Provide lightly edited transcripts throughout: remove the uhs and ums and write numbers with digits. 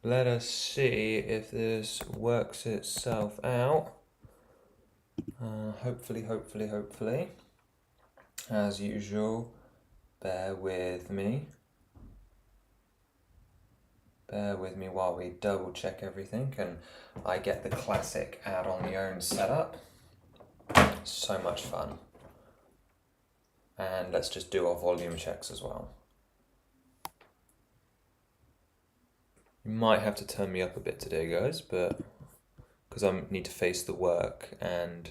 Let us see if this works itself out. Hopefully. As usual, bear with me. Bear with me while we double check everything and I get the classic add on the own setup. So much fun. And let's just do our volume checks as well. You might have to turn me up a bit today, guys, but because I need to face the work and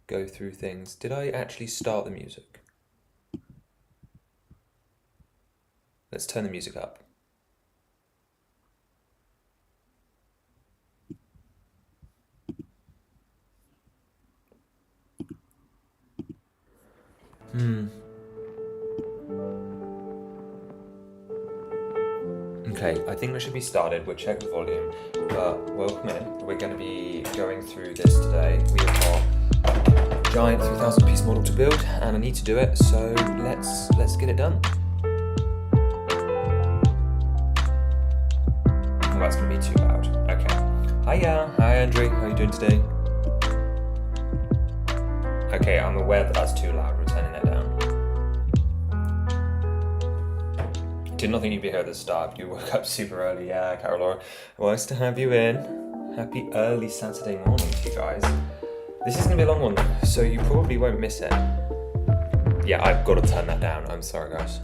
go through things. Did I actually start the music? Let's turn the music up. Okay, I think we should be started. We'll check the volume, but welcome in. We're going to be going through this today. We have got a giant 3,000 piece model to build, and I need to do it, so let's get it done. Oh, that's going to be too loud. Okay. Hiya, hi Andre, how are you doing today? Okay, I'm aware that that's too loud. We're turning it down. Did not think you'd be here at the start. You woke up super early. Yeah, Carolora. Nice to have you in. Happy early Saturday morning to you guys. This is going to be a long one though, so you probably won't miss it. Yeah, I've got to turn that down. I'm sorry, guys.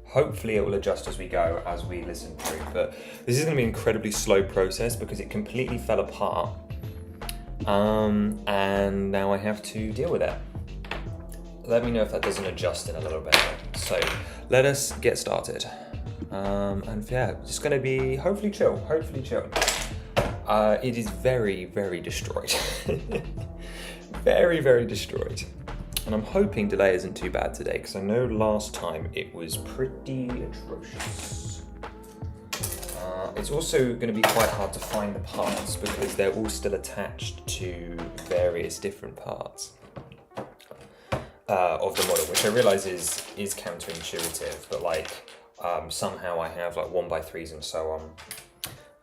Hopefully it will adjust as we go, as we listen through. But this is going to be an incredibly slow process because it completely fell apart. And now I have to deal with it. Let me know if that doesn't adjust in a little bit. So let us get started. And yeah, it's going to be hopefully chill. It is very, very destroyed. Very destroyed. And I'm hoping delay isn't too bad today because I know last time it was pretty atrocious. It's also going to be quite hard to find the parts because they're all still attached to various different parts of the model, which I realise is counterintuitive, but like somehow I have like 1x3s and so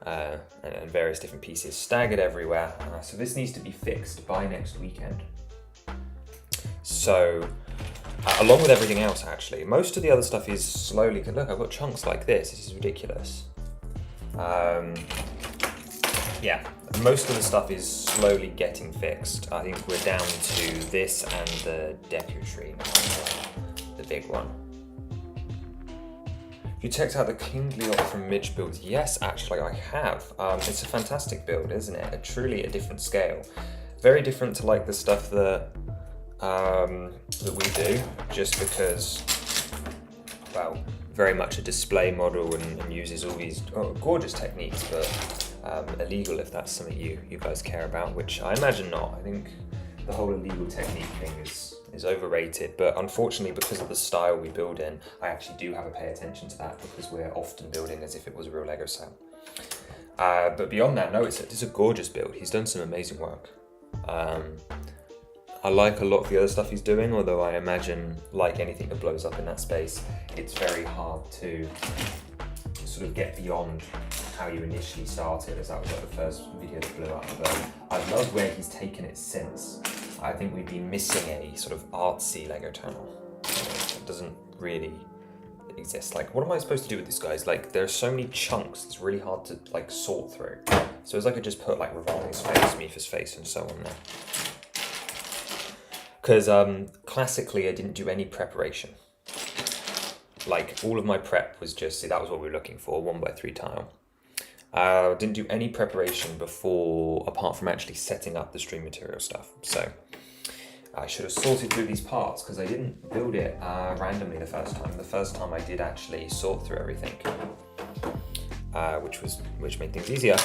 on, and various different pieces staggered everywhere. So this needs to be fixed by next weekend. So along with everything else, actually, most of the other stuff is slowly. Look, I've got chunks like this. This is ridiculous. Yeah, most of the stuff is slowly getting fixed. I think we're down to this and the deco tree now, the big one. You checked out the Kingliot from Midge builds? Yes, actually I have. It's a fantastic build, isn't it? Truly a different scale. Very different to like the stuff that we do, just because, well, very much a display model and uses all these gorgeous techniques, but illegal if that's something you guys care about, which I imagine not. I think the whole illegal technique thing is overrated, but unfortunately because of the style we build in, I actually do have to pay attention to that because we're often building as if it was a real Lego set. But beyond that, no, it's a gorgeous build. He's done some amazing work. I like a lot of the other stuff he's doing, although I imagine, like anything that blows up in that space, it's very hard to sort of get beyond how you initially started, as that was like the first video that blew up. But I love where he's taken it since. I think we'd be missing a sort of artsy Lego tunnel. It doesn't really exist. Like, what am I supposed to do with this, guys? Like, there's so many chunks, it's really hard to like sort through. So as I could just put like Revolving's face, Mifa's face, and so on there. Because classically I didn't do any preparation. Like, all of my prep was just, see, that was what we were looking for, 1x3 tile. Didn't do any preparation before, apart from actually setting up the stream material stuff. So I should have sorted through these parts because I didn't build it randomly the first time. The first time I did actually sort through everything, which made things easier.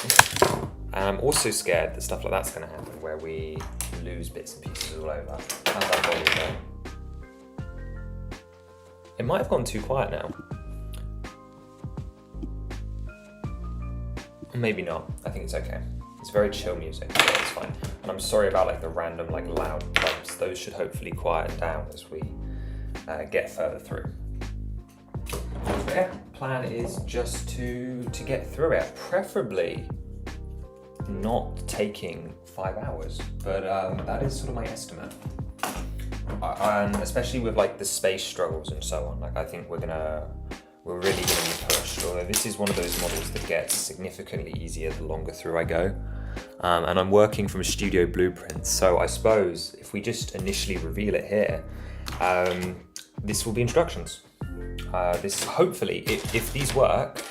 And I'm also scared that stuff like that's going to happen, where we lose bits and pieces all over. How's that volume going? It might have gone too quiet now. Maybe not. I think it's okay. It's very chill music, so it's fine. And I'm sorry about like the random like loud bumps. Those should hopefully quieten down as we get further through. But yeah, plan is just to get through it, preferably not taking 5 hours, but that is sort of my estimate. And especially with like the space struggles and so on, like I think we're really gonna be pushed. Although this is one of those models that gets significantly easier the longer through I go. And I'm working from a studio blueprint, so I suppose if we just initially reveal it here, this will be instructions. This hopefully, if these work,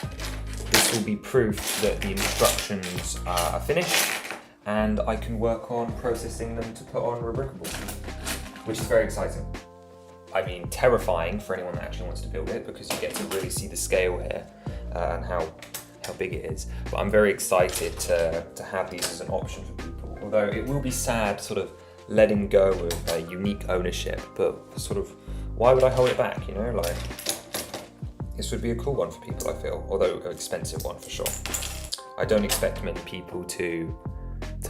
this will be proof that the instructions are finished and I can work on processing them to put on Rebrickable, which is very exciting. I mean, terrifying for anyone that actually wants to build it, because you get to really see the scale here and how big it is. But I'm very excited to have these as an option for people. Although it will be sad sort of letting go of unique ownership, but sort of, why would I hold it back, you know? Like, this would be a cool one for people, I feel, although an expensive one for sure. I don't expect many people to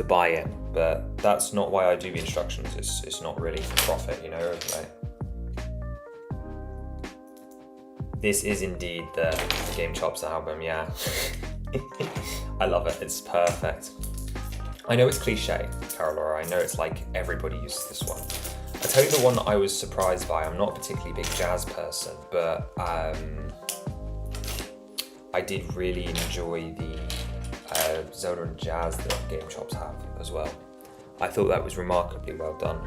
buy it, but that's not why I do the instructions. It's not really for profit, you know? Like, this is indeed the Game Chops album, yeah. I love it, it's perfect. I know it's cliche, Carolora, I know it's like everybody uses this one. I'll tell you the one that I was surprised by. I'm not a particularly big jazz person, but I did really enjoy the Zelda and jazz that Game Chops have as well. I thought that was remarkably well done.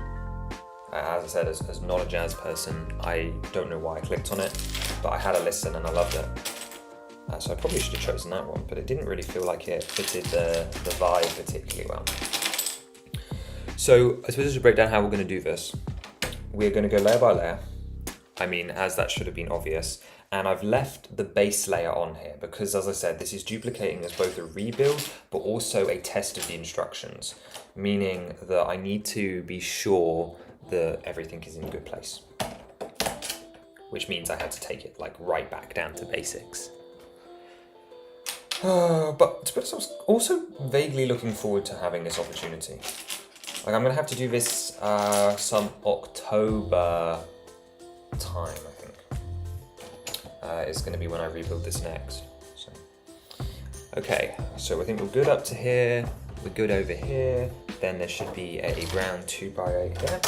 As I said, as not a jazz person, I don't know why I clicked on it, but I had a listen and I loved it. So I probably should have chosen that one, but it didn't really feel like it fitted the vibe particularly well. So I suppose I should break down how we're going to do this. We're going to go layer by layer. I mean, as that should have been obvious. And I've left the base layer on here because, as I said, this is duplicating as both a rebuild, but also a test of the instructions, meaning that I need to be sure that everything is in a good place, which means I had to take it like right back down to basics. But to be honest, I was also vaguely looking forward to having this opportunity. Like, I'm gonna have to do this some October time, I think. Is gonna be when I rebuild this next. So, okay, so I think we're good up to here. We're good over here. Then there should be a ground 2x8 here.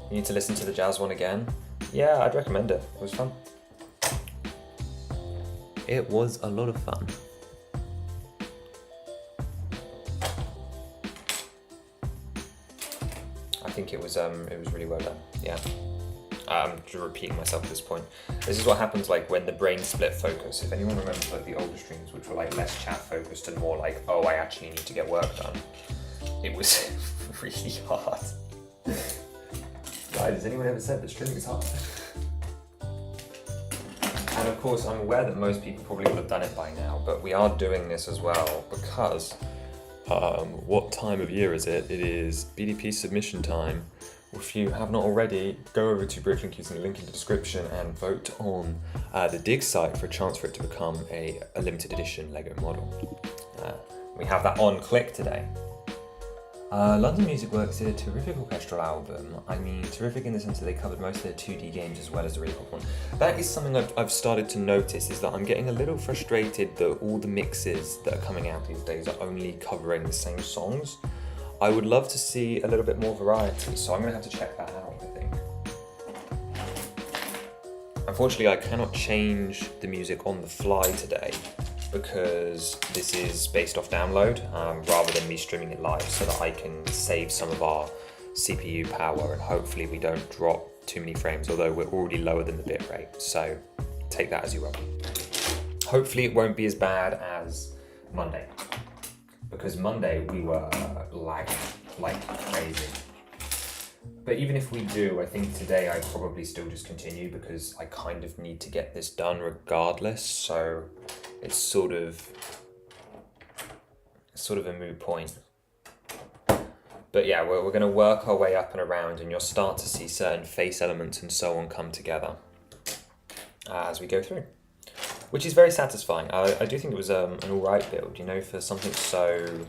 You need to listen to the jazz one again. Yeah, I'd recommend it. It was fun. It was a lot of fun. I think it was really well done. Yeah. I'm just repeating myself at this point. This is what happens like when the brain split focus. If anyone remembers like the older streams, which were like less chat focused and more like, oh, I actually need to get work done. It was really hard. Guys, has anyone ever said that streaming is hard? And of course, I'm aware that most people probably would have done it by now, but we are doing this as well because what time of year is it? It is BDP submission time. If you have not already, go over to bricklink using the link in the description and vote on the dig site for a chance for it to become a limited edition Lego model. We have that on click today. London Music Works did a terrific orchestral album. I mean, terrific in the sense that they covered most of their 2D games as well as the real one. That is something I've started to notice, is that I'm getting a little frustrated that all the mixes that are coming out these days are only covering the same songs. I would love to see a little bit more variety, so I'm going to have to check that out, I think. Unfortunately, I cannot change the music on the fly today because this is based off download rather than me streaming it live, so that I can save some of our CPU power and hopefully we don't drop too many frames, although we're already lower than the bitrate, so take that as you will. Hopefully it won't be as bad as Monday, because Monday we were lagging like crazy. But even if we do, I think today I'd probably still just continue because I kind of need to get this done regardless, so it's sort of a moot point. But yeah, we're going to work our way up and around, and you'll start to see certain face elements and so on come together as we go through, which is very satisfying. I do think it was an alright build, you know, for something so,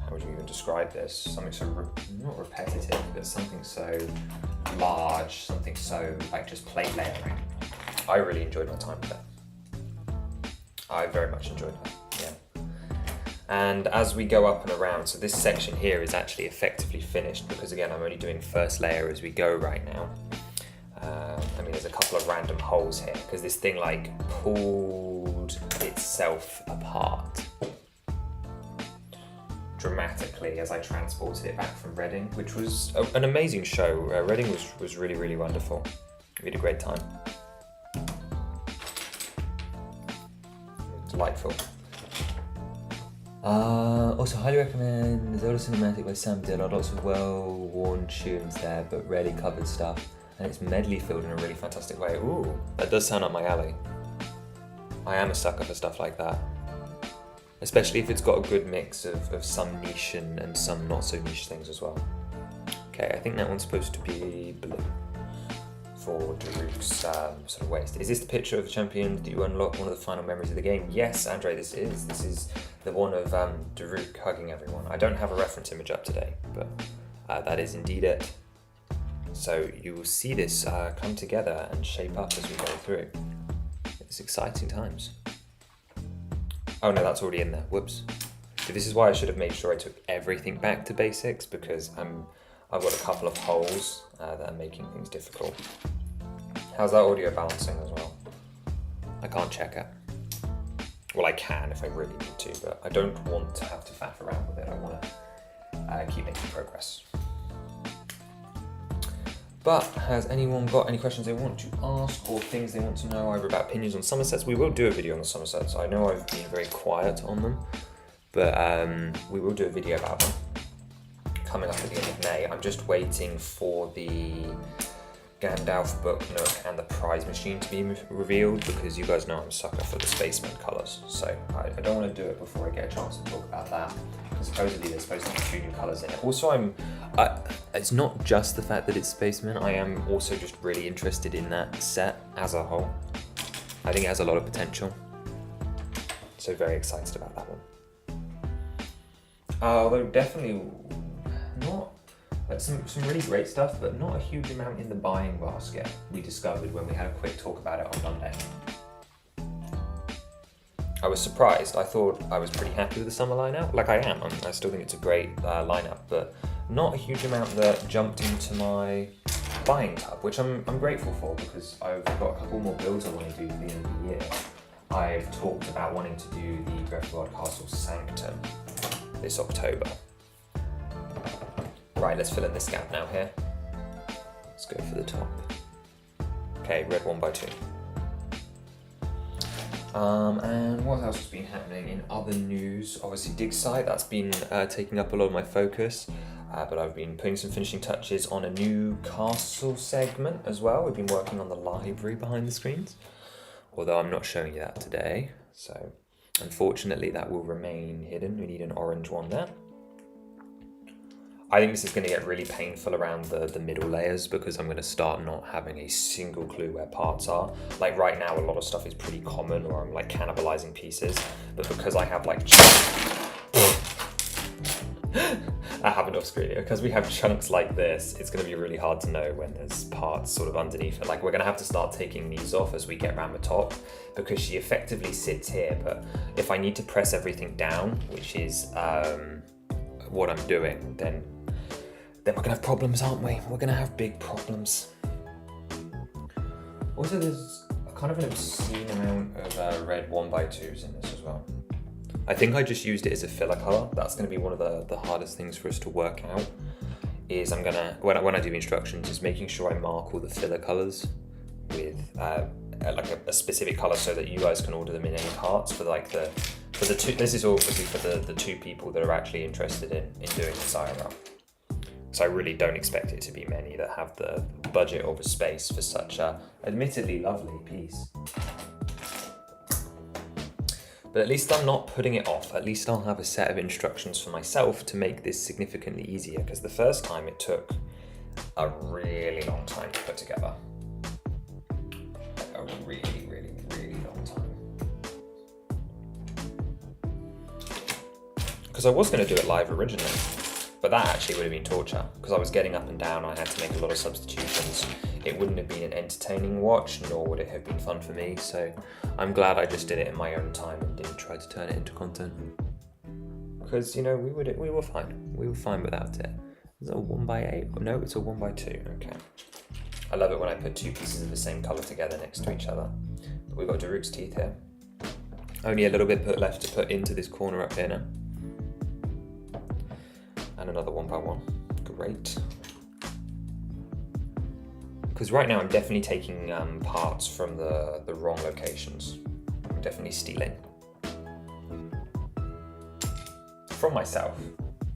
how would you even describe this? Something so, not repetitive, but something so large, something so like just plate layering. I really enjoyed my time with it. I very much enjoyed it, yeah. And as we go up and around, so this section here is actually effectively finished because again, I'm only doing first layer as we go right now. I mean, there's a couple of random holes here because this thing like pulled itself apart dramatically as I transported it back from Reading, which was an amazing show. Reading was really, really wonderful. We had a great time. Delightful. Also, highly recommend the Zelda Cinematic by Sam Dillon. Lots of well-worn tunes there, but rarely covered stuff. And it's medley filled in a really fantastic way. Ooh, that does sound up my alley. I am a sucker for stuff like that. Especially if it's got a good mix of some niche and some not so niche things as well. Okay, I think that one's supposed to be blue for Daruk's sort of waist. Is this the picture of the champion that you unlock one of the final memories of the game? Yes, Andre, this is. This is the one of Daruk hugging everyone. I don't have a reference image up today, but that is indeed it. So you will see this come together and shape up as we go through. It's exciting times. Oh no, that's already in there, whoops. So this is why I should have made sure I took everything back to basics because I've got a couple of holes that are making things difficult. How's that audio balancing as well? I can't check it. Well, I can if I really need to, but I don't want to have to faff around with it. I want to keep making progress. But has anyone got any questions they want to ask or things they want to know either about opinions on Somersets? We will do a video on the Somersets. I know I've been very quiet on them, but we will do a video about them coming up at the end of May. I'm just waiting for the Gandalf book nook and the prize machine to be revealed because you guys know I'm a sucker for the Spaceman colours. So I don't want to do it before I get a chance to talk about that. Because supposedly there's supposed to be 2 new colours in it. Also, it's not just the fact that it's Spaceman, I am also just really interested in that set as a whole. I think it has a lot of potential. So very excited about that one. Although definitely not, like some really great stuff, but not a huge amount in the buying basket we discovered when we had a quick talk about it on Monday. I was surprised. I thought I was pretty happy with the summer lineup. Like I am. I still think it's a great lineup, but not a huge amount that jumped into my buying tub, which I'm grateful for because I've got a couple more builds I want to do for the end of the year. I've talked about wanting to do the Grefgard Castle Sanctum this October. Right, let's fill in this gap now here. Let's go for the top. Okay, red 1x2. And what else has been happening in other news? Obviously Dig Site, that's been taking up a lot of my focus, but I've been putting some finishing touches on a new castle segment as well. We've been working on the library behind the screens, although I'm not showing you that today, so unfortunately that will remain hidden. We need an orange one there. I think this is going to get really painful around the middle layers because I'm going to start not having a single clue where parts are. Like right now, a lot of stuff is pretty common or I'm like cannibalizing pieces, but because I have like that happened off screen. Because we have chunks like this, it's going to be really hard to know when there's parts sort of underneath it. Like we're going to have to start taking these off as we get around the top because she effectively sits here, but if I need to press everything down, which is what I'm doing, then we're gonna have problems, aren't we? We're gonna have big problems. Also, there's kind of an obscene amount of red 1x2s in this as well. I think I just used it as a filler color. That's gonna be one of the hardest things for us to work out. Is I'm gonna, when I do the instructions, is making sure I mark all the filler colors with like a specific color so that you guys can order them in any parts for like the two. This is obviously for the 2 people that are actually interested in doing this IRL. So I really don't expect it to be many that have the budget or the space for such a admittedly lovely piece. But at least I'm not putting it off. At least I'll have a set of instructions for myself to make this significantly easier, because the first time it took a really long time to put together. A really, really, really long time. Because I was going to do it live originally, But that actually would have been torture, because I was getting up and down, I had to make a lot of substitutions. It wouldn't have been an entertaining watch, nor would it have been fun for me, so I'm glad I just did it in my own time and didn't try to turn it into content. Because, you know, we were fine. We were fine without it. Is it a 1x8? No, it's a 1x2, okay. I love it when I put two pieces of the same colour together next to each other. But we've got Daruk's teeth here. Only a little bit left to put into this corner up here now. And another 1x1. Great. Because right now I'm definitely taking parts from the wrong locations. I'm definitely stealing. From myself.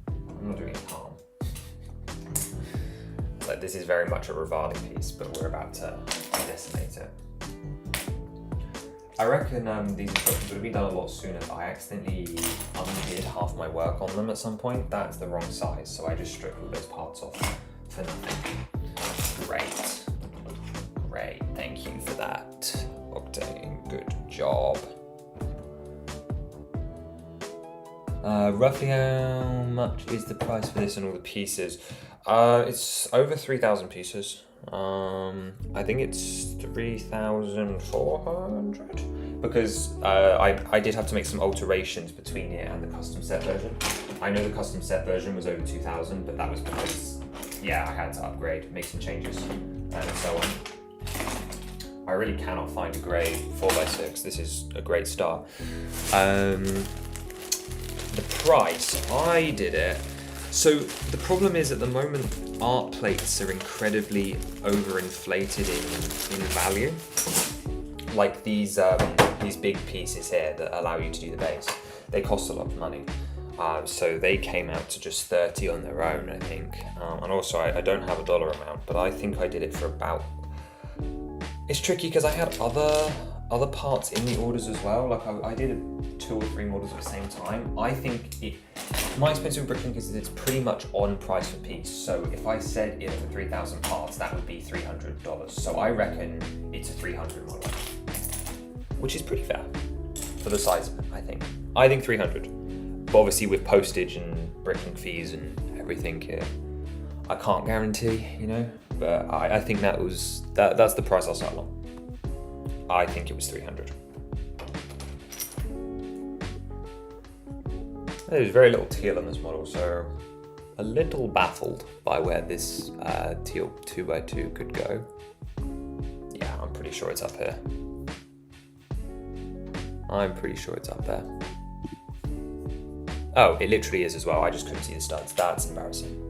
I'm not doing it harm. So this is very much a Rivali piece, but we're about to decimate it. I reckon these instructions would have been done a lot sooner. I accidentally undid half my work on them at some point. That's the wrong size, so I just stripped all those parts off for nothing. Great. Great, thank you for that. Octane, good job. Roughly how much is the price for this and all the pieces? It's over 3,000 pieces. I think it's 3,400 because I did have to make some alterations between it and the custom set version. I know the custom set version was over 2,000, but that was because, yeah, I had to upgrade, make some changes, and so on. I really cannot find a grey 4x6. This is a great start. The price, I did it. So the problem is at the moment, art plates are incredibly overinflated in value. Like these big pieces here that allow you to do the base, they cost a lot of money. So they came out to just 30 on their own, I think. And also I don't have a dollar amount, but I think I did it for about, it's tricky because I had other parts in the orders as well. Like I did 2 or 3 models at the same time. I think my experience with bricklink is that it's pretty much on price per piece. So if I said it for 3,000 parts, that would be $300. So I reckon it's a 300 model, which is pretty fair for the size of it, I think. I think 300, but obviously with postage and bricklink fees and everything here, I can't guarantee, you know, but I think that's the price I'll settle on. I think it was 300. There's very little teal on this model, so a little baffled by where this teal 2x2 could go. Yeah, I'm pretty sure it's up here. I'm pretty sure it's up there. Oh, it literally is as well. I just couldn't see the studs. That's embarrassing.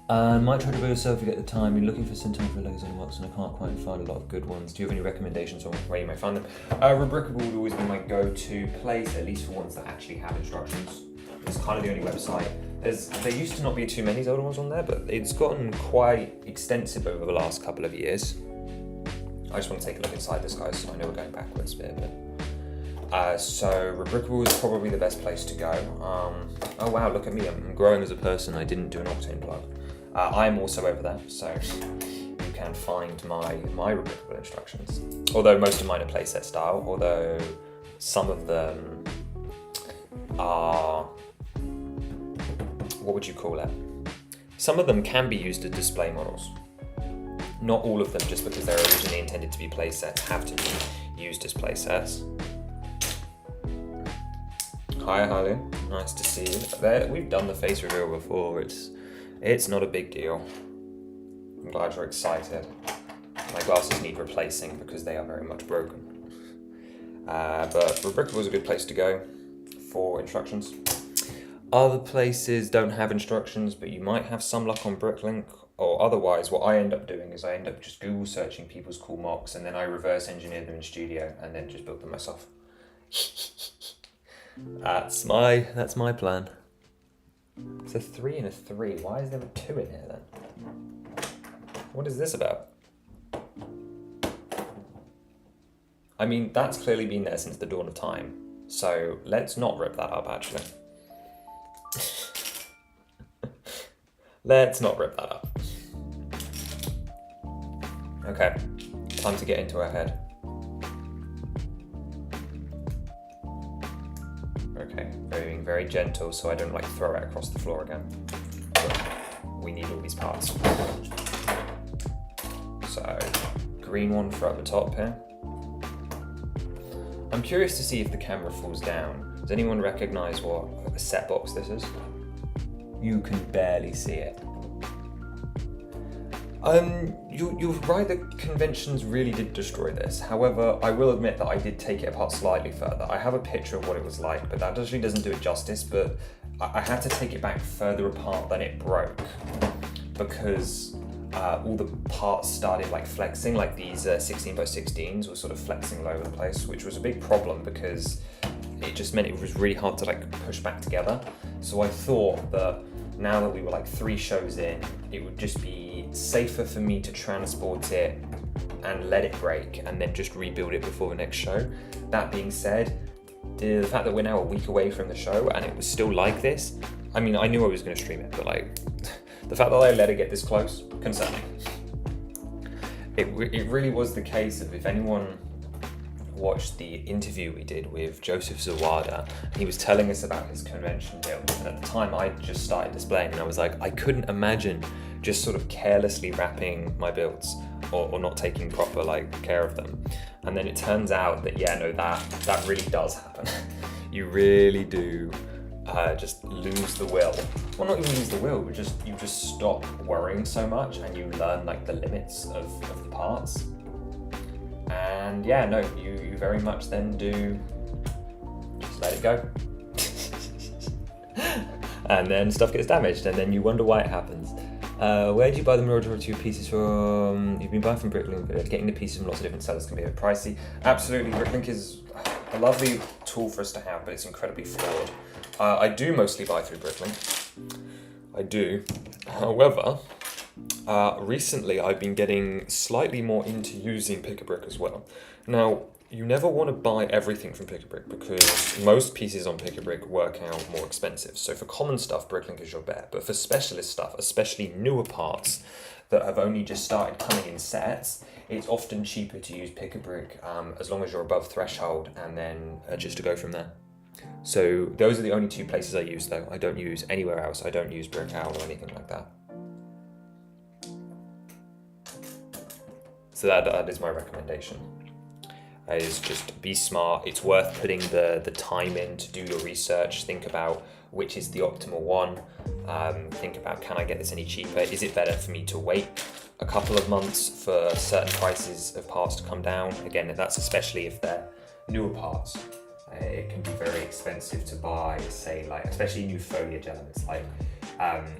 Might try to build a selfie at the time. You're looking for sentimental Legos on the box and I can't quite find a lot of good ones. Do you have any recommendations on where you may find them? Rebrickable would always be my go-to place, at least for ones that actually have instructions. It's kind of the only website. There used to not be too many Zelda ones on there, but it's gotten quite extensive over the last couple of years. I just want to take a look inside this, guys. So I know we're going backwards a bit. So Rebrickable is probably the best place to go. Oh wow, look at me, I'm growing as a person. I didn't do an Octane plug. I'm also over there, so you can find my Rebrickable instructions. Although most of mine are playset style, although some of them are, what would you call it? Some of them can be used as display models. Not all of them, just because they're originally intended to be playsets, have to be used as playsets. Hi Harley, nice to see you. We've done the face reveal before, it's not a big deal. I'm glad you're excited. My glasses need replacing because they are very much broken. But Rebrickable is a good place to go for instructions. Other places don't have instructions, but you might have some luck on Bricklink, or otherwise what I end up doing is I end up just Google searching people's cool mocks and then I reverse engineer them in studio and then just build them myself. That's my plan. It's a 3 and a 3. Why is there a 2 in here then? What is this about? I mean, that's clearly been there since the dawn of time. So let's not rip that up, actually. Let's not rip that up. Okay, time to get into our head. Okay, being very gentle so I don't like throw it across the floor again. we need all these parts. So, green one for at the top here. I'm curious to see if the camera falls down. Does anyone recognize what a set box this is? You can barely see it. You're right that conventions really did destroy this. However, I will admit that I did take it apart slightly further. I have a picture of what it was like, but that actually doesn't do it justice, but I had to take it back further apart than it broke because all the parts started like flexing, like these 16x16s were sort of flexing all over the place, which was a big problem because it just meant it was really hard to like push back together. So I thought that now that we were like 3 shows in, it would just be safer for me to transport it and let it break and then just rebuild it before the next show. That being said, the fact that we're now a week away from the show and it was still like this, I mean, I knew I was going to stream it, but like the fact that I let it get this close, concerning. It really was the case of, if anyone watched the interview we did with Joseph Zawada, he was telling us about his convention build, and at the time I just started displaying and I was like, I couldn't imagine just sort of carelessly wrapping my builds or not taking proper like care of them. And then it turns out that yeah, no, that really does happen. You really do just lose the will. Well, not even lose the will, but you just stop worrying so much and you learn like the limits of the parts. And yeah, no, you very much then do just let it go. And then stuff gets damaged and then you wonder why it happens. Where do you buy the majority of your pieces from? You've been buying from Bricklink, but getting the pieces from lots of different sellers can be a bit pricey. Absolutely, Bricklink is a lovely tool for us to have, but it's incredibly flawed. I do mostly buy through Bricklink. I do. However, recently I've been getting slightly more into using Pick-a-Brick as well. Now, you never want to buy everything from Pick-a-Brick because most pieces on Pick-a-Brick work out more expensive. So for common stuff, Bricklink is your bet. But for specialist stuff, especially newer parts that have only just started coming in sets, it's often cheaper to use Pick-a-Brick as long as you're above threshold, and then just to go from there. So those are the only 2 places I use though. I don't use anywhere else. I don't use Brickowl or anything like that. So that is my recommendation. Is just be smart. It's worth putting the time in to do your research. Think about which is the optimal one. Think about, can I get this any cheaper? Is it better for me to wait a couple of months for certain prices of parts to come down? Again, that's especially if they're newer parts. It can be very expensive to buy, say, like, especially new foliage elements. Like,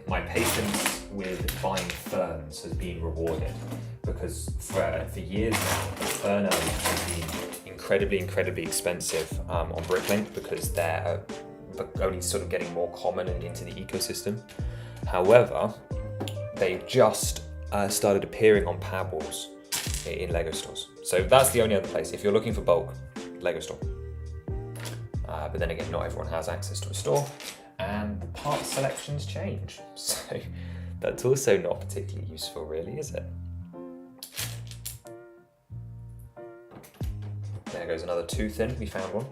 my patience with buying ferns has been rewarded because for years now, the fern elements have been incredibly expensive on Bricklink because they're only sort of getting more common and into the ecosystem. However, they've just started appearing on paddles in LEGO stores. So that's the only other place. If you're looking for bulk, LEGO store. But then again, not everyone has access to a store, and the part selections change. So that's also not particularly useful, really, is it? There goes another tooth in. We found one.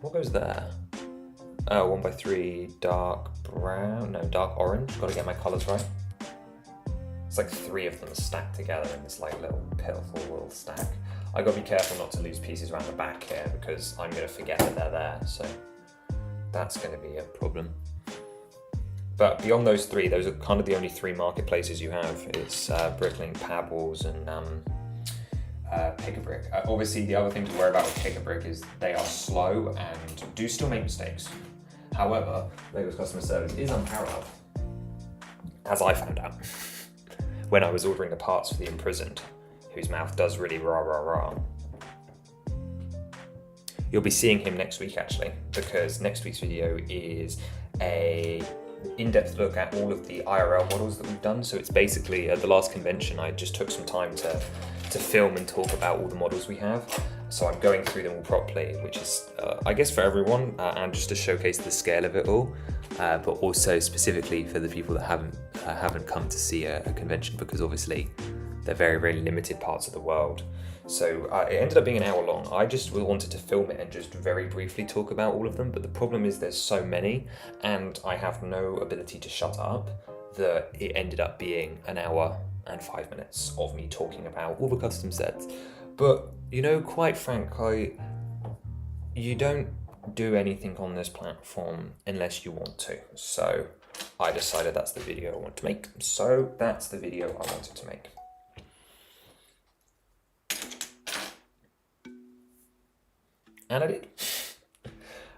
What goes there? Oh, 1x3 dark brown. No, dark orange. Got to get my colours right. It's like 3 of them stacked together in this like little pitiful little stack. I gotta be careful not to lose pieces around the back here because I'm gonna forget that they're there, so that's gonna be a problem. But beyond those 3, those are kind of the only 3 marketplaces you have. It's Bricklink, Pabbles, and Pick-a-Brick. Obviously, the other thing to worry about with Pick-a-Brick is they are slow and do still make mistakes. However, LEGO's customer service is unparalleled, as I found out when I was ordering the parts for the Imprisoned, whose mouth does really rah rah rah. You'll be seeing him next week actually, because next week's video is a in-depth look at all of the IRL models that we've done. So it's basically, at the last convention, I just took some time to film and talk about all the models we have. So I'm going through them all properly, which is, I guess, for everyone, and just to showcase the scale of it all, but also specifically for the people that haven't come to see a convention, because obviously they're very, very limited parts of the world. So it ended up being an hour long. I just wanted to film it and just very briefly talk about all of them, but the problem is there's so many and I have no ability to shut up that it ended up being an hour and 5 minutes of me talking about all the custom sets. But, you know, quite frankly, you don't do anything on this platform unless you want to. So I decided that's the video I want to make. So that's the video I wanted to make. And I did.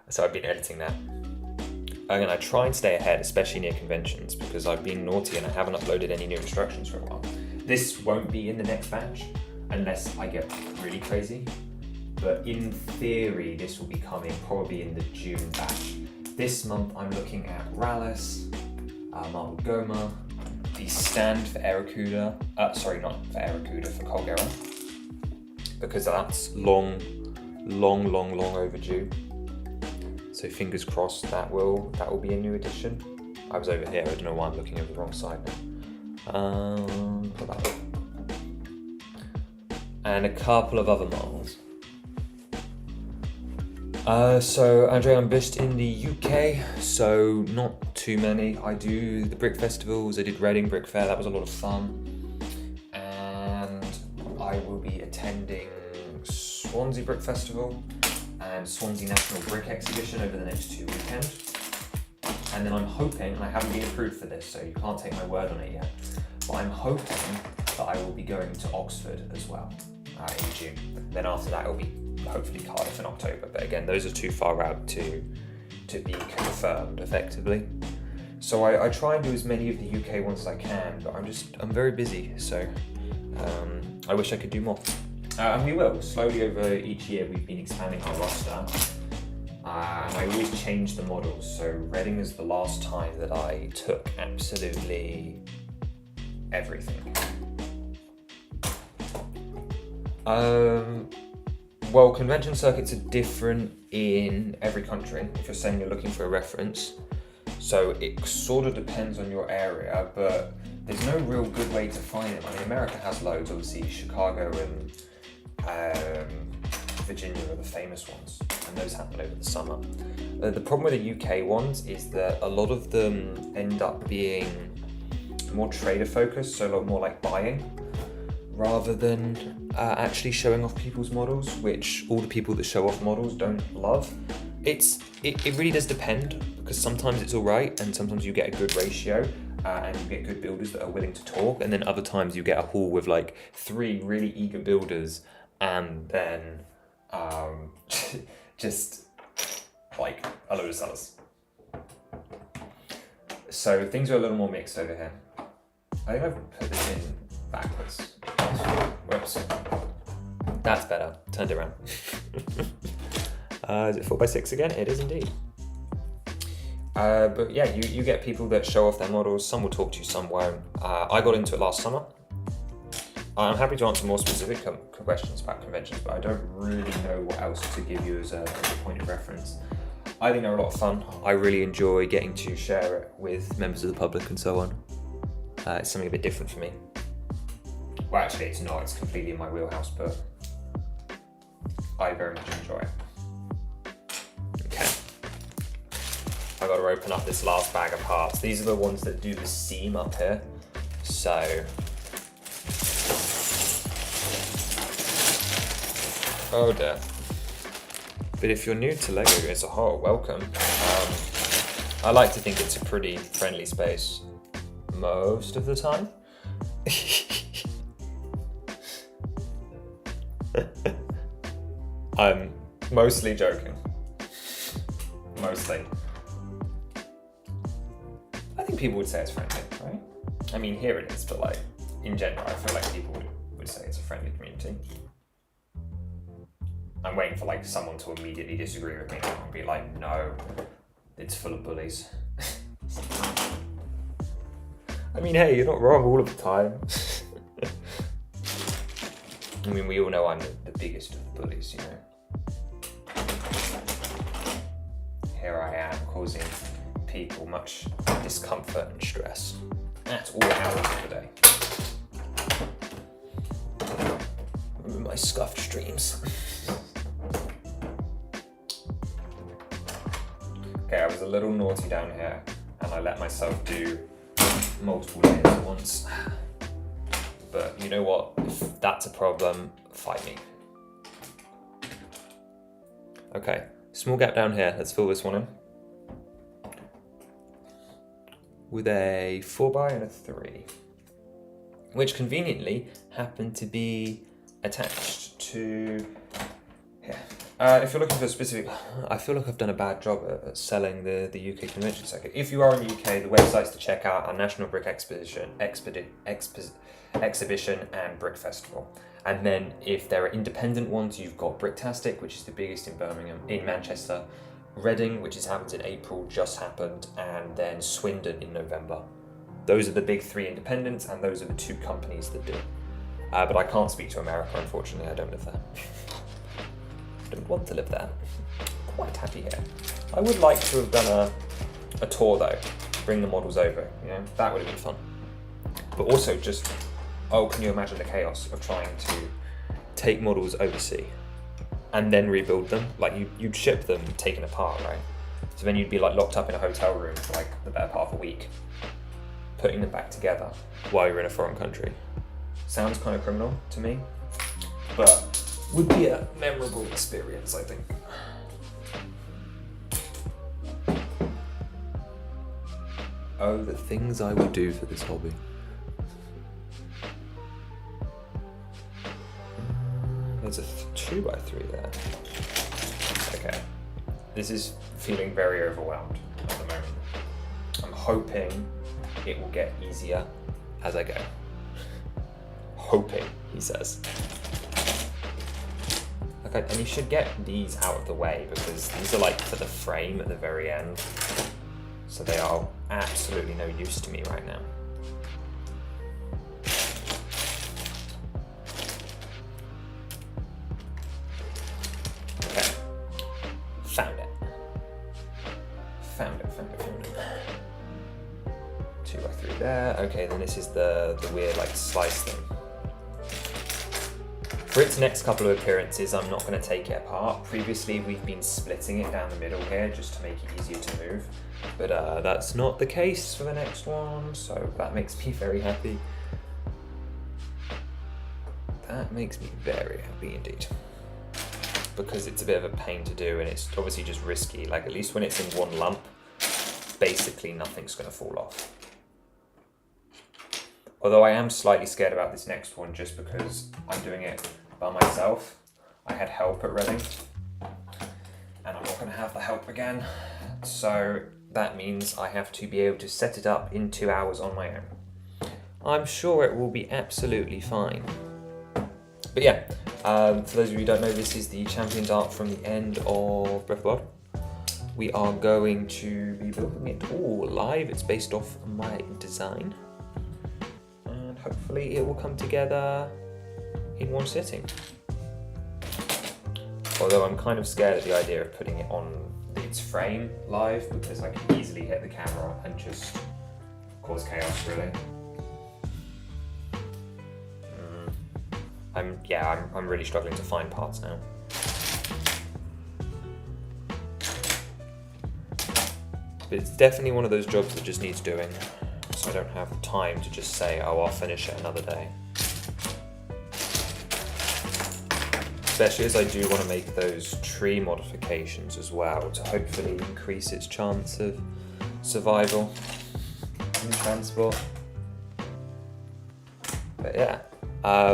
So I've been editing that. I'm gonna try and stay ahead, especially near conventions, because I've been naughty and I haven't uploaded any new instructions for a while. This won't be in the next batch, unless I get really crazy. But in theory, this will be coming probably in the June batch. This month, I'm looking at Rallis, Marble Goma, the stand for Aracuda, sorry, not for Aracuda, for Colgera, because that's long overdue. So fingers crossed that will be a new addition. I was over here, I don't know why I'm looking over the wrong side now. Put that up. And a couple of other models. So Andre, I'm based in the UK, so not too many. I do the brick festivals, I did Reading Brick Fair, that was a lot of fun. And I will be attending Swansea Brick Festival and Swansea National Brick Exhibition over the next 2 weekends. And then I'm hoping, and I haven't been approved for this, so you can't take my word on it yet, but I'm hoping that I will be going to Oxford as well in June. Then after that, it'll be hopefully Cardiff in October. But again, those are too far out to be confirmed effectively. So I try and do as many of the UK ones as I can, but I'm very busy, so I wish I could do more. And we will, slowly over each year we've been expanding our roster. And I always change the models, so Reading is the last time that I took absolutely everything. Well, convention circuits are different in every country, if you're saying you're looking for a reference. So it sort of depends on your area, but there's no real good way to find them. I mean, America has loads, obviously Chicago and Virginia are the famous ones, and those happen over the summer. The problem with the UK ones is that a lot of them end up being more trader focused, so a lot more like buying, rather than actually showing off people's models, which all the people that show off models don't love. It really does depend, because sometimes it's all right, and sometimes you get a good ratio, and you get good builders that are willing to talk, and then other times you get a haul with like 3 really eager builders, and then just like a load of sellers. So things are a little more mixed over here. I think I've put this in backwards. Whoops. That's better. Turned it around. Is it 4x6 again? It is indeed. But yeah, you get people that show off their models. Some will talk to you, some won't. I got into it last summer. I'm happy to answer more specific questions about conventions, but I don't really know what else to give you as a point of reference. I think they're a lot of fun. I really enjoy getting to share it with members of the public and so on. It's something a bit different for me. Well, actually it's not, it's completely in my wheelhouse, but I very much enjoy it. Okay. I've got to open up this last bag of parts. These are the ones that do the seam up here. So, oh dear. But if you're new to LEGO as a whole, welcome. I like to think it's a pretty friendly space most of the time. I'm mostly joking. Mostly. I think people would say it's friendly, right? I mean, here it is, but like, in general, I feel like people would say it's a friendly community. I'm waiting for like someone to immediately disagree with me and be like, no, it's full of bullies. I mean, hey, you're not wrong all of the time. I mean, we all know I'm the biggest of the bullies, you know. Here I am causing people much discomfort and stress. That's all hours of the day. my scuffed streams. Okay, I was a little naughty down here and I let myself do multiple layers at once. But you know what? If that's a problem, fight me. Okay, small gap down here. Let's fill this one in. With a 4x and a 3. Which conveniently happen to be attached to here. If you're looking for a specific, I feel like I've done a bad job at selling the UK convention circuit. If you are in the UK, the websites to check out are National Brick Exhibition and Brick Festival. And then if there are independent ones, you've got Bricktastic, which is the biggest in Birmingham, in Manchester, Reading, which has happened in April, just happened, and then Swindon in November. Those are the big 3 independents, and those are the 2 companies that do. But I can't speak to America, unfortunately. I don't live there. I don't want to live there. Quite happy here. I would like to have done a tour though, bring the models over. You know, that would have been fun. But also just, oh, can you imagine the chaos of trying to take models overseas and then rebuild them? Like you'd ship them taken apart, right? So then you'd be like locked up in a hotel room for like the better part of a week, putting them back together while you're in a foreign country. Sounds kind of criminal to me, but would be a memorable experience, I think. Oh, the things I would do for this hobby. There's a 2x3 there. Okay. This is feeling very overwhelmed at the moment. I'm hoping it will get easier as I go. Hoping, he says. Okay, and you should get these out of the way because these are like for the frame at the very end. So they are absolutely no use to me right now. Okay, found it. Found it. 2x3 there. Okay, then this is the weird like slice thing. For its next couple of appearances, I'm not going to take it apart. Previously, we've been splitting it down the middle here just to make it easier to move. But that's not the case for the next one, so that makes me very happy. That makes me very happy indeed. Because it's a bit of a pain to do and it's obviously just risky. Like at least when it's in one lump, basically nothing's going to fall off. Although I am slightly scared about this next one just because I'm doing it by myself. I had help at Reading and I'm not going to have the help again. So that means I have to be able to set it up in 2 hours on my own. I'm sure it will be absolutely fine. But yeah, for those of you who don't know, this is the Champions art from the end of Breath of the Wild. We are going to be building it all live. It's based off my design. And hopefully it will come together in one sitting. Although I'm kind of scared at the idea of putting it on its frame live because I can easily hit the camera and just cause chaos really. I'm really struggling to find parts now. But it's definitely one of those jobs that just needs doing, so I don't have time to just say, oh, I'll finish it another day. Especially as I do want to make those tree modifications as well to hopefully increase its chance of survival in transport. But yeah.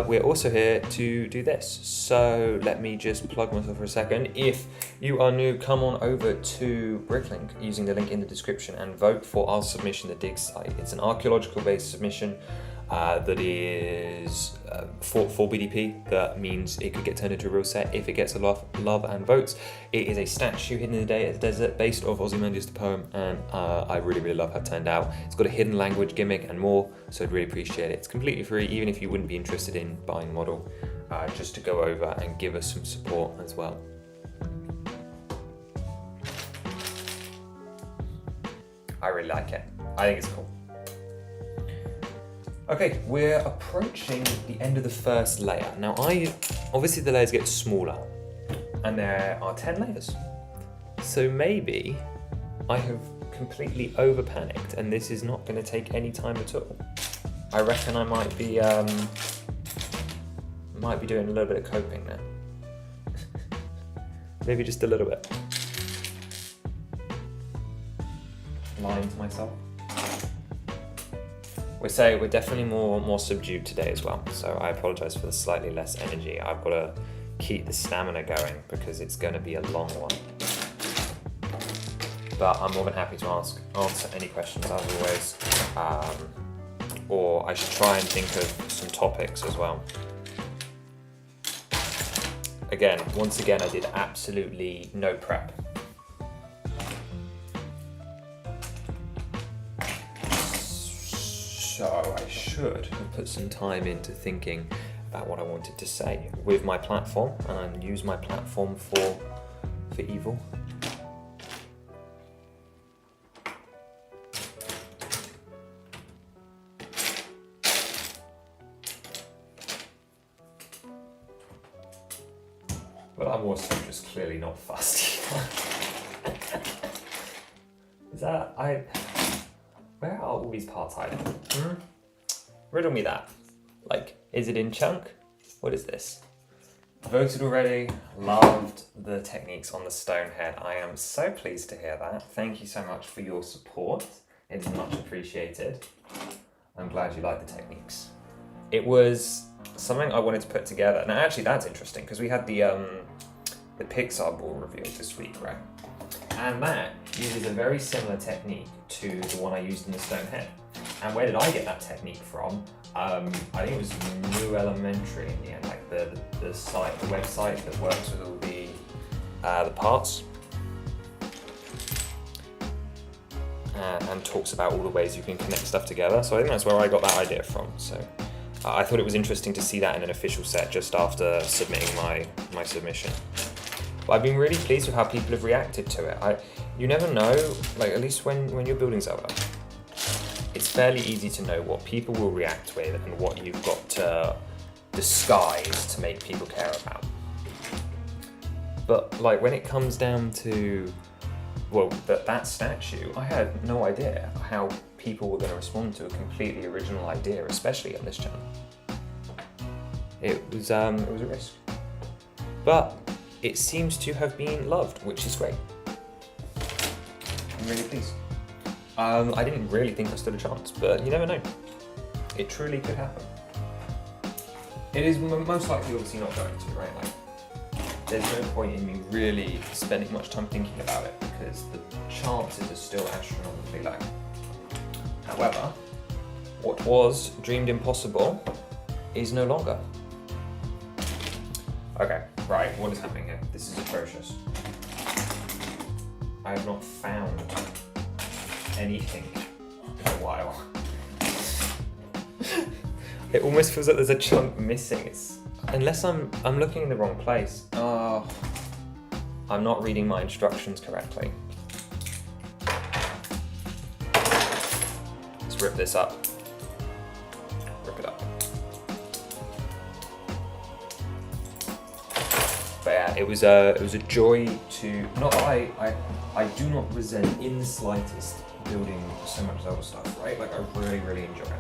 We're also here to do this, so let me just plug myself for a second. If you are new, come on over to Bricklink using the link in the description and vote for our submission, the dig site. It's an archaeological based submission that is for BDP. That means it could get turned into a real set if it gets a lot of love and votes. It is a statue hidden in the desert based off Ozymandias the poem, and I really love how it turned out. It's got a hidden language gimmick and more, so I'd really appreciate it. It's completely free, even if you wouldn't be interested in buying a model, just to go over and give us some support as well. I really like it. I think it's cool. Okay, we're approaching the end of the first layer. Now obviously the layers get smaller and there are 10 layers. So maybe I have completely over panicked and this is not going to take any time at all. I reckon I might be doing a little bit of coping now. Maybe just a little bit. Lying to myself. We're definitely more subdued today as well, so I apologise for the slightly less energy. I've got to keep the stamina going because it's going to be a long one. But I'm more than happy to answer any questions as always, or I should try and think of some topics as well. Once again, I did absolutely no prep. So I should have put some time into thinking about what I wanted to say with my platform and use my platform for evil. But I'm also just clearly not fussed. Where are all these parts hiding? Riddle me that. Like, is it in chunk? What is this? Voted already, loved the techniques on the stone head. I am so pleased to hear that. Thank you so much for your support. It's much appreciated. I'm glad you like the techniques. It was something I wanted to put together. Now actually that's interesting because we had the Pixar ball revealed this week, right? And that uses a very similar technique to the one I used in the stone head. And where did I get that technique from? I think it was New Elementary in the end, like the website that works with all the parts. And talks about all the ways you can connect stuff together. So I think that's where I got that idea from. So I thought it was interesting to see that in an official set just after submitting my submission. But I've been really pleased with how people have reacted to it. You never know, like at least when you're building Zelda, it's fairly easy to know what people will react with and what you've got to disguise to make people care about. But like when it comes down to, well, that statue, I had no idea how people were going to respond to a completely original idea, especially on this channel. It was a risk. But it seems to have been loved, which is great. I'm really pleased. I didn't really think I stood a chance, but you never know. It truly could happen. It is most likely obviously not going to, right? Like, there's no point in me really spending much time thinking about it because the chances are still astronomically low. However, what was dreamed impossible is no longer. Okay, right, what is happening here? This is atrocious. I have not found anything in a while. It almost feels like there's a chunk missing. Unless I'm looking in the wrong place. Oh, I'm not reading my instructions correctly. Let's rip this up. Rip it up. But yeah, it was a joy to, not that I do not resent in the slightest building so much Zelda stuff, right? Like I really, really enjoy it.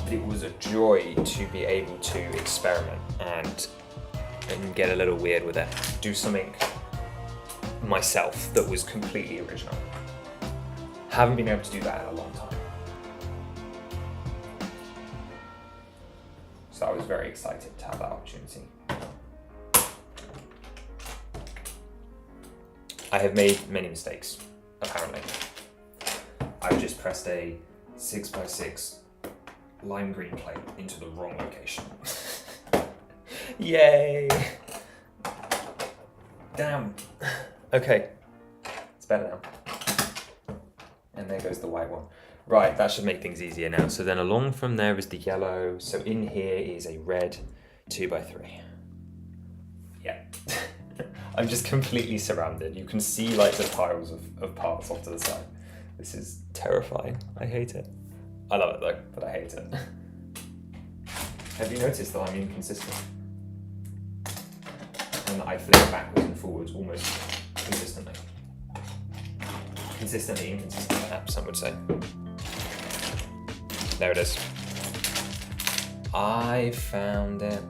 But it was a joy to be able to experiment and get a little weird with it. Do something myself that was completely original. Haven't been able to do that in a long time. So I was very excited to have that opportunity. I have made many mistakes, apparently. I've just pressed a 6x6 lime green plate into the wrong location. Yay! Damn. Okay, it's better now. And there goes the white one. Right, that should make things easier now. So then along from there is the yellow. So in here is a red 2x3. Yeah. I'm just completely surrounded. You can see like the piles of parts off to the side. This is terrifying. I hate it. I love it though, but I hate it. Have you noticed that I'm inconsistent? And that I flip backwards and forwards almost consistently. Consistently inconsistent, perhaps some would say. There it is. I found it.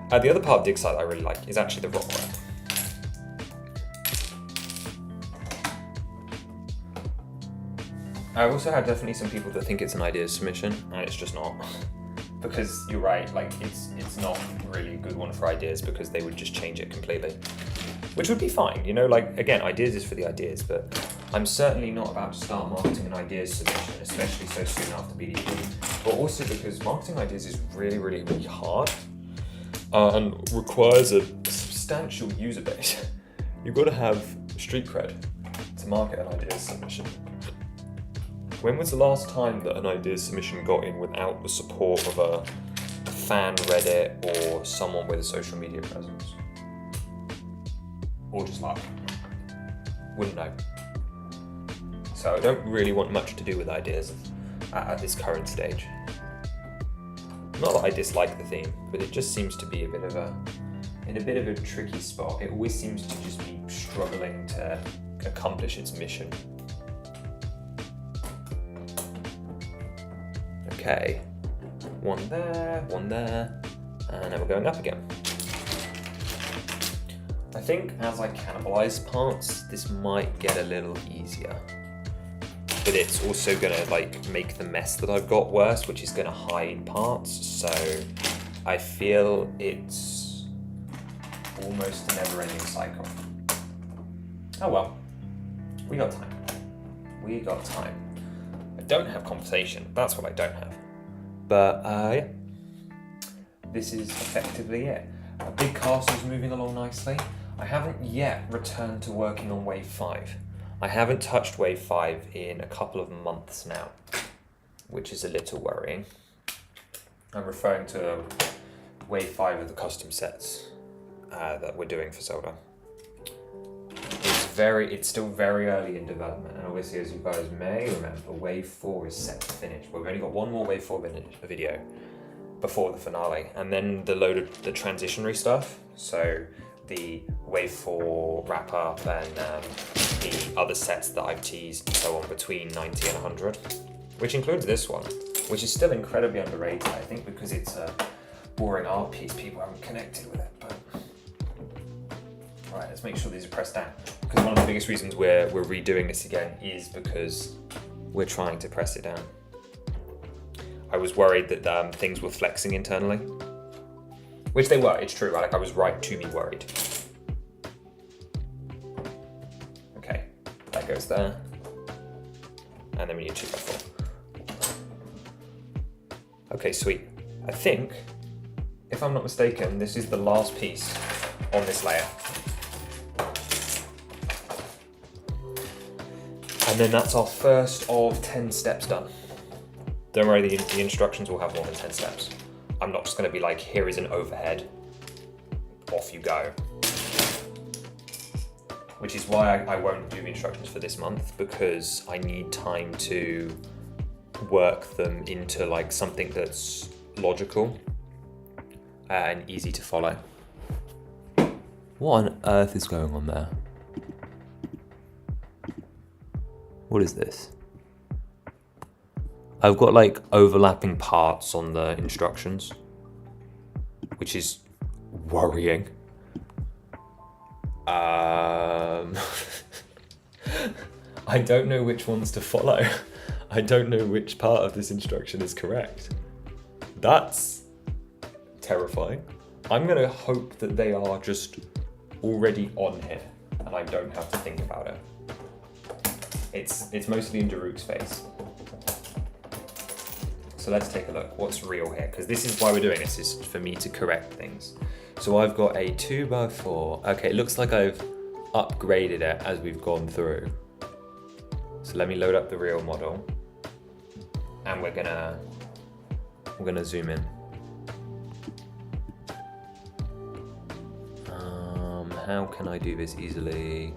The other part of dig site I really like is actually the rock wrap. I also have definitely some people that think it's an ideas submission, and it's just not. Because you're right, like it's not really a good one for ideas because they would just change it completely. Which would be fine, you know, like again, ideas is for the ideas, but I'm certainly not about to start marketing an ideas submission, especially so soon after BDP. But also because marketing ideas is really, really, really hard and requires a substantial user base. You've got to have street cred to market an ideas submission. When was the last time that an ideas submission got in without the support of a fan Reddit or someone with a social media presence? Or just luck? Wouldn't know. So I don't really want much to do with ideas at this current stage. Not that I dislike the theme, but it just seems to be in a bit of a tricky spot. It always seems to just be struggling to accomplish its mission. Okay, one there, and then we're going up again. I think as I cannibalize parts, this might get a little easier. But it's also gonna like make the mess that I've got worse, which is gonna hide parts. So I feel it's almost a never-ending cycle. Oh well, we got time. We got time. I don't have conversation, that's what I don't have. But yeah, this is effectively it. A big castle's moving along nicely. I haven't yet returned to working on wave 5. I haven't touched wave 5 in a couple of months now, which is a little worrying. I'm referring to wave 5 of the custom sets that we're doing for Zelda. It's still very early in development, and obviously, as you guys may remember, wave 4 is set to finish. We've only got one more wave 4 video before the finale, and then the transitionary stuff. So the wave 4 wrap up and the other sets that I've teased and so on between 90 and 100, which includes this one, which is still incredibly underrated. I think because it's a boring art piece, people haven't connected with it. But right, let's make sure these are pressed down. Because one of the biggest reasons we're redoing this again is because we're trying to press it down. I was worried that things were flexing internally, which they were. It's true. Like I was right to be worried. Okay, that goes there, and then we need 2x4. Okay, sweet. I think, if I'm not mistaken, this is the last piece on this layer. And then that's our first of 10 steps done. Don't worry, the instructions will have more than 10 steps. I'm not just gonna be like, here is an overhead, off you go. Which is why I won't do the instructions for this month, because I need time to work them into like something that's logical and easy to follow. What on earth is going on there? What is this? I've got like overlapping parts on the instructions, which is worrying. I don't know which ones to follow. I don't know which part of this instruction is correct. That's terrifying. I'm gonna hope that they are just already on here and I don't have to think about it. It's mostly in Daruk's face. So let's take a look. What's real here? Because this is why we're doing this, is for me to correct things. So I've got a 2x4. Okay, it looks like I've upgraded it as we've gone through. So let me load up the real model, and we're gonna zoom in. How can I do this easily?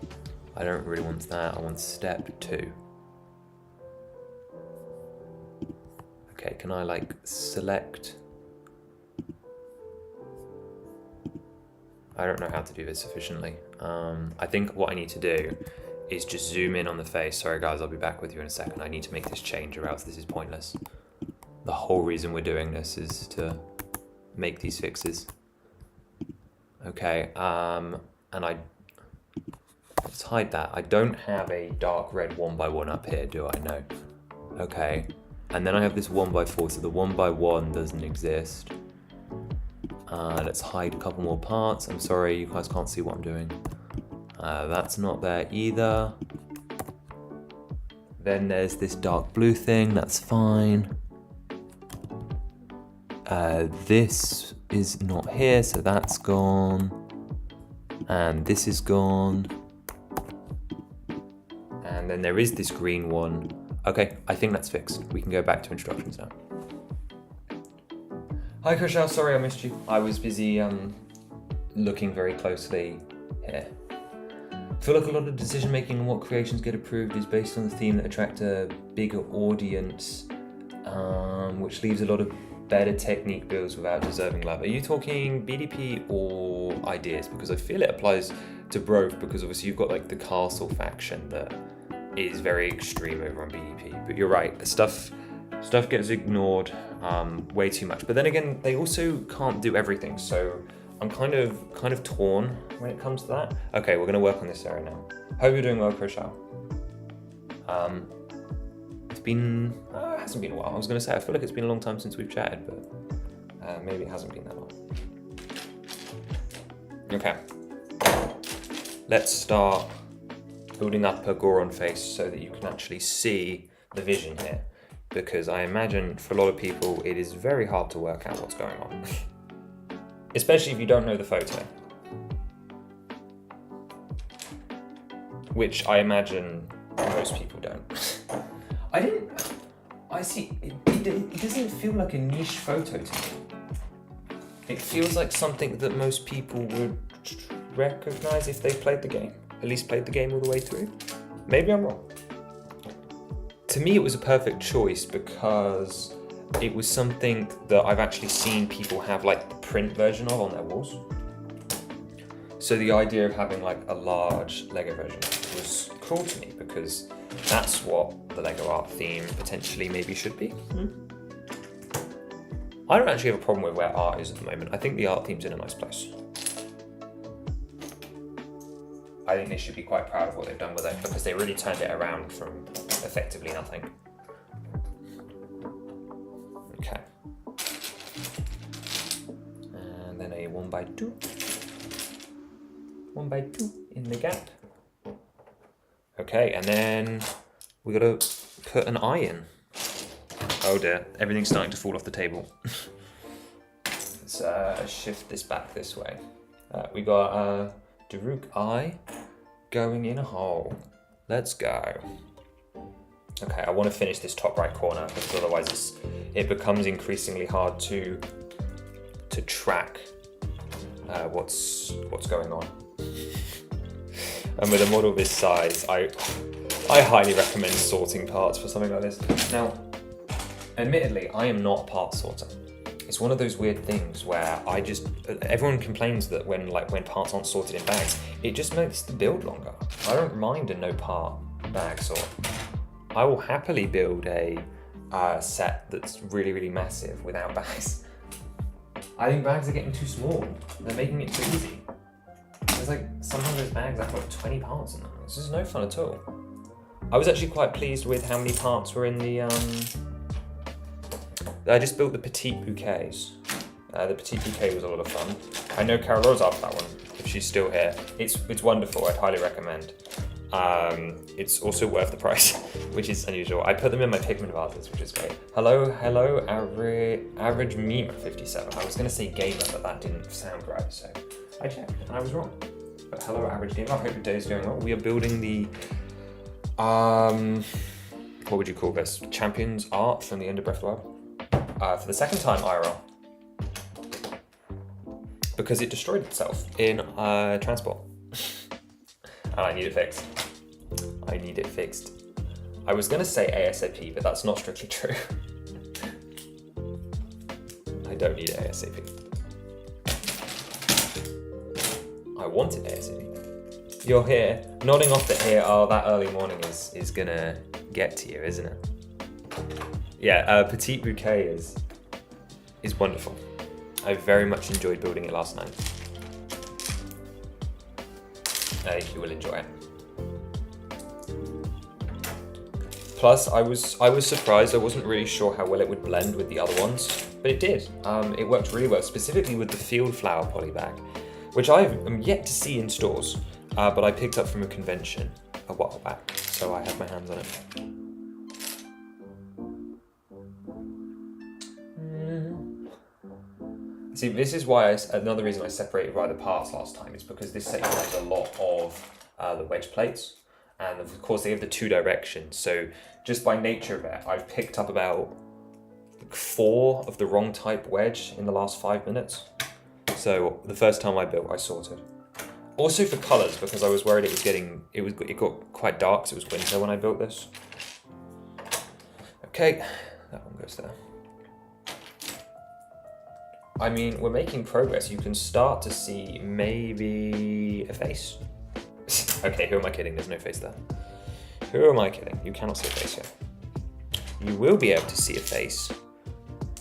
I don't really want that. I want step 2. Okay, can I like select I don't know how to do this efficiently. I think what I need to do is just zoom in on the face. Sorry guys, I'll be back with you in a second. I need to make this change or else this is pointless. The whole reason we're doing this is to make these fixes. Okay, and let's hide that. I don't have a dark red 1x1 up here, do I? No. Okay, and then I have this 1x4, so the 1x1 doesn't exist. Let's hide a couple more parts. I'm sorry, you guys can't see what I'm doing. That's not there either. Then there's this dark blue thing, that's fine. This is not here, so that's gone. And this is gone. And then there is this green one. Okay, I think that's fixed. We can go back to instructions now. Hi Kushal, sorry I missed you. I was busy looking very closely here. I feel like a lot of decision making on what creations get approved is based on the theme that attract a bigger audience, which leaves a lot of better technique builds without deserving love. Are you talking BDP or ideas? Because I feel it applies to both, because obviously you've got like the castle faction that is very extreme over on BDP. But you're right, stuff gets ignored way too much. But then again, they also can't do everything, so I'm kind of torn when it comes to that. Okay, we're gonna work on this area now. Hope you're doing well, Kushal. It's been, it hasn't been a while. I was gonna say, I feel like it's been a long time since we've chatted, but maybe it hasn't been that long. Okay, let's start building up a Goron face so that you can actually see the vision here. Because I imagine for a lot of people, it is very hard to work out what's going on. Especially if you don't know the photo. Which I imagine most people don't. I see, it doesn't feel like a niche photo to me. It feels like something that most people would recognize if they played the game. At least played the game all the way through. Maybe I'm wrong. To me, it was a perfect choice because it was something that I've actually seen people have like the print version of on their walls. So the idea of having like a large Lego version was cool to me because that's what the Lego art theme potentially maybe should be. I don't actually have a problem with where art is at the moment. I think the art theme's in a nice place. I think they should be quite proud of what they've done with it because they really turned it around from effectively nothing. Okay. And then a 1x2. 1x2 in the gap. Okay, and then we gotta put an eye in. Oh dear, everything's starting to fall off the table. Let's shift this back this way. We got a Daruk eye going in a hole. Let's go. Okay, I want to finish this top right corner because otherwise it becomes increasingly hard to track what's going on. And with a model this size, I highly recommend sorting parts for something like this. Now, admittedly, I am not a part sorter. It's one of those weird things where everyone complains that when parts aren't sorted in bags, it just makes the build longer. I don't mind a no part bag sort. I will happily build a set that's really, really massive without bags. I think bags are getting too small. They're making it too easy. There's like, sometimes those bags have like 20 parts in them. This is no fun at all. I was actually quite pleased with how many parts were in the, I just built the petite bouquets. The petite bouquet was a lot of fun. I know Carol's after that one, if she's still here. It's wonderful, I'd highly recommend. It's also worth the price, which is unusual. I put them in my pigment vases, which is great. Hello, average meme 57. I was gonna say gamer, but that didn't sound right, so I checked and I was wrong. But hello, average gamer. I hope your day is going well. We are building the, what would you call this? Champions art from the end of Breath of the Wild. For the second time IRL. Because it destroyed itself in transport. And I need it fixed. I was gonna say ASAP, but that's not strictly true. I don't need it ASAP. I wanted ASAP. You're here, nodding off that here, oh, that early morning is gonna get to you, isn't it? Yeah, Petite Bouquet is wonderful. I very much enjoyed building it last night. I think you will enjoy it. Plus, I was surprised. I wasn't really sure how well it would blend with the other ones, but it did. It worked really well, specifically with the field flower poly bag, which I am yet to see in stores, but I picked up from a convention a while back, so I have my hands on it. See, this is why another reason I separated by the parts last time is because this set has a lot of the wedge plates. And of course they have the 2 directions, so just by nature of it, I've picked up about 4 of the wrong type wedge in the last 5 minutes. So the first time I built, I sorted. Also for colours, because I was worried it got quite dark, because it was winter when I built this. Okay, that one goes there. I mean, we're making progress. You can start to see maybe a face. Okay, who am I kidding? There's no face there. Who am I kidding? You cannot see a face yet. You will be able to see a face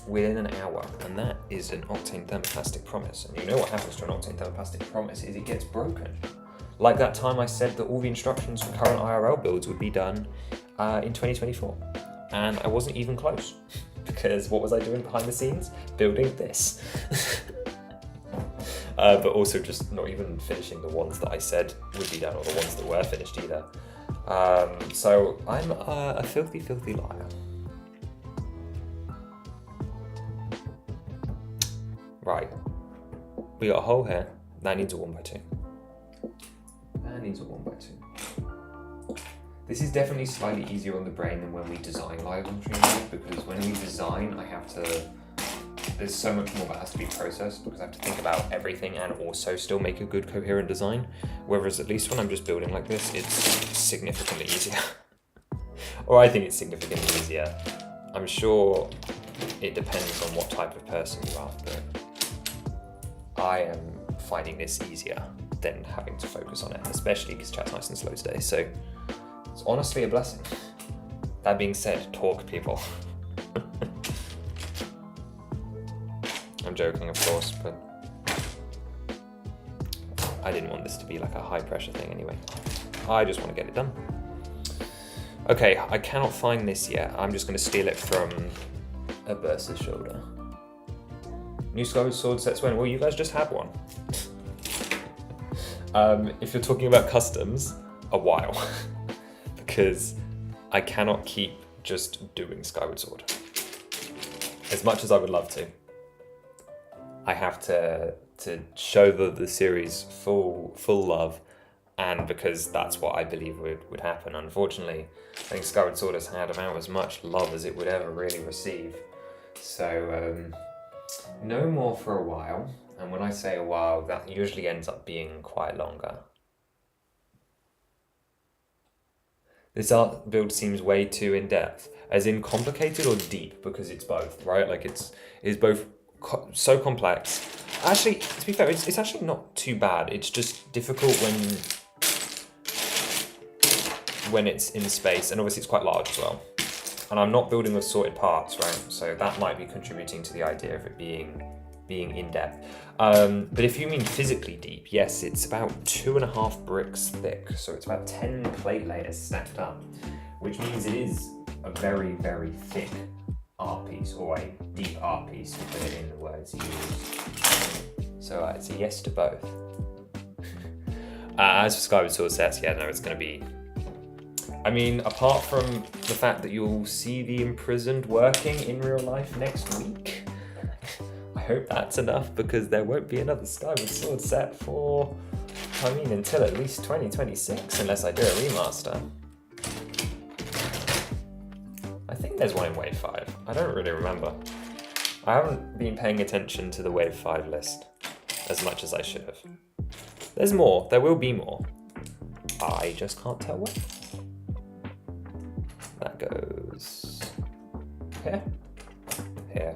within an hour, and that is an octane thermoplastic promise. And you know what happens to an octane thermoplastic promise is it gets broken. Like that time I said that all the instructions for current IRL builds would be done in 2024. And I wasn't even close, because what was I doing behind the scenes? Building this. But also just not even finishing the ones that I said would be done, or the ones that were finished either. So I'm a filthy, filthy liar. Right, we got a hole here. That needs a 1x2. That needs a 1x2. This is definitely slightly easier on the brain than when we design live on Dreamweaver, because when we design, there's so much more that has to be processed, because I have to think about everything and also still make a good coherent design. Whereas at least when I'm just building like this, it's significantly easier. Or I think it's significantly easier. I'm sure it depends on what type of person you are, but I am finding this easier than having to focus on it, especially because chat's nice and slow today. So it's honestly a blessing. That being said, talk, people. I'm joking, of course, but I didn't want this to be like a high pressure thing anyway. I just want to get it done. Okay, I cannot find this yet. I'm just going to steal it from a Bursa's shoulder. New Skyward Sword sets when? Well, you guys just had one. If you're talking about customs, a while. Because I cannot keep just doing Skyward Sword. As much as I would love to. I have to show the series full love, and because that's what I believe would happen. Unfortunately, I think Skyward Sword has had about as much love as it would ever really receive. So no more for a while, and when I say a while, that usually ends up being quite longer. This art build seems way too in-depth, as in complicated or deep, because it's both, right? Like it's both so complex. Actually, to be fair, it's actually not too bad. It's just difficult when it's in space, and obviously it's quite large as well. And I'm not building with sorted parts, right? So that might be contributing to the idea of it being in-depth. But if you mean physically deep, yes, it's about 2.5 bricks thick. So it's about 10 plate layers stacked up, which means it is a very, very thick art piece, or a deep art piece, to put it in the words used. So it's a yes to both. As for Skyward Sword sets, yeah, no, it's going to be... I mean, apart from the fact that you'll see the Imprisoned working in real life next week, I hope that's enough, because there won't be another Skyward Sword set for, I mean, until at least 2026, unless I do a remaster. I think there's one in Wave 5. I don't really remember. I haven't been paying attention to the Wave 5 list as much as I should have. There's more. There will be more. I just can't tell when. That goes here, here.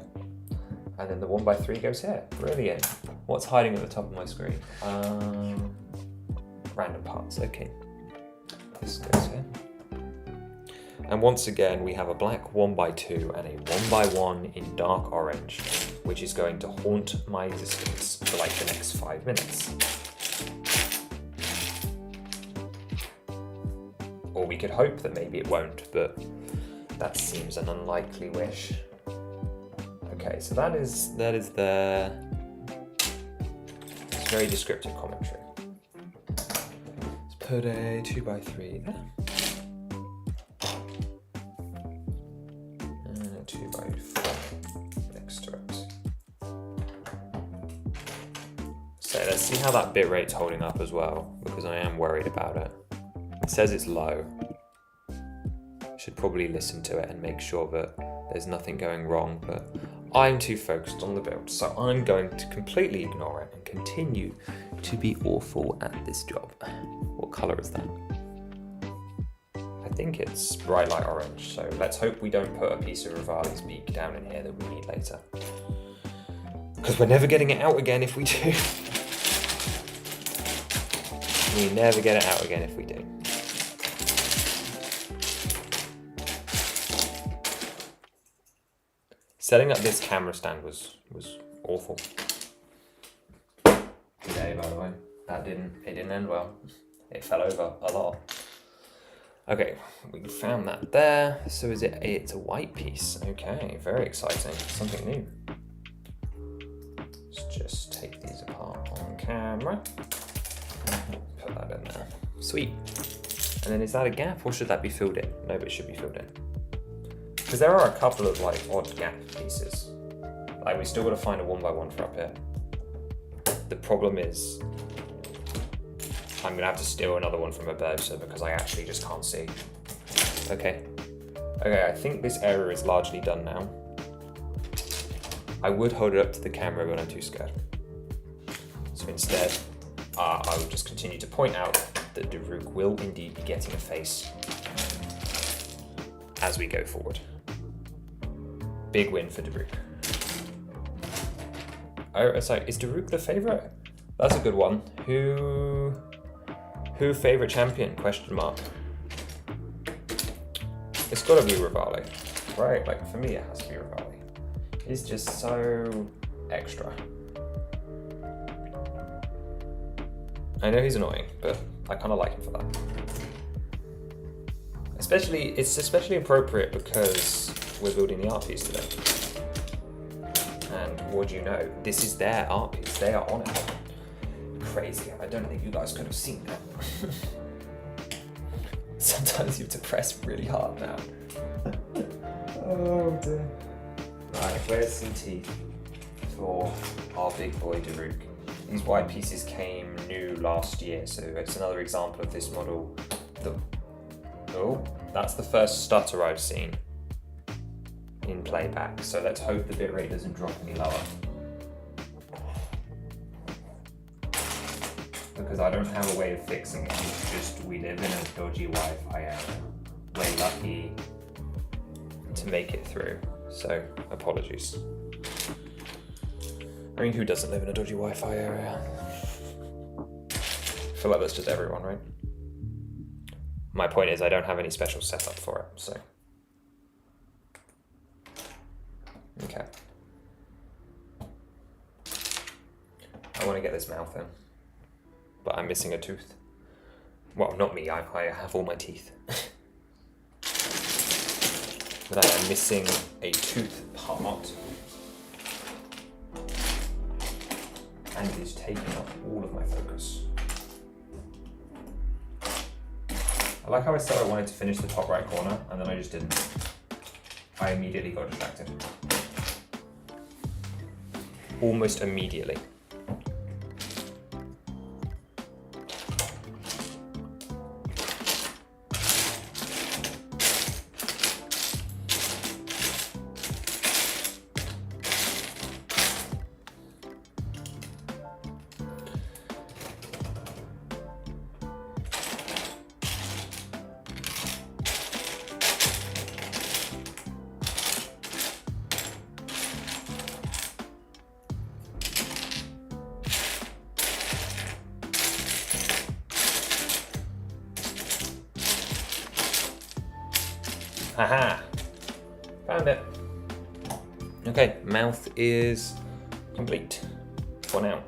And then the 1x3 goes here. Brilliant. What's hiding at the top of my screen? Random parts, okay. This goes here. And once again, we have a black 1x2 and a 1x1 in dark orange, which is going to haunt my existence for like the next 5 minutes. Or we could hope that maybe it won't, but that seems an unlikely wish. Okay, so that is the very descriptive commentary. Let's put a 2x3 there. And a 2x4 next to it. So let's see how that bitrate's holding up as well, because I am worried about it. It says it's low. Should probably listen to it and make sure that there's nothing going wrong, but I'm too focused on the build, so I'm going to completely ignore it and continue to be awful at this job. What colour is that? I think it's bright light orange, so let's hope we don't put a piece of Rivali's beak down in here that we need later. Because we're never getting it out again if we do. We never get it out again if we do. Setting up this camera stand was awful. Today, by the way, it didn't end well. It fell over a lot. Okay, we found that there. So it's a white piece. Okay, very exciting. Something new. Let's just take these apart on camera. Put that in there. Sweet. And then is that a gap or should that be filled in? No, but it should be filled in. Because there are a couple of like odd gap pieces. Like we still got to find a 1x1 for up here. The problem is I'm gonna have to steal another one from a Bursa because I actually just can't see. Okay. Okay, I think this area is largely done now. I would hold it up to the camera, but I'm too scared. So instead, I will just continue to point out that Daruk will indeed be getting a face as we go forward. Big win for Daruk. Oh, sorry, is Daruk the favourite? That's a good one. Who favourite champion? Question mark. It's gotta be Rivali, right? Like for me, it has to be Rivali. He's just so extra. I know he's annoying, but I kind of like him for that. It's especially appropriate because we're building the art piece today. And what do you know? This is their art piece. They are on it. Crazy. I don't think you guys could have seen that. Sometimes you have to press really hard now. Oh dear. Right, where's some teeth for our big boy Daruk? These white pieces came new last year, so it's another example of this model. Oh, that's the first stutter I've seen in playback, so let's hope the bitrate doesn't drop any lower. Because I don't have a way of fixing it, it's just we live in a dodgy Wi-Fi area. We're lucky to make it through, so apologies. I mean, who doesn't live in a dodgy Wi-Fi area? I feel like that's just everyone, right? My point is I don't have any special setup for it, so. Okay. I want to get this mouth in, but I'm missing a tooth. Well, not me, I have all my teeth. But I am missing a tooth part. And it is taking up all of my focus. I like how I said I wanted to finish the top right corner, and then I just didn't. I immediately got distracted. Almost immediately. Haha! Found it. Okay, mouth is complete for now.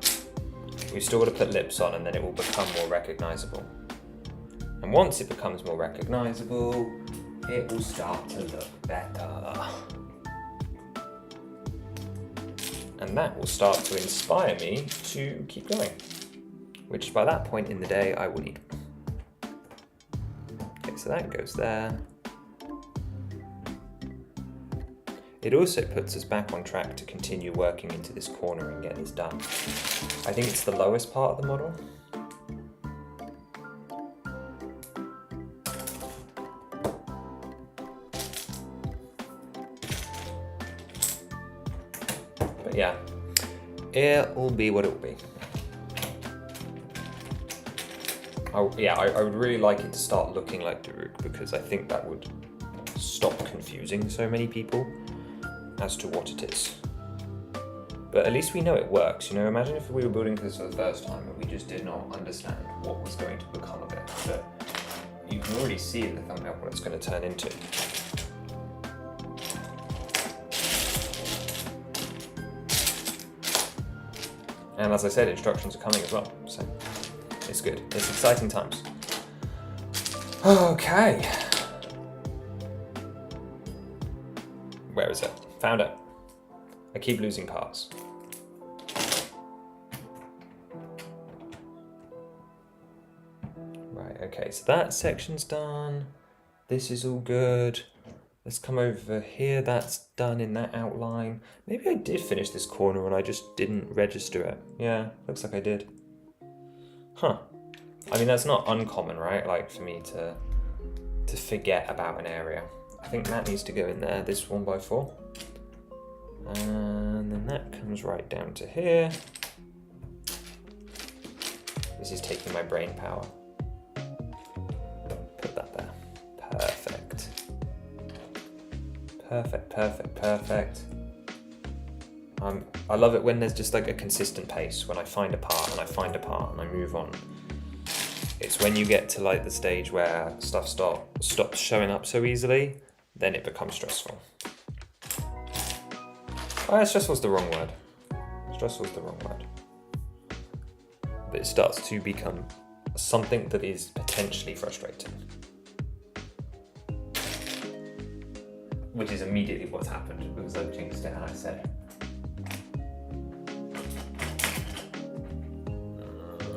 We've still got to put lips on and then it will become more recognisable. And once it becomes more recognisable, it will start to look better. And that will start to inspire me to keep going, which by that point in the day I will need. Okay, so that goes there. It also puts us back on track to continue working into this corner and get this done. I think it's the lowest part of the model. But yeah, it will be what it will be. I would really like it to start looking like Daruk because I think that would stop confusing so many people as to what it is. But at least we know it works, you know, imagine if we were building this for the first time and we just did not understand what was going to become of it. But you can already see in the thumbnail what it's going to turn into. And as I said, instructions are coming as well, so it's good. It's exciting times. Okay. Where is it? Found it. I keep losing parts. Right, okay, so that section's done. This is all good. Let's come over here. That's done in that outline. Maybe I did finish this corner and I just didn't register it. Yeah, looks like I did. Huh. I mean, that's not uncommon, right? Like for me to forget about an area. I think that needs to go in there, this 1x4. And then that comes right down to here. This is taking my brain power. Put that there. Perfect. Perfect, perfect, perfect. I love it when there's just like a consistent pace, when I find a part and I find a part and I move on. It's when you get to like the stage where stuff stops showing up so easily, then it becomes stressful. Stressful is the wrong word. Stressful is the wrong word. But it starts to become something that is potentially frustrating. Which is immediately what's happened because I've jinxed it and I said.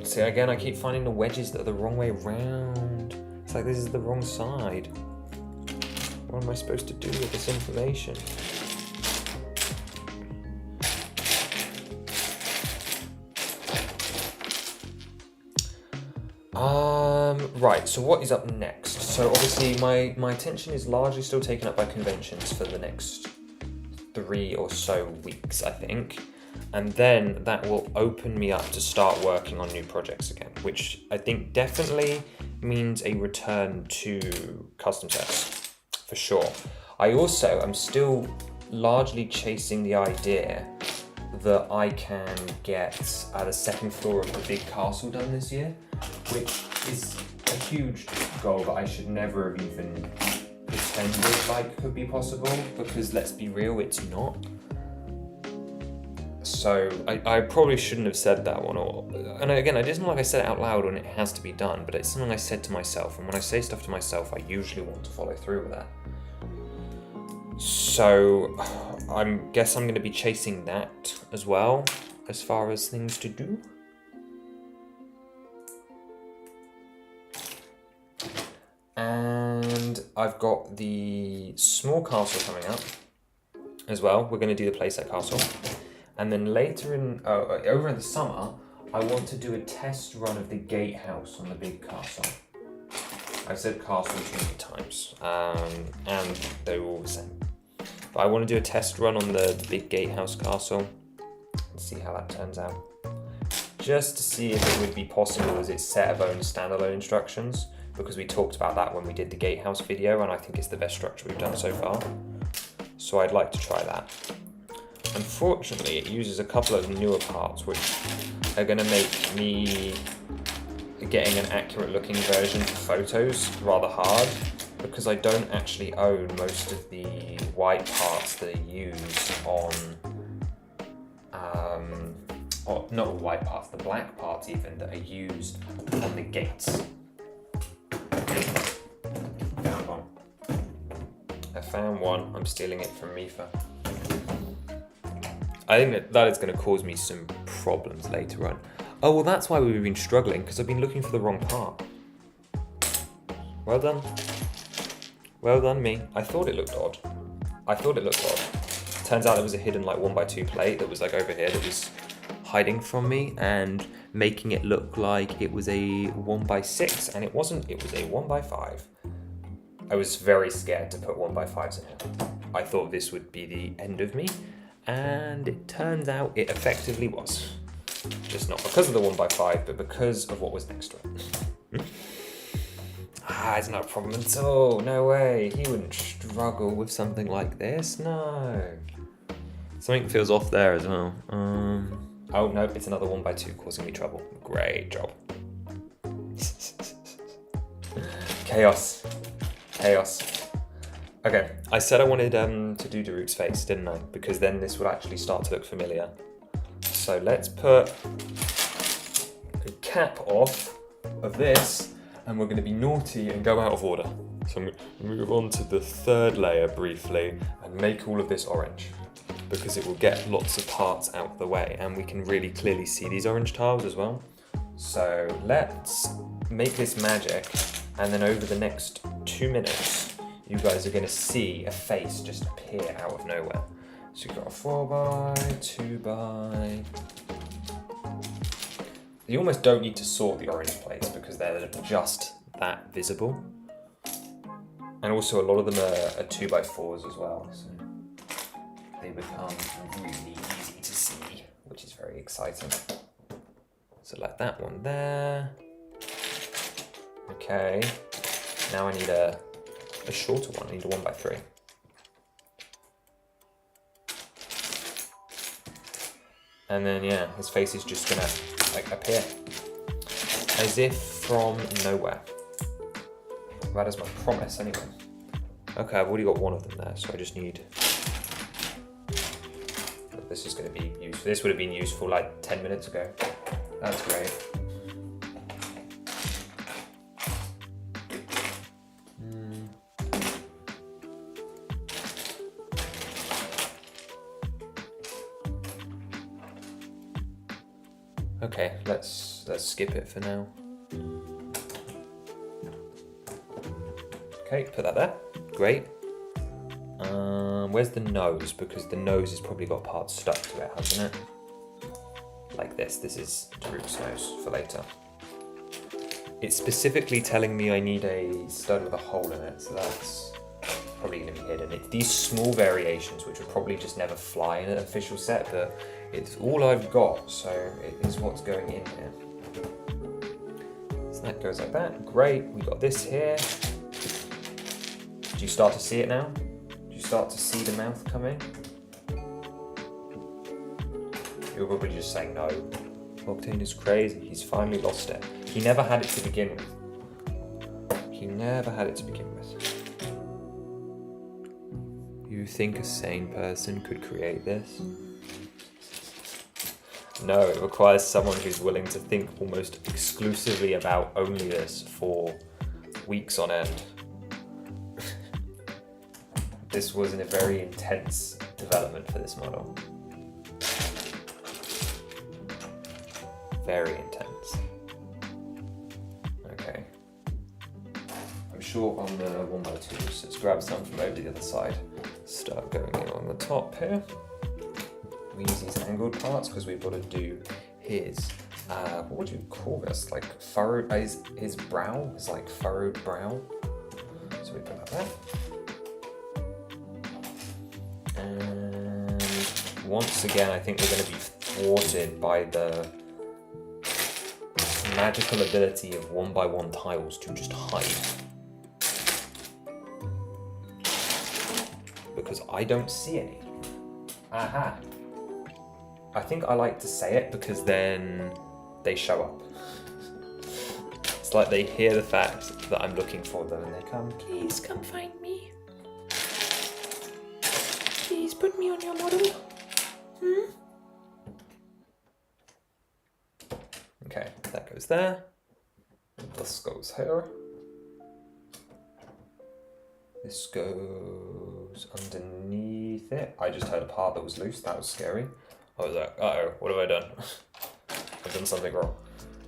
See, again, I keep finding the wedges that are the wrong way round. It's like this is the wrong side. What am I supposed to do with this information? Right, so what is up next? So obviously my attention is largely still taken up by conventions for the next 3 or so weeks, I think. And then that will open me up to start working on new projects again, which I think definitely means a return to custom sets, for sure. I also am still largely chasing the idea that I can get the second floor of the big castle done this year, which is a huge goal that I should never have even pretended like could be possible, because let's be real, it's not. So I probably shouldn't have said that one, and again, it isn't like I said it out loud and it has to be done, but it's something I said to myself, and when I say stuff to myself, I usually want to follow through with that. So I guess I'm going to be chasing that as well, as far as things to do. And I've got the small castle coming up as well. We're going to do the playset castle. And then later over in the summer, I want to do a test run of the gatehouse on the big castle. I've said castle too many times, and they're all the same. But I want to do a test run on the big gatehouse castle and see how that turns out. Just to see if it would be possible as its set of own standalone instructions, because we talked about that when we did the gatehouse video, and I think it's the best structure we've done so far. So I'd like to try that. Unfortunately, it uses a couple of newer parts, which are going to make me getting an accurate looking version for photos rather hard, because I don't actually own most of the white parts that are used on, or not white parts, the black parts even that are used on the gates. Found one. I found one. I'm stealing it from Mifa. I think that is going to cause me some problems later on. Oh, well, that's why we've been struggling, because I've been looking for the wrong part. Well done. Well done, me. I thought it looked odd. Turns out there was a hidden like 1x2 plate that was like over here that was hiding from me and making it look like it was a 1x6, and it wasn't, it was a 1x5. I was very scared to put 1x5s in here. I thought this would be the end of me, and it turns out it effectively was. Just not because of the 1x5, but because of what was next to it. It's not a problem at all. No way. He wouldn't struggle with something like this. No. Something feels off there as well. Oh no, it's another 1x2 causing me trouble. Great job. Chaos. Okay, I said I wanted to do Daruk's face, didn't I? Because then this would actually start to look familiar. So let's put a cap off of this, and we're going to be naughty and go out of order. So I'm going to move on to the third layer briefly and make all of this orange, because it will get lots of parts out of the way, and we can really clearly see these orange tiles as well. So let's make this magic, and then over the next 2 minutes, you guys are going to see a face just appear out of nowhere. So you've got a 4x, 2x. You almost don't need to sort the orange plates because they're just that visible. And also a lot of them are 2x4s as well, so they become really easy to see, which is very exciting. So like that one there. Okay, now I need a shorter one. I need a 1x3. And then yeah, his face is just gonna like appear as if from nowhere. That is my promise anyway. Okay, I've already got one of them there, so I just need. This is going to be useful. This would have been useful like 10 minutes ago. That's great. Okay, let's skip it for now. Okay, put that there. Great. Where's the nose? Because the nose has probably got parts stuck to it, hasn't it? Like this. This is Daruk's nose for later. It's specifically telling me I need a stud with a hole in it, so that's probably going to be hidden. It's these small variations which would probably just never fly in an official set, but it's all I've got, so it is what's going in here. So that goes like that. Great. We got this here. Do you start to see it now? Do you start to see the mouth coming? You're probably just saying no. Octane is crazy. He's finally lost it. He never had it to begin with. You think a sane person could create this? No, it requires someone who's willing to think almost exclusively about only this for weeks on end. This was a very intense development for this model. Very intense. Okay. I'm short on the 1x2, so let's grab some from over the other side. Start going in on the top here. We use these angled parts because we've got to do his, what would you call this? Like furrowed, his brow is like furrowed brow. So we put that there. And once again, I think we're going to be thwarted by the magical ability of 1x1 tiles to just hide. Because I don't see any. Aha. I think I like to say it because then they show up. It's like they hear the fact that I'm looking for them and they come, please come find me. Please put me on your model. Okay, that goes there. This goes here. This goes underneath it. I just heard a part that was loose. That was scary. I was like, uh-oh, what have I done? I've done something wrong.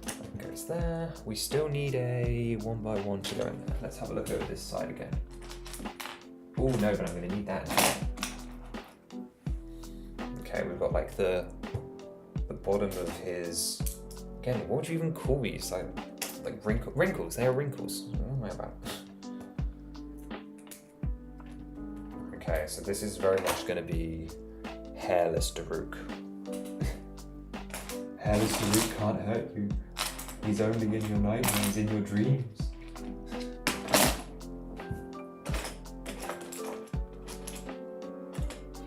That goes there. We still need a 1x1 to go in there. Let's have a look over this side again. Oh no, but I'm going to need that now. Okay, we've got like the bottom of his. Again, what would you even call these? Like wrinkles. They are wrinkles. What am I about? Okay, so this is very much going to be hairless Daruk. Hairless Daruk can't hurt you. He's only in your nightmares, in your dreams.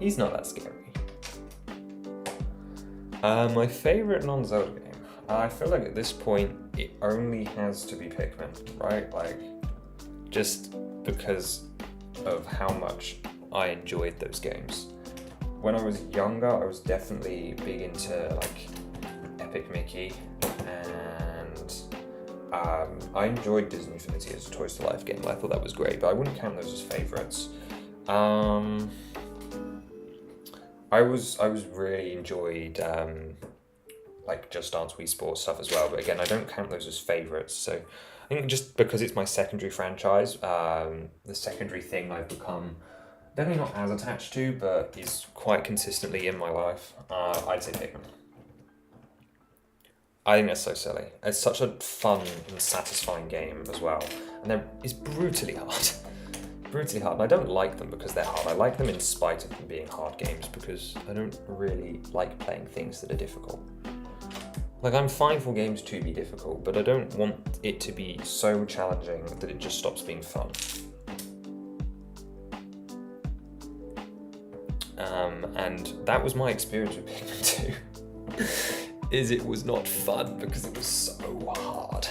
He's not that scary. My favourite non-Zelda game. I feel like at this point it only has to be Pikmin, right? Like, just because of how much I enjoyed those games. When I was younger, I was definitely big into like Epic Mickey, and I enjoyed Disney Infinity as a Toys to Life game. I thought that was great, but I wouldn't count those as favourites. I really enjoyed like Just Dance Wii Sports stuff as well, but again, I don't count those as favourites. So I think just because it's my secondary franchise, the secondary thing I've become definitely not as attached to, but is quite consistently in my life, I'd say Pikmin. I think that's so silly. It's such a fun and satisfying game as well, and it's brutally hard. Brutally hard, and I don't like them because they're hard. I like them in spite of them being hard games, because I don't really like playing things that are difficult. Like, I'm fine for games to be difficult, but I don't want it to be so challenging that it just stops being fun. And that was my experience with Pikmin 2, is it was not fun because it was so hard.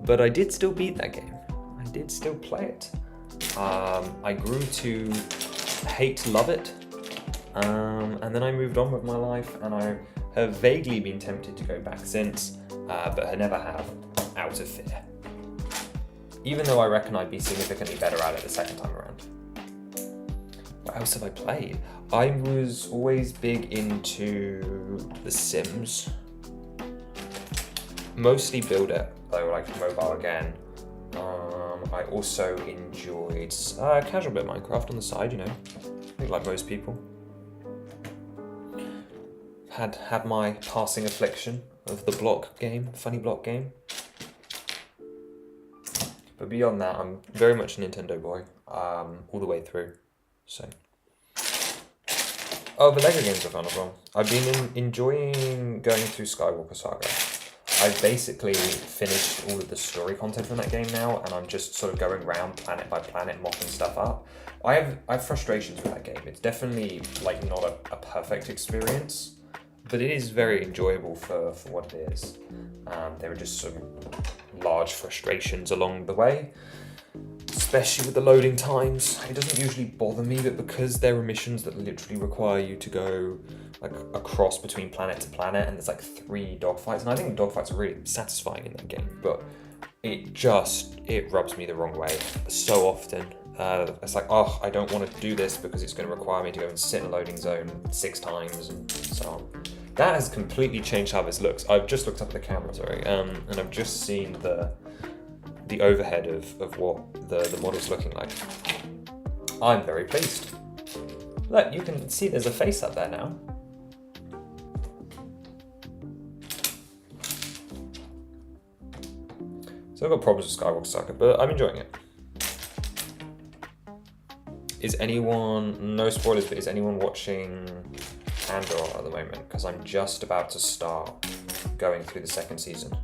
But I did still beat that game. I did still play it. I grew to love it, and then I moved on with my life, and I have vaguely been tempted to go back since, but I never have, out of fear. Even though I reckon I'd be significantly better at it the second time around. What else have I played? I was always big into The Sims. Mostly Build It, though, like mobile again. I also enjoyed casual bit of Minecraft on the side, you know, I think like most people. Had my passing affliction of the funny block game. But beyond that, I'm very much a Nintendo boy, all the way through, so. Oh, the LEGO games are fun as well. I've been enjoying going through Skywalker Saga. I've basically finished all of the story content from that game now, and I'm just sort of going around planet by planet mopping stuff up. I have frustrations with that game. It's definitely like not a perfect experience, but it is very enjoyable for what it is. There are just some large frustrations along the way, especially with the loading times. It doesn't usually bother me, but because there are missions that literally require you to go like across between planet to planet, and there's like 3 dogfights, and I think dogfights are really satisfying in that game, but it rubs me the wrong way so often. It's like, oh, I don't want to do this because it's going to require me to go and sit in a loading zone 6 times and so on. That has completely changed how this looks. I've just looked up at the camera, sorry, and I've just seen the overhead of what the model's looking like. I'm very pleased. Look, you can see there's a face up there now. So I've got problems with Skywalker Saga, but I'm enjoying it. No spoilers, but is anyone watching Andor at the moment? Because I'm just about to start going through the 2nd season.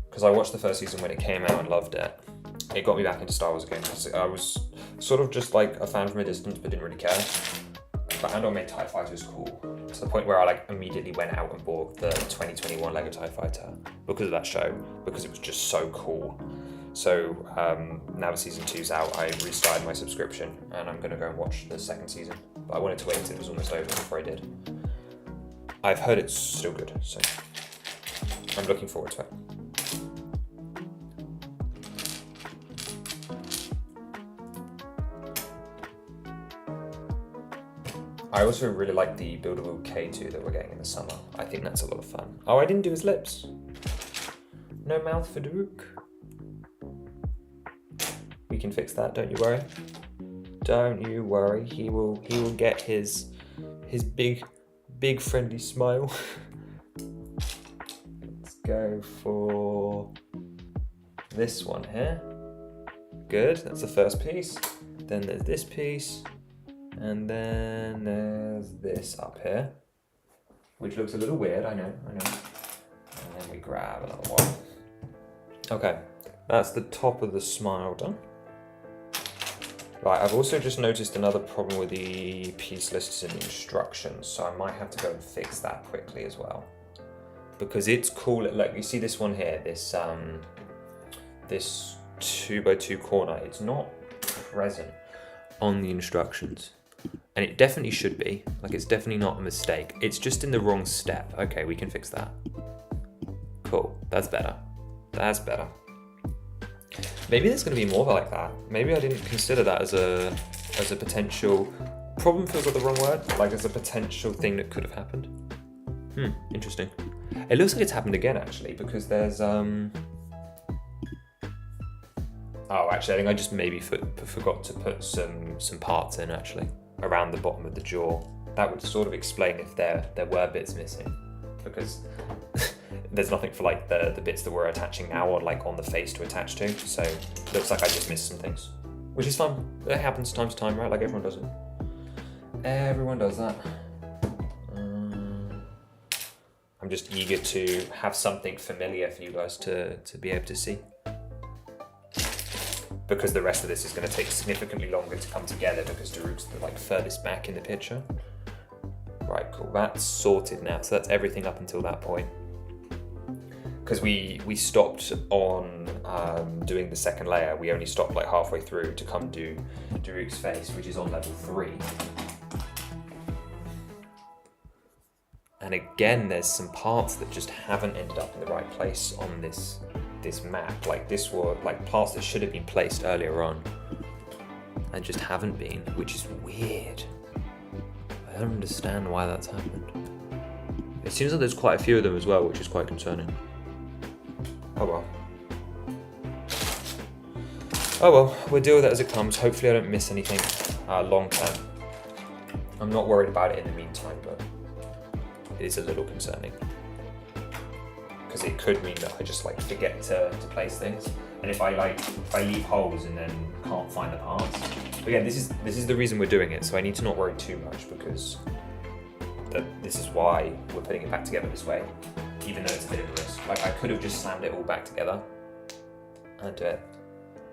Because I watched the 1st season when it came out and loved it. It got me back into Star Wars again, because I was sort of just like a fan from a distance, but didn't really care. But Andor made TIE Fighters cool. To the point where I like immediately went out and bought the 2021 Lego TIE Fighter because of that show, because it was just so cool. So now that season 2's out, I restarted my subscription and I'm gonna go and watch the second season. But I wanted to wait until it was almost over before I did. I've heard it's still good, so I'm looking forward to it. I also really like the buildable K2 that we're getting in the summer. I think that's a lot of fun. Oh, I didn't do his lips. No mouth for Daruk. We can fix that, don't you worry. Don't you worry, he will get his big friendly smile. Let's go for this one here. Good, that's the first piece. Then there's this piece. And then there's this up here, which looks a little weird, I know. And then we grab another one. Okay, that's the top of the smile done. Right, I've also just noticed another problem with the piece lists and the instructions, so I might have to go and fix that quickly as well. Because it's cool, look, you see this one here, this 2x2 corner, it's not present on the instructions. And it definitely should be, like it's definitely not a mistake. It's just in the wrong step. Okay, we can fix that. Cool, that's better. That's better. Maybe there's gonna be more like that. Maybe I didn't consider that as a potential, problem feels like the wrong word, like as a potential thing that could have happened. Interesting. It looks like it's happened again actually, because there's, oh, actually I think I just maybe forgot to put some parts in actually, around the bottom of the jaw. That would sort of explain if there were bits missing, because there's nothing for like the bits that we're attaching now or like on the face to attach to, so it looks like I just missed some things, which is fun. It happens time to time, right? Like everyone does it. Everyone does that. I'm just eager to have something familiar for you guys to be able to see, because the rest of this is going to take significantly longer to come together because Daruk's the like furthest back in the picture. Right, cool, that's sorted now. So that's everything up until that point. Because we stopped on doing the second layer. We only stopped like halfway through to come do Daruk's face, which is on level 3. And again, there's some parts that just haven't ended up in the right place on this map. Like this were like parts that should have been placed earlier on and just haven't been, which is weird. I don't understand why that's happened. It seems like there's quite a few of them as well, which is quite concerning. Oh well. Oh well, we'll deal with it as it comes. Hopefully I don't miss anything long term. I'm not worried about it in the meantime, but it is a little concerning. Because it could mean that I just like forget to place things, and if I leave holes and then can't find the parts. But again, this is the reason we're doing it, so I need to not worry too much, because this is why we're putting it back together this way, even though it's a bit of a risk. Like I could have just slammed it all back together and do it.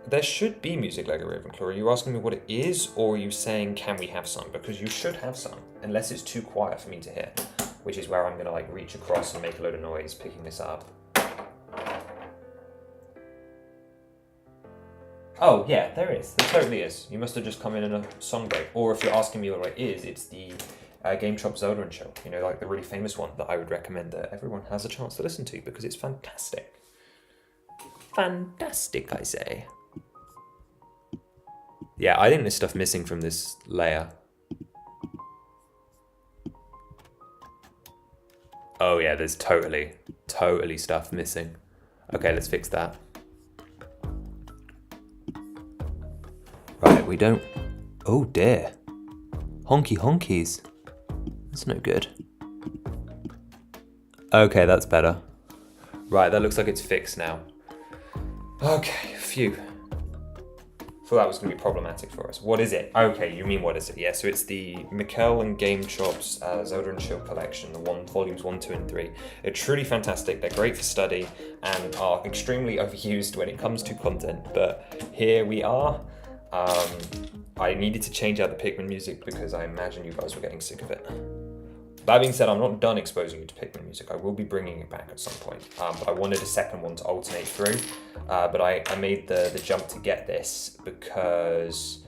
There should be music, Lego Ravenclaw. Are you asking me what it is, or are you saying can we have some? Because you should have some, unless it's too quiet for me to hear, which is where I'm gonna like reach across and make a load of noise picking this up. Oh yeah, there is. There totally is. You must have just come in a song break. Or if you're asking me what it is, it's the Game Shop Zelda and Chill. You know, like the really famous one that I would recommend that everyone has a chance to listen to because it's fantastic. Fantastic, I say. Yeah, I think there's stuff missing from this layer. Oh yeah, there's totally stuff missing. Okay, let's fix that. Right, we don't... Oh dear. Honky honkies. That's no good. Okay, that's better. Right, that looks like it's fixed now. Okay, phew. Thought that was going to be problematic for us. What is it? Okay, you mean what is it? Yeah, so it's the Mikkel and Game Shop's Zelda and Chill collection, the volumes 1, 2, and 3. They're truly fantastic. They're great for study and are extremely overused when it comes to content. But here we are. I needed to change out the Pikmin music because I imagine you guys were getting sick of it. That being said, I'm not done exposing you to Pikmin music. I will be bringing it back at some point, but I wanted a second one to alternate through. But I made the jump to get this because,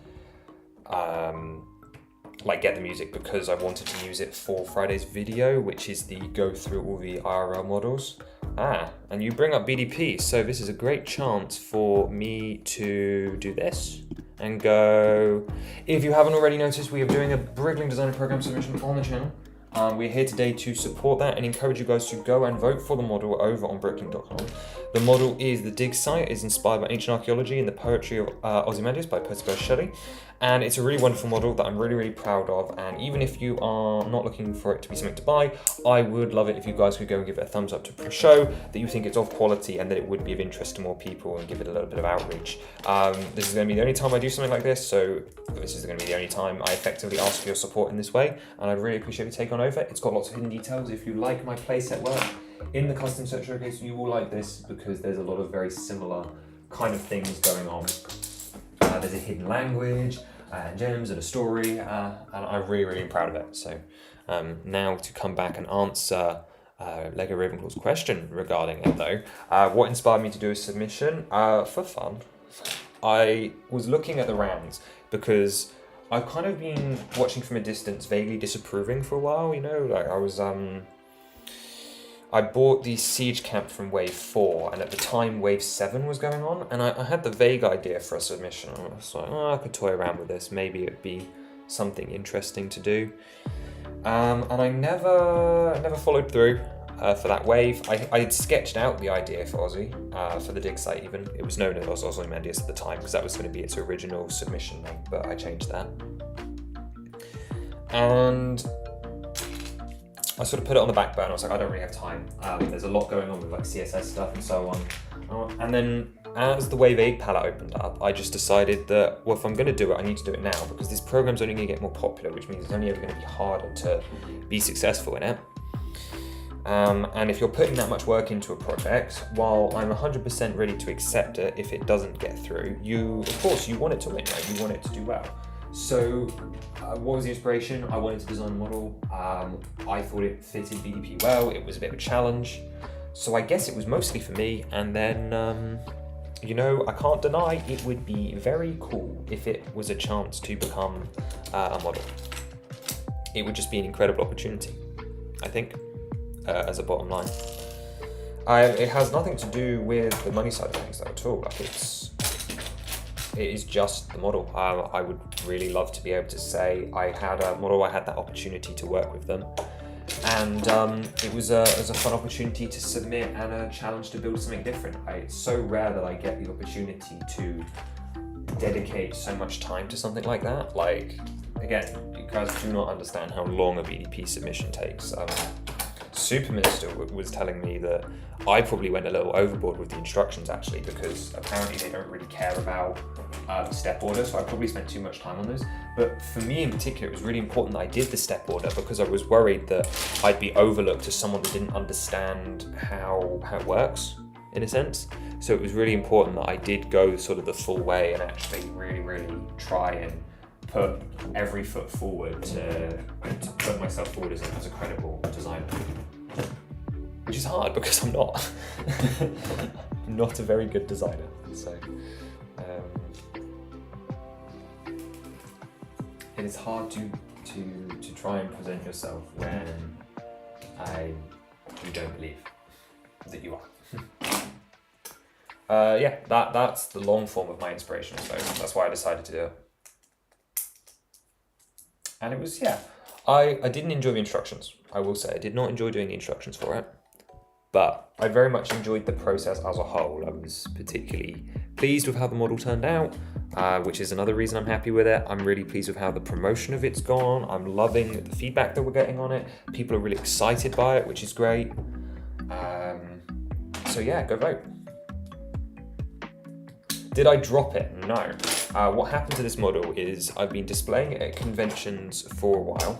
get the music because I wanted to use it for Friday's video, which is the go through all the IRL models. And you bring up BDP, so this is a great chance for me to do this and go. If you haven't already noticed, we are doing a Bricklink Designer Program submission on the channel. We're here today to support that and encourage you guys to go and vote for the model over on bricklink.com. The model is the dig site, is inspired by ancient archaeology and the poetry of Ozymandias by Percival Shelley. And it's a really wonderful model that I'm really, really proud of. And even if you are not looking for it to be something to buy, I would love it if you guys could go and give it a thumbs up to show that you think it's of quality and that it would be of interest to more people and give it a little bit of outreach. This is going to be the only time I do something like this, so this is going to be the only time I effectively ask for your support in this way. And I'd really appreciate you take on over. It's got lots of hidden details. If you like my playset work in the custom set showcase, you will like this because there's a lot of very similar kind of things going on. There's a hidden language, gems and a story, and I'm really, really proud of it. So now to come back and answer Lego Ravenclaw's question regarding it though. What inspired me to do a submission? For fun. I was looking at the rounds because I've kind of been watching from a distance, vaguely disapproving for a while, you know, like I bought the Siege Camp from Wave 4, and at the time Wave 7 was going on, and I had the vague idea for a submission. I was like, I could toy around with this, maybe it'd be something interesting to do. And I never followed through for that wave. I had sketched out the idea for Aussie, for the dig site even. It was known as Ozymandias at the time, because that was going to be its original submission name, but I changed that. And I sort of put it on the back burner. I was like, I don't really have time. There's a lot going on with like CSS stuff and so on. And then as the Wave 8 palette opened up, I just decided that, well, if I'm going to do it, I need to do it now because this program's only going to get more popular, which means it's only ever going to be harder to be successful in it. And if you're putting that much work into a project, while I'm 100% ready to accept it if it doesn't get through, of course, you want it to win, right? You want it to do well. So what was the inspiration? I wanted to design a model. I thought it fitted BDP well. It was a bit of a challenge. So I guess it was mostly for me. And then, I can't deny it would be very cool if it was a chance to become a model. It would just be an incredible opportunity, I think, as a bottom line. It has nothing to do with the money side of things though at all. Like it is just the model. I would really love to be able to say I had a model, I had that opportunity to work with them. And it was a fun opportunity to submit and a challenge to build something different. It's so rare that I get the opportunity to dedicate so much time to something like that. Like, again, you guys do not understand how long a BDP submission takes. Superminister was telling me that I probably went a little overboard with the instructions actually, because apparently they don't really care about the step order, so I probably spent too much time on this. But for me in particular, it was really important that I did the step order because I was worried that I'd be overlooked as someone that didn't understand how it works, in a sense. So it was really important that I did go sort of the full way and actually really, really try and put every foot forward to put myself forward as a credible designer. Which is hard because I'm not. I'm not a very good designer. So it is hard to try and present yourself when you don't believe that you are. That's the long form of my inspiration, so that's why I decided to do it. And it was, I didn't enjoy the instructions, I will say. I did not enjoy doing the instructions for it, but I very much enjoyed the process as a whole. I was particularly pleased with how the model turned out, which is another reason I'm happy with it. I'm really pleased with how the promotion of it's gone. I'm loving the feedback that we're getting on it. People are really excited by it, which is great. So yeah, go vote. Did I drop it? No. What happened to this model is I've been displaying it at conventions for a while,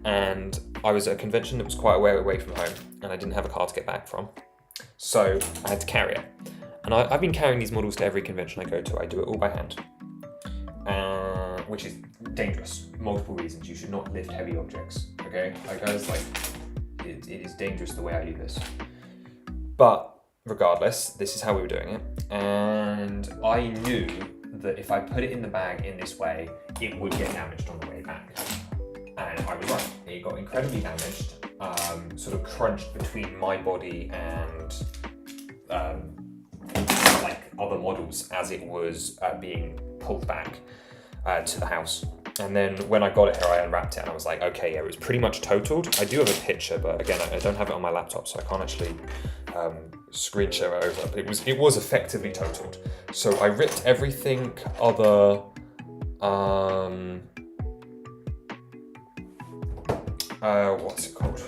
and I was at a convention that was quite a way away from home, and I didn't have a car to get back from, so I had to carry it. And I've been carrying these models to every convention I go to. I do it all by hand, which is dangerous. Multiple reasons. You should not lift heavy objects okay? Like guys, like, it is dangerous the way I do this. But regardless, this is how we were doing it. And I knew that if I put it in the bag in this way, it would get damaged on the way back. And I was right, it got incredibly damaged, sort of crunched between my body and like other models as it was being pulled back to the house. And then when I got it here, I unwrapped it and I was like, okay, yeah, it was pretty much totaled. I do have a picture, but again, I don't have it on my laptop, so I can't actually screen share it over. But it was effectively totaled. So I ripped everything other, what's it called?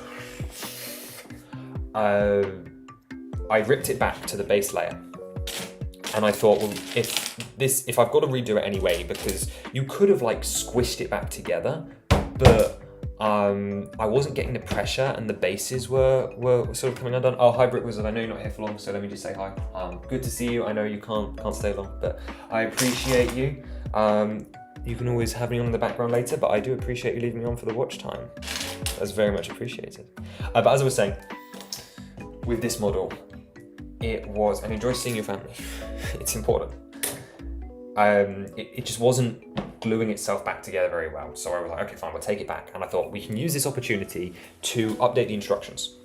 I ripped it back to the base layer. And I thought, well, if I've got to redo it anyway, because you could have like squished it back together, but I wasn't getting the pressure and the bases were sort of coming undone. Oh, hi Brick Wizard, I know you're not here for long, so let me just say hi. Good to see you. I know you can't stay long, but I appreciate you. You can always have me on in the background later, but I do appreciate you leaving me on for the watch time. That's very much appreciated. But as I was saying, with this model, it was, and enjoy seeing your family. It's important. It just wasn't gluing itself back together very well. So I was like, okay, fine, we'll take it back. And I thought we can use this opportunity to update the instructions.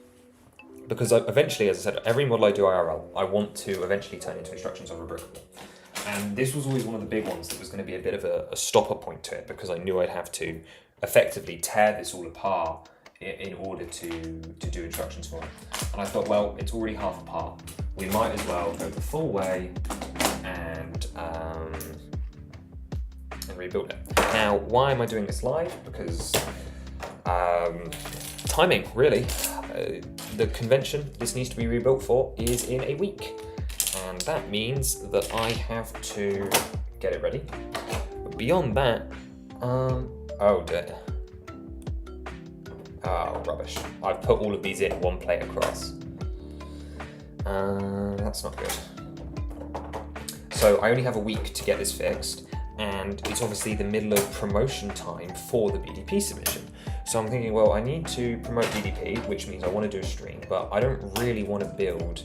Because eventually, as I said, every model I do IRL, I want to eventually turn into instructions over a brick. And this was always one of the big ones that was going to be a bit of a stopper point to it, because I knew I'd have to effectively tear this all apart in order to do instructions for it. And I thought, well, it's already half apart. We might as well go the full way and rebuild it. Now, why am I doing this live? Because timing, really. The convention this needs to be rebuilt for is in a week. And that means that I have to get it ready. But beyond that, oh dear. Oh, rubbish. I've put all of these in one plate across. That's not good. So I only have a week to get this fixed, and it's obviously the middle of promotion time for the BDP submission. So I'm thinking, well, I need to promote BDP, which means I want to do a stream, but I don't really want to build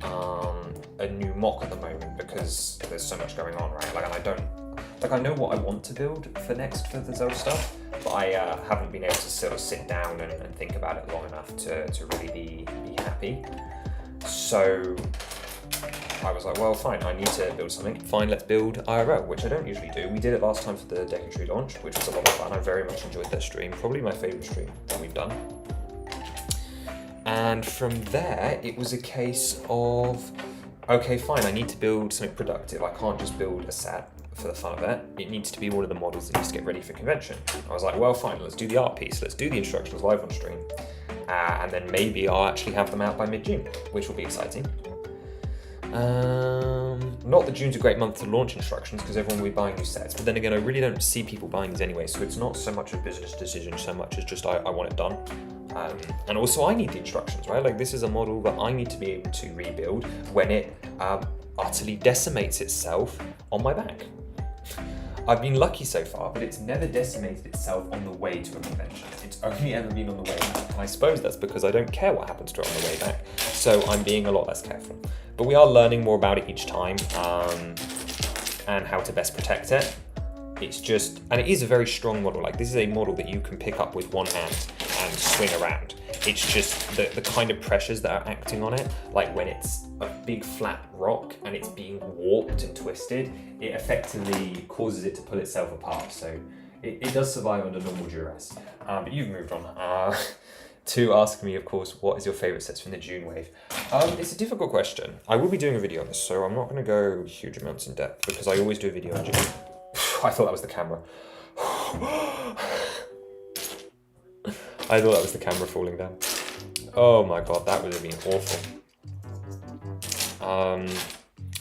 a new mock at the moment because there's so much going on, right? I know what I want to build for the Zelda stuff, but I haven't been able to sort of sit down and think about it long enough to really be happy. So I was like, well, fine, I need to build something. Fine, let's build IRL, which I don't usually do. We did it last time for the Decatry launch, which was a lot of fun. I very much enjoyed that stream, probably my favourite stream that we've done. And from there, it was a case of, okay, fine, I need to build something productive. I can't just build a set for the fun of it. It needs to be one of the models that needs to get ready for convention. I was like, well, fine, let's do the art piece. Let's do the instructions live on stream. And then maybe I'll actually have them out by mid-June, which will be exciting. Not that June's a great month to launch instructions because everyone will be buying new sets, but then again, I really don't see people buying these anyway, so it's not so much a business decision so much as just I want it done. And also I need the instructions, right? Like this is a model that I need to be able to rebuild when it utterly decimates itself on my back. I've been lucky so far, but it's never decimated itself on the way to a convention. It's only ever been on the way back. And I suppose that's because I don't care what happens to it on the way back, so I'm being a lot less careful. But we are learning more about it each time, and how to best protect it. It's just, and it is a very strong model. Like this is a model that you can pick up with one hand and swing around. It's just the kind of pressures that are acting on it, like when it's a big flat rock and it's being warped and twisted, it effectively causes it to pull itself apart. So it does survive under normal duress. But you've moved on to ask me, of course, what is your favourite sets from the June wave? It's a difficult question. I will be doing a video on this, so I'm not going to go huge amounts in depth because I always do a video on June. I thought that was the camera. I thought that was the camera falling down. Oh my god, that would have been awful. I'm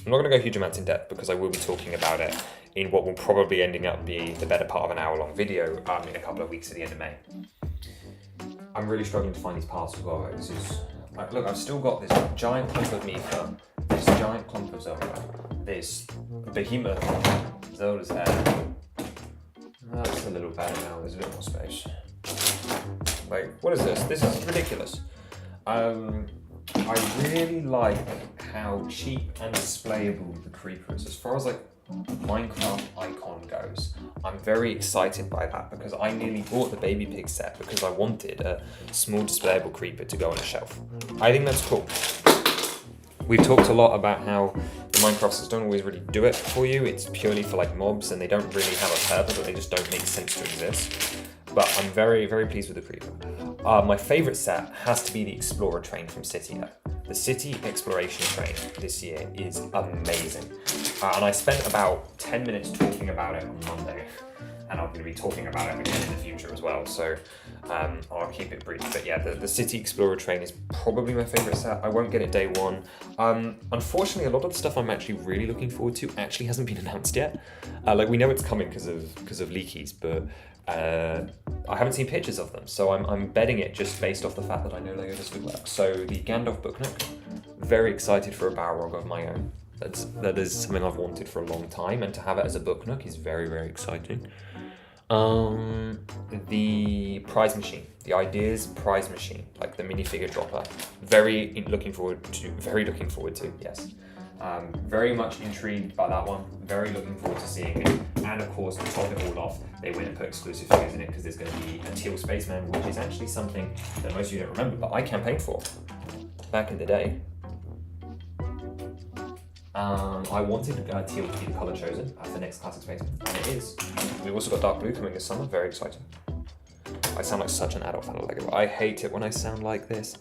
not going to go huge amounts in depth because I will be talking about it in what will probably ending up being the better part of an hour-long video in a couple of weeks at the end of May. I'm really struggling to find these parts as well. This is like, look, I've still got this giant clump of Mika, this giant clump of Zelda, this behemoth Zelda's hair. That's a little better now. There's a bit more space. Like, what is this? This is ridiculous. I really like how cheap and displayable the creeper is. As far as like Minecraft icon goes, I'm very excited by that because I nearly bought the baby pig set because I wanted a small displayable creeper to go on a shelf. I think that's cool. We've talked a lot about how the Minecrafters don't always really do it for you. It's purely for like mobs and they don't really have a purpose, or they just don't make sense to exist. But I'm very, very pleased with the creeper. My favourite set has to be the Explorer train from City though. The City Exploration train this year is amazing. And I spent about 10 minutes talking about it on Monday. And I'm going to be talking about it again in the future as well. So I'll keep it brief. But yeah, the City Explorer train is probably my favourite set. I won't get it day one. Unfortunately, a lot of the stuff I'm actually really looking forward to actually hasn't been announced yet. Like we know it's coming because of leakies, but I haven't seen pictures of them. So I'm betting it just based off the fact that I know Lego does good work. So the Gandalf book nook, very excited for a Balrog of my own. That is something I've wanted for a long time, and to have it as a book nook is very, very exciting. The prize machine, the Ideas prize machine, like the minifigure dropper, very looking forward to, yes. Very much intrigued by that one, very looking forward to seeing it. And of course, to top it all off, they went and put exclusive figures in it because there's going to be a teal spaceman, which is actually something that most of you don't remember, but I campaigned for back in the day. I wanted teal to be the colour chosen as the next classic spaceman, and it is. We've also got dark blue coming this summer, very exciting. I sound like such an adult fan of Lego, but I hate it when I sound like this.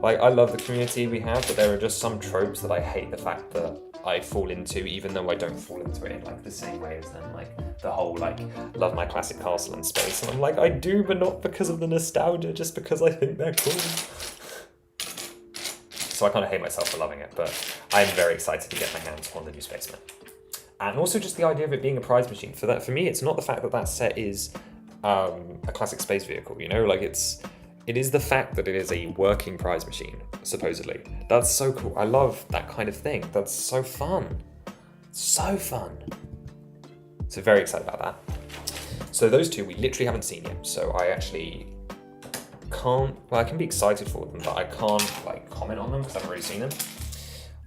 Like, I love the community we have, but there are just some tropes that I hate the fact that I fall into, even though I don't fall into it in like the same way as them, like the whole like love my classic castle and space, and I'm like, I do, but not because of the nostalgia, just because I think they're cool. So I kind of hate myself for loving it, but I'm very excited to get my hands on the new Spaceman. And also just the idea of it being a prize machine. For me, it's not the fact that that set is a classic space vehicle, you know? Like, it is the fact that it is a working prize machine, supposedly. That's so cool. I love that kind of thing. That's so fun. So fun. So very excited about that. So those two we literally haven't seen yet. So I actually can't, well, I can be excited for them, but I can't like comment on them because I haven't really seen them.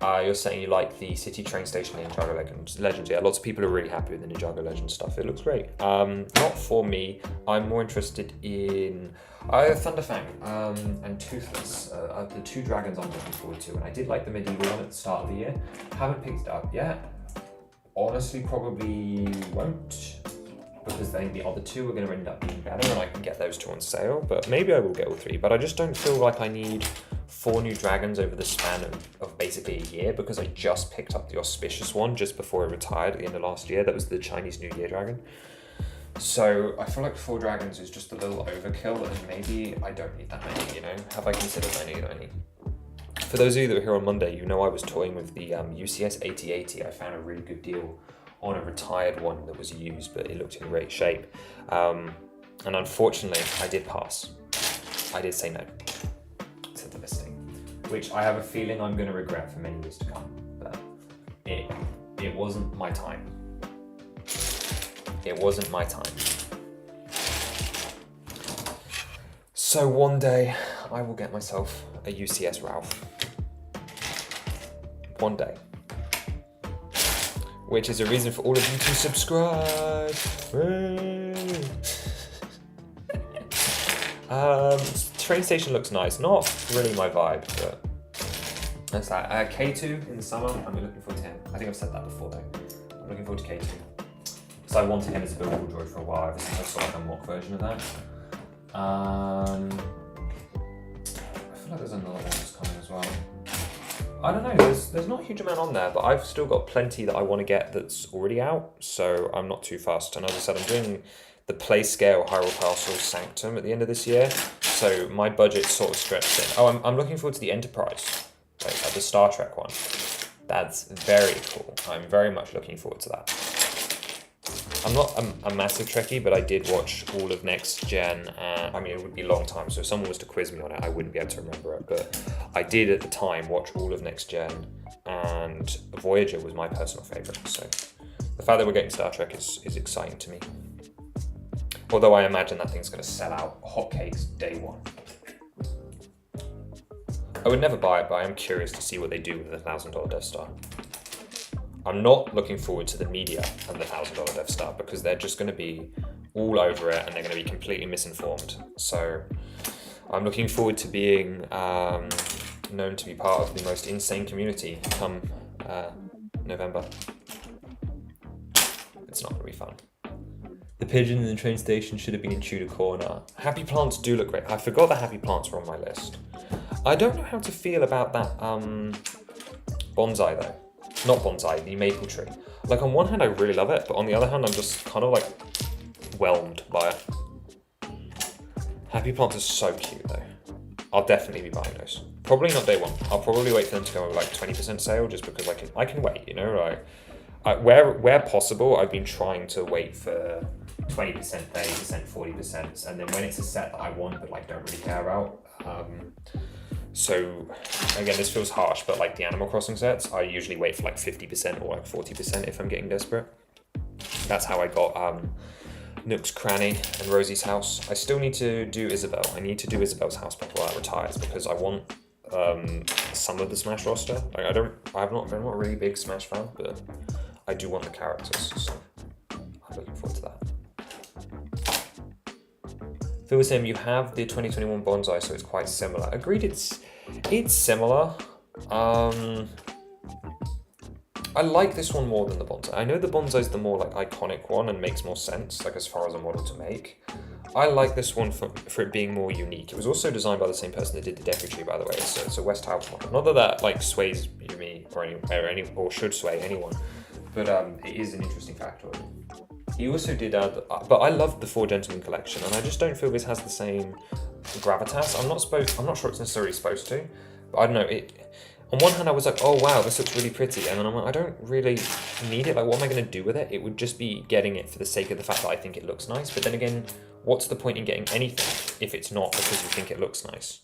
You're saying you like the City train station Ninjago Legends. Yeah, lots of people are really happy with the Ninjago Legends stuff. It looks great. Not for me. I'm more interested in Thunderfang and Toothless, the two dragons I'm looking forward to. And I did like the medieval one at the start of the year. Haven't picked it up yet. Honestly, probably won't, because I think the other two are going to end up being better and I can get those two on sale. But maybe I will get all three. But I just don't feel like I need 4 new dragons over the span of basically a year, because I just picked up the auspicious one just before I retired at the end of last year. That was the Chinese New Year dragon. So I feel like 4 dragons is just a little overkill, and maybe I don't need that many, you know? Have I considered I need any? For those of you that were here on Monday, you know I was toying with the UCS 8080. I found a really good deal on a retired one that was used, but it looked in great shape. And unfortunately, I did pass. I did say no to the listing, which I have a feeling I'm going to regret for many years to come. But it wasn't my time. It wasn't my time. So one day, I will get myself a UCS Ralph. One day. Which is a reason for all of you to subscribe. Train station looks nice. Not really my vibe, but that's that. K2 in the summer, I'm looking forward to him. I think I've said that before though. I'm looking forward to K2. So I wanted him as a buildable droid for a while, ever since I saw like a mock version of that. I feel like there's another one that's coming as well. I don't know, there's not a huge amount on there, but I've still got plenty that I want to get that's already out, so I'm not too fussed. And as I said, I'm doing the play scale Hyrule Castle Sanctum at the end of this year, so my budget's sort of stretched in. Oh, I'm looking forward to the Enterprise, like the Star Trek one. That's very cool. I'm very much looking forward to that. I'm not a massive Trekkie, but I did watch all of Next Gen. I mean, it would be a long time, so if someone was to quiz me on it, I wouldn't be able to remember it. But I did at the time watch all of Next Gen, and Voyager was my personal favourite. So the fact that we're getting Star Trek is exciting to me. Although I imagine that thing's going to sell out hotcakes day one. I would never buy it, but I am curious to see what they do with the $1,000 Death Star. I'm not looking forward to the media and the $1,000 Death Star because they're just going to be all over it and they're going to be completely misinformed. So I'm looking forward to being known to be part of the most insane community come November. It's not going to be fun. The pigeon in the train station should have been in Tudor Corner. Happy plants do look great. I forgot the happy plants were on my list. I don't know how to feel about that bonsai though. Not bonsai, the maple tree. Like on one hand I really love it, but on the other hand I'm just kind of like whelmed by it. Happy plants are so cute though. I'll definitely be buying those. Probably not day one. I'll probably wait for them to go with like 20% sale just because I can wait, you know, like where possible I've been trying to wait for 20%, 30%, 40%, and then when it's a set that I want but like don't really care about. So again, this feels harsh, but like the Animal Crossing sets, I usually wait for like 50% or like 40% if I'm getting desperate. That's how I got Nook's Cranny and Rosie's house. I still need to do Isabel. I need to do Isabel's house before that retires because I want some of the Smash roster. Like I'm not a really big Smash fan, but I do want the characters. So I'm looking forward to that. Phil was saying you have the 2021 bonsai, so it's quite similar. Agreed, it's similar. I like this one more than the bonsai. I know the bonsai is the more like iconic one and makes more sense, like as far as a model to make. I like this one for it being more unique. It was also designed by the same person that did the Deku Tree, by the way. So it's a West House model. Not that that like sways me or should sway anyone, but it is an interesting factoid. He also did, but I loved the Four Gentlemen collection, and I just don't feel this has the same gravitas. I'm not sure it's necessarily supposed to, but I don't know. On one hand, I was like, oh wow, this looks really pretty, and then I'm like, I don't really need it. Like, what am I going to do with it? It would just be getting it for the sake of the fact that I think it looks nice. But then again, what's the point in getting anything if it's not because you think it looks nice?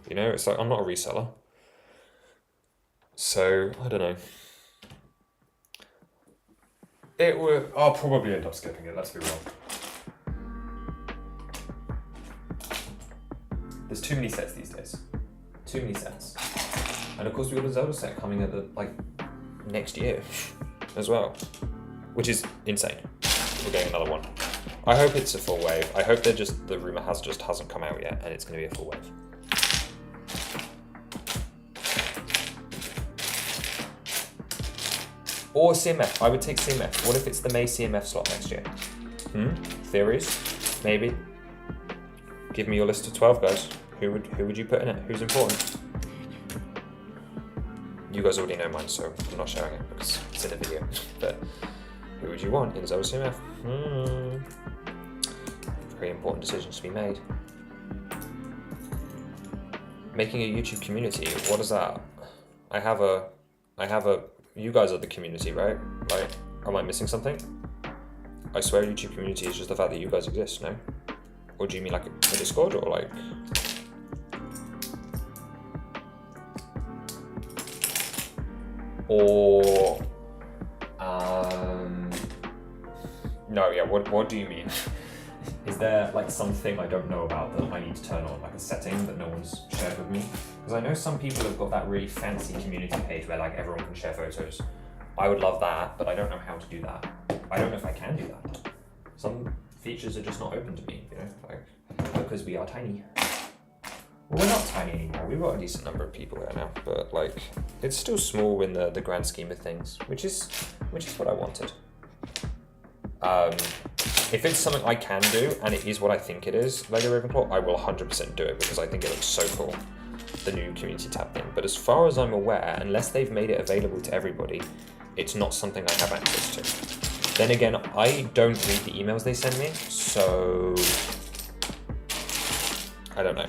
You know, it's like I'm not a reseller, so I don't know. I'll probably end up skipping it, let's be real. There's too many sets these days. Too many sets. And of course we got a Zelda set coming at the next year as well. Which is insane. We're getting another one. I hope it's a full wave. I hope the rumour hasn't come out yet and it's gonna be a full wave. Or CMF, I would take CMF. What if it's the May CMF slot next year? Theories? Maybe. Give me your list of 12 guys. Who would you put in it? Who's important? You guys already know mine, so I'm not sharing it because it's in a video. But who would you want in Zelda CMF? Very important decisions to be made. Making a YouTube community, what is that? I have a, you guys are the community, right? Like, am I missing something? I swear YouTube community is just the fact that you guys exist, no? Or do you mean like a Discord or like... Or... No, yeah, what do you mean? Is there like something I don't know about that I need to turn on, like a setting that no one's shared with me? Because I know some people have got that really fancy community page where like everyone can share photos. I would love that, but I don't know how to do that. I don't know if I can do that. Some features are just not open to me, you know, like because we are tiny. Well, we're not tiny anymore. We've got a decent number of people here now, but like it's still small in the grand scheme of things, which is what I wanted. If it's something I can do, and it is what I think it is, LEGO Ravenclaw, I will 100% do it because I think it looks so cool, the new community tab thing. But as far as I'm aware, unless they've made it available to everybody, it's not something I have access to. Then again, I don't read the emails they send me, so I don't know.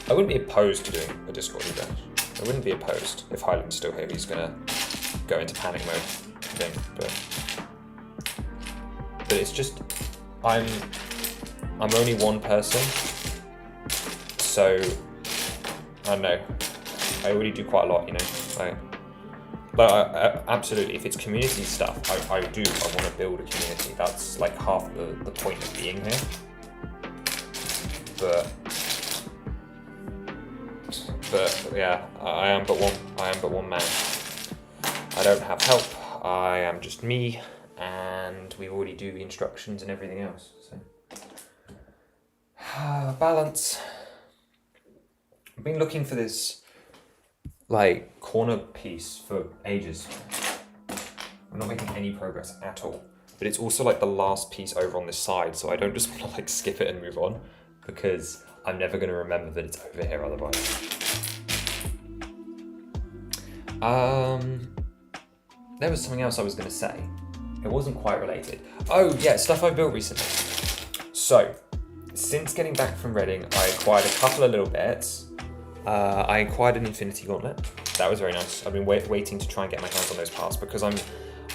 I wouldn't be opposed to doing a Discord event. I wouldn't be opposed if Highland's still here. He's gonna go into panic mode, I think, but it's just, I'm only one person, so I don't know. I already do quite a lot, you know. Like, But absolutely, if it's community stuff, I want to build a community. That's like half the point of being here. But yeah, I am but one man. I don't have help. I am just me, and we already do the instructions and everything else. So balance. I've been looking for this like corner piece for ages. I'm not making any progress at all. But it's also like the last piece over on this side, so I don't just want to like skip it and move on, because I'm never going to remember that it's over here otherwise. There was something else I was going to say. It wasn't quite related. Oh yeah, stuff I've built recently. So, since getting back from Reading, I acquired a couple of little bits. I acquired an Infinity Gauntlet. That was very nice. I've been waiting to try and get my hands on those parts because I'm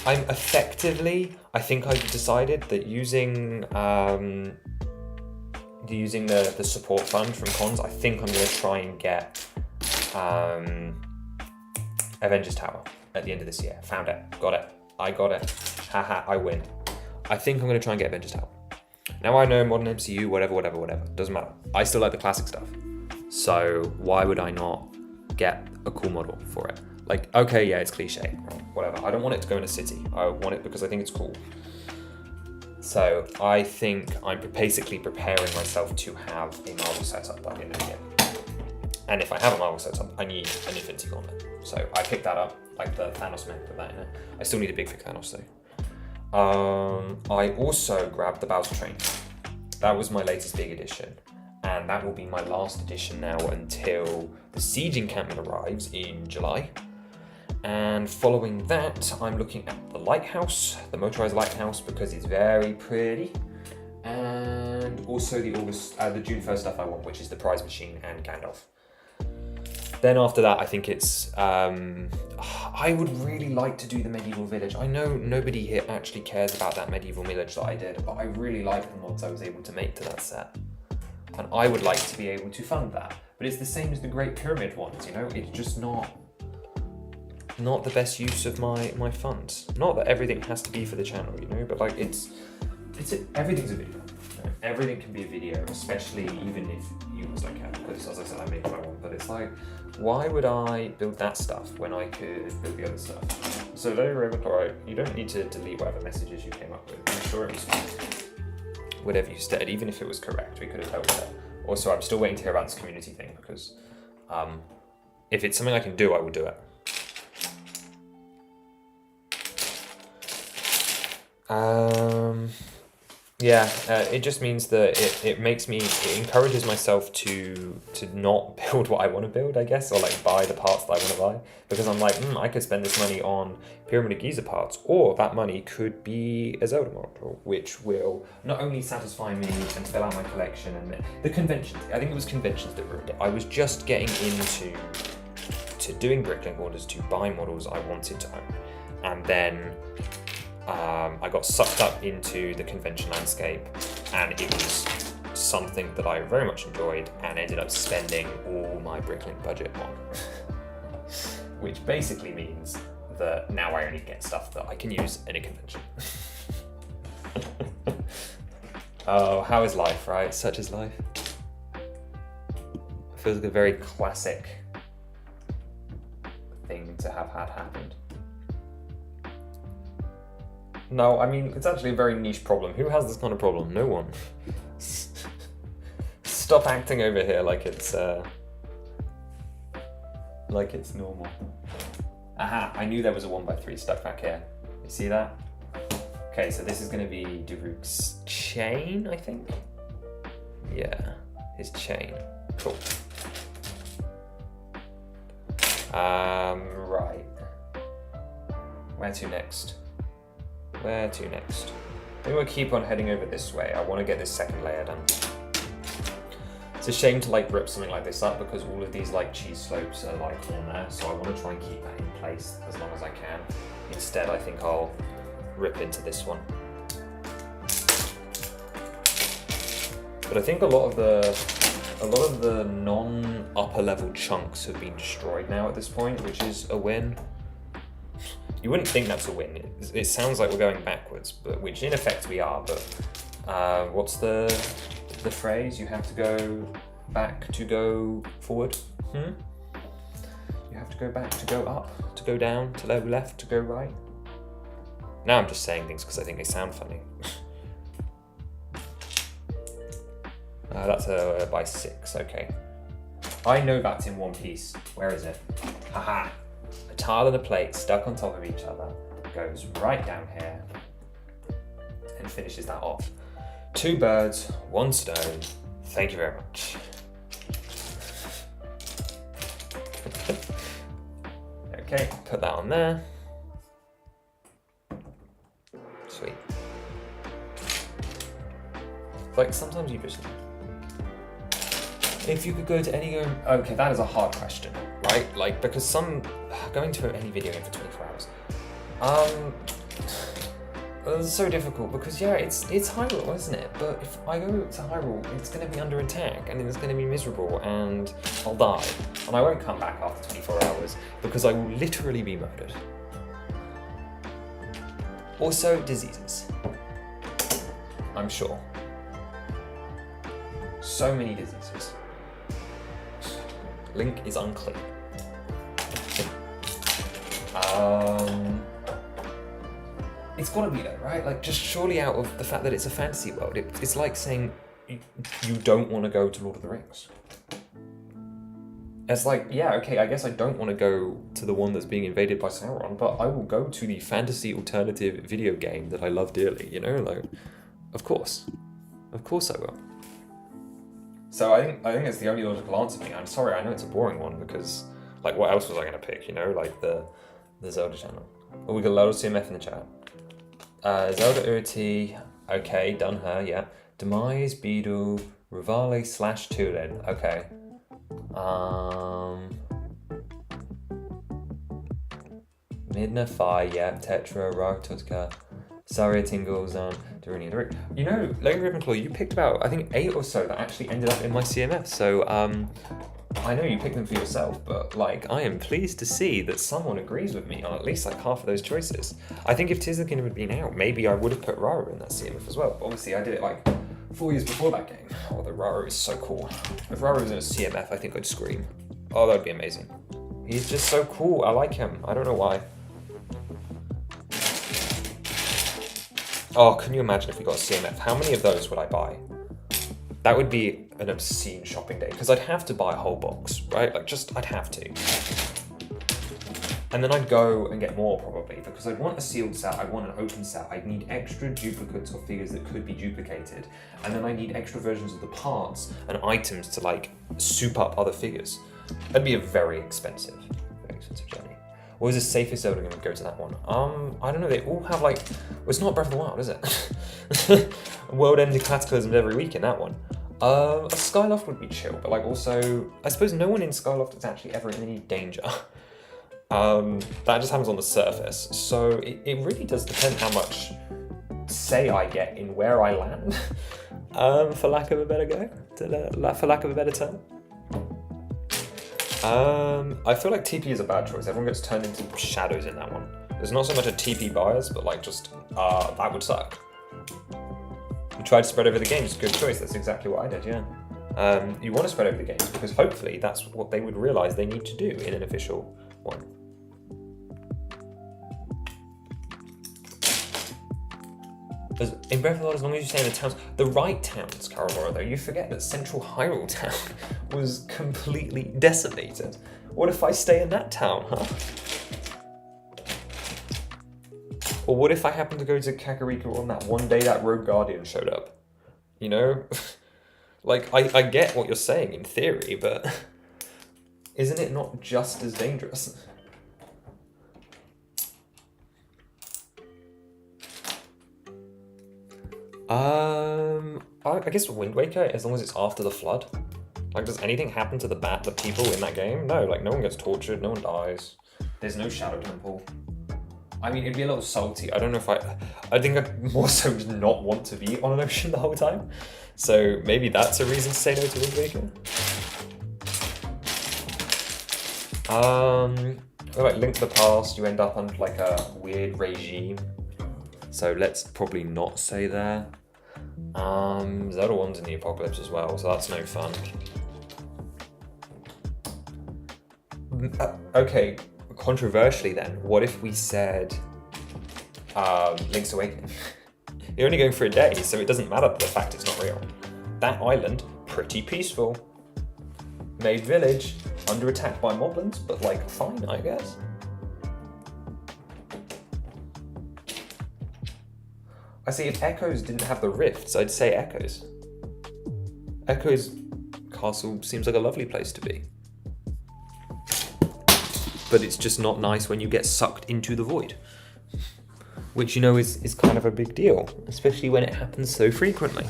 effectively, I think I've decided that using the support fund from cons, I think I'm going to try and get Avengers Tower at the end of this year. Found it. Got it. I got it. Haha, I win. I think I'm going to try and get Avengers Tower. Now I know modern MCU, whatever. Doesn't matter. I still like the classic stuff. So why would I not get a cool model for it? Like, okay, yeah, it's cliche, whatever. I don't want it to go in a city. I want it because I think it's cool. So I think I'm basically preparing myself to have a Marvel setup by the end of the year. And if I have a Marvel setup, I need an Infinity Gauntlet. So I picked that up, like the Thanos man, put that in it. I still need a big fig Thanos though. I also grabbed the Bowser Train. That was my latest big addition. And that will be my last edition now until the Siege encampment arrives in July. And following that, I'm looking at the lighthouse, the motorized lighthouse, because it's very pretty. And also the June 1st stuff I want, which is the prize machine and Gandalf. Then after that, I think it's, I would really like to do the medieval village. I know nobody here actually cares about that medieval village that I did, but I really like the mods I was able to make to that set. And I would like to be able to fund that. But it's the same as the Great Pyramid ones, you know? It's just not the best use of my funds. Not that everything has to be for the channel, you know? But like, everything's a video. You know? Everything can be a video, especially even if you was like, because as I said, I made my one. But it's like, why would I build that stuff when I could build the other stuff? So Lady Ravenclaw, you don't need to delete whatever messages you came up with. I'm sure it was whatever you said, even if it was correct, we could have dealt with it. Also, I'm still waiting to hear about this community thing because if it's something I can do, I will do it. It just means that it encourages myself to not build what I want to build, I guess, or like buy the parts that I want to buy, because I'm like, I could spend this money on Pyramid of Giza parts, or that money could be a Zelda model, which will not only satisfy me and fill out my collection, and the conventions. I think it was conventions that ruined it. I was just getting into doing bricklink orders to buy models I wanted to own, and then I got sucked up into the convention landscape, and it was something that I very much enjoyed and ended up spending all my bricklink budget on. Which basically means that now I only get stuff that I can use in a convention. Oh, how is life, right? Such is life. It feels like a very classic thing to have had happened. No, I mean, it's actually a very niche problem. Who has this kind of problem? No one. Stop acting over here like it's normal. Aha, I knew there was a 1x3 stuck back here. You see that? Okay, so this is going to be Daruk's chain, I think? Yeah, his chain. Cool. Right. Where to next? Where to next? I think we'll keep on heading over this way. I want to get this second layer done. It's a shame to like rip something like this up because all of these like cheese slopes are like on there, so I want to try and keep that in place as long as I can. Instead, I think I'll rip into this one. But I think a lot of the non-upper level chunks have been destroyed now at this point, which is a win. You wouldn't think that's a win. It sounds like we're going backwards, but which in effect we are. But what's the phrase? You have to go back to go forward. You have to go back to go up, to go down, to go left, to go right. Now I'm just saying things because I think they sound funny. That's by 6. Okay. I know that's in one piece. Where is it? Haha. A tile and a plate stuck on top of each other goes right down here and finishes that off. 2 birds, 1 stone. Thank you very much. Okay, put that on there. Sweet. Like sometimes you just. If you could go to any game, okay, that is a hard question, right? Like, because going to any video game for 24 hours, it's so difficult because yeah, it's Hyrule, isn't it? But if I go to Hyrule, it's going to be under attack and it's going to be miserable and I'll die. And I won't come back after 24 hours because I will literally be murdered. Also, diseases. I'm sure. So many diseases. Link is unclear. It's gotta be though, right? Like, just surely out of the fact that it's a fantasy world, it's like saying you don't want to go to Lord of the Rings. It's like, yeah, okay, I guess I don't want to go to the one that's being invaded by Sauron, but I will go to the fantasy alternative video game that I love dearly, you know? Like, of course I will. So I think it's the only logical answer for me. I'm sorry, I know it's a boring one because, like, what else was I going to pick, you know? Like the Zelda channel. Oh, we got a lot of CMF in the chat. Zelda Urti, okay, done her, yeah. Demise, Beedle, Rivale / Tulin, okay. Midna, Fi, yeah. Tetra, Ragtutka, Saria, Tingles, Daruni, and Rick. You know, Lady Ravenclaw, you picked about, I think, 8 or so that actually ended up in my CMF, so, I know you picked them for yourself, but like I am pleased to see that someone agrees with me on at least like half of those choices. I think if Tears of the Kingdom had been out, maybe I would have put Rara in that CMF as well. But obviously I did it like 4 years before that game. Although Rara is so cool. If Rara was in a CMF, I think I'd scream. Oh, that'd be amazing. He's just so cool. I like him. I don't know why. Oh, can you imagine if we got a CMF? How many of those would I buy? That would be an obscene shopping day because I'd have to buy a whole box, right? Like I'd have to. And then I'd go and get more probably because I'd want a sealed set, I'd want an open set, I'd need extra duplicates of figures that could be duplicated. And then I need extra versions of the parts and items to like soup up other figures. That'd be a very expensive journey. What was the safest Zelda game to go to that one? I don't know, they all have like, well, it's not Breath of the Wild, is it? World-ending cataclysms every week in that one. A Skyloft would be chill, but like also, I suppose no one in Skyloft is actually ever in any danger. That just happens on the surface. So it really does depend how much say I get in where I land, for lack of a better for lack of a better term. I feel like TP is a bad choice. Everyone gets turned into shadows in that one. There's not so much a TP bias, but like just, that would suck. You tried to spread over the games, good choice. That's exactly what I did, yeah. You want to spread over the games because hopefully that's what they would realize they need to do in an official one. In Breath of the Wild, as long as you stay in the towns, the right towns, Karamora, though, you forget that Central Hyrule Town was completely decimated. What if I stay in that town, huh? Or what if I happen to go to Kakariko on that one day that Rogue Guardian showed up? You know? Like, I get what you're saying in theory, but isn't it not just as dangerous? I guess Wind Waker, as long as it's after the flood. Like, does anything happen to the people in that game? No, like, no one gets tortured, no one dies. There's no Shadow Temple. I mean, it'd be a little salty. I don't know if I think I'd more so just not want to be on an ocean the whole time. So maybe that's a reason to say no to Wind Waker. Like Link to the Past, you end up under like a weird regime. So let's probably not say there. Zelda 1's in the Apocalypse as well, so that's no fun. Okay, controversially then, what if we said Link's Awakening? You're only going for a day, so it doesn't matter the fact it's not real. That island, pretty peaceful. Made village, under attack by moblins, but like fine, I guess. I see, if Echoes didn't have the rifts, I'd say Echoes. Echoes Castle seems like a lovely place to be. But it's just not nice when you get sucked into the void. Which, you know, is kind of a big deal, especially when it happens so frequently.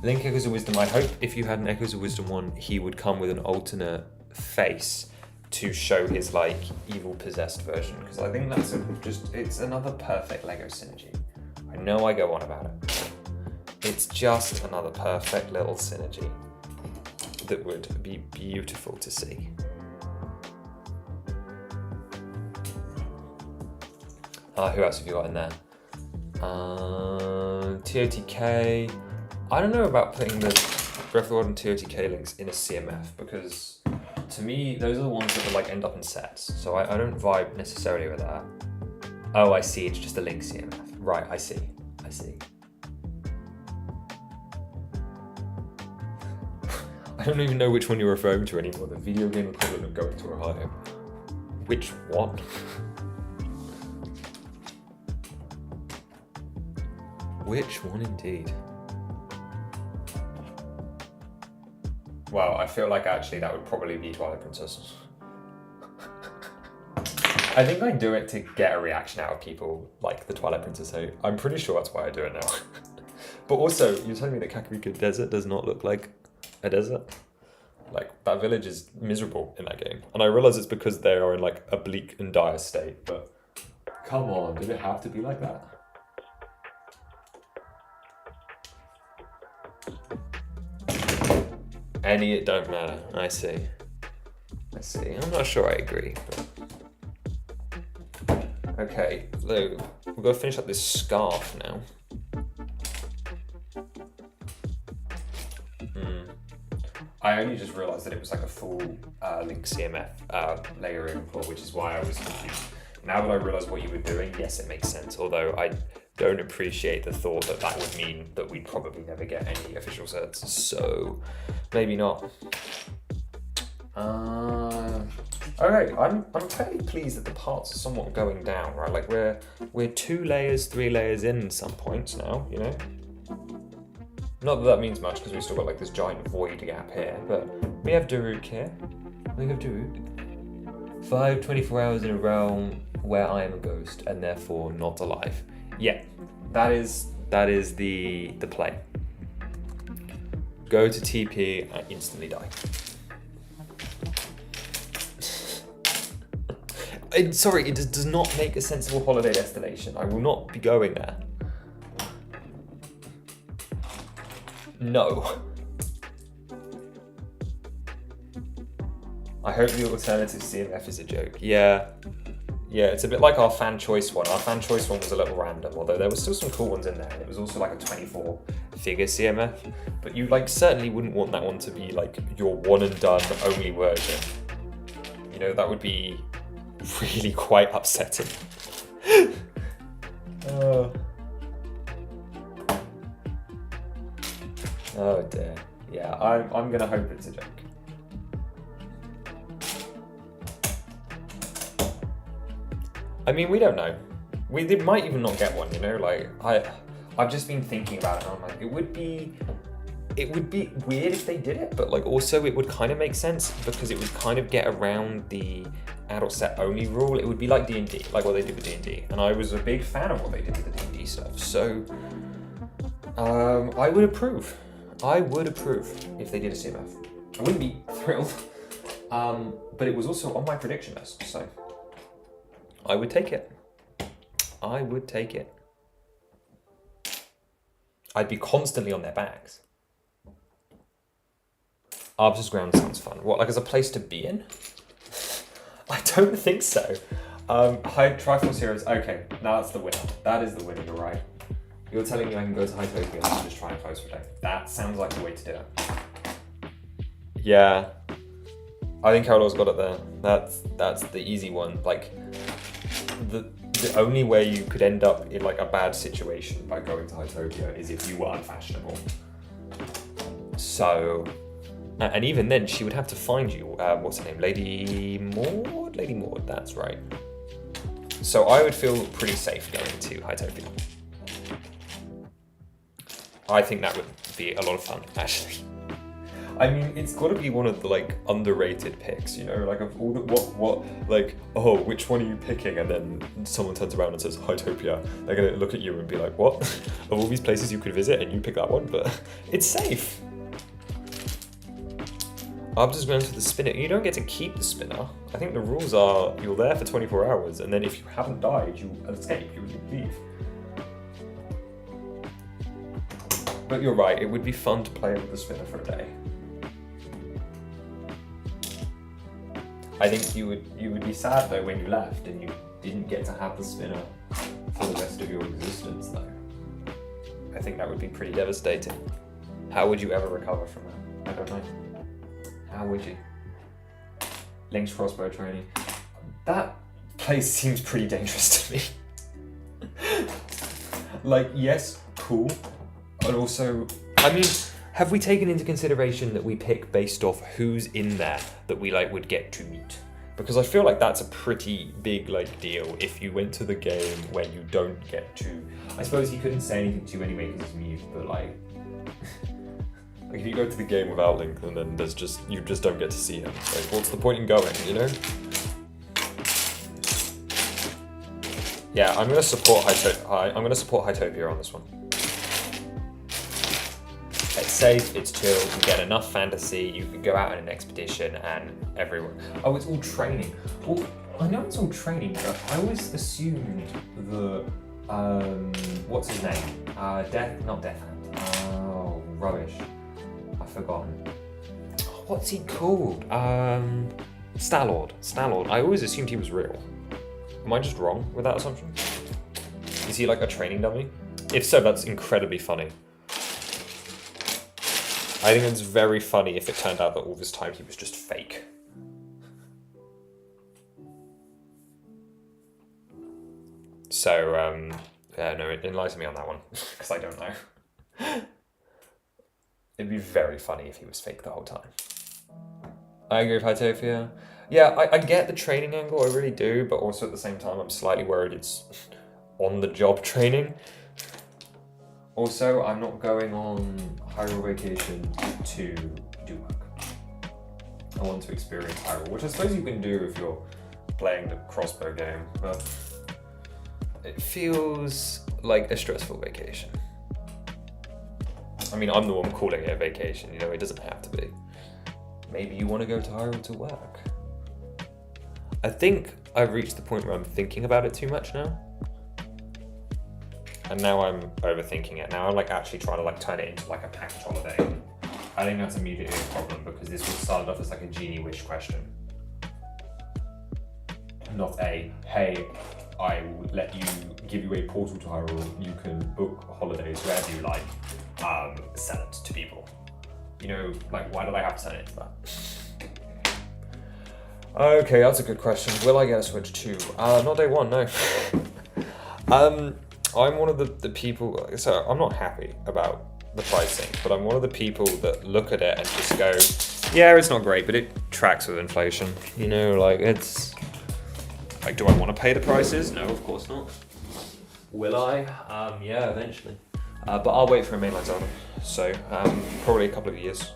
Link Echoes of Wisdom, I hope if you had an Echoes of Wisdom one, he would come with an alternate face to show his like evil possessed version, because I think that's it's another perfect Lego synergy. I know I go on about it. It's just another perfect little synergy that would be beautiful to see. Who else have you got in there? TOTK. I don't know about putting the Breath of the Wild and TOTK links in a CMF, because to me, those are the ones that will like end up in sets. So I don't vibe necessarily with that. Oh, I see, it's just a link CMF. Right, I see. I don't even know which one you're referring to anymore. The video game equivalent of Going to Ohio. Which one? Which one indeed? Well, I feel like actually that would probably be Twilight Princess. I think I do it to get a reaction out of people like the Twilight Princess. So I'm pretty sure that's why I do it now. But also, you're telling me that Kakariko Desert does not look like a desert? Like, that village is miserable in that game. And I realize it's because they are in like a bleak and dire state, but come on, did it have to be like that? It don't matter. I see. I'm not sure I agree. But... Okay, so we've got to finish up this scarf now. I only just realised that it was like a full Link CMF layering floor, which is why I was confused. Now that I realise what you were doing, yes, it makes sense. Although I don't appreciate the thought that that would mean that we'd probably never get any official sets. So maybe not. Okay, I'm fairly pleased that the parts are somewhat going down, right? Like we're 2 layers, 3 layers in some points now, you know? Not that that means much because we've still got like this giant void gap here, but we have Daruk here. We have Daruk. 5 24 hours in a realm where I am a ghost and therefore not alive. Yeah, that is the play. Go to TP and instantly die. Sorry, it does not make a sensible holiday destination. I will not be going there. No. I hope the alternative CMF is a joke. Yeah, it's a bit like our fan choice one. Our fan choice one was a little random, although there were still some cool ones in there. And it was also like a 24 figure CMF, but you like certainly wouldn't want that one to be like your one and done only version. You know, that would be really quite upsetting. Oh dear. Yeah, I'm gonna hope it's a joke. I mean, we don't know. They might even not get one, you know? Like, I've just been thinking about it and I'm like, it would be weird if they did it, but like also it would kind of make sense because it would kind of get around the adult set only rule. It would be like D&D, like what they did with D&D. And I was a big fan of what they did with the D&D stuff. So, I would approve. If they did a CMF. I wouldn't be thrilled, but it was also on my prediction list, so I would take it. I'd be constantly on their backs. Arbiter's Ground sounds fun. What, like as a place to be in? I don't think so. Triforce Heroes, okay, now that's the winner. That is the winner, you're right. You're telling me I can go to Hytopia and just try and close for a day. That sounds like the way to do it. Yeah. I think Carol's got it there. That's the easy one. Like, the only way you could end up in like a bad situation by going to Hytopia is if you were unfashionable. So, and even then she would have to find you, what's her name? Lady Maud? Lady Maud, that's right. So I would feel pretty safe going to Hytopia. I think that would be a lot of fun, actually. I mean, it's got to be one of the like underrated picks, you know, like of all the oh, which one are you picking? And then someone turns around and says Hytopia. They're gonna look at you and be like, what? Of all these places you could visit, and you pick that one, but it's safe. Arbiter's Ground to the spinner. You don't get to keep the spinner. I think the rules are you're there for 24 hours, and then if you haven't died, you escape. You leave. But you're right. It would be fun to play with the spinner for a day. I think you would be sad though when you left and you didn't get to have the spinner for the rest of your existence though. I think that would be pretty devastating. How would you ever recover from that? I don't know. How would you? Link's crossbow training. That place seems pretty dangerous to me. Like, yes, cool. But also, I mean, have we taken into consideration that we pick based off who's in there that we like would get to meet? Because I feel like that's a pretty big like deal if you went to the game where you don't get to. I suppose he couldn't say anything to you anyway because he's mute, but like, like if you go to the game without Link and then there's just you just don't get to see him. Like, what's the point in going? You know? Yeah, I'm gonna support Hytopia on this one. It's safe, it's chill, you get enough fantasy, you can go out on an expedition and everyone. Oh, it's all training. Well, I know it's all training, but I always assumed the, what's his name? Not Death Hand. Oh, rubbish. I've forgotten. What's he called? Star-Lord. I always assumed he was real. Am I just wrong with that assumption? Is he like a training dummy? If so, that's incredibly funny. I think it's very funny if it turned out that all this time he was just fake. So, yeah, no, enlighten me on that one, because I don't know. It'd be very funny if he was fake the whole time. I agree with Hytopia. Yeah, I get the training angle, I really do, but also at the same time I'm slightly worried it's on-the-job training. Also, I'm not going on Hyrule Vacation to do work. I want to experience Hyrule, which I suppose you can do if you're playing the crossbow game, but it feels like a stressful vacation. I mean, I'm the one calling it a vacation, you know, it doesn't have to be. Maybe you want to go to Hyrule to work. I think I've reached the point where I'm thinking about it too much now. And now I'm overthinking it. Now I'm like actually trying to like turn it into like a package holiday. I think that's immediately a problem because this was started off as like a genie wish question. Not a, hey, I will give you a portal to Hyrule, you can book holidays wherever you like, sell it to people. You know, like why did I have to turn it into that? Okay, that's a good question. Will I get a Switch 2? Not day one, no. I'm one of the people, so I'm not happy about the pricing, but I'm one of the people that look at it and just go, yeah, it's not great, but it tracks with inflation. You know, like it's, like, do I want to pay the prices? No, of course not. Will I? Yeah, eventually. But I'll wait for a mainline Zelda. So, probably a couple of years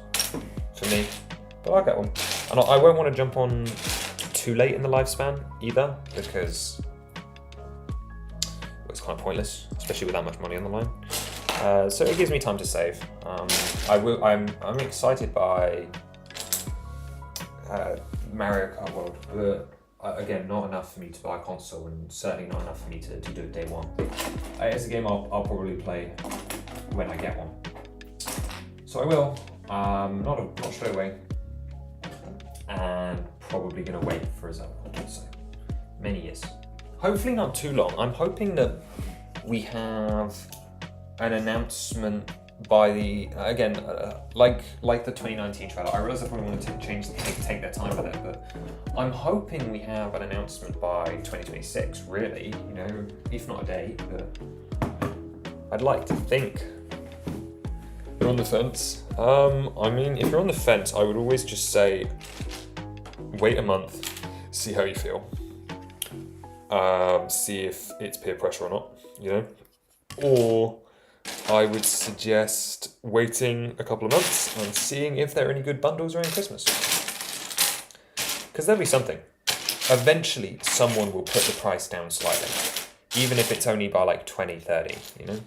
for me, but I'll get one. And I won't want to jump on too late in the lifespan either, because it's kind of pointless, especially with that much money on the line. So it gives me time to save. I'm excited by Mario Kart World, but again, not enough for me to buy a console, and certainly not enough for me to do it day one. It's a game I'll probably play when I get one. So I will, not straight away, and probably gonna wait for a Zelda. So many years. Hopefully not too long. I'm hoping that we have an announcement by the like the 2019 trailer. I realize I probably want to take their time with it, but I'm hoping we have an announcement by 2026. Really, you know, if not a date, but I'd like to think. You're on the fence. I mean, if you're on the fence, I would always just say, wait a month, see how you feel. See if it's peer pressure or not, you know? Or I would suggest waiting a couple of months and seeing if there are any good bundles around Christmas. Because there'll be something. Eventually, someone will put the price down slightly, even if it's only by like 20, 30, you know?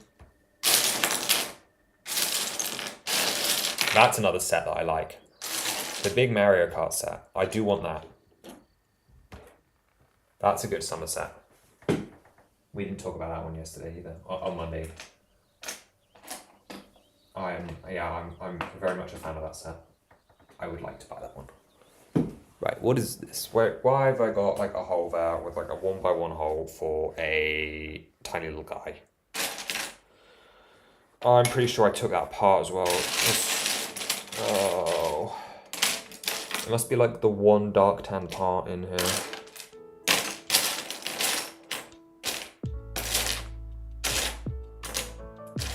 That's another set that I like. The big Mario Kart set. I do want that. That's a good summer set. We didn't talk about that one yesterday either. On Monday. I'm very much a fan of that set. I would like to buy that one. Right, what is this? Why have I got like a hole there with like a 1x1 hole for a tiny little guy? I'm pretty sure I took that apart as well. Oh. It must be like the one dark tan part in here.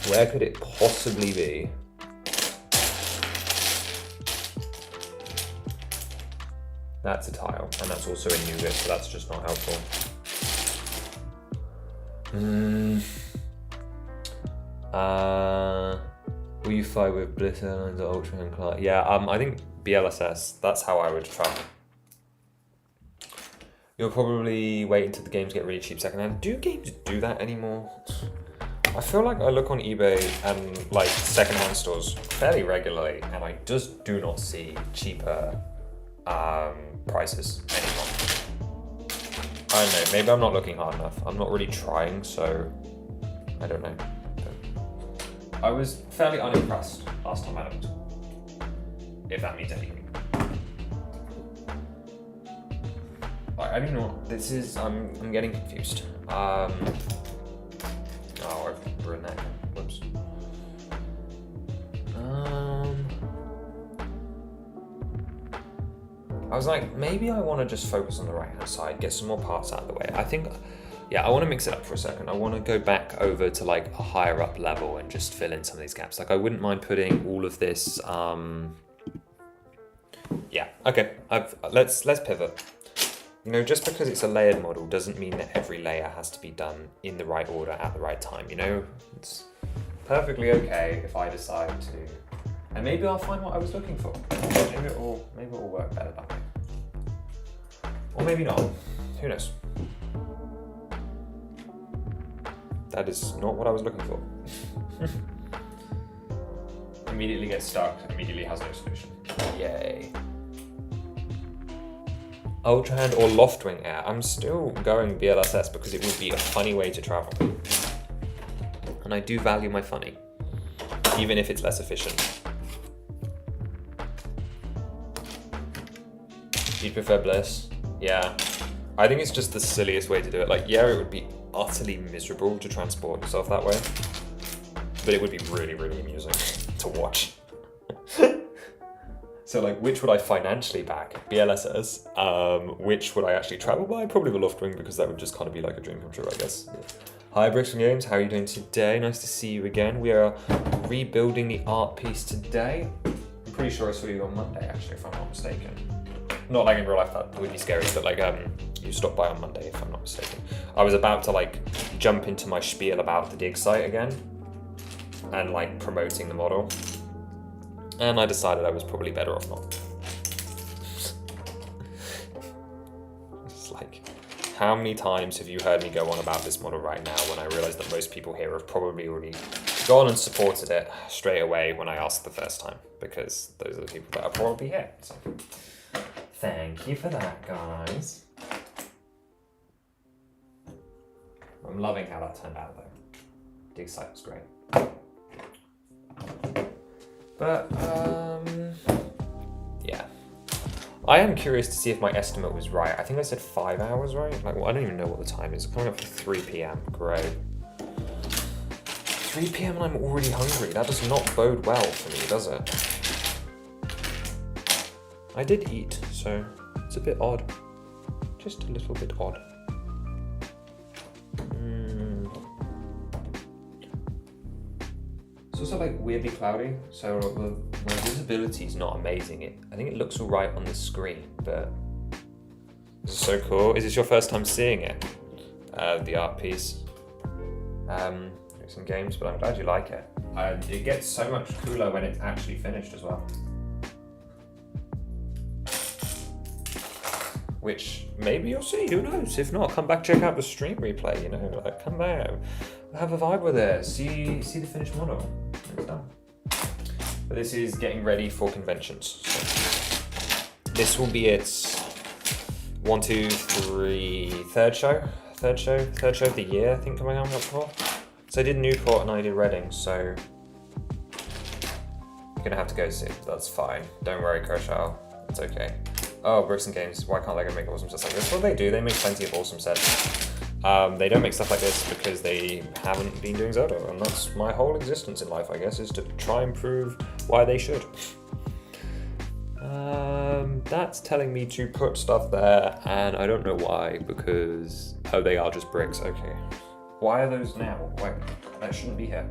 Where could it possibly be? That's a tile, and that's also a nougat, so that's just not helpful. Will you fight with Bliss Airlines or Ultra and Clark? Yeah, I think BLSS, that's how I would travel. You'll probably wait until the games get really cheap secondhand. Do games do that anymore? I feel like I look on eBay and like secondhand stores fairly regularly, and I just do not see cheaper prices anymore. I don't know, maybe I'm not looking hard enough. I'm not really trying, so I don't know. But I was fairly unimpressed last time I looked, if that means anything. I don't know, this is, I'm getting confused. Oh, I've ruined that. Whoops. I was like, maybe I want to just focus on the right hand side, get some more parts out of the way. I think, yeah, I want to mix it up for a second. I want to go back over to like a higher up level and just fill in some of these gaps. Like I wouldn't mind putting all of this, yeah, okay, let's pivot. You know, just because it's a layered model doesn't mean that every layer has to be done in the right order at the right time, you know? It's perfectly okay if I decide to, and maybe I'll find what I was looking for. Maybe it will work better that way. Or maybe not, who knows? That is not what I was looking for. Immediately gets stuck, immediately has no solution. Yay. Ultrahand or Loftwing Air. I'm still going BLSS because it would be a funny way to travel. And I do value my funny, even if it's less efficient. Do you prefer Bliss? Yeah. I think it's just the silliest way to do it. Like, yeah, it would be utterly miserable to transport yourself that way, but it would be really, really amusing to watch. So like, which would I financially back? BLSS. Which would I actually travel by? Probably the Loftwing, because that would just kind of be like a dream come true, I guess. Yeah. Hi Bricks and Games, how are you doing today? Nice to see you again. We are rebuilding the art piece today. I'm pretty sure I saw you on Monday, actually, if I'm not mistaken. Not like in real life, that would be scary, but like you stopped by on Monday, if I'm not mistaken. I was about to like jump into my spiel about the dig site again and like promoting the model. And I decided I was probably better off not. It's like, how many times have you heard me go on about this model right now when I realize that most people here have probably already gone and supported it straight away when I asked the first time, because those are the people that are probably here. So thank you for that, guys. I'm loving how that turned out though. Dig site was great. But, yeah. I am curious to see if my estimate was right. I think I said 5 hours, right? Like, well, I don't even know what the time is. Coming up to 3 p.m. Great. 3 p.m. and I'm already hungry. That does not bode well for me, does it? I did eat, so it's a bit odd. Just a little bit odd. It's also like weirdly cloudy, so my visibility is not amazing. I think it looks all right on the screen, but this is so cool. Is this your first time seeing it? The art piece. Some games, but I'm glad you like it. It gets so much cooler when it's actually finished as well. Which maybe you'll see, who knows? If not, come back, check out the stream replay, you know, like come back, have a vibe with it, see the finished model. It's done. But this is getting ready for conventions. So this will be its 1, 2, 3, third show of the year, I think, coming up for. So I did Newport and I did Reading, so you're gonna have to go soon. That's fine. Don't worry, Kershaw. It's okay. Oh, Bricks and Games. Why can't LEGO make awesome sets like this? Well, they do. They make plenty of awesome sets. They don't make stuff like this because they haven't been doing Zelda, and that's my whole existence in life, I guess, is to try and prove why they should. That's telling me to put stuff there, and I don't know why, because, oh, they are just bricks. Okay. Why are those now? Why? That shouldn't be here.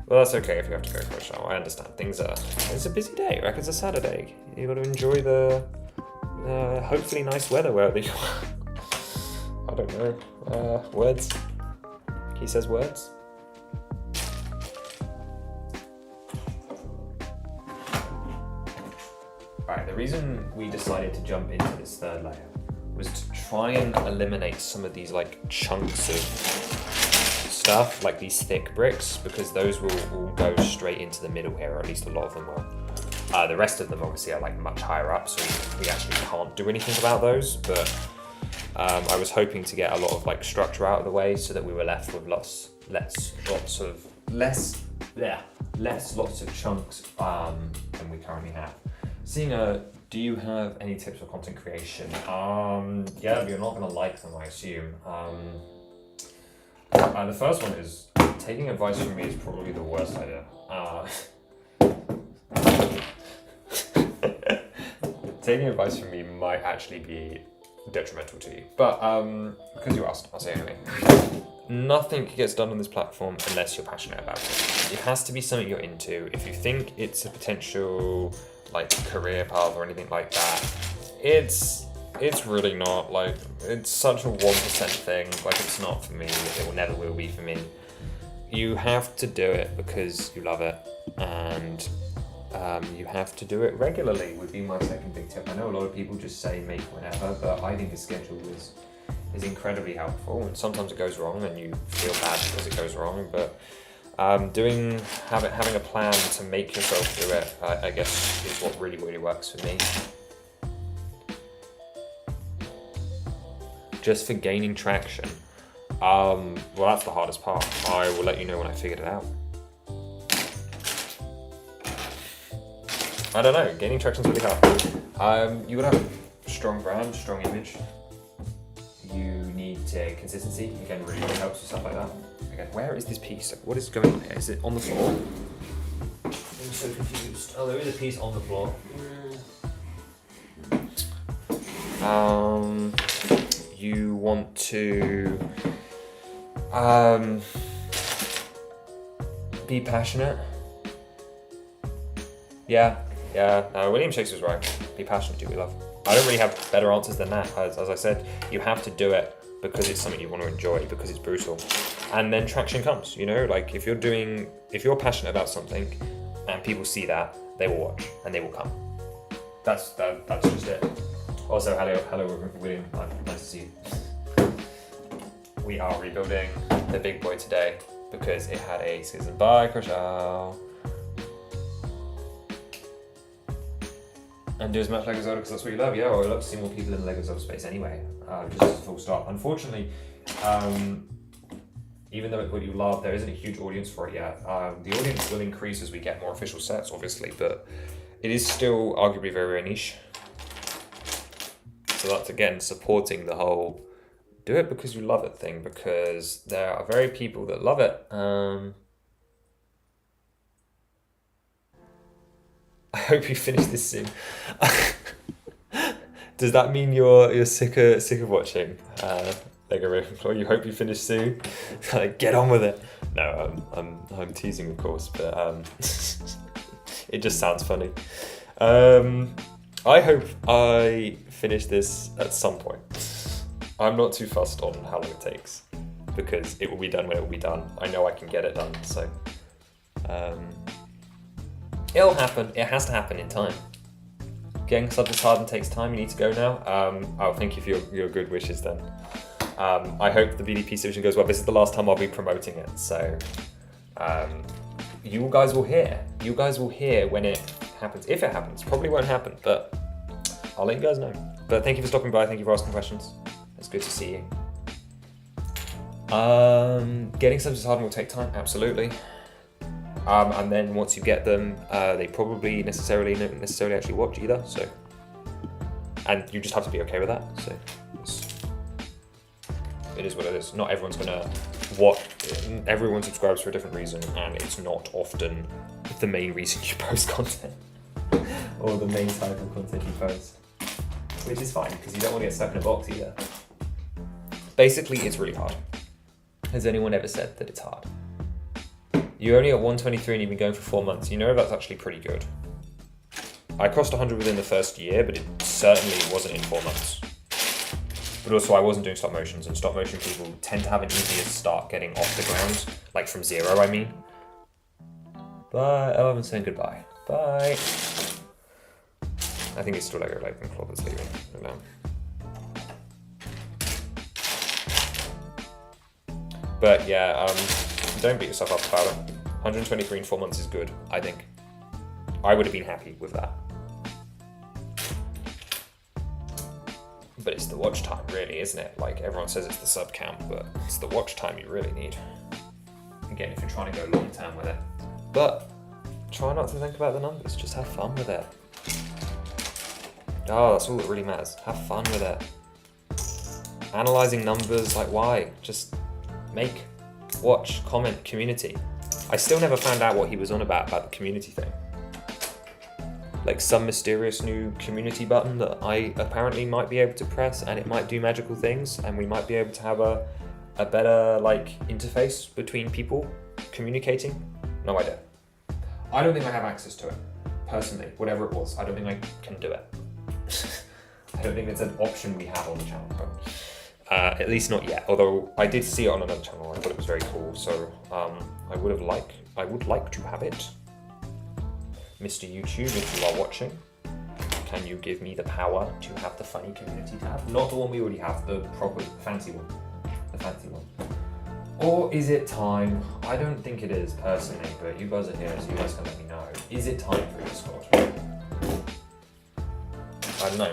Well, that's okay if you have to go for a show. I understand. It's a busy day, right? It's a Saturday. You got to enjoy the hopefully nice weather wherever you are. I don't know. Words. He says words. Alright, the reason we decided to jump into this third layer was to try and eliminate some of these like chunks of stuff, like these thick bricks, because those will all go straight into the middle here, or at least a lot of them will. The rest of them obviously are like much higher up, so we actually can't do anything about those, but I was hoping to get a lot of like structure out of the way so that we were left with less lots of chunks than we currently have. Do you have any tips for content creation? Yeah, you're not gonna like them, I assume. The first one is taking advice from me is probably the worst idea. Taking advice from me might actually be detrimental to you, but because you asked, I'll say anyway. Nothing gets done on this platform unless you're passionate about it. It has to be something you're into. If you think it's a potential like career path or anything like that, it's really not. Like, it's such a 1% thing. Like, it's not for me. It will never will be for me. You have to do it because you love it, and you have to do it regularly would be my second big tip. I know a lot of people just say make whenever, but I think a schedule is incredibly helpful, and sometimes it goes wrong and you feel bad because it goes wrong, but having a plan to make yourself do it, I guess, is what really works for me. Just for gaining traction, well, that's the hardest part. I will let you know when I figured it out. I don't know, gaining traction is really hard. You would have a strong brand, strong image. You need consistency. Again, really helps with stuff like that. Again, where is this piece? What is going on here? Is it on the floor? I'm so confused. Oh, there is a piece on the floor. You want to be passionate. Yeah. William Shakespeare's right. Be passionate, do what you love. I don't really have better answers than that. As I said, you have to do it because it's something you want to enjoy, because it's brutal. And then traction comes, you know? Like, if you're passionate about something and people see that, they will watch and they will come. That's just it. Also, hello, William. Nice to see you. We are rebuilding the big boy today because it had a season by Kershaw. And do as much LEGO Zelda because that's what you love. Yeah, well, I love to see more people in the LEGO Zelda space anyway. Just as a full stop. Unfortunately, even though it's what you love, there isn't a huge audience for it yet. The audience will increase as we get more official sets, obviously, but it is still arguably very, very niche. So that's again supporting the whole do it because you love it thing, because there are very people that love it. I hope you finish this soon. Does that mean you're sick of watching Lego Ravenclaw? You hope you finish soon? Like, get on with it. No, I'm teasing, of course, but it just sounds funny. I hope I finish this at some point. I'm not too fussed on how long it takes, because it will be done when it will be done. I know I can get it done, so it'll happen. It has to happen in time. Getting subs is hard and takes time. You need to go now. I'll thank you for your good wishes then. I hope the BDP submission goes well. This is the last time I'll be promoting it, so you guys will hear. You guys will hear when it happens. If it happens, probably won't happen, but I'll let you guys know. But thank you for stopping by. Thank you for asking questions. It's good to see you. Getting subs is hard and will take time. Absolutely. And then once you get them, they probably don't necessarily actually watch either. So, and you just have to be okay with that. So, it is what it is. Not everyone's gonna watch. Everyone subscribes for a different reason, and it's not often the main reason you post content or the main type of content you post, which is fine because you don't want to get stuck in a box either. Basically, it's really hard. Has anyone ever said that it's hard? You're only at 123 and you've been going for 4 months. You know that's actually pretty good. I crossed 100 within the first year, but it certainly wasn't in 4 months. But also I wasn't doing stop motions, and stop motion people tend to have an easier start getting off the ground, like from zero, I mean. Bye. Oh, I'm saying goodbye. Bye. I think it's still Lego Ravenclaw that's leaving. I don't know. But yeah, don't beat yourself up about it. 123 in 4 months is good, I think. I would have been happy with that. But it's the watch time, really, isn't it? Like, everyone says it's the sub count, but it's the watch time you really need. Again, if you're trying to go long term with it. But try not to think about the numbers, just have fun with it. Oh, that's all that really matters. Have fun with it. Analyzing numbers, like, why? Just make, watch, comment, community. I still never found out what he was on about the community thing. Like some mysterious new community button that I apparently might be able to press, and it might do magical things, and we might be able to have a better like interface between people communicating. No idea. I don't think I have access to it, personally, whatever it was. I don't think I can do it. I don't think it's an option we have on the channel, but at least not yet. Although I did see it on another channel, I thought it was very cool, so I would like to have it. Mr. YouTube, if you are watching, can you give me the power to have the funny community tab? Not the one we already have, the proper fancy one. The fancy one. Or is it time? I don't think it is, personally, but you guys are here, so you guys can let me know. Is it time for Discord? I don't know.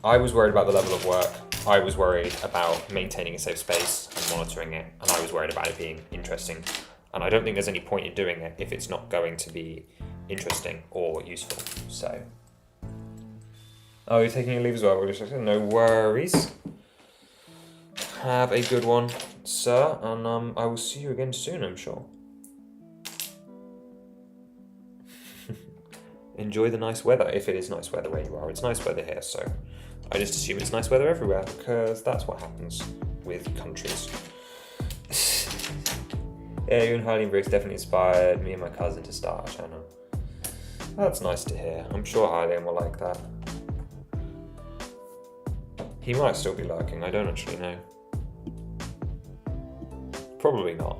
I was worried about the level of work. I was worried about maintaining a safe space and monitoring it, and I was worried about it being interesting. And I don't think there's any point in doing it if it's not going to be interesting or useful, so. Oh, you're taking a leave as well? No worries. Have a good one, sir, and I will see you again soon, I'm sure. Enjoy the nice weather, if it is nice weather where you are. It's nice weather here, so I just assume it's nice weather everywhere, because that's what happens with countries. Yeah, you and Harley and Briggs definitely inspired me and my cousin to start a channel. That's nice to hear. I'm sure Harley will like that. He might still be lurking, I don't actually know. Probably not.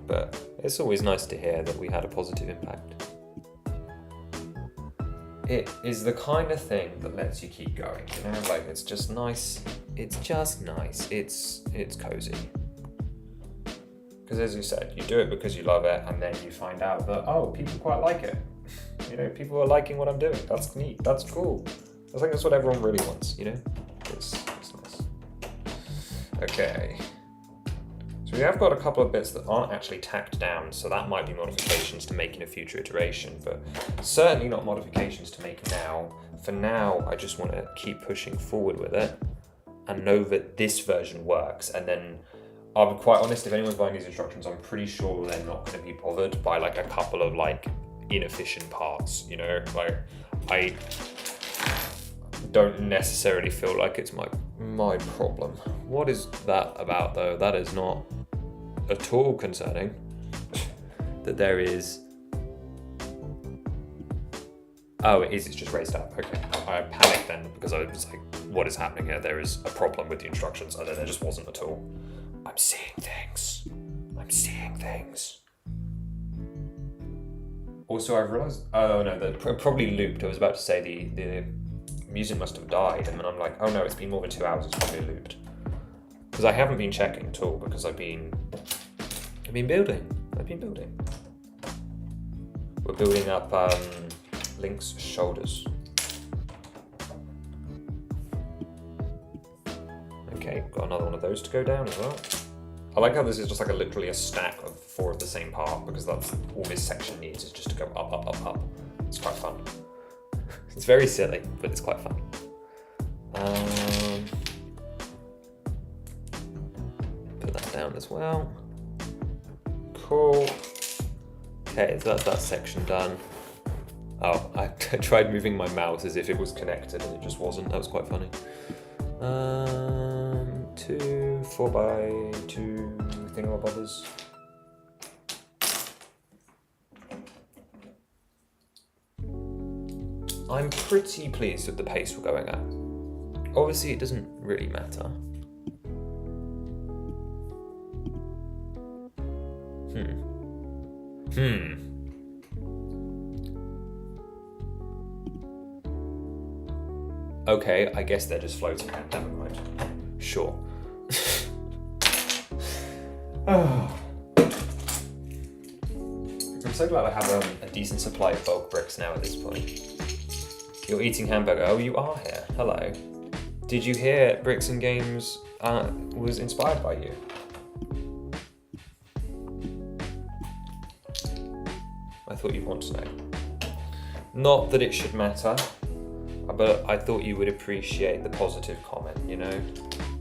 But it's always nice to hear that we had a positive impact. It is the kind of thing that lets you keep going, you know? Like, it's just nice. It's just nice. It's cozy. Because as you said, you do it because you love it, and then you find out that, oh, people quite like it. You know, people are liking what I'm doing. That's neat, that's cool. I think that's what everyone really wants, you know? It's nice. Okay. So we have got a couple of bits that aren't actually tacked down, so that might be modifications to make in a future iteration, but certainly not modifications to make now. For now, I just want to keep pushing forward with it and know that this version works. And then I'll be quite honest, if anyone's buying these instructions, I'm pretty sure they're not going to be bothered by like a couple of like inefficient parts, you know? Like, I don't necessarily feel like it's my problem. What is that about though? That is not at all concerning. That there is... Oh, it is, it's just raised up. Okay. I panicked then because I was like, what is happening here? There is a problem with the instructions, and then there just wasn't at all. I'm seeing things. I'm seeing things. Also, I've realized, oh no, that probably looped. I was about to say the music must have died, and then I'm like, oh no, it's been more than 2 hours, it's probably looped. Because I haven't been checking at all, because I've been building. We're building up Link's shoulders. Okay, got another one of those to go down as well. I like how this is just like literally a stack of 4 of the same part, because that's all this section needs, is just to go up, up, up, up. It's quite fun. It's very silly, but it's quite fun. Put that down as well. Cool. Okay, so that's that section done. Oh, I tried moving my mouse as if it was connected and it just wasn't. That was quite funny. 2 4x2 thingamabobbers. I'm pretty pleased with the pace we're going at. Obviously, it doesn't really matter. Okay, I guess they're just floating. Never mind. Sure. I'm so glad I have a decent supply of bulk bricks now at this point. You're eating hamburger. Oh, you are here. Hello. Did you hear Bricks and Games was inspired by you? I thought you'd want to know. Not that it should matter, but I thought you would appreciate the positive comment, you know?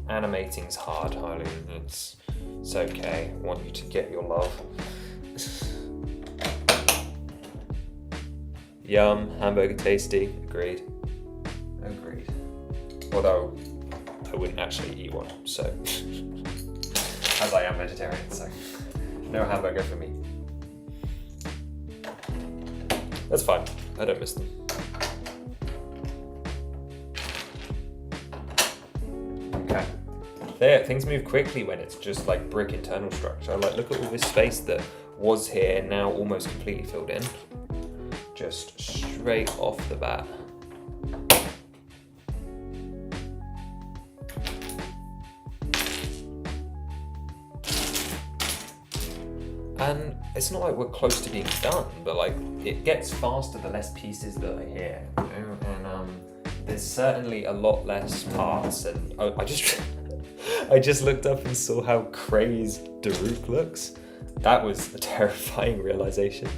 Animating's hard, Harley. It's okay. I want you to get your love. Yum, hamburger tasty. Agreed. Although, I wouldn't actually eat one, so... as I am vegetarian, so... no hamburger for me. That's fine. I don't miss them. Okay. There, things move quickly when it's just like brick internal structure. Like, look at all this space that was here, now almost completely filled in. Just straight off the bat. And it's not like we're close to being done, but like it gets faster the less pieces that are here, you know? And there's certainly a lot less parts. And I just looked up and saw how crazed Daruk looks. That was a terrifying realization.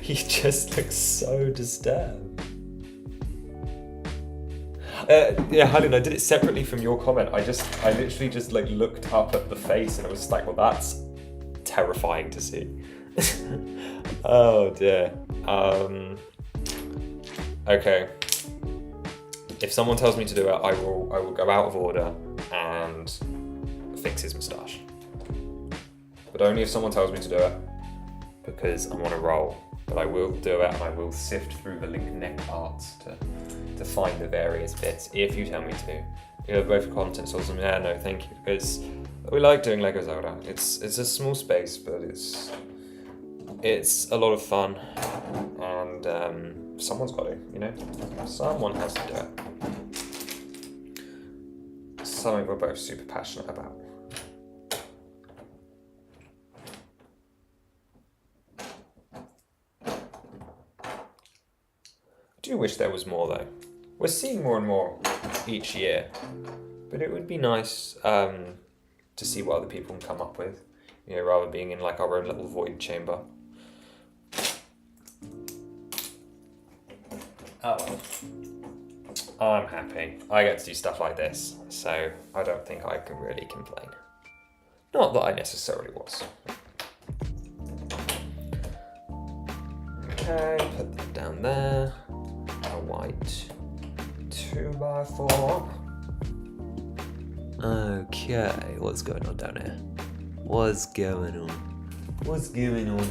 He just looks so disturbed. Yeah, Helen, I did it separately from your comment. I literally just like looked up at the face and I was just like, well, that's terrifying to see. Oh dear. Okay. If someone tells me to do it, I will go out of order and fix his moustache. But only if someone tells me to do it, because I'm on a roll. But I will do it, and I will sift through the Link neck parts to find the various bits, if you tell me to. You know, both content sources. Yeah, no, thank you. Because we like doing Lego Zelda. It's a small space, but it's a lot of fun, and someone's got to, you know, someone has to do it. Something we're both super passionate about. I do wish there was more though. We're seeing more and more each year, but it would be nice to see what other people can come up with, you know, rather than being in like our own little void chamber. Oh well. I'm happy. I get to do stuff like this, so I don't think I can really complain. Not that I necessarily was. Okay, put that down there. A white 2x4. Okay, what's going on down here? What's going on? What's going on?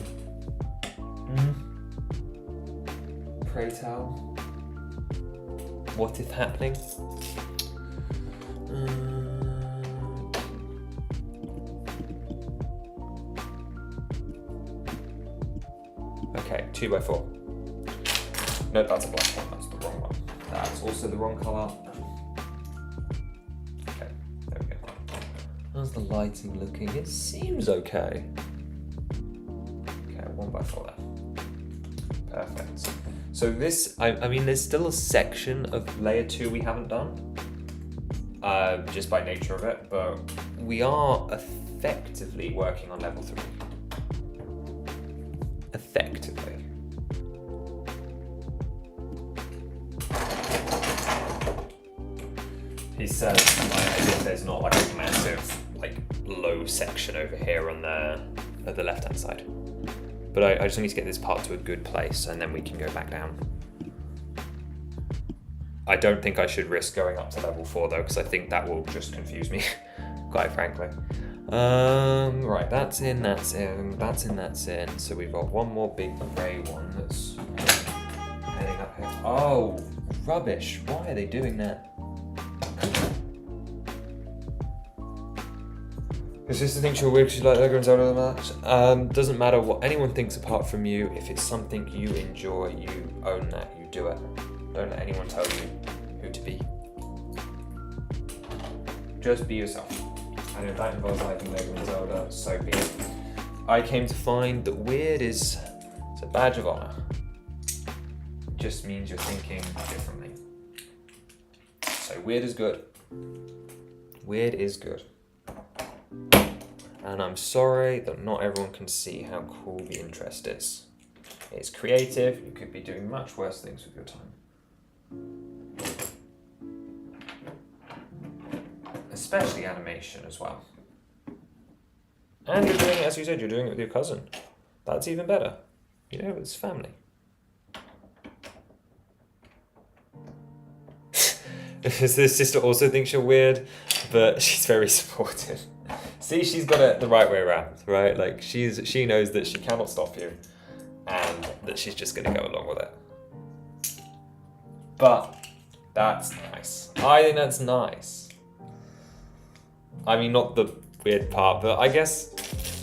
Pray tell. What is happening? Okay, 2x4. No, that's a black one. That's the wrong one. That's also the wrong colour. Okay, there we go. How's the lighting looking? It seems okay. Okay, 1x4 there. Perfect. So this, I mean, there's still a section of layer 2 we haven't done, just by nature of it, but we are effectively working on level 3. Effectively. He says, like, as if there's not like a massive, like, low section over here on the left-hand side. But I just need to get this part to a good place and then we can go back down. I don't think I should risk going up to level 4 though, because I think that will just confuse me, quite frankly. Right, that's in. So we've got one more big grey one that's heading up here. Oh, rubbish. Why are they doing that? Is this the thing you're weird because you like Lego and Zelda that? Doesn't matter what anyone thinks apart from you. If it's something you enjoy, you own that, you do it. Don't let anyone tell you who to be. Just be yourself. And if that involves liking Lego and Zelda, so be it. I came to find that weird is it's a badge of honor. It just means you're thinking differently. So weird is good. Weird is good. And I'm sorry that not everyone can see how cool the interest is. It's creative, you could be doing much worse things with your time. Especially animation as well. And you're doing it, as you said, you're doing it with your cousin. That's even better. You know, it's family. His sister also thinks you're weird, but she's very supportive. See, she's got it the right way around, right? Like, she knows that she cannot stop you and that she's just going to go along with it. But that's nice. I think that's nice. I mean, not the weird part, but I guess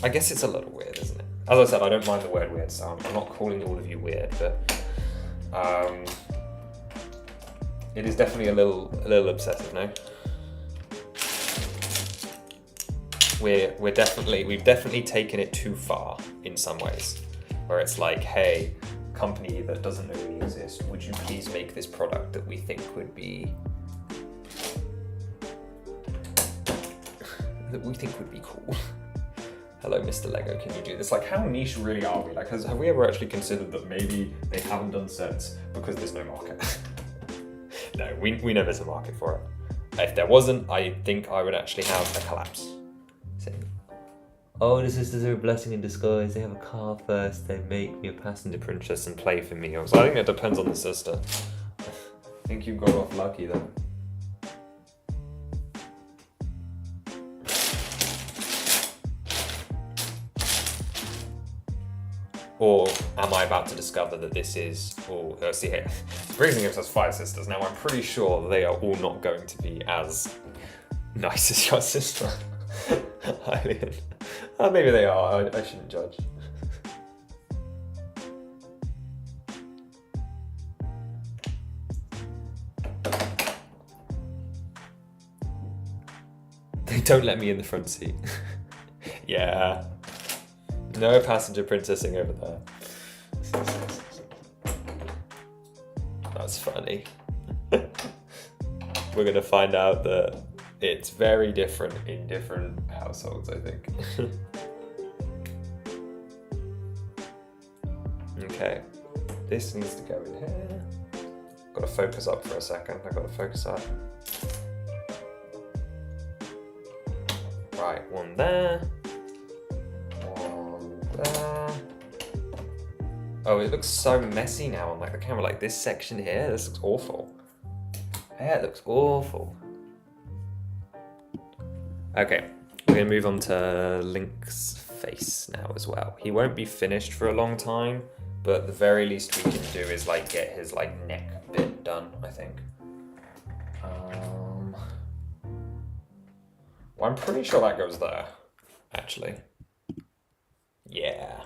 it's a little weird, isn't it? As I said, I don't mind the word weird, so I'm not calling all of you weird, but it is definitely a little obsessive, no? We've definitely taken it too far in some ways, where it's like, hey, company that doesn't really exist, would you please make this product that we think would be cool? Hello, Mr. Lego, can you do this? Like, how niche really are we? Like, have we ever actually considered that maybe they haven't done sets because there's no market? No, we know there's a market for it. If there wasn't, I think I would actually have a collapse. Oh, the sisters are a blessing in disguise. They have a car first, they make me a passenger princess and play for me. So I think it depends on the sister. I think you got off lucky though. Or am I about to discover that this is, see here, Breathing gives us 5 sisters. Now I'm pretty sure they are all not going to be as nice as your sister, Eileen. Maybe they are, I shouldn't judge. They don't let me in the front seat. Yeah. No passenger princessing over there. That's funny. We're gonna find out that It's very different in different households, I think. Okay, this needs to go in here. Gotta focus up for a second. I gotta focus up. Right, one there. One there. Oh, it looks so messy now on like the camera. Like this section here, this looks awful. Yeah, it looks awful. Okay, we're gonna move on to Link's face now as well. He won't be finished for a long time, but the very least we can do is like get his like neck bit done, I think. Well, I'm pretty sure that goes there, actually. Yeah,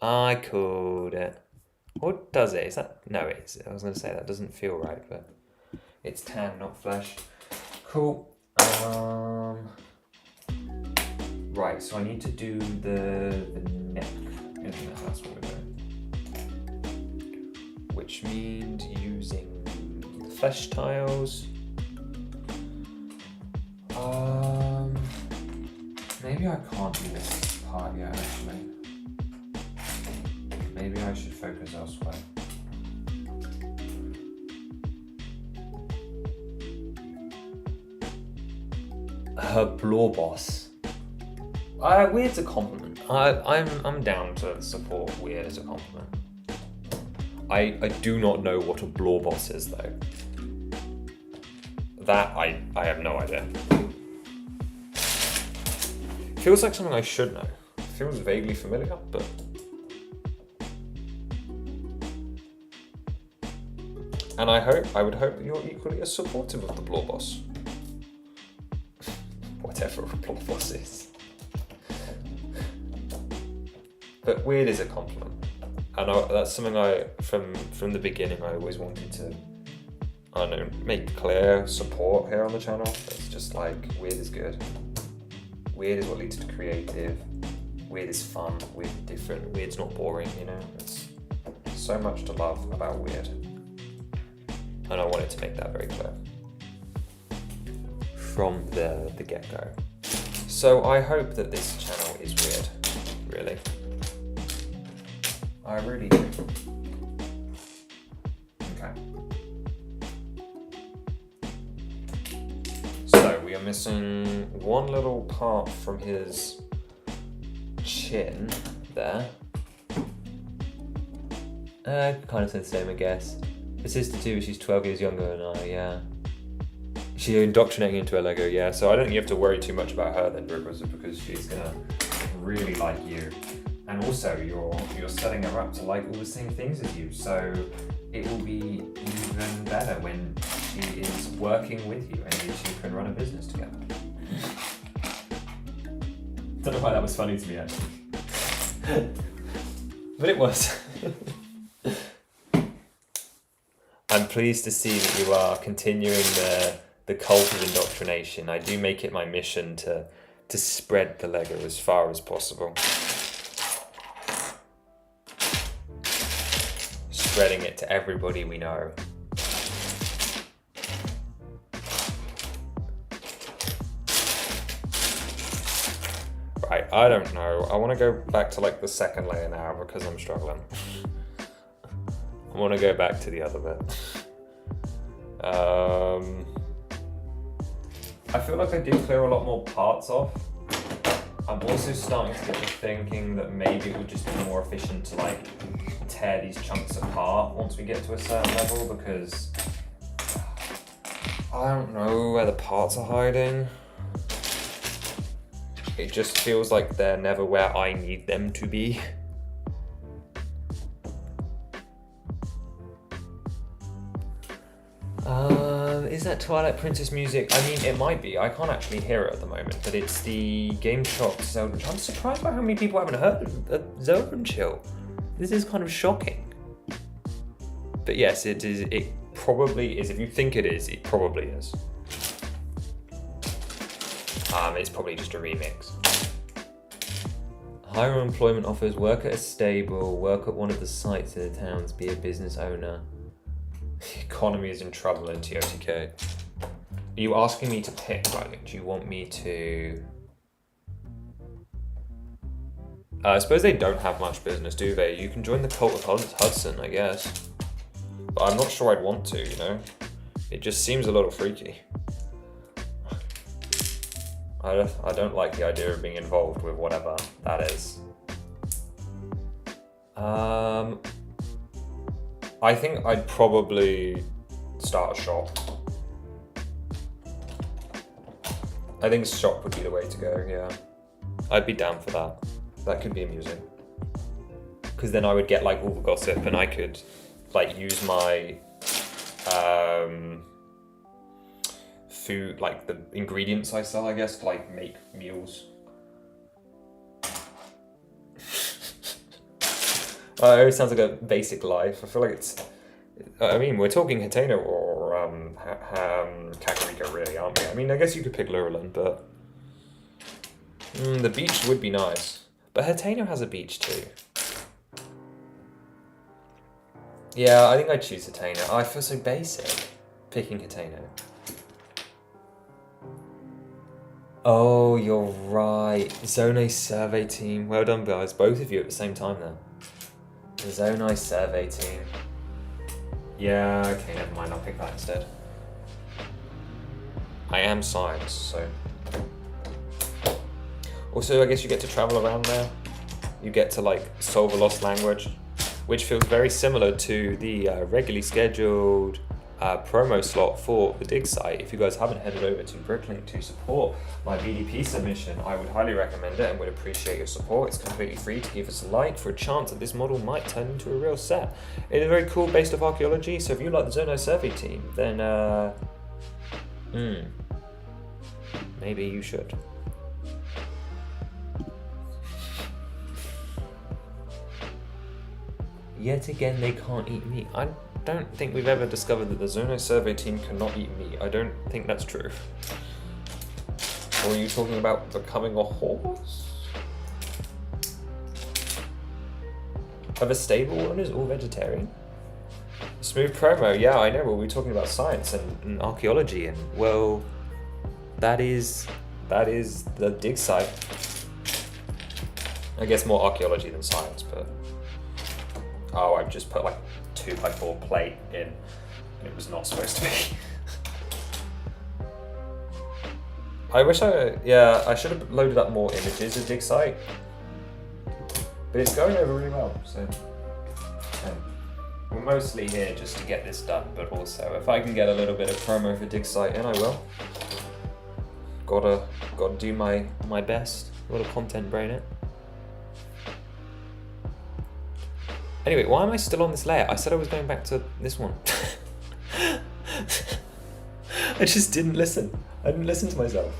I called it. What does it? Is that, no, it's, I was gonna say that doesn't feel right, but it's tan, not flesh. Cool. Right, so I need to do the neck, isn't it? That's what we're doing. Which means using the flesh tiles. Maybe I can't do this part yet, actually. Maybe I should focus elsewhere. Her Blorboss. Weird's a compliment. I'm down to support weird as a compliment. I do not know what a Blorboss is though. That I have no idea. Feels like something I should know. Feels vaguely familiar, but and I would hope that you're equally as supportive of the Blorboss. Whatever a Blorboss is. But weird is a compliment. And that's something from the beginning I always wanted to, I don't know, make clear, support here on the channel. It's just like, weird is good. Weird is what leads to creative. Weird is fun, weird is different, weird's not boring, you know? There's so much to love about weird. And I wanted to make that very clear from the get-go. So I hope that this channel is weird, really. I really do. Okay. So we are missing one little part from his chin there. Kind of the same, I guess. My sister too, she's 12 years younger than I, yeah. She's indoctrinating into a Lego, yeah. So I don't think you have to worry too much about her then, because she's gonna really like you. And also, you're setting her up to like all the same things as you, so it will be even better when she is working with you and you two can run a business together. Don't know why that was funny to me, actually. But it was. I'm pleased to see that you are continuing the cult of indoctrination. I do make it my mission to spread the Lego as far as possible. Spreading it to everybody we know. Right, I don't know. I want to go back to like the second layer now because I'm struggling. I want to go back to the other bit. I feel like I do clear a lot more parts off. I'm also starting to get to thinking that maybe it would just be more efficient to like tear these chunks apart once we get to a certain level, because I don't know where the parts are hiding. It just feels like they're never where I need them to be. Is that Twilight Princess music? I mean, it might be. I can't actually hear it at the moment, but it's the Game Shop Zelda. I'm surprised by how many people haven't heard of Zelda and Chill. This is kind of shocking. But yes, it is. It probably is. If you think it is, it probably is. It's probably just a remix. Higher employment offers, work at a stable, work at one of the sites in the towns, be a business owner. The economy is in trouble in TOTK. Are you asking me to pick? Like, do you want me to? I suppose they don't have much business, do they? You can join the Cult of Hudson, I guess. But I'm not sure I'd want to, you know? It just seems a little freaky. I don't like the idea of being involved with whatever that is. I think I'd probably start a shop. I think shop would be the way to go, yeah. I'd be down for that. That could be amusing. Because then I would get like all the gossip and I could like use my food, like the ingredients I sell, I guess, to like make meals. It always sounds like a basic life. I feel like it's, I mean, we're talking Hateno or Kakariko really, aren't we? I mean, I guess you could pick Lurelin, but the beach would be nice. But Hateno has a beach too. Yeah, I think I'd choose Hateno. Oh, I feel so basic picking Hateno. Oh, you're right. Zonai survey team. Well done, guys. Both of you at the same time then. The Zonai survey team. Yeah, okay, never mind. I'll pick that instead. I am science, so. Also, I guess you get to travel around there. You get to like solve a lost language, which feels very similar to the regularly scheduled promo slot for the dig site. If you guys haven't headed over to bricklink to support my BDP submission, I would highly recommend it and would appreciate your support. It's completely free to give us a like for a chance that this model might turn into a real set. It is very cool based off archaeology, so if you like the Zono survey team, then maybe you should. Yet again, they can't eat meat. I don't think we've ever discovered that the Zono survey team cannot eat meat. I don't think that's true. Or are you talking about becoming a horse? Are the stable owners all vegetarian? Smooth promo, yeah, I know, but we're talking about science and archaeology, and well, that is the dig site. I guess more archaeology than science, but oh, I've just put like 2x4 plate in, and it was not supposed to be. I should have loaded up more images of dig site, but it's going over really well, so we're mostly here just to get this done, but also if I can get a little bit of promo for dig site in, I will. Gotta do my best. Gotta content brain it. Anyway, why am I still on this layer? I said I was going back to this one. I just didn't listen. I didn't listen to myself.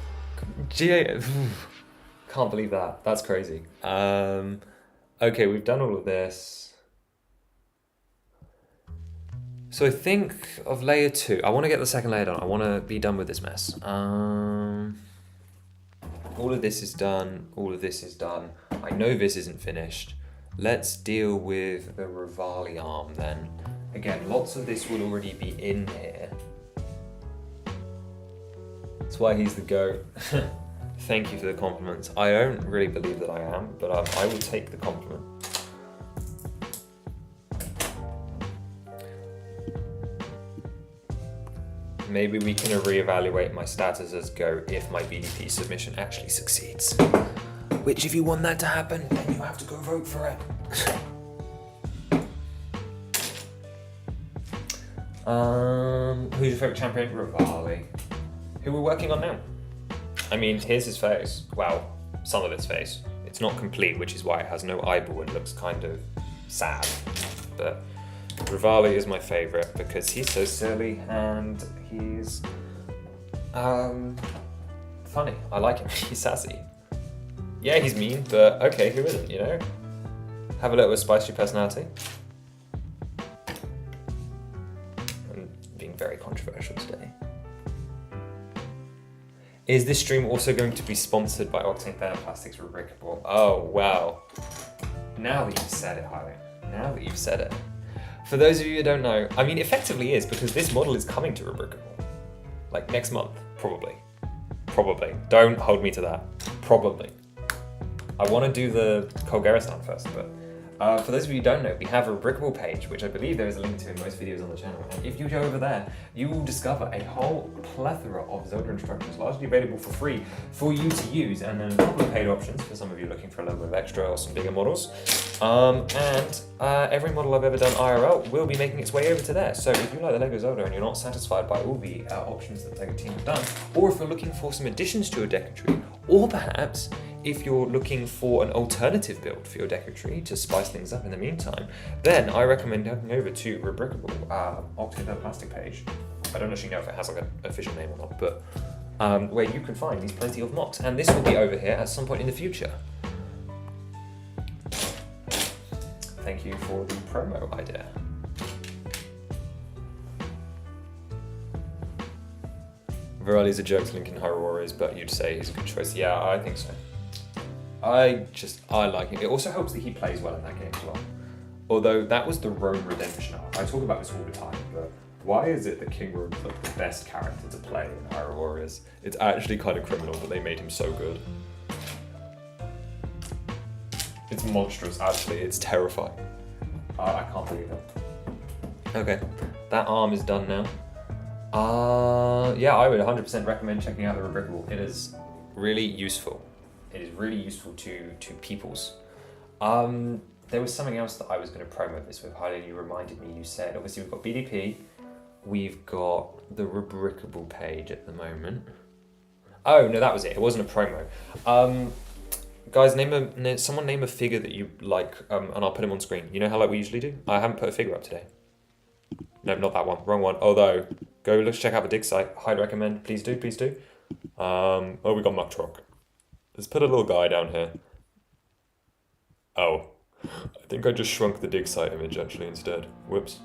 Can't believe that. That's crazy. Okay, we've done all of this. So I think of layer 2. I want to get the second layer done. I want to be done with this mess. All of this is done. All of this is done. I know this isn't finished. Let's deal with the Rivali arm then. Again, lots of this will already be in here. That's why he's the GOAT. Thank you for the compliments. I don't really believe that I am, but I will take the compliment. Maybe we can reevaluate my status as GOAT if my BDP submission actually succeeds. Which, if you want that to happen, then you have to go vote for it. Who's your favourite champion? Rivali. Who we're working on now? I mean, here's his face. Well, some of his face. It's not complete, which is why it has no eyeball and looks kind of sad. But Rivali is my favourite because he's so silly and he's funny. I like him. He's sassy. Yeah, he's mean, but okay, who isn't, you know? Have a little bit of spicy personality. I'm being very controversial today. Is this stream also going to be sponsored by Octane Thermoplastics Rebrickable? Oh, wow. Now that you've said it, Harley. Now that you've said it. For those of you who don't know, I mean, effectively is, because this model is coming to Rebrickable. Like, next month. Probably. Don't hold me to that. Probably. I want to do the Colgaristan first, but for those of you who don't know, we have a Brickable page, which I believe there is a link to in most videos on the channel. And if you go over there, you will discover a whole plethora of Zelda instructions, largely available for free for you to use, and then a couple of paid options for some of you looking for a little bit of extra or some bigger models. Every model I've ever done IRL will be making its way over to there. So if you like the LEGO Zelda and you're not satisfied by all the options that the LEGO team have done, or if you're looking for some additions to your deco tree, or perhaps if you're looking for an alternative build for your deco tree to spice things up in the meantime, then I recommend heading over to Rebrickable Octave Plastic page. I don't actually know if it has like an official name or not, but where you can find these plenty of mocks, and this will be over here at some point in the future. Thank you for the promo idea. Virali's a joke to Lincoln Hyrule Warriors, but you'd say he's a good choice. Yeah, I think so. I like it. It also helps that he plays well in that game as well. Although that was the Rome Redemption arc. I talk about this all the time, but why is it that King Rome's like the best character to play in Hyrule Warriors? It's actually kind of criminal that they made him so good. It's monstrous, actually. It's terrifying. I can't believe it. Okay, that arm is done now. Yeah, I would 100% recommend checking out the Rebrickable. It is really useful. It is really useful to peoples. There was something else that I was going to promote this with, Harley. You reminded me. You said, obviously, we've got BDP. We've got the Rebrickable page at the moment. Oh, no, that was it. It wasn't a promo. Guys, someone name a figure that you like, and I'll put him on screen. You know how like we usually do? I haven't put a figure up today. No, not that one. Wrong one. Although, let's check out the dig site. Highly recommend. Please do, please do. Oh, we got Muck Truck. Let's put a little guy down here. Oh, I think I just shrunk the dig site image actually instead. Whoops.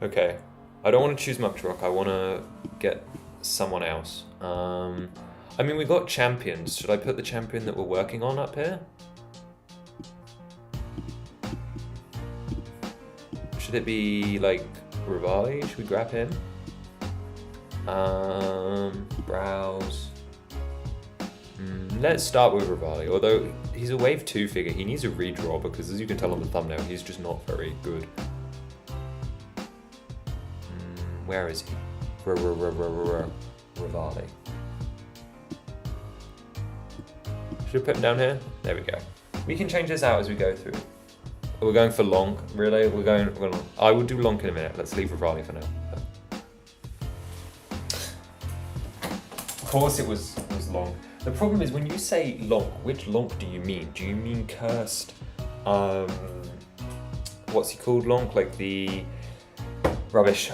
Okay, I don't want to choose Muck Truck. I want to get someone else. I mean, we got champions. Should I put the champion that we're working on up here? Should it be like Rivali? Should we grab him? Browse. Let's start with Rivali, although he's a wave 2 figure. He needs a redraw because, as you can tell on the thumbnail, he's just not very good. Where is he? Rivali. Should we put him down here? There we go. We can change this out as we go through. We're going for Lonk, really? We're going I will do Lonk in a minute. Let's leave Rivali for now. Of course it was Lonk. The problem is when you say Lonk, which Lonk do you mean? Do you mean cursed? What's he called? Lonk? Like the rubbish.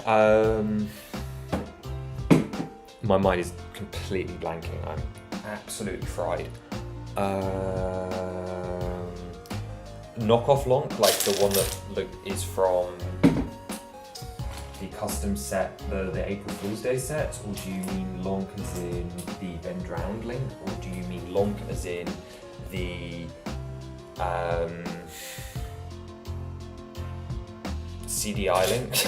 My mind is completely blanking. I'm absolutely fried. Knockoff Lonk, like the one that is from the custom set, the April Fool's Day set, or do you mean Lonk as in the Ben Drowned Link, or do you mean Lonk as in the CDI Link?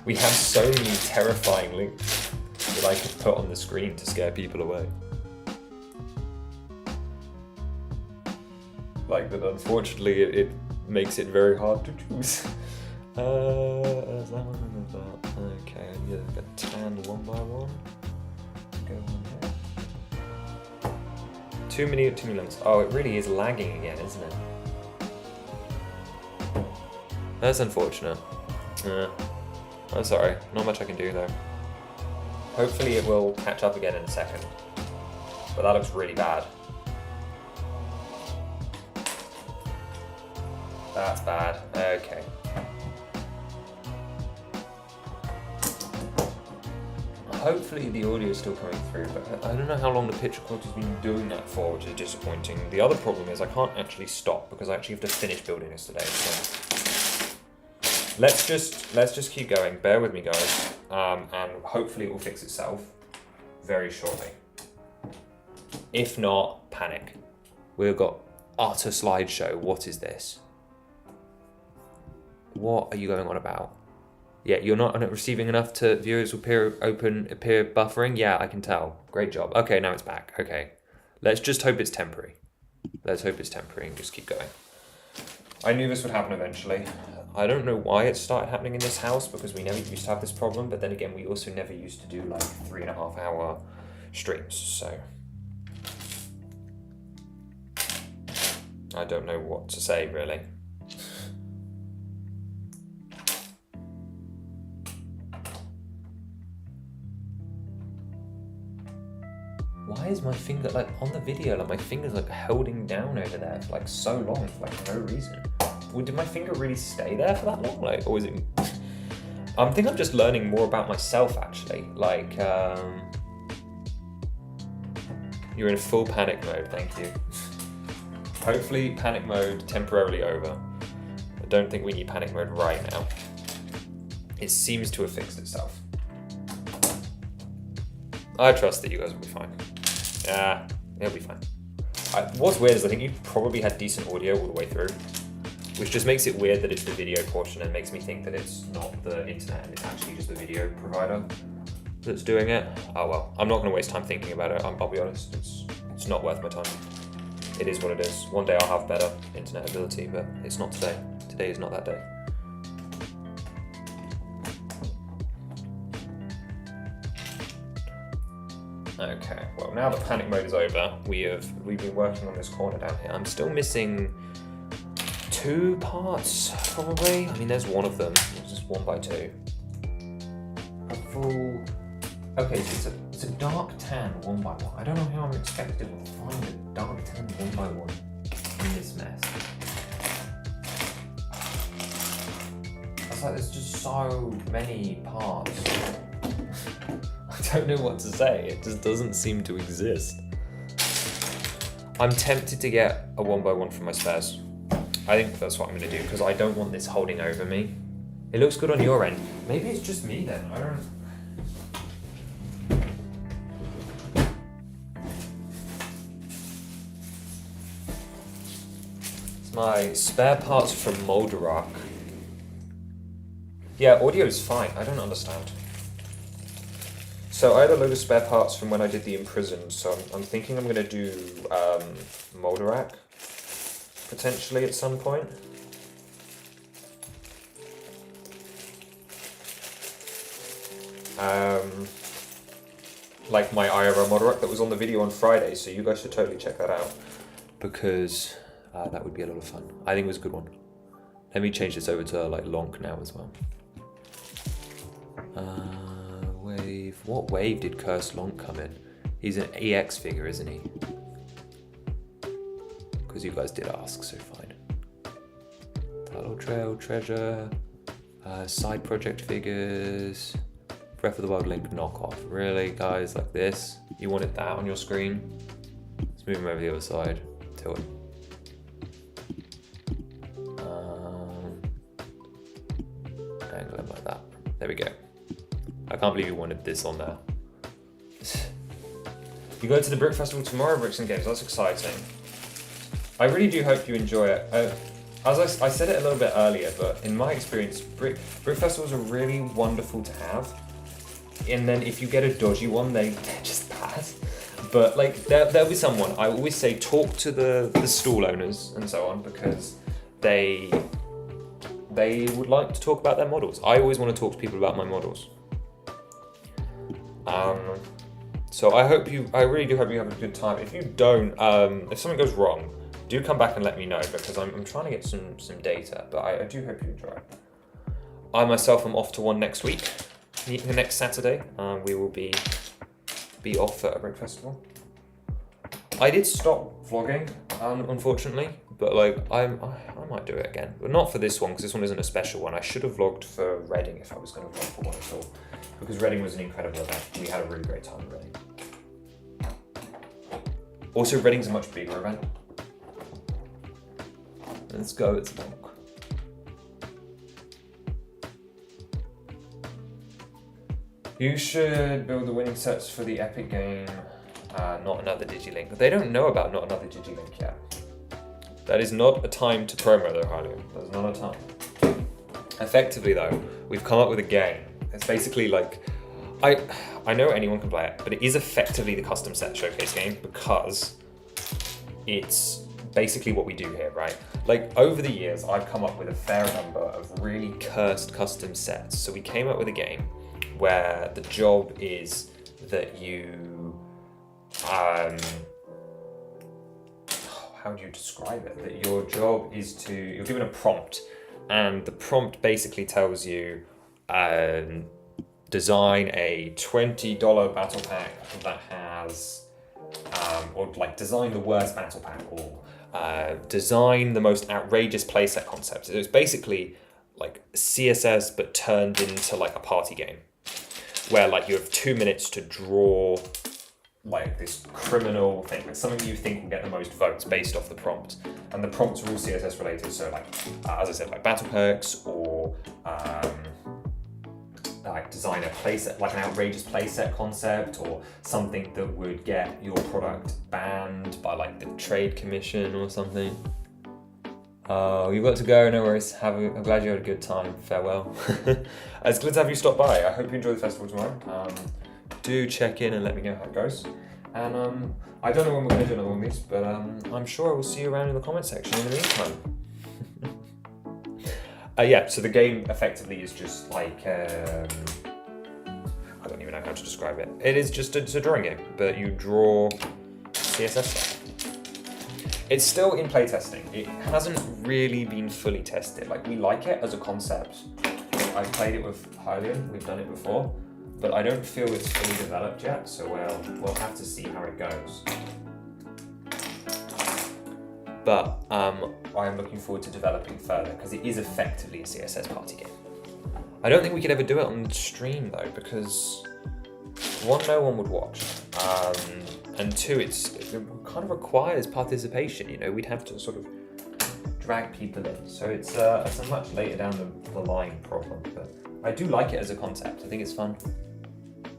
We have so many terrifying links that I could put on the screen to scare people away. Like that, unfortunately, it makes it very hard to choose. There's that one and there's that. Okay, I need to get tanned one by one. Go on here. Too many links. Oh, it really is lagging again, isn't it? That's unfortunate. I'm sorry, not much I can do though. Hopefully it will catch up again in a second. But that looks really bad. That's bad. Okay. Hopefully the audio is still coming through, but I don't know how long the picture quality's been doing that for, which is disappointing. The other problem is I can't actually stop because I actually have to finish building this today. So let's just keep going. Bear with me, guys, and hopefully it will fix itself very shortly. If not, panic. We've got utter slideshow. What is this? What are you going on about? Yeah, you're not receiving enough to viewers will appear buffering. Yeah, I can tell. Great job. Okay, now it's back. Okay. Let's just hope it's temporary. Let's hope it's temporary and just keep going. I knew this would happen eventually. I don't know why it started happening in this house because we never used to have this problem, but then again, we also never used to do like 3.5 hour streams, so I don't know what to say really. Why is my finger, like on the video, like my finger's like holding down over there for like so long for like no reason? Well, did my finger really stay there for that long? Like, or is it? I think I'm just learning more about myself actually. Like, you're in full panic mode, thank you. Hopefully panic mode temporarily over. I don't think we need panic mode right now. It seems to have fixed itself. I trust that you guys will be fine. Yeah, it'll be fine. What's weird is I think you probably had decent audio all the way through, which just makes it weird that it's the video portion and makes me think that it's not the internet and it's actually just the video provider that's doing it. Oh well, I'm not going to waste time thinking about it. I'll be honest, it's not worth my time. It is what it is. One day I'll have better internet ability, but it's not today. Today is not that day. Okay, well now that panic mode is over, we've been working on this corner down here. I'm still missing 2 parts, probably. I mean, there's one of them. It's just 1x2. A full. Okay, so it's a dark tan 1x1. I don't know how I'm expected to find a dark tan 1x1 in this mess. It's like there's just so many parts. I don't know what to say. It just doesn't seem to exist. I'm tempted to get a 1x1 from my spares. I think that's what I'm going to do because I don't want this holding over me. It looks good on your end. Maybe it's just me then. I don't. It's my spare parts from Molderock. Yeah, audio is fine. I don't understand. So I had a load of spare parts from when I did the Imprisoned, so I'm thinking I'm going to do Molderock potentially at some point. Like my IRL Molderock that was on the video on Friday, so you guys should totally check that out because that would be a lot of fun. I think it was a good one. Let me change this over to like Lonk now as well. Wave. What wave did Curse Lonk come in? He's an EX figure, isn't he? Because you guys did ask, so fine. Title Trail, Treasure, side project figures, Breath of the Wild Link knockoff. Really, guys, like this? You wanted that on your screen? Let's move him over the other side. Tilt him. Angle him like that. There we go. I can't believe you wanted this on there. You go to the Brick Festival tomorrow, Bricks and Games. That's exciting. I really do hope you enjoy it. As I said it a little bit earlier, but in my experience, Brick Festivals are really wonderful to have. And then if you get a dodgy one, they're just bad. But like there'll be someone. I always say talk to the stall owners and so on because they would like to talk about their models. I always want to talk to people about my models. So I really do hope you have a good time. If you don't, if something goes wrong, do come back and let me know because I'm trying to get some data, but I do hope you enjoy. I myself am off to one next week, the next Saturday. We will be off at a Brick Festival. I did stop vlogging, unfortunately, but like I might do it again, but not for this one because this one isn't a special one. I should have vlogged for Reading if I was going to vlog for one at all, because Reading was an incredible event. We had a really great time at Reading. Also, Reading's a much bigger event. Let's go, it's long. You should build the winning sets for the Epic game, Not Another Digilink. But they don't know about Not Another Digilink yet. That is not a time to promo though, Harley. That is not a time. Effectively though, we've come up with a game. It's basically like, I know anyone can play it, but it is effectively the custom set showcase game because it's basically what we do here, right? Like over the years, I've come up with a fair number of really cursed custom sets. So we came up with a game where the job is that you, how do you describe it? That your job is to, you're given a prompt, and the prompt basically tells you, design a $20 battle pack that has, or like design the worst battle pack, or design the most outrageous playset concept. So it's basically like CSS but turned into like a party game, where like you have 2 minutes to draw like this criminal thing, like something you think will get the most votes based off the prompt. And the prompts are all CSS related, so like, as I said, like battle perks, or like design a playset, like an outrageous playset concept, or something that would get your product banned by like the Trade Commission or something. Oh, you've got to go, no worries. I'm glad you had a good time. Farewell. It's good to have you stop by. I hope you enjoy the festival tomorrow. Do check in and let me know how it goes. And I don't know when we're going to do another one of these, but I'm sure I will see you around in the comment section in the meantime. Yeah, so the game effectively is just like, I don't even know how to describe it. It is just a drawing game, but you draw CSS stuff. It's still in playtesting. It hasn't really been fully tested. Like, we like it as a concept. I've played it with Hylian, we've done it before, but I don't feel it's fully developed yet, so we'll have to see how it goes. But I am looking forward to developing further because it is effectively a CSS party game. I don't think we could ever do it on stream though, because one, no one would watch, and two, it kind of requires participation. You know, we'd have to sort of drag people in, so it's a much later down the line problem. But I do like it as a concept. I think it's fun.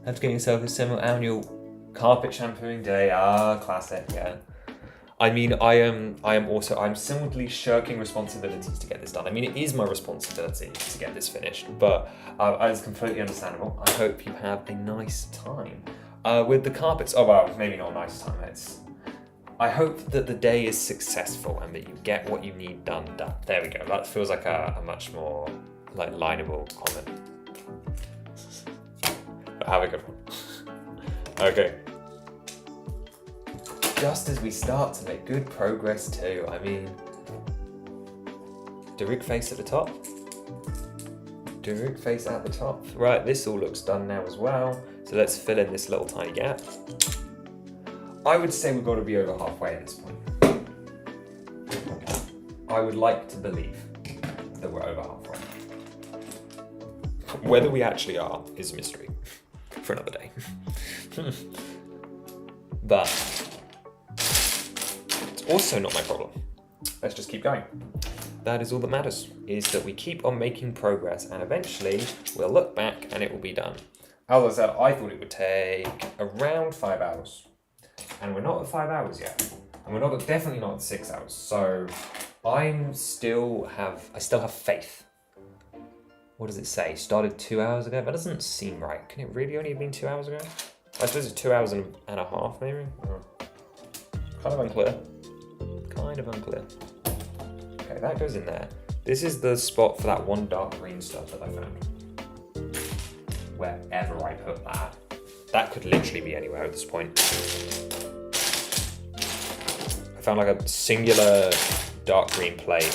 Have to get yourself a semi-annual carpet shampooing day. Ah, classic, yeah. I mean, I'm similarly shirking responsibilities to get this done. I mean, it is my responsibility to get this finished, but it's completely understandable. I hope you have a nice time with the carpets. Oh, well, maybe not a nice time. I hope that the day is successful and that you get what you need done. There we go. That feels like a much more like lineable comment. But have a good one. Okay. Just as we start to make good progress too. I mean, Daruk face at the top. Daruk face at the top. Right, this all looks done now as well. So let's fill in this little tiny gap. I would say we've got to be over halfway at this point. I would like to believe that we're over halfway. Whether we actually are is a mystery for another day. But also not my problem. Let's just keep going. That is all that matters, is that we keep on making progress, and eventually we'll look back and it will be done. As I said, I thought it would take around 5 hours, and we're not at 5 hours yet, and we're definitely not at 6 hours. So I still have faith. What does it say? Started 2 hours ago? That doesn't seem right. Can it really only have been 2 hours ago? I suppose it's 2 hours and a half, maybe. Kind of unclear. Okay, that goes in there. This is the spot for that one dark green stuff that I found. Wherever I put that. That could literally be anywhere at this point. I found like a singular dark green plate,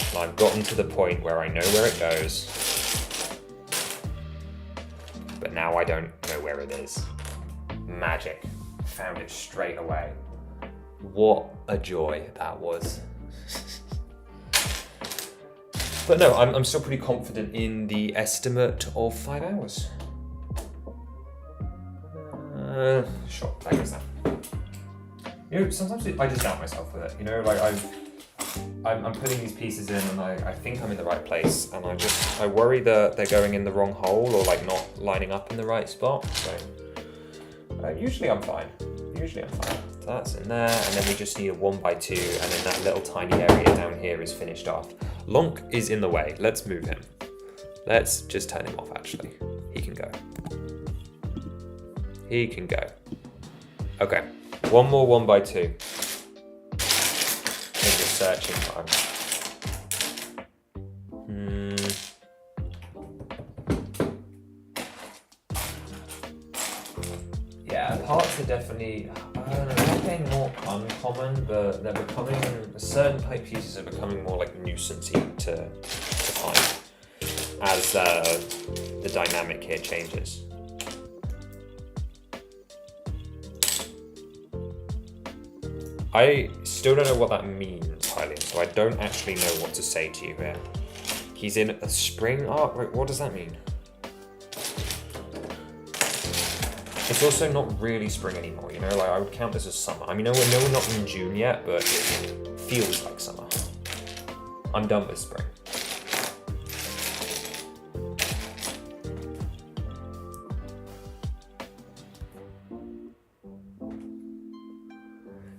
and I've gotten to the point where I know where it goes. But now I don't know where it is. Magic. Found it straight away. What a joy that was. But no, I'm still pretty confident in the estimate of 5 hours. Sure, that goes down. You know, sometimes I just doubt myself with it. You know, like I'm putting these pieces in and I think I'm in the right place, and I worry that they're going in the wrong hole or like not lining up in the right spot. So usually I'm fine. So that's in there, and then we just need a 1x2, and then that little tiny area down here is finished off. Lonk is in the way. Let's move him. Let's just turn him off, actually. He can go. He can go. Okay, one more 1x2. In the searching time. Yeah, parts are definitely, I don't know, they're getting more uncommon, but they're becoming, certain type pieces are becoming more like nuisancey to find as the dynamic here changes. I still don't know what that means, Hylian, so I don't actually know what to say to you here. He's in a spring arc? Wait, what does that mean? It's also not really spring anymore, you know? Like, I would count this as summer. I mean, no, we're not in June yet, but it feels like summer. I'm done with spring.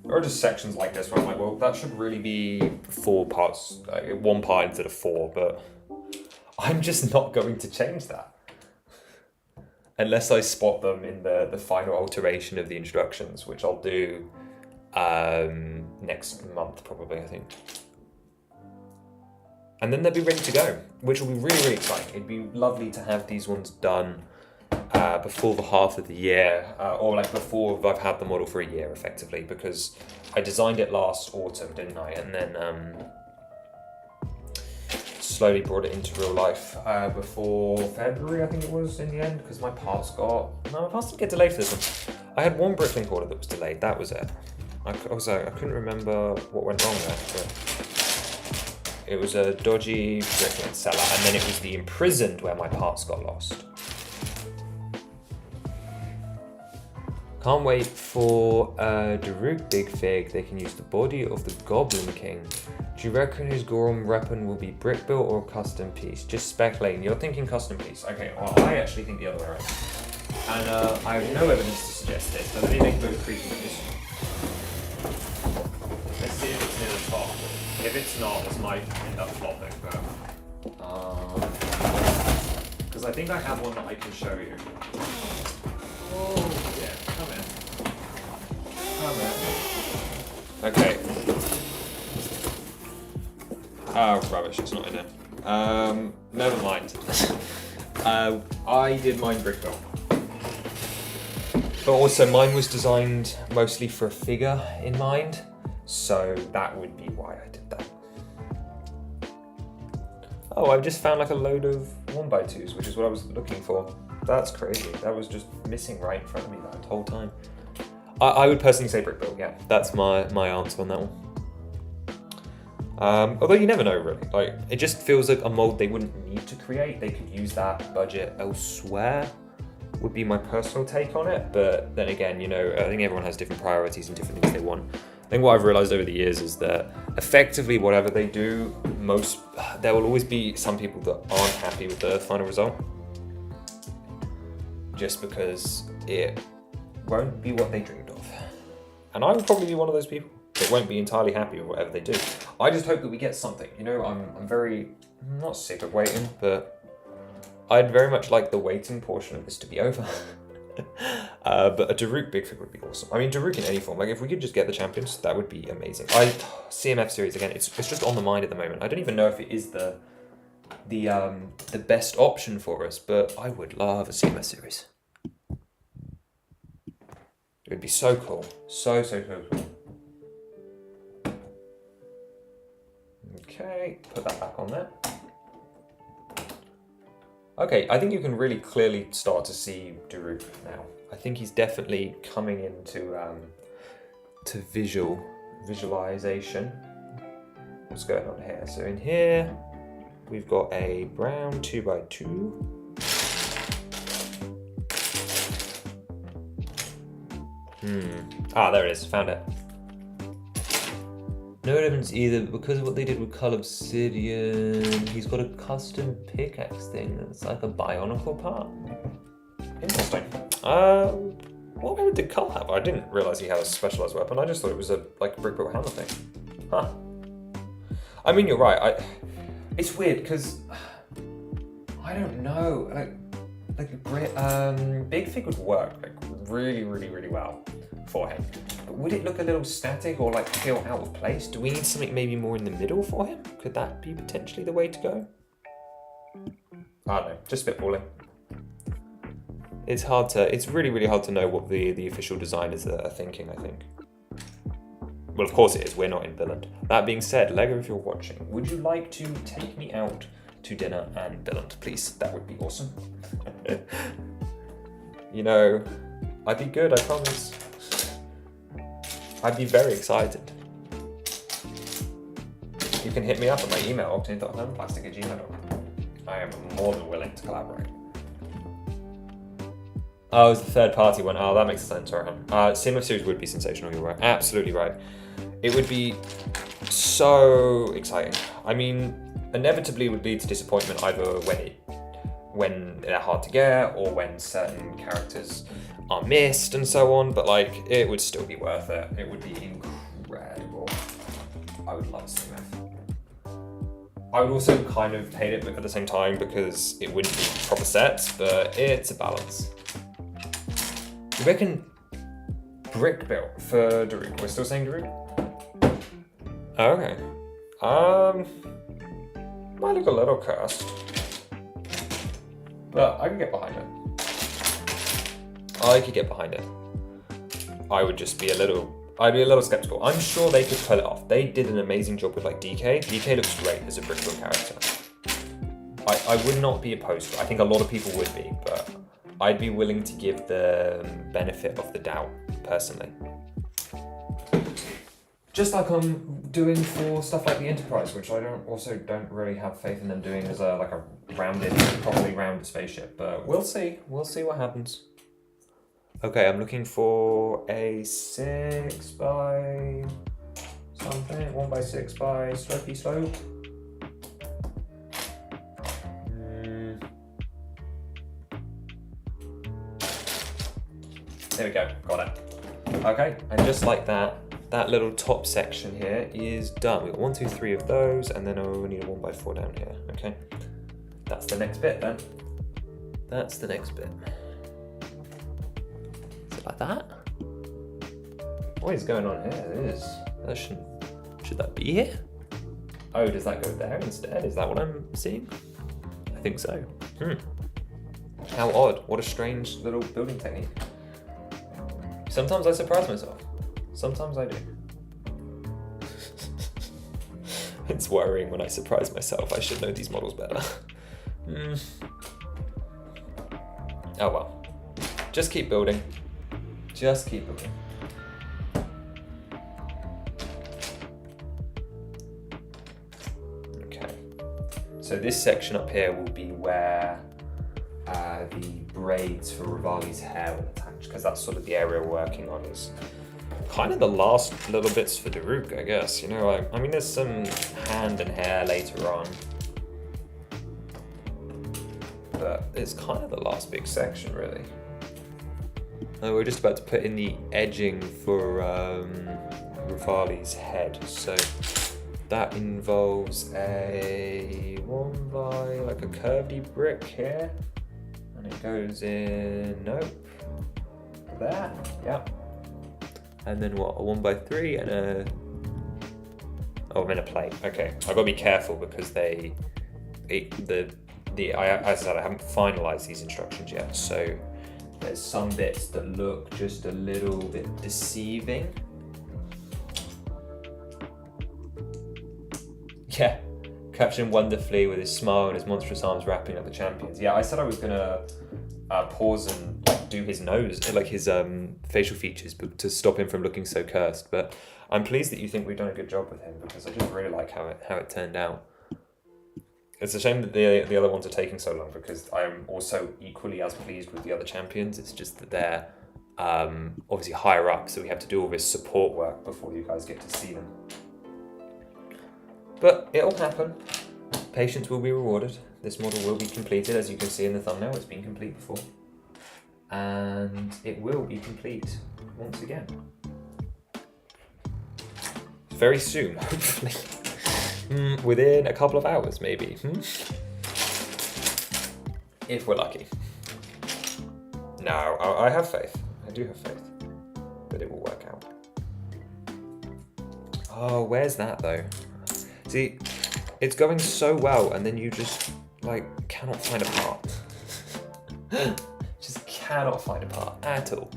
There are just sections like this where I'm like, well, that should really be 4 parts, like 1 part instead of 4, but I'm just not going to change that. Unless I spot them in the final alteration of the instructions, which I'll do next month probably, I think. And then they'll be ready to go, which will be really, really exciting. It'd be lovely to have these ones done before the half of the year, or like before I've had the model for a year effectively, because I designed it last autumn, didn't I? And then slowly brought it into real life before February, I think it was in the end, because my parts didn't get delayed for this one. I had one bricklink order that was delayed, that was it. I couldn't remember what went wrong there, but it was a dodgy bricklink seller, and then it was the imprisoned where my parts got lost. Can't wait for Daruk Big Fig. They can use the body of the Goblin King. Do you reckon his Gorum weapon will be brick built or custom piece? Just speculating. You're thinking custom piece. Okay, well, I actually think the other way around. And I have no evidence to suggest this, but let me make a little creepy with this. Let's see if it's near the top. If it's not, this might end up flopping, but because I think I have one that I can show you. Oh yeah, come in. Okay. Oh, rubbish, it's not in there. Never mind. I did mine brick built. But also mine was designed mostly for a figure in mind, so that would be why I did that. Oh, I've just found like a load of 1x2s, which is what I was looking for. That's crazy. That was just missing right in front of me that whole time. I would personally say brick build, yeah. That's my answer on that one. Although you never know really. Like, it just feels like a mold they wouldn't need to create. They could use that budget elsewhere, would be my personal take on it. But then again, you know, I think everyone has different priorities and different things they want. I think what I've realized over the years is that effectively whatever they do, there will always be some people that aren't happy with the final result. Just because it won't be what they dreamed of. And I would probably be one of those people that won't be entirely happy with whatever they do. I just hope that we get something. You know, I'm not sick of waiting, but I'd very much like the waiting portion of this to be over. But a Daruk Big Fig would be awesome. I mean, Daruk in any form. Like, if we could just get the champions, that would be amazing. CMF series again. It's just on the mind at the moment. I don't even know if it is the best option for us, but I would love a CMF series. It would be so cool. So cool. Okay, put that back on there. Okay, I think you can really clearly start to see Daruk now. I think he's definitely coming into to visualization. What's going on here? So in here, we've got a brown 2x2. Ah, there it is, found it. No evidence either, but because of what they did with Cull Obsidian, he's got a custom pickaxe thing that's like a bionicle part. Interesting. What weapon did Cull have? I didn't realise he had a specialised weapon, I just thought it was a brick built hammer thing. Huh. I mean, you're right, it's weird, because I don't know. Big Fig would work like really, really, really well for him. But would it look a little static or like feel out of place? Do we need something maybe more in the middle for him? Could that be potentially the way to go? I don't know, just spitballing. It's really, really hard to know what the official designers are thinking, I think. Well, of course it is, we're not in Billund. That being said, Lego, if you're watching, would you like to take me out to dinner and Billund, please? That would be awesome. You know, I'd be good, I promise. I'd be very excited. You can hit me up at my email, octane.homeplastic@gmail.com. I am more than willing to collaborate. Oh, it's the third party one. Oh, that makes sense, Rohan. Sim of Series would be sensational, you're right. Absolutely right. It would be so exciting. I mean, inevitably it would lead to disappointment either when they're hard to get or when certain characters are missed and so on, but like, it would still be worth it. It would be incredible. I would love Sim F. I would also kind of hate it at the same time because it wouldn't be proper sets, but it's a balance. You reckon brick built for Daruk? We're still saying Daruk? Okay. Might look a little cursed. But I can get behind it. I could get behind it. I'd be a little skeptical. I'm sure they could pull it off. They did an amazing job with like DK. DK looks great as a brick built character. I would not be opposed to it. I think a lot of people would be, but I'd be willing to give the benefit of the doubt, personally. Just like I'm doing for stuff like the Enterprise, which I don't really have faith in them doing as a properly rounded spaceship. But we'll see. We'll see what happens. Okay, I'm looking for a 6 by something, 1 by 6 by slopey slope. There we go, got it. Okay, and just like that, that little top section here is done. We've got 1, 2, 3 of those, and then we need a 1 by 4 down here, okay? That's the next bit then. That's the next bit. Is it like that? What is going on here? It is. That should that be here? Oh, does that go there instead? Is that what I'm seeing? I think so. How odd. What a strange little building technique. Sometimes I surprise myself. Sometimes I do. It's worrying when I surprise myself. I should know these models better. Oh well. Just keep building. Just keep building. Okay. So this section up here will be where the braids for Rivali's hair will attach, because that's sort of the area we're working on. Is kind of the last little bits for Daruk, I guess. You know, I mean, there's some hand and hair later on, but it's kind of the last big section, really. And we're just about to put in the edging for Rivali's head, so that involves a 1 by like a curvedy brick here. And it goes in, nope, there, yeah. And then what, a 1 by 3 and a, oh, I'm in a plate. Okay, I've got to be careful because I said I haven't finalized these instructions yet. So there's some bits that look just a little bit deceiving. Yeah. Capturing wonderfully with his smile and his monstrous arms wrapping up the champions. Yeah, I said I was gonna pause and like do his nose, like his facial features, but to stop him from looking so cursed. But I'm pleased that you think we've done a good job with him, because I just really like how it turned out. It's a shame that the other ones are taking so long, because I am also equally as pleased with the other champions. It's just that they're obviously higher up, so we have to do all this support work before you guys get to see them. But it'll happen. Patience will be rewarded. This model will be completed. As you can see in the thumbnail, it's been complete before. And it will be complete once again. Very soon, hopefully. Within a couple of hours, maybe. If we're lucky. No, I have faith. I do have faith. But it will work out. Oh, where's that though? See, it's going so well and then you just, like, cannot find a part. Just cannot find a part at all.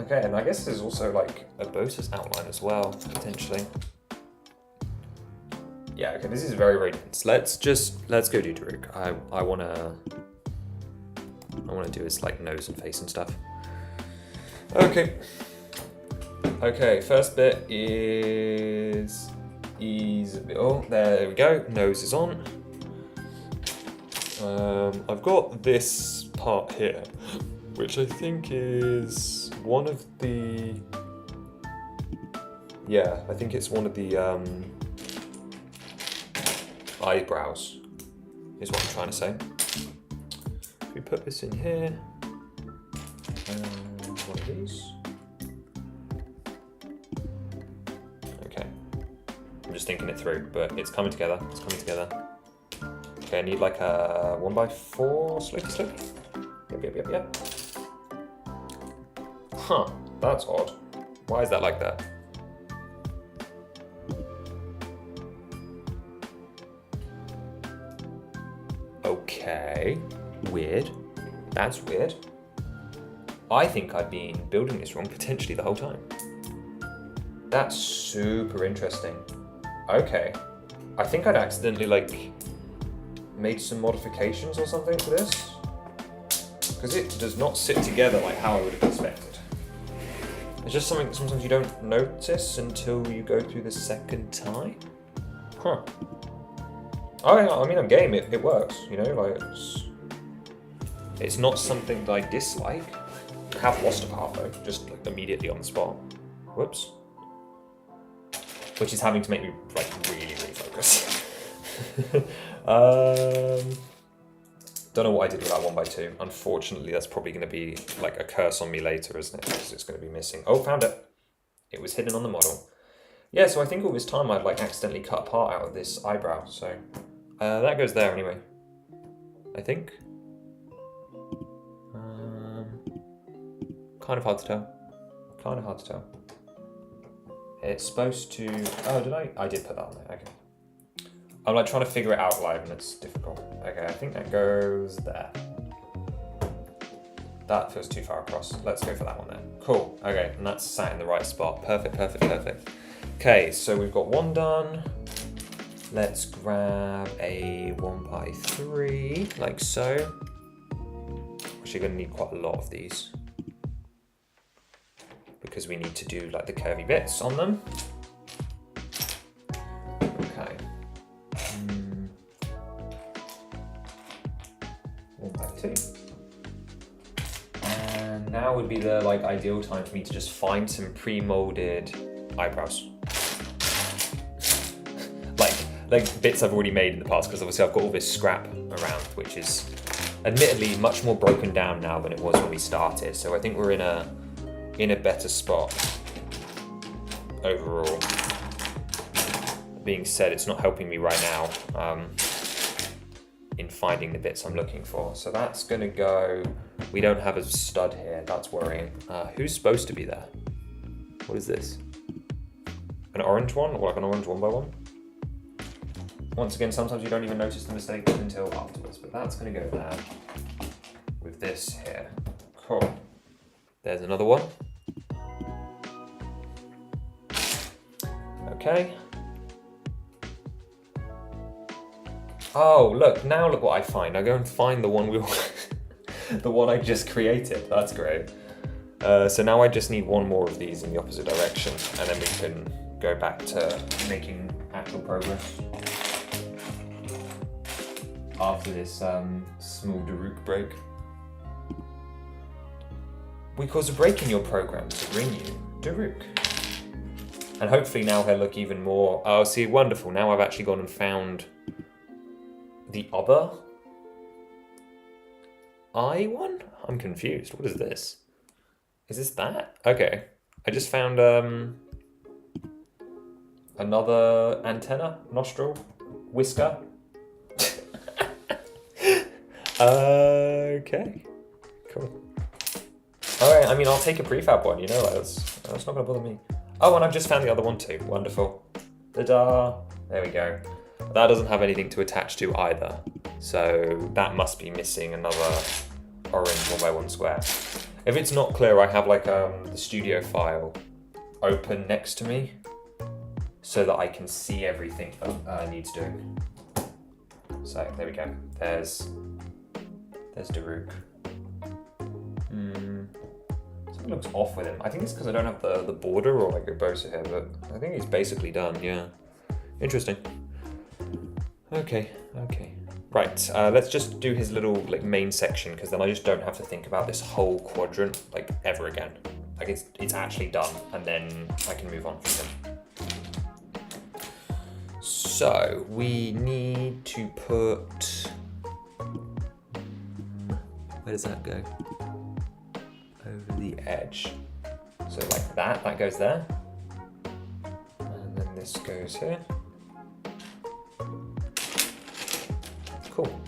Okay, and I guess there's also, like, a Bosa's outline as well, potentially. Yeah, okay, this is very, very dense. Let's go do Daruk. I wanna do his, like, nose and face and stuff. Okay. Okay, first bit is easy. Oh, there we go. Nose is on. I've got this part here, which I think is one of the. Yeah, I think it's one of the eyebrows. Is what I'm trying to say. If we put this in here, one of these. Okay, I'm just thinking it through, but it's coming together. It's coming together. Okay, I need like a 1x4 slopey. Yep. Huh, that's odd. Why is that like that? Okay, weird. That's weird. I think I've been building this wrong potentially the whole time. That's super interesting. Okay. I think I'd accidentally, like, made some modifications or something to this. Because it does not sit together like how I would have expected. It's just something that sometimes you don't notice until you go through the second time. Huh. I mean, I'm game. It works, you know, like, it's not something that I dislike. I have lost a part though, just like immediately on the spot. Whoops. Which is having to make me like really focus. Don't know what I did with that 1x2. Unfortunately, that's probably going to be like a curse on me later, isn't it? Because it's going to be missing. Oh, found it. It was hidden on the model. Yeah, so I think all this time I'd like accidentally cut a part out of this eyebrow. So that goes there anyway. I think. Kind of hard to tell. It's supposed to. Oh, did I? I did put that on there. Okay. I'm like trying to figure it out live and it's difficult. Okay, I think that goes there. That feels too far across. Let's go for that one then. Cool. Okay, and that's sat in the right spot. Perfect. Okay, so we've got one done. Let's grab a 1x3, like so. Actually gonna need quite a lot of these, because we need to do like the curvy bits on them. Okay. 1x2. And now would be the like ideal time for me to just find some pre-molded eyebrows. like bits I've already made in the past, because obviously I've got all this scrap around, which is admittedly much more broken down now than it was when we started. So I think we're in a better spot overall. Being said, it's not helping me right now in finding the bits I'm looking for. So that's gonna go. We don't have a stud here. That's worrying. Who's supposed to be there? What is this? An orange one, or like an orange 1x1? Once again, sometimes you don't even notice the mistakes until afterwards, but that's gonna go there with this here. Cool. There's another one. Okay. Oh, look, now look what I find. I go and find the one the one I just created. That's great. So now I just need one more of these in the opposite direction, and then we can go back to making actual progress. After this small Daruk break. We cause a break in your program to bring you Daruk. And hopefully now he'll look even more. Oh, see, wonderful. Now I've actually gone and found the other eye one? I'm confused. What is this? Is this that? Okay. I just found another antenna, nostril, whisker. Okay, cool. All right, I mean, I'll take a prefab one, you know, like, that's not gonna bother me. Oh, and I've just found the other one too, wonderful. Ta-da, there we go. That doesn't have anything to attach to either, so that must be missing another orange 1x1 square. If it's not clear, I have like the studio file open next to me so that I can see everything that needs doing. So there we go. There's Daruk. Something looks off with him. I think it's because I don't have the border or like a bosa here, but I think he's basically done. Yeah, interesting. Okay. Right, let's just do his little like main section, because then I just don't have to think about this whole quadrant like ever again. Like it's actually done, and then I can move on from him. So we need to put, where does that go? Over the edge. So like that goes there. And then this goes here. Cool.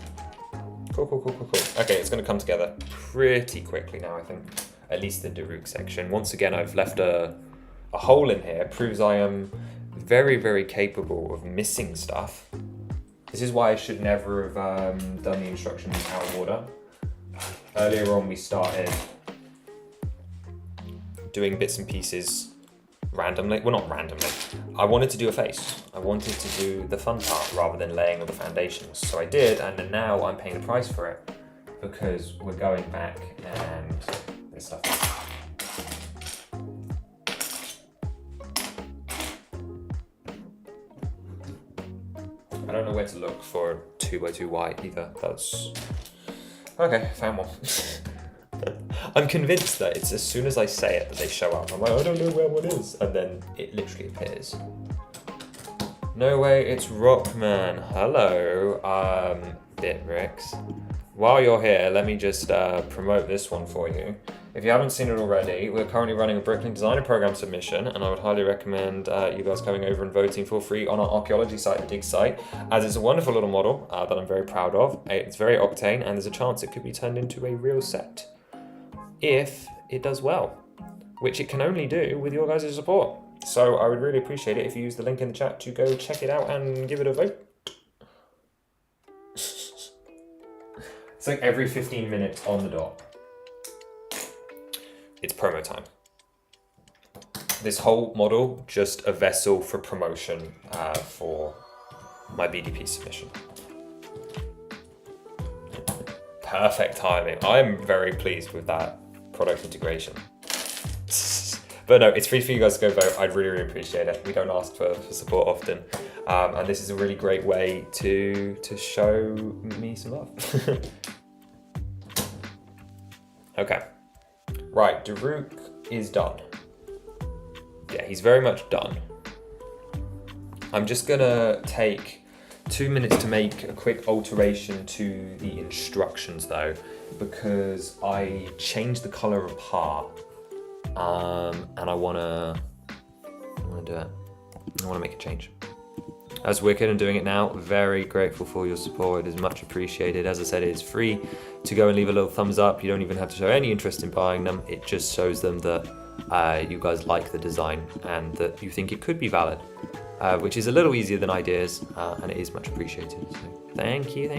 Okay, it's gonna come together pretty quickly now, I think. At least the Daruk section. Once again, I've left a hole in here. Proves I am very, very capable of missing stuff. This is why I should never have done the instructions out of order. Earlier on, we started doing bits and pieces randomly. Well, not randomly. I wanted to do a face. I wanted to do the fun part rather than laying all the foundations. So I did, and then now I'm paying the price for it because we're going back and this stuff. I don't know where to look for a 2x2 white either. That's okay. Found one. I'm convinced that it's as soon as I say it that they show up. I'm like, I don't know where one is, and then it literally appears. No way, it's Rockman. Hello, Bitrix. While you're here, let me just promote this one for you. If you haven't seen it already, we're currently running a bricklink designer program submission, and I would highly recommend you guys coming over and voting for free on our archaeology site, the Dig site, as it's a wonderful little model that I'm very proud of. It's very octane, and there's a chance it could be turned into a real set if it does well, which it can only do with your guys' support. So I would really appreciate it if you use the link in the chat to go check it out and give it a vote. It's like every 15 minutes on the dot. It's promo time. This whole model, just a vessel for promotion for my BDP submission. Perfect timing. I'm very pleased with that product integration. But no, it's free for you guys to go vote. I'd really, really appreciate it. We don't ask for support often. And this is a really great way to show me some love. Okay. Right, Daruk is done. Yeah, he's very much done. I'm just gonna take 2 minutes to make a quick alteration to the instructions though, because I changed the color of part, and I wanna do it. I wanna make a change. That's wicked and doing it now. Very grateful for your support. It is much appreciated. As I said, it is free to go and leave a little thumbs up. You don't even have to show any interest in buying them. It just shows them that you guys like the design and that you think it could be valid. Which is a little easier than ideas, and it is much appreciated. So thank you.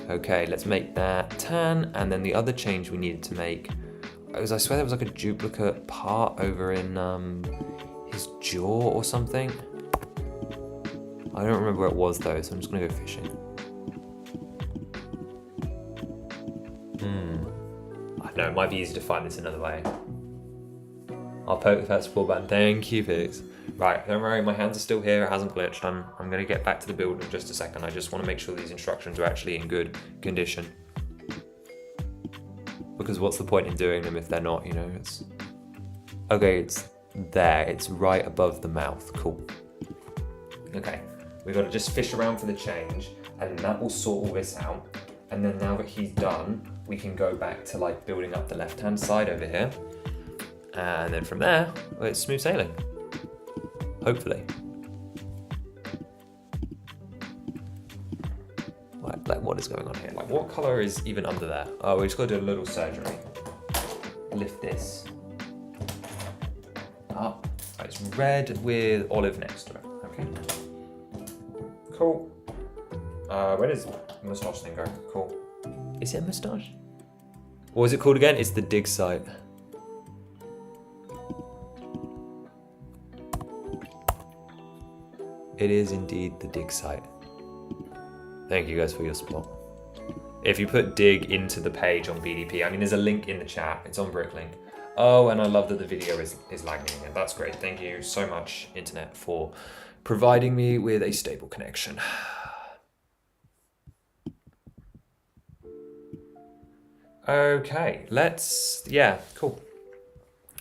Okay, let's make that tan, and then the other change we needed to make was, I swear there was like a duplicate part over in his jaw or something. I don't remember where it was though, so I'm just gonna go fishing. I don't know, it might be easy to find this another way. I'll poke the fat support button. Thank you, Pix. Right, don't worry, my hands are still here, it hasn't glitched. I'm gonna get back to the build in just a second. I just wanna make sure these instructions are actually in good condition. Because what's the point in doing them if they're not, you know? Okay, it's there, it's right above the mouth, cool. Okay, we've gotta just fish around for the change, and that will sort all this out. And then now that he's done, we can go back to like building up the left-hand side over here. And then from there, well, it's smooth sailing. Hopefully. Right, Like, what is going on here? Like, what color is even under there? Oh, we just got to do a little surgery. Lift this up. It's red with olive next to it. Okay. Cool. Where does moustache thing go? Cool. Is it a moustache? What was it called again? It's the dig site. It is indeed the dig site. Thank you guys for your support. If you put dig into the page on BDP, I mean, there's a link in the chat. It's on bricklink. Oh, and I love that the video is lagging again. That's great. Thank you so much, internet, for providing me with a stable connection. Okay, yeah, cool.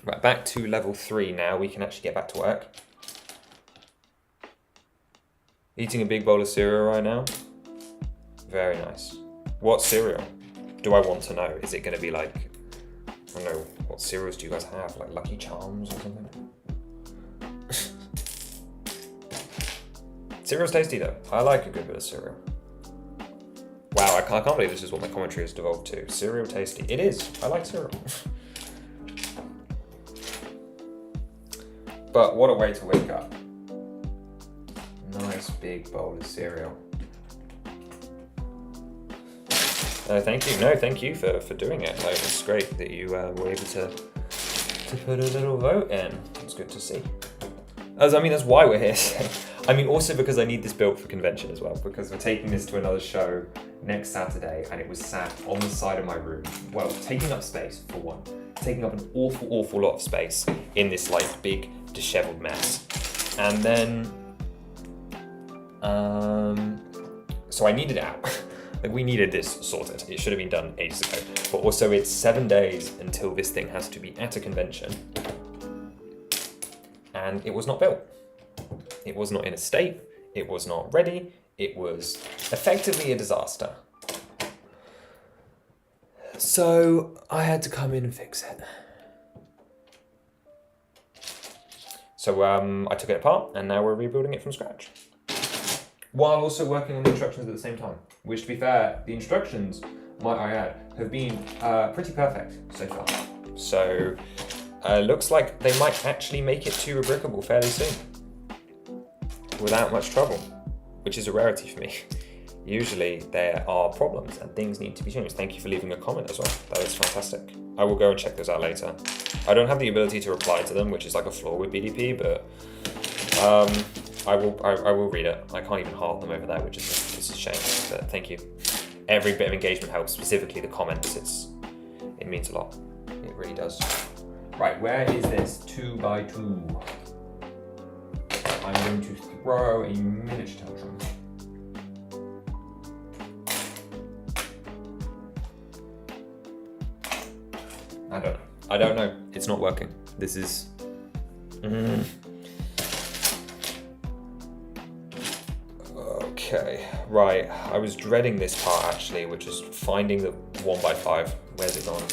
Right, back to level 3 now. We can actually get back to work. Eating a big bowl of cereal right now. Very nice. What cereal? Do I want to know? Is it going to be like, I don't know, what cereals do you guys have? Like Lucky Charms or something? Cereal's tasty though. I like a good bit of cereal. Wow, I can't believe this is what my commentary has devolved to. Cereal tasty. It is. I like cereal. But what a way to wake up. Nice big bowl of cereal. Thank you. No, thank you for doing it. Like, it's great that you were able to put a little vote in. It's good to see. I mean, that's why we're here. I mean, also because I need this built for convention as well, because we're taking this to another show next Saturday, and it was sat on the side of my room. Well, taking up space, for one. Taking up an awful lot of space in this, like, big, disheveled mess. And then, so I needed it out. Like, we needed this sorted. It should have been done ages ago. But also, it's 7 days until this thing has to be at a convention. And it was not built. It was not in a state. It was not ready. It was effectively a disaster. So I had to come in and fix it. So I took it apart, and now we're rebuilding it from scratch. While also working on the instructions at the same time. Which, to be fair, the instructions, might I add, have been pretty perfect so far. So looks like they might actually make it to Rebrickable fairly soon. Without much trouble, which is a rarity for me. Usually there are problems and things need to be changed. Thank you for leaving a comment as well. That is fantastic. I will go and check those out later. I don't have the ability to reply to them, which is like a flaw with BDP, but I will read it. I can't even heart them over there, which is a shame, but thank you. Every bit of engagement helps, specifically the comments. It means a lot. It really does. Right, where is this 2x2? I'm going to throw a miniature tantrum. I don't know. It's not working. This is... Okay, right. I was dreading this part actually, which is finding the 1x5. Where's it gone?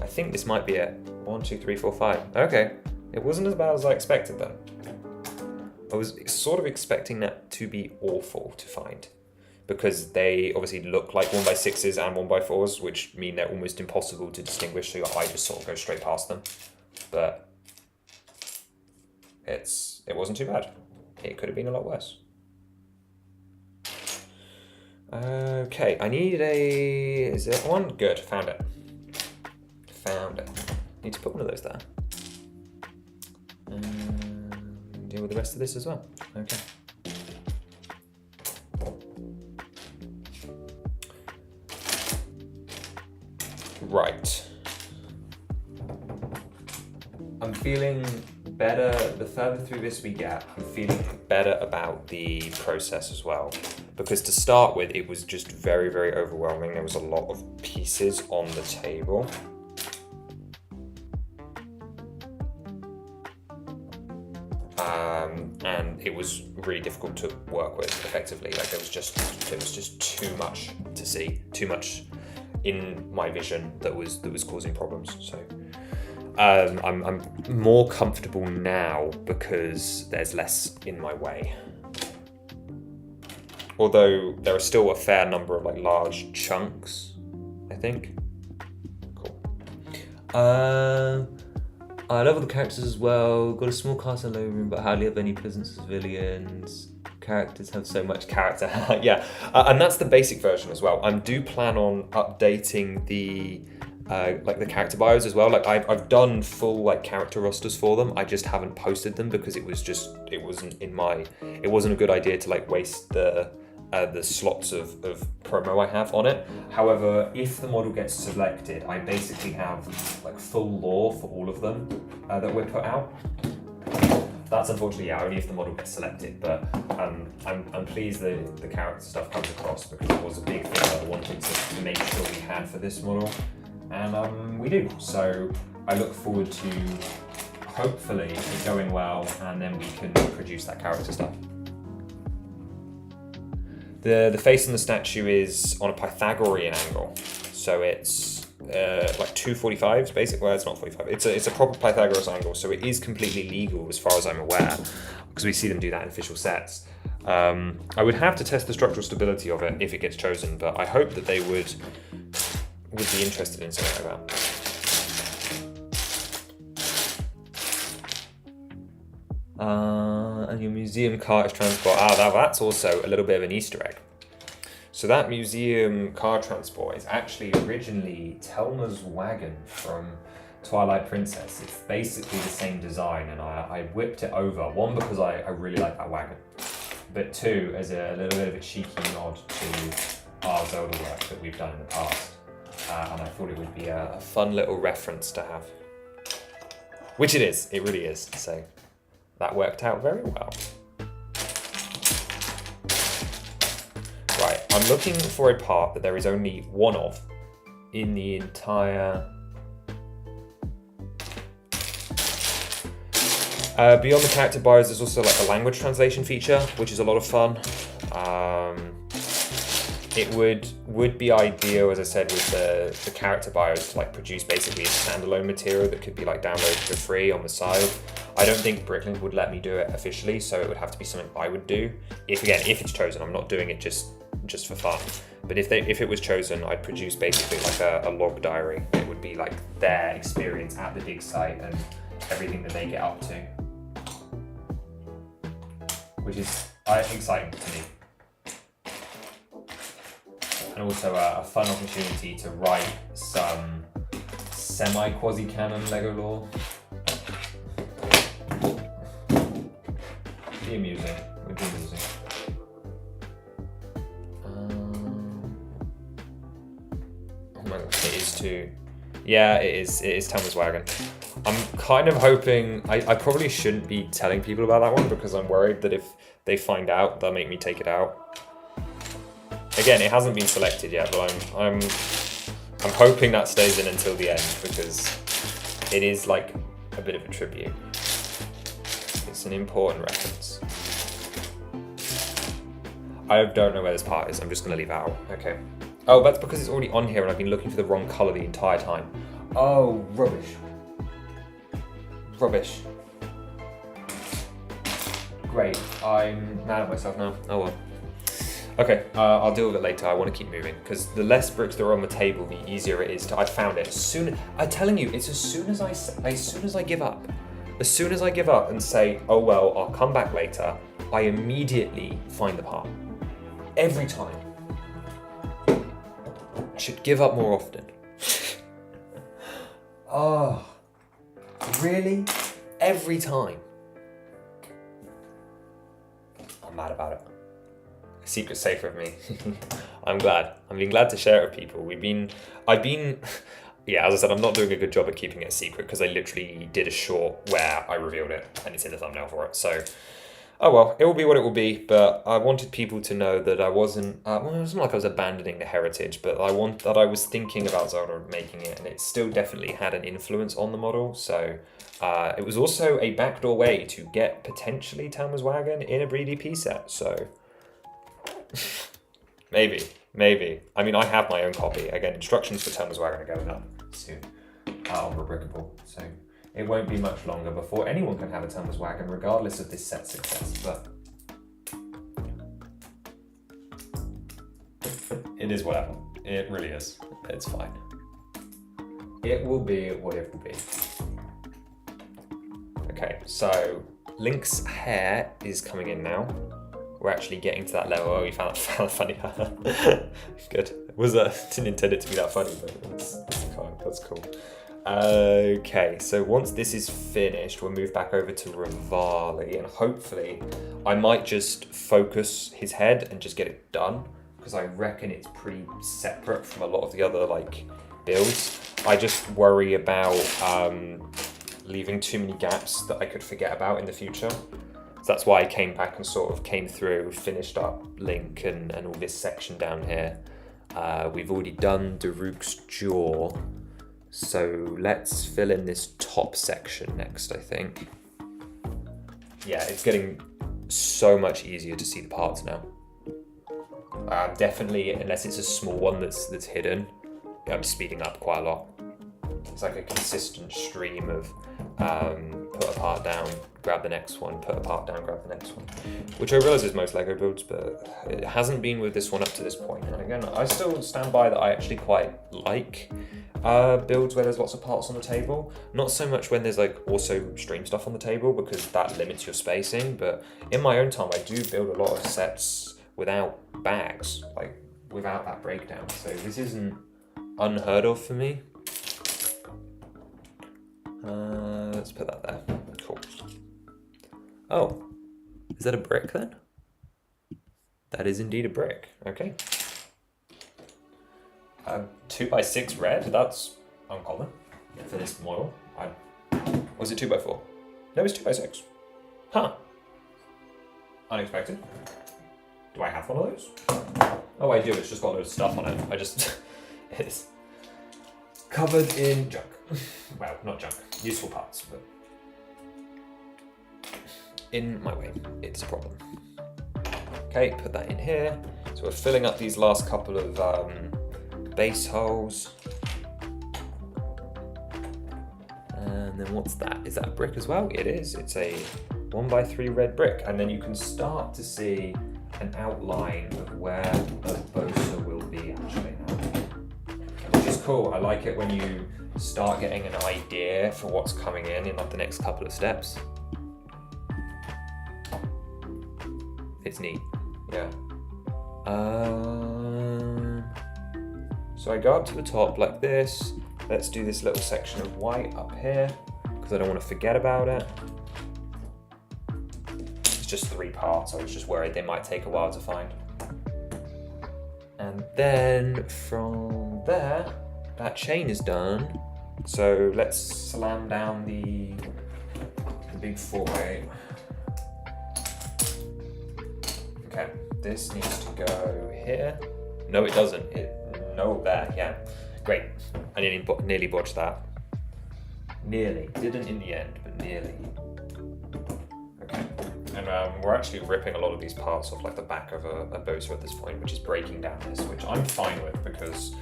I think this might be it. 1, 2, 3, 4, 5. Okay. It wasn't as bad as I expected though. I was sort of expecting that to be awful to find, because they obviously look like 1x6s and 1x4s, which mean they're almost impossible to distinguish, so your eye just sort of goes straight past them. But it wasn't too bad. It could have been a lot worse. Okay, I need is it one? Good, found it. Found it. Need to put one of those there. Deal with the rest of this as well. Okay. Right. I'm feeling better. The further through this we get, I'm feeling better about the process as well. Because to start with, it was just very, very overwhelming. There was a lot of pieces on the table. And it was really difficult to work with effectively. Like there was just too much to see, too much in my vision that was causing problems. So I'm more comfortable now because there's less in my way. although there are still a fair number of like large chunks, I think. Cool. I love all the characters as well. Got a small cast and low room, but hardly have any presence as villains. Characters have so much character. Yeah, and that's the basic version as well. I do plan on updating the like the character bios as well. Like I've done full like character rosters for them. I just haven't posted them because it wasn't a good idea to like waste the slots of promo I have on it. However, if the model gets selected, I basically have like full lore for all of them that we're put out. That's unfortunately, yeah, only if the model gets selected, but I'm pleased that the character stuff comes across because it was a big thing that I wanted to make sure we had for this model, and we do. So I look forward to hopefully it going well, and then we can produce that character stuff. The face on the statue is on a Pythagorean angle, so it's like 245s basically. Well, it's not 45. It's a proper Pythagoras angle, so it is completely legal as far as I'm aware, because we see them do that in official sets. I would have to test the structural stability of it if it gets chosen, but I hope that they would be interested in something like that. And your museum car is transport. That's also a little bit of an Easter egg. So that museum car transport is actually originally Telma's wagon from Twilight Princess. It's basically the same design, and I whipped it over. One, because I really like that wagon, but two, as a little bit of a cheeky nod to our Zelda work that we've done in the past. And I thought it would be a fun little reference to have. Which it is, it really is. So that worked out very well. Right, I'm looking for a part that there is only one of in the entire... beyond the character bios, there's also like a language translation feature, which is a lot of fun. It would be ideal, as I said, with the character bios to like produce basically a standalone material that could be like downloaded for free on the side. I don't think Bricklink would let me do it officially, so it would have to be something I would do. If it's chosen, I'm not doing it just for fun. But if it was chosen, I'd produce basically like a log diary. It would be like their experience at the dig site and everything that they get up to, which is exciting to me. And also a fun opportunity to write some semi-quasi-canon Lego lore. Be amusing. Would be amusing. Oh my god, it is too. Yeah, it is. It is Telma's wagon. I'm kind of hoping. I probably shouldn't be telling people about that one because I'm worried that if they find out, they'll make me take it out. Again, it hasn't been selected yet, but I'm hoping that stays in until the end because it is like a bit of a tribute. It's an important reference. I don't know where this part is. I'm just gonna leave it out. Okay. Oh, that's because it's already on here and I've been looking for the wrong color the entire time. Oh, rubbish. Rubbish. Great. I'm mad at myself now. Oh well. Okay, I'll deal with it later. I want to keep moving because the less bricks that are on the table, the easier it is to. I found it. I'm telling you, it's as soon as I give up. As soon as I give up and say, oh well, I'll come back later, I immediately find the part. Every time. I should give up more often. Oh, really? Every time. I'm mad about it. Secret safe with me. I'm glad. I've been glad to share it with people. Yeah, as I said, I'm not doing a good job at keeping it a secret because I literally did a short where I revealed it and it's in the thumbnail for it. So, oh well, it will be what it will be. But I wanted people to know that I wasn't, well, it wasn't like I was abandoning the heritage, but I was thinking about Zelda making it, and it still definitely had an influence on the model. So it was also a backdoor way to get potentially Telma's wagon in a BDP set. So maybe. I mean, I have my own copy. Again, instructions for Telma's wagon are going up soon on Rebrickable. So it won't be much longer before anyone can have a Telma's wagon, regardless of this set's success. But It is whatever. It really is. It's fine. It will be what it will be. Okay, so Link's hair is coming in now. We're actually getting to that level. Oh, you found that funny. Good. Didn't intend it to be that funny, but that's cool. Okay, so once this is finished, we'll move back over to Rivali, and hopefully I might just focus his head and just get it done, because I reckon it's pretty separate from a lot of the other builds. I just worry about leaving too many gaps that I could forget about in the future. So that's why I came back and sort of came through, finished up Link and all this section down here. We've already done Daruk's jaw. So let's fill in this top section next, I think. Yeah, it's getting so much easier to see the parts now. Definitely, unless it's a small one that's hidden, I'm speeding up quite a lot. It's like a consistent stream of put a part down, grab the next one, put a part down, grab the next one. Which I realise is most LEGO builds, but it hasn't been with this one up to this point. And again, I still stand by that I actually quite like builds where there's lots of parts on the table. Not so much when there's also stream stuff on the table, because that limits your spacing, but in my own time I do build a lot of sets without bags, without that breakdown. So this isn't unheard of for me. Let's put that there. Cool. Oh, is that a brick then? That is indeed a brick. Okay. 2x6 red. That's uncommon for this model. Was it 2x4? No, it's 2x6. Huh. Unexpected. Do I have one of those? Oh, I do. It's just got a load of stuff on it. It's covered in junk. Well, not junk, useful parts, but in my way, it's a problem. Okay, put that in here. So we're filling up these last couple of base holes. And then what's that? Is that a brick as well? It is. It's a 1x3 red brick. And then you can start to see an outline of where a bosa will be actually now. Which is cool. I like it when you start getting an idea for what's coming in the next couple of steps. It's neat, yeah. So I go up to the top like this. Let's do this little section of white up here, because I don't want to forget about it. It's just 3 parts. I was just worried they might take a while to find. And then from there, that chain is done. So let's slam down the big 4x8. Okay, this needs to go here. No, it doesn't. No, there, yeah. Great. I nearly botched that. Nearly. Didn't in the end, but nearly. Okay. And we're actually ripping a lot of these parts off the back of a bosa at this point, which is breaking down this, which I'm fine with, because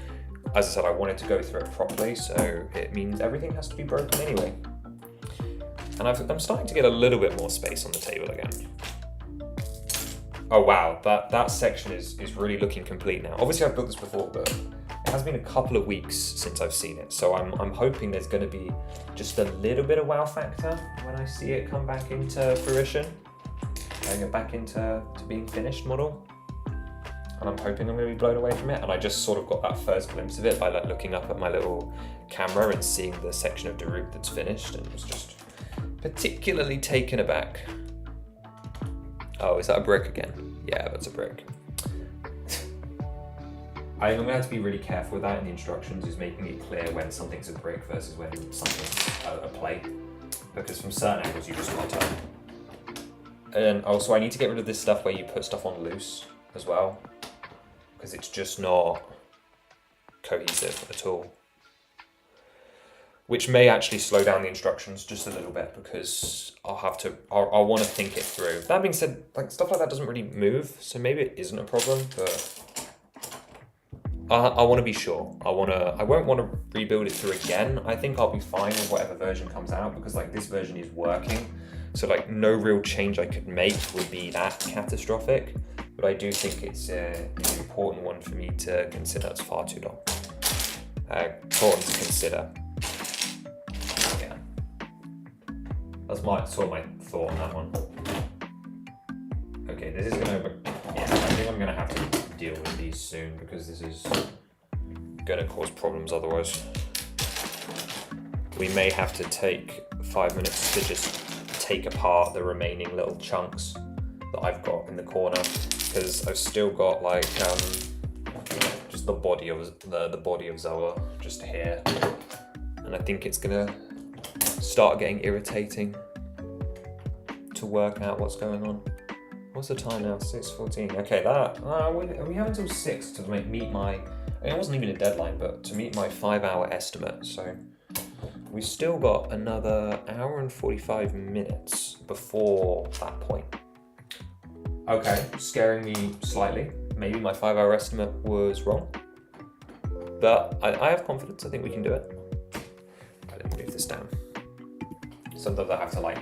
as I said, I wanted to go through it properly, so it means everything has to be broken anyway. And I'm starting to get a little bit more space on the table again. Oh wow, that section is really looking complete now. Obviously I've built this before, but it has been a couple of weeks since I've seen it, so I'm hoping there's going to be just a little bit of wow factor when I see it come back into fruition, and get back into being finished model. And I'm hoping I'm going to be blown away from it. And I just sort of got that first glimpse of it by looking up at my little camera and seeing the section of Daruk that's finished, and was just particularly taken aback. Oh, is that a brick again? Yeah, that's a brick. I'm going to have to be really careful with that in the instructions, is making it clear when something's a brick versus when something's a plate. Because from certain angles you just can't tell. And also I need to get rid of this stuff where you put stuff on loose as well, because it's just not cohesive at all. Which may actually slow down the instructions just a little bit, because I'll want to think it through. That being said, stuff like that doesn't really move, so maybe it isn't a problem, but I want to be sure. I won't want to rebuild it through again. I think I'll be fine with whatever version comes out, because this version is working. So no real change I could make would be that catastrophic. But but I do think it's an important one for me to consider. It's far too long. Important to consider. Yeah. That's sort of my thought on that one. Okay, this is gonna, yeah, I think I'm gonna have to deal with these soon because this is gonna cause problems otherwise. We may have to take 5 minutes to just take apart the remaining little chunks that I've got in the corner because I've still got like just the body of Zelda just here, and I think it's gonna start getting irritating to work out what's going on. What's the time now? 6:14. Okay, we have until 6 to meet my. It wasn't even a deadline, but to meet my 5-hour estimate. So we've still got another hour and 45 minutes before that point. Okay, scaring me slightly. Maybe my 5-hour estimate was wrong, but I have confidence. I think we can do it. Let me move this down. Sometimes I have to like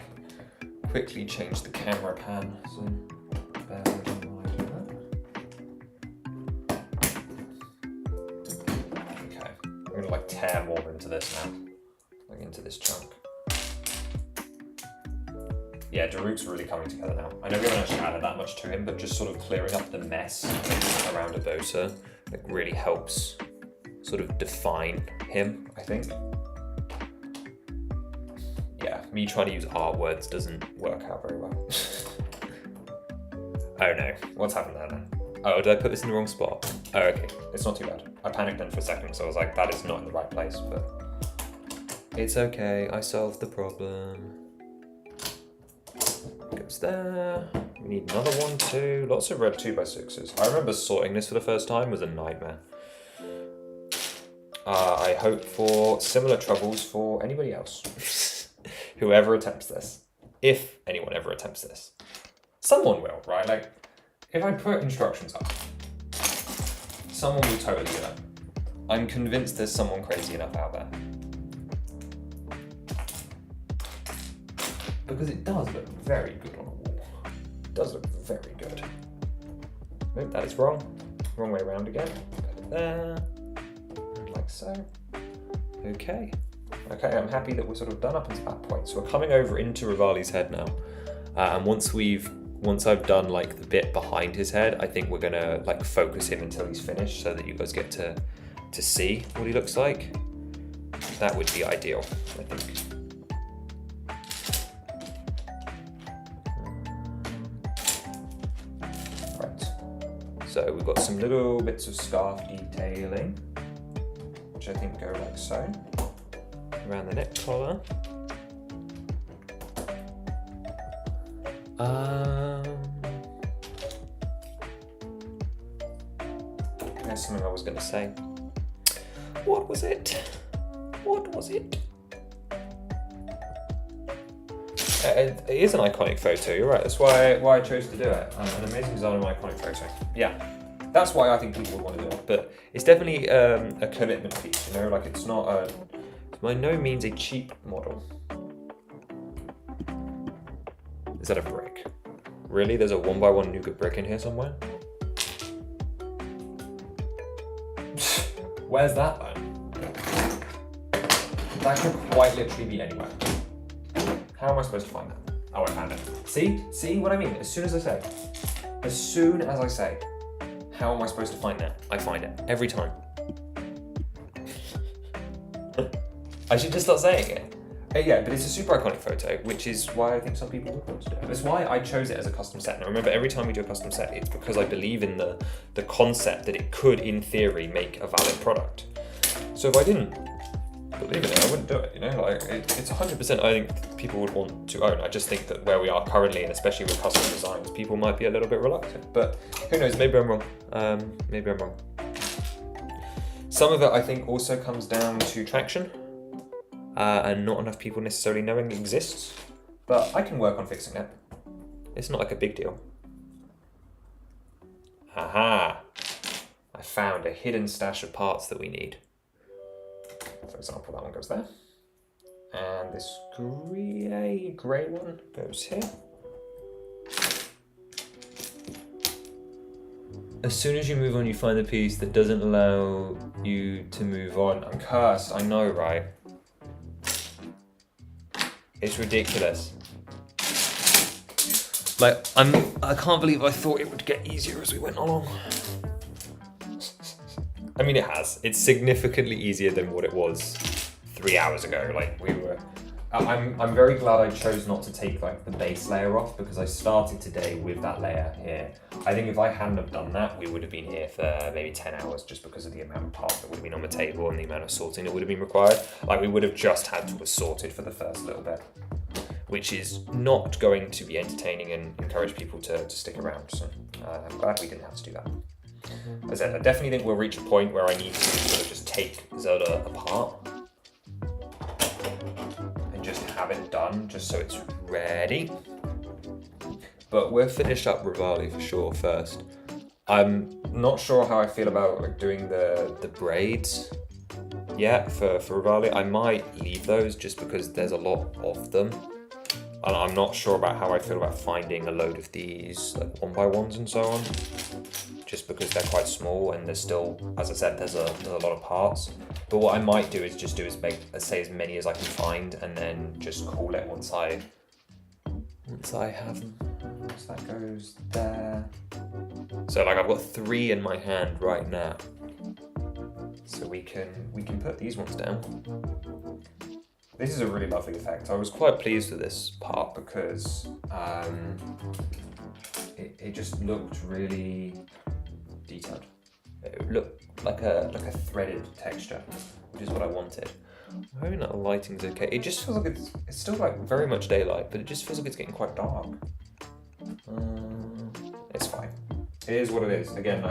quickly change the camera pan. So bear with me while I do that. Okay, I'm gonna like tear more into this now, like into this chunk. Yeah, Daruk's really coming together now. I know we haven't actually added that much to him, but just sort of clearing up the mess around Abosa, like really helps sort of define him, I think. Yeah, me trying to use art words doesn't work out very well. Oh no, what's happened there then? Oh, did I put this in the wrong spot? Oh, okay, it's not too bad. I panicked then for a second, so I was like, that is not in the right place, but it's okay, I solved the problem. Goes there. We need another one too. Lots of red 2x6s. I remember sorting this for the first time was a nightmare. I hope for similar troubles for anybody else. Whoever attempts this. If anyone ever attempts this. Someone will, right? Like, if I put instructions up, someone will totally do that. I'm convinced there's someone crazy enough out there. Because it does look very good on a wall. It does look very good. Nope, that is wrong. Wrong way around again. Put it there. Like so. Okay. Okay, I'm happy that we're sort of done up until that point. So we're coming over into Rivali's head now. And once I've done like the bit behind his head, I think we're gonna like focus him until he's finished so that you guys get to see what he looks like. That would be ideal, I think. So we've got some little bits of scarf detailing, which I think go like so, around the neck collar. There's something I was going to say. What was it? What was it? It is an iconic photo, you're right, that's why I chose to do it. An amazing design of an iconic photo. Yeah, that's why I think people would want to do it. But it's definitely a commitment piece, you know, like it's by no means a cheap model. Is that a brick? Really? There's a 1x1 nougat brick in here somewhere? Where's that then? That could quite literally be anywhere. How am I supposed to find that? Oh, I found it. See what I mean? As soon as I say, how am I supposed to find that? I find it every time. I should just start saying it. Yeah, but it's a super iconic photo, which is why I think some people would want to do it. That's why I chose it as a custom set. Now remember, every time we do a custom set, it's because I believe in the concept that it could, in theory, make a valid product. So if I didn't believe in it, I wouldn't do it, you know? Like, it's 100% I think people would want to own. I just think that where we are currently, and especially with custom designs, people might be a little bit reluctant. But who knows, maybe I'm wrong. Maybe I'm wrong. Some of it, I think, also comes down to traction. And not enough people necessarily knowing it exists, but I can work on fixing it. It's not like a big deal. Aha! I found a hidden stash of parts that we need. For example, that one goes there. And this grey one goes here. as soon as you move on, you find the piece that doesn't allow you to move on. I'm cursed, I know, right? It's ridiculous. Like, I can't believe I thought it would get easier as we went along. I mean, it has. It's significantly easier than what it was 3 hours ago. Like, we were... I'm very glad I chose not to take like the base layer off, because I started today with that layer here. I think if I hadn't have done that, we would have been here for maybe 10 hours just because of the amount of parts that would have been on the table and the amount of sorting that would have been required. Like, we would have just had to have sorted for the first little bit, which is not going to be entertaining and encourage people to stick around. So I'm glad we didn't have to do that. As I said, I definitely think we'll reach a point where I need to sort of just take Zelda apart just have it done, just so it's ready. But we'll finish up Rivali for sure first. I'm not sure how I feel about like doing the braids yet for Rivali. I might leave those just because there's a lot of them. And I'm not sure about how I feel about finding a load of these like 1x1s and so on. Just because they're quite small and there's still, as I said, there's a lot of parts. But what I might do is make, let's say, as many as I can find, and then just call it once I have them. So that goes there. So like I've got 3 in my hand right now. So we can put these ones down. This is a really lovely effect. I was quite pleased with this part because it just looked really detailed. It looked like a threaded texture, which is what I wanted. I'm hoping that the lighting's okay. It just feels like it's still like very much daylight, but it just feels like it's getting quite dark. It's fine. It is what it is. Again,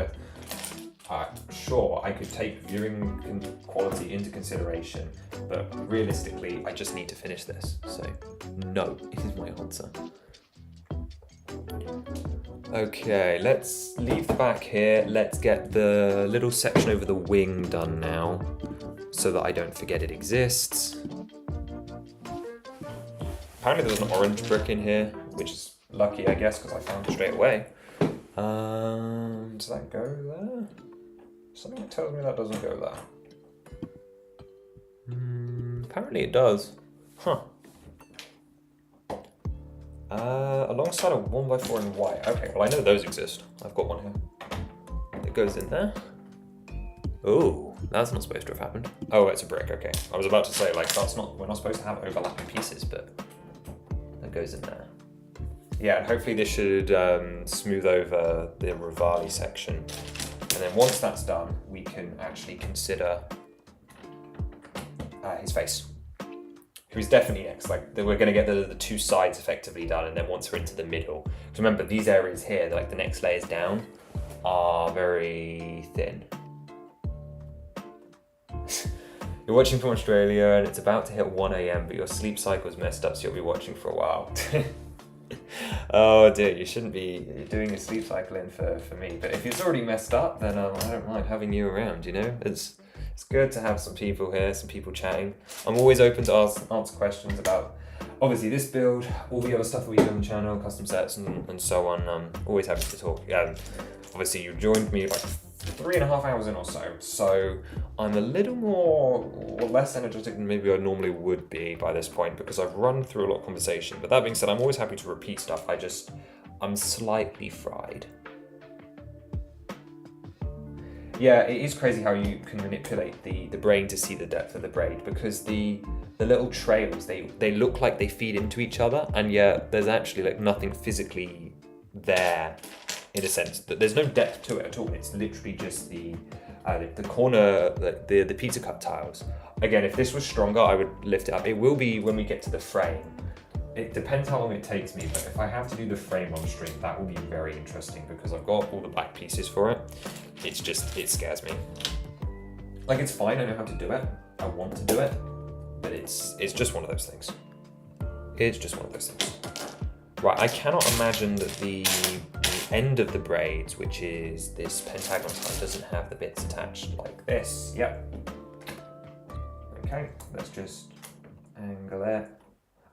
sure, I could take viewing quality into consideration, but realistically, I just need to finish this. So, no, it is my answer. Okay, let's leave the back here. Let's get the little section over the wing done now, so that I don't forget it exists. Apparently there's an orange brick in here, which is lucky, I guess, because I found it straight away. Does that go there? Something tells me that doesn't go there. Apparently it does. Huh. Alongside a 1x4 in white. Okay, well I know those exist. I've got one here. It goes in there. Oh, that's not supposed to have happened. Oh, it's a brick, okay. I was about to say, like, we're not supposed to have overlapping pieces, but that goes in there. Yeah, and hopefully this should smooth over the Rivali section. And then once that's done, we can actually consider his face. Who's definitely next. Like, we're going to get the 2 sides effectively done, and then once we're into the middle. Because remember, these areas here, like the next layers down, are very thin. You're watching from Australia, and it's about to hit 1 a.m, but your sleep cycle's messed up, so you'll be watching for a while. Oh dear, you shouldn't be doing a sleep cycle in for me. But if it's already messed up, then I don't mind having you around, you know? It's good to have some people here, some people chatting. I'm always open to answer questions about, obviously, this build, all the other stuff that we do on the channel, custom sets and so on. Always happy to talk. Obviously, you joined me like 3.5 hours in or so I'm a little more or less energetic than maybe I normally would be by this point, because I've run through a lot of conversation. But that being said, I'm always happy to repeat stuff. I'm slightly fried. Yeah, it is crazy how you can manipulate the brain to see the depth of the braid, because the little trails, they look like they feed into each other, and yet there's actually like nothing physically there, in a sense that there's no depth to it at all. It's literally just the corner, the pizza cut tiles. Again, if this was stronger, I would lift it up. It will be when we get to the frame. It depends how long it takes me, but if I have to do the frame on stream, that will be very interesting, because I've got all the back pieces for it. It scares me. Like, it's fine, I know how to do it. I want to do it, but it's just one of those things. It's just one of those things. Right, I cannot imagine that the end of the braids, which is this pentagonal tile, doesn't have the bits attached like this. Yep. Okay, let's just angle there.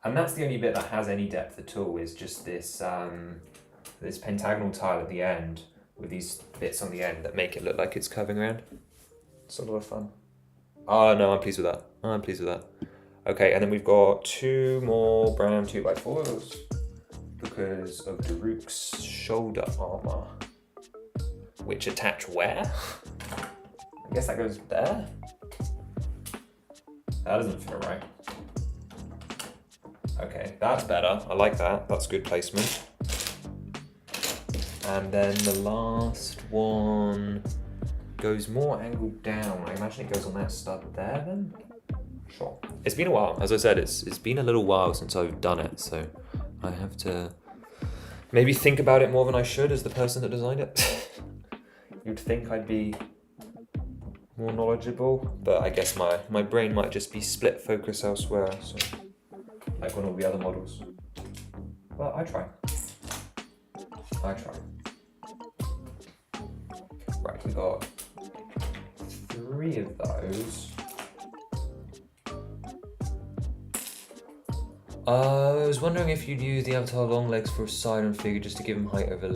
And that's the only bit that has any depth at all, is just this this pentagonal tile at the end, with these bits on the end that make it look like it's curving around. It's a lot of fun. Oh no, I'm pleased with that. I'm pleased with that. Okay, and then we've got 2 more brown 2x4s because of Daruk's shoulder armor, which attach where? I guess that goes there. That doesn't feel right. Okay, that's better. I like that. That's good placement. And then the last one goes more angled down. I imagine it goes on that stud there then? Sure. It's been a while. As I said, it's been a little while since I've done it, so I have to maybe think about it more than I should as the person that designed it. You'd think I'd be more knowledgeable, but I guess my brain might just be split focus elsewhere, so like on all the other models. Well, I try. Right, we got 3 of those. I was wondering if you'd use the avatar long legs for a side-on figure just to give him height over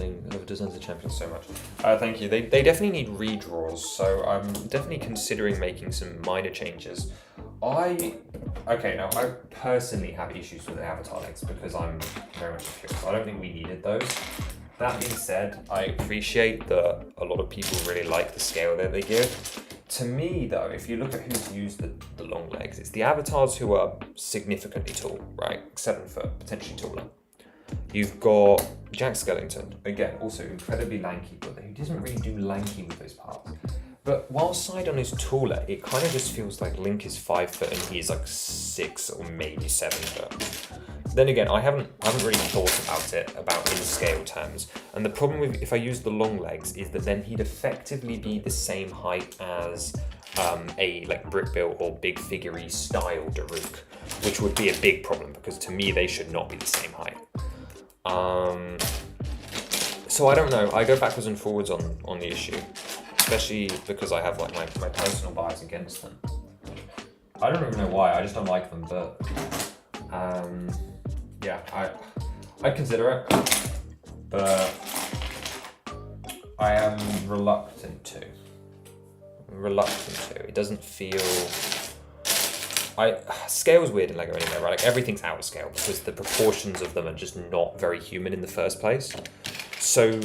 designs of the champion so much. Thank you. They definitely need redraws, so I'm definitely considering making some minor changes. I personally have issues with the avatar legs because I'm very much curious. I don't think we needed those. That being said, I appreciate that a lot of people really like the scale that they give. To me, though, if you look at who's used the long legs, it's the avatars who are significantly tall, right? 7 foot, potentially taller. You've got Jack Skellington, again, also incredibly lanky, but he doesn't really do lanky with those parts. But while Sidon is taller, it kind of just feels like Link is 5 foot and he's like 6 or maybe 7 foot. Then again, I haven't really thought about it in scale terms. And the problem with if I use the long legs is that then he'd effectively be the same height as a like brick built or big figure-y style Daruk, which would be a big problem because to me they should not be the same height. So I don't know. I go backwards and forwards on the issue, especially because I have like my personal bias against them. I don't even know why. I just don't like them, but yeah, I'd consider it, but I am reluctant to. It doesn't feel. Scale's weird in Lego anyway, right? Like everything's out of scale because the proportions of them are just not very human in the first place. So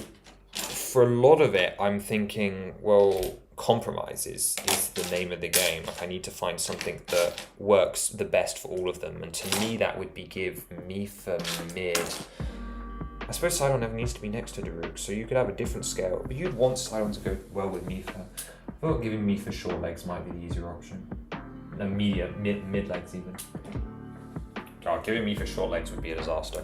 for a lot of it, I'm thinking, well, compromise is the name of the game. Like I need to find something that works the best for all of them, and to me that would be give Mipha mid. I suppose Sidon never needs to be next to Daruk, so you could have a different scale, but you'd want Sidon to go well with Mipha. I thought giving Mipha short legs might be the easier option. No, mid legs even. God, giving Mipha short legs would be a disaster.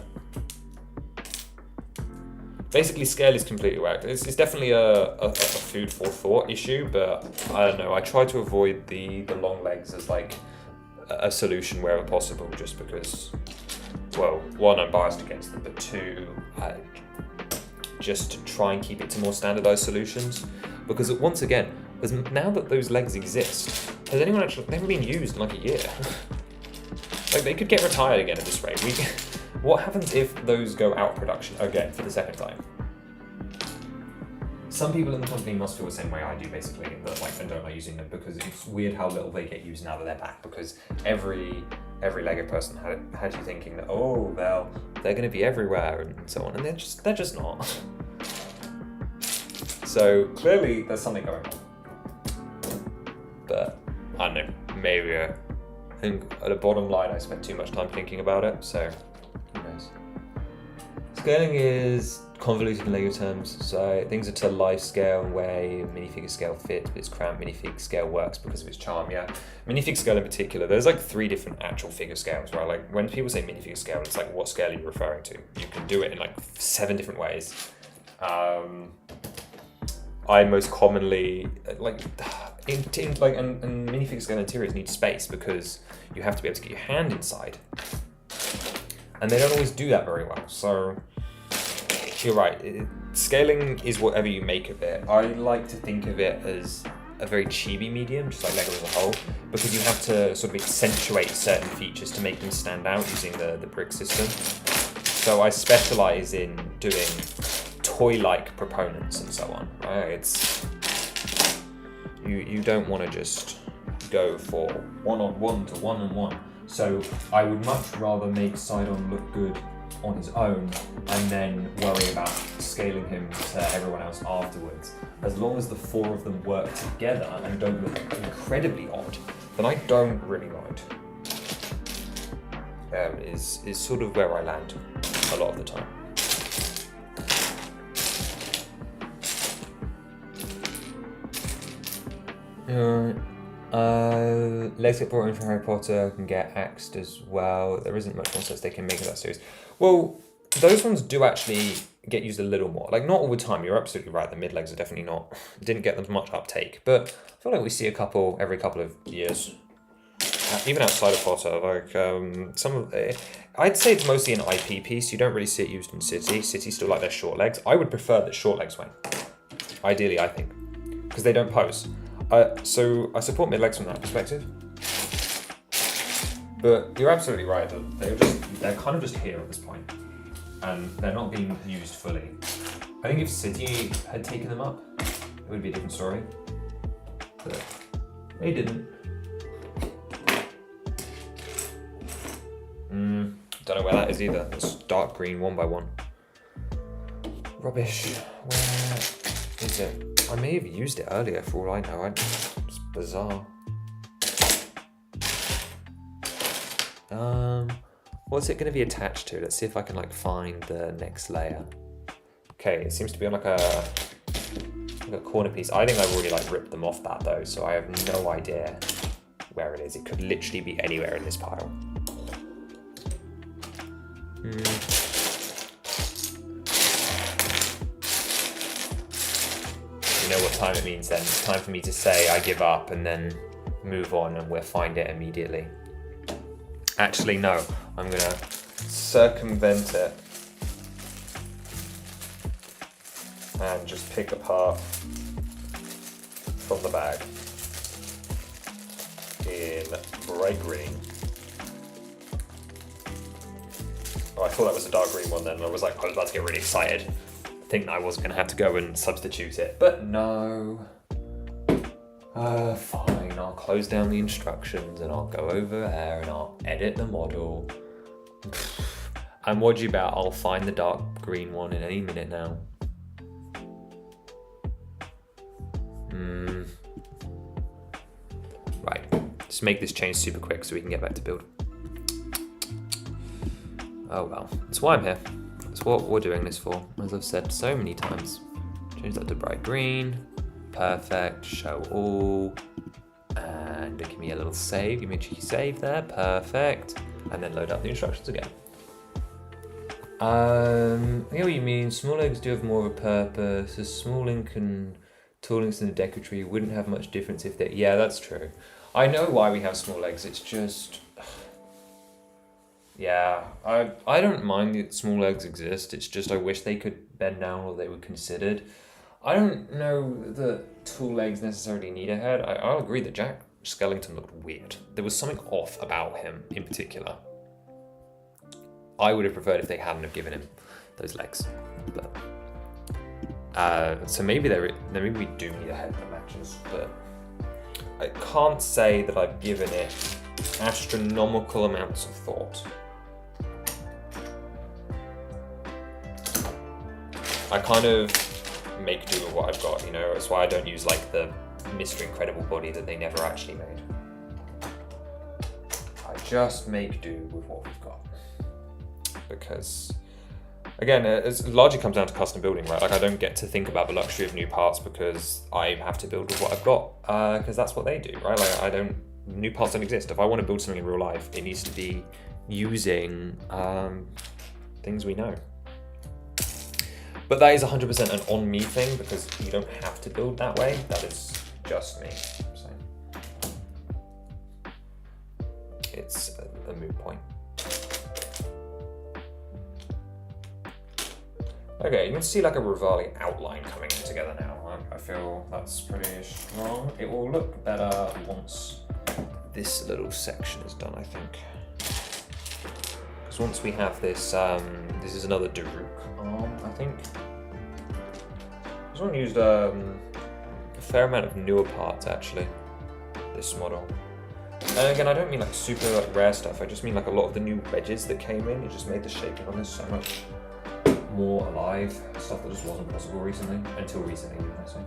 Basically, scale is completely whacked. It's definitely a food for thought issue, but I don't know. I try to avoid the long legs as like a solution wherever possible, just because, well, 1, I'm biased against them, but 2, just to try and keep it to more standardized solutions. Because once again, now that those legs exist, has anyone actually never been used in like a year? Like they could get retired again at this rate. What happens if those go out of production again for the second time? Some people in the company must feel the same way I do, basically, that like I don't like using them because it's weird how little they get used now that they're back. Because every Lego person had you thinking that they're going to be everywhere and so on, and they're just not. So clearly there's something going on. But I don't know, maybe I think at the bottom line I spent too much time thinking about it, so. Scaling is convoluted in Lego terms, so things are to life scale and where minifigure scale fits, but it's cramped. Minifig scale works because of its charm, yeah. Minifig scale in particular, there's like 3 different actual figure scales, right? Like when people say minifigure scale, it's like what scale are you referring to? You can do it in like 7 different ways. I most commonly and minifig scale interiors need space because you have to be able to get your hand inside. And they don't always do that very well, so you're right. Scaling is whatever you make of it. I like to think of it as a very chibi medium, just like Lego as a whole, because you have to sort of accentuate certain features to make them stand out using the brick system. So I specialize in doing toy-like proponents and so on, right? It's you don't want to just go for one-on-one to one-on-one. So I would much rather make Sidon look good on his own and then worry about scaling him to everyone else afterwards. As long as the four of them work together and don't look incredibly odd, then I don't really mind. Is sort of where I land a lot of the time. Legs get brought in from Harry Potter can get axed as well. There isn't much more sense they can make of that series. Well, those ones do actually get used a little more. Like, not all the time, you're absolutely right, the mid-legs are definitely not, didn't get them much uptake, but I feel like we see a couple every couple of years. Even outside of Potter, like, some of I'd say it's mostly an IP piece, you don't really see it used in City. City still like their short legs. I would prefer that short legs went, ideally, I think, because they don't pose. So I support mid-legs from that perspective. But you're absolutely right that they're kind of just here at this point, and they're not being used fully. I think if City had taken them up, it would be a different story. But they didn't. Don't know where that is either. It's dark green 1x1. Rubbish. Where is it? I may have used it earlier for all I know. It's bizarre. What's it going to be attached to? Let's see if I can like find the next layer. Okay, it seems to be on like a corner piece. I think I've already like ripped them off that though, so I have no idea where it is. It could literally be anywhere in this pile. You know what time it means then? It's time for me to say I give up and then move on and we'll find it immediately. Actually, no. I'm going to circumvent it and just pick apart from the bag in bright green. Oh, I thought that was a dark green one then. I was about to get really excited. Think I was going to have to go and substitute it, but no. Fine, I'll close down the instructions and I'll go over there and I'll edit the model. And what do you bet? I'll find the dark green one in any minute now. Right, let's make this change super quick so we can get back to build. Oh well, that's why I'm here. That's what we're doing this for, as I've said so many times. Change that to bright green. Perfect, show all. And give me a little save. Give me a cheeky save there, perfect. And then load up the instructions again. I get what you mean. Small legs do have more of a purpose. A small link and tall links in the deco tree wouldn't have much difference if they... Yeah, that's true. I know why we have small legs, it's just... Yeah, I don't mind that small legs exist, it's just I wish they could bend down or they were considered. I don't know that tall legs necessarily need a head. I'll agree that Jack Skellington looked weird. There was something off about him in particular. I would have preferred if they hadn't have given him those legs. But so maybe maybe we do need a head that matches, but I can't say that I've given it astronomical amounts of thought. I kind of make do with what I've got, you know, that's why I don't use like the Mr. Incredible body that they never actually made. I just make do with what we've got. Because, again, it largely comes down to custom building, right? Like, I don't get to think about the luxury of new parts because I have to build with what I've got, because that's what they do, right? Like, new parts don't exist. If I want to build something in real life, it needs to be using things we know. But that is 100% an on me thing because you don't have to build that way. That is just me. So it's a moot point. Okay, you can see like a Rivali outline coming together now. I feel that's pretty strong. It will look better once this little section is done, I think. Because once we have this, this is another Daruk arm, I think. This one used a fair amount of newer parts actually, this model. And again, I don't mean like super like rare stuff, I just mean like a lot of the new wedges that came in, it just made the shaping on this so much more alive. Stuff that just wasn't possible recently, until recently, I say.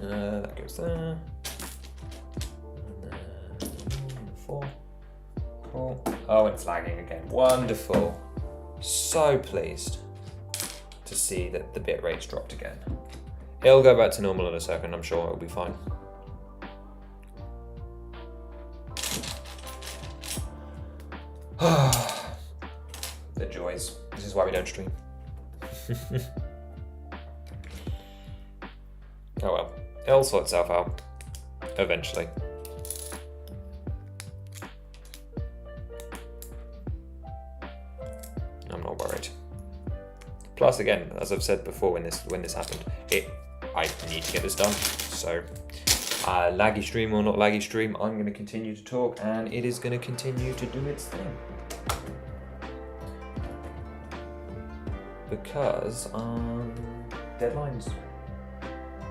That goes there. And then 4. Cool. Oh, it's lagging again. Wonderful. So pleased to see that the bit rate's dropped again. It'll go back to normal in a second, I'm sure it'll be fine. The joys. This is why we don't stream. Oh well. It'll sort itself out. Eventually. I'm not worried. Plus, again, as I've said before, when this happened, I need to get this done. So, laggy stream or not laggy stream, I'm going to continue to talk, and it is going to continue to do its thing. Because deadlines.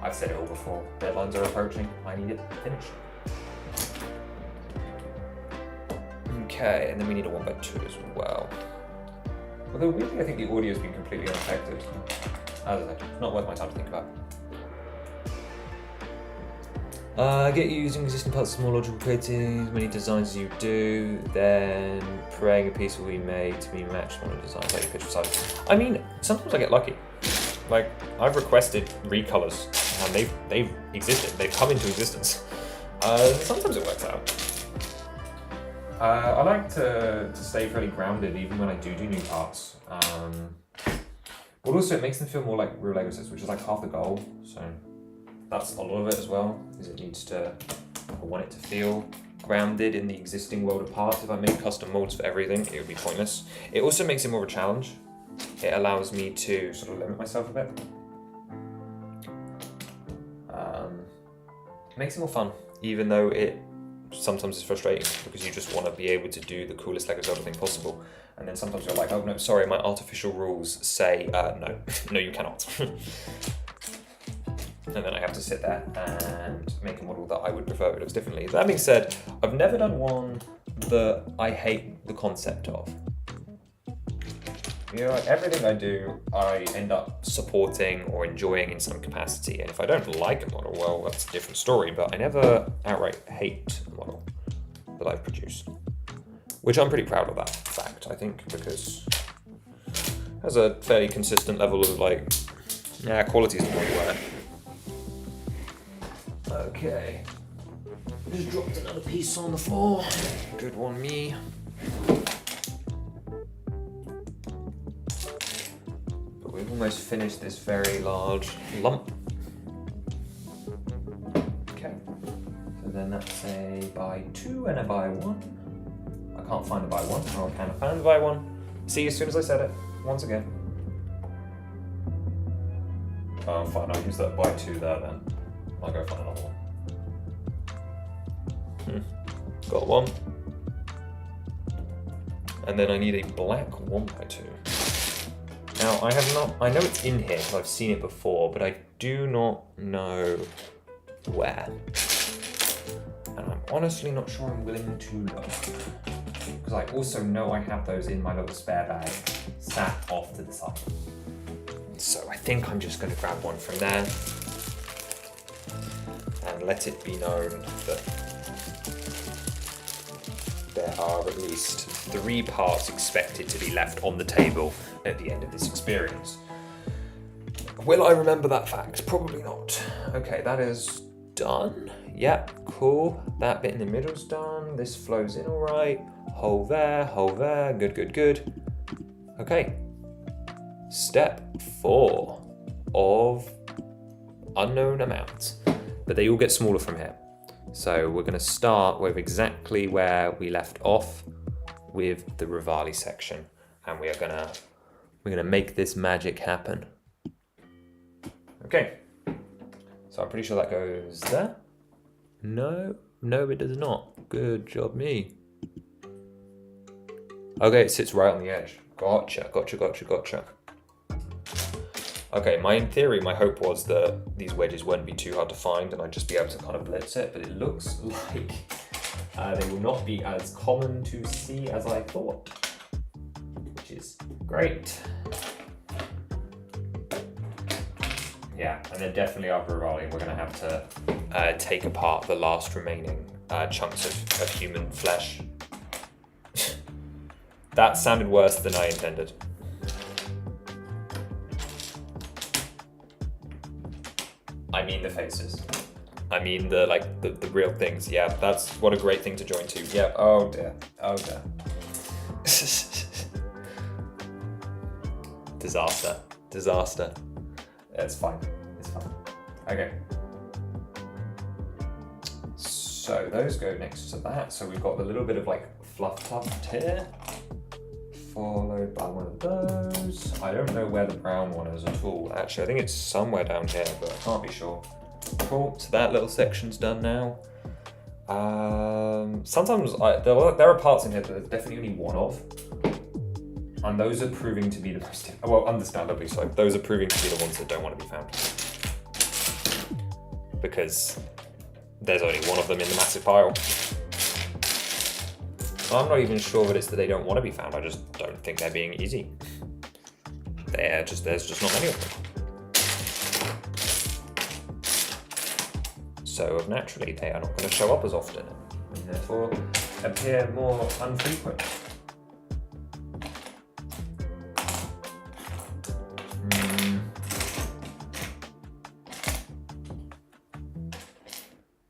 I've said it all before. Deadlines are approaching. I need it finished. Okay, and then we need a 1x2 as well. Although weirdly, I think the audio has been completely unaffected. As I said, it's not worth my time to think about. Get using existing parts of small logical creating as many designs as you do, then praying a piece will be made to be matched on a design like your picture size. I mean, sometimes I get lucky. Like, I've requested recolors and they've existed, they've come into existence. Sometimes it works out. I like to stay fairly grounded even when I do new parts. But also it makes them feel more like real Lego sets, which is like half the goal. So that's a lot of it as well, is it needs to, I want it to feel grounded in the existing world of parts. If I make custom molds for everything, it would be pointless. It also makes it more of a challenge. It allows me to sort of limit myself a bit. It makes it more fun, even though it sometimes is frustrating because you just want to be able to do the coolest Lego Zelda thing possible. And then sometimes you're like, oh no, sorry, my artificial rules say no, no you cannot. And then I have to sit there and make a model that I would prefer it looks differently. That being said, I've never done one that I hate the concept of. You know, like everything I do, I end up supporting or enjoying in some capacity. And if I don't like a model, well, that's a different story, but I never outright hate a model that I've produced. Which I'm pretty proud of that fact, I think, because it has a fairly consistent level of like, yeah, quality is the point where. Okay. Just dropped another piece on the floor. Good one, me. We've almost finished this very large lump. Okay, so then that's a by 2 and a by 1. I can't find a by 1, or I can find a by 1. See, as soon as I said it, once again. Oh, fine, I'll use that by 2 there then. I'll go find another one. Got one. And then I need a black 1x2. Now, I know it's in here because I've seen it before, but I do not know where. And I'm honestly not sure I'm willing to look. Because I also know I have those in my little spare bag, sat off to the side. So I think I'm just going to grab one from there and let it be known that there are at least 3 parts expected to be left on the table at the end of this experience. Will I remember that fact? Probably not. Okay, that is done. Yep, cool. That bit in the middle's done. This flows in all right. Hole there, good, good, good. Okay. Step 4 of unknown amount, but they all get smaller from here. So we're going to start with exactly where we left off with the Rivali section, and we're gonna make this magic happen. Okay, so I'm pretty sure that goes there. No, it does not. Good job, me. Okay, it sits right on the edge. Gotcha. Okay, in theory, my hope was that these wedges wouldn't be too hard to find and I'd just be able to kind of blitz it, but it looks like they will not be as common to see as I thought, which is great. Yeah, and then definitely after revolving, we're gonna have to take apart the last remaining chunks of human flesh. That sounded worse than I intended. I mean the faces. I mean the real things. Yeah, that's what a great thing to join to. Yeah. Oh dear. Oh dear. Disaster. Disaster. It's fine. It's fine. Okay. So those go next to that. So we've got a little bit of like fluff tuft here, followed by one of those. I don't know where the brown one is at all. Actually, I think it's somewhere down here, but I can't be sure. Cool. So that little section's done now. Sometimes there are parts in here that there's definitely only one of. And those are proving to be the most, well, understandably so, those are proving to be the ones that don't want to be found. Because there's only one of them in the massive pile. I'm not even sure that it's that they don't want to be found, I just don't think they're being easy. There's just not many of them. So naturally, they are not going to show up as often, and therefore appear more unfrequent.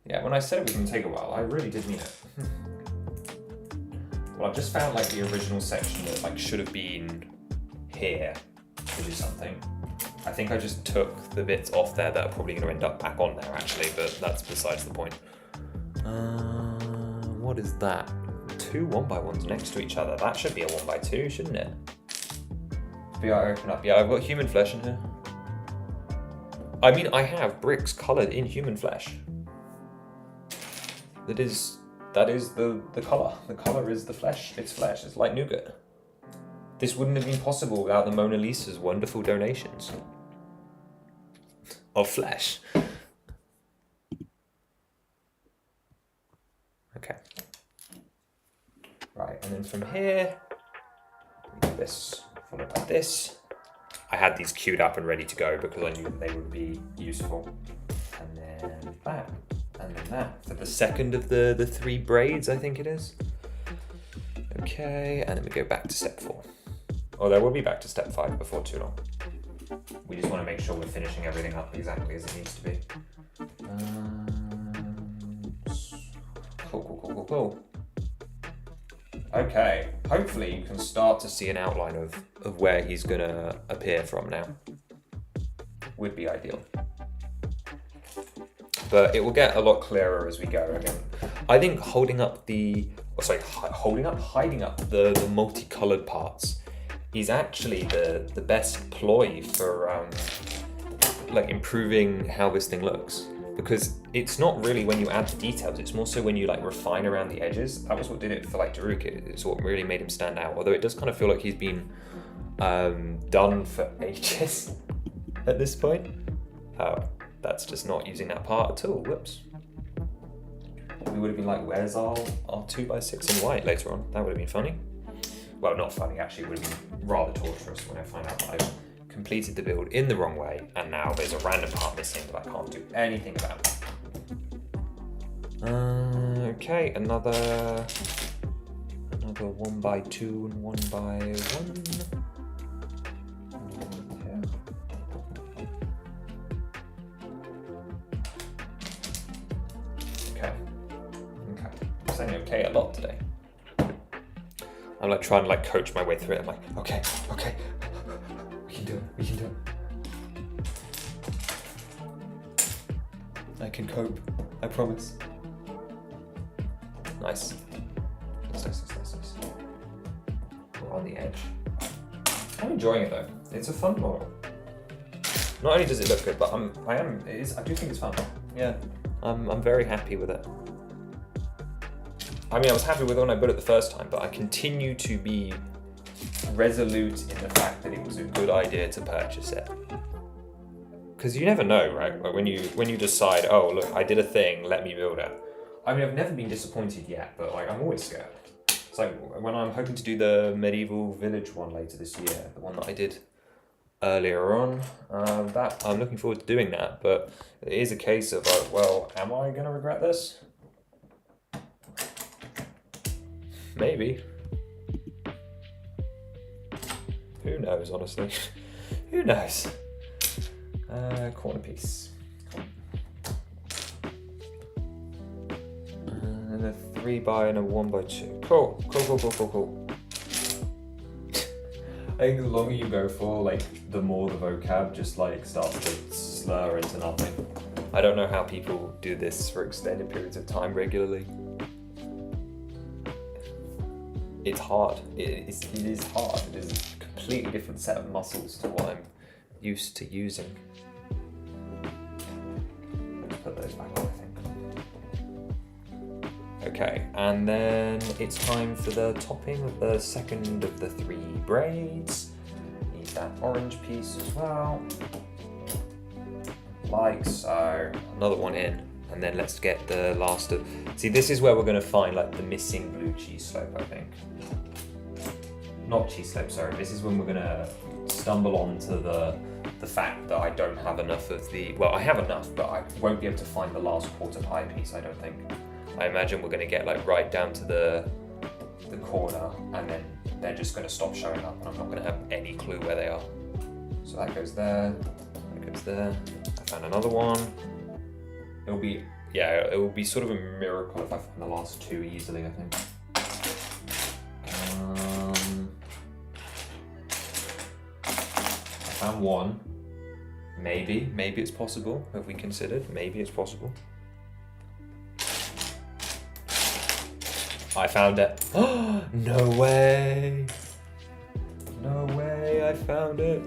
Yeah, when I said it was going to take a while, I really did mean it. Well, I've just found like the original section that like should have been here to do something. I think I just took the bits off there that are probably going to end up back on there actually, but that's besides the point. What is that? 2 1x1s next to each other. That should be a 1x2, shouldn't it? BR open up. Yeah, I've got human flesh in here. I mean, I have bricks coloured in human flesh. That is the colour. The colour is the flesh. It's flesh. It's like nougat. This wouldn't have been possible without the Mona Lisa's wonderful donations of flesh. Okay. Right, and then from here, we do this, followed by this. I had these queued up and ready to go because I knew that they would be useful. And then that. And then that for the second of the 3 braids, I think it is. Okay, and then we go back to step 4. Or there will be back to step 5 before too long. We just want to make sure we're finishing everything up exactly as it needs to be. Cool. Okay, hopefully you can start to see an outline of where he's gonna appear from now. Would be ideal. But it will get a lot clearer as we go. Again, I think hiding up the multicolored parts is actually the best ploy for like improving how this thing looks, because it's not really when you add the details, it's more so when you like refine around the edges. That was what did it for like Daruk. It's what really made him stand out, although it does kind of feel like he's been done for ages at this point. That's just not using that part at all. Whoops. We would have been like, where's our 2x6 in white later on? That would have been funny. Well, not funny, actually. It would have been rather torturous when I find out that I've completed the build in the wrong way and now there's a random part missing that I can't do anything about. Okay, another 1x2 and 1x1. Okay, a lot today. I'm like trying to like coach my way through it. I'm like, okay, we can do it. I can cope, I promise. Nice. We're on the edge. I'm enjoying it though. It's a fun model. Not only does it look good, but I do think it's fun. Yeah, I'm very happy with it. I mean, I was happy with it when I built it the first time, but I continue to be resolute in the fact that it was a good idea to purchase it. because you never know, right? Like when you decide, oh look, I did a thing, let me build it. I mean, I've never been disappointed yet, but like I'm always scared. It's like when I'm hoping to do the medieval village one later this year, the one that I did earlier on. That I'm looking forward to doing that, but it is a case of like, well, am I gonna regret this? Maybe. Who knows, honestly? Who knows? Corner piece. And a 3x and a 1x2. Cool. I think the longer you go for, like, the more the vocab just like starts to slur into nothing. I don't know how people do this for extended periods of time regularly. It's hard. It is hard. It is a completely different set of muscles to what I'm used to using. Let's put those back on, I think. Okay, and then it's time for the topping of the second of the 3 braids. Need that orange piece as well. Like so. Another one in. And then let's get the last of... See, this is where we're going to find like the missing blue cheese slope, I think. Not cheese slope, sorry. This is when we're going to stumble onto the fact that I don't have enough of the... Well, I have enough, but I won't be able to find the last quarter pie piece, I don't think. I imagine we're going to get like right down to the corner, and then they're just going to stop showing up, and I'm not going to have any clue where they are. So that goes there, that goes there. I found another one. It will be sort of a miracle if I find the last 2 easily, I think. I found one. Maybe it's possible. Have we considered? Maybe it's possible. I found it. Oh, no way. No way, I found it.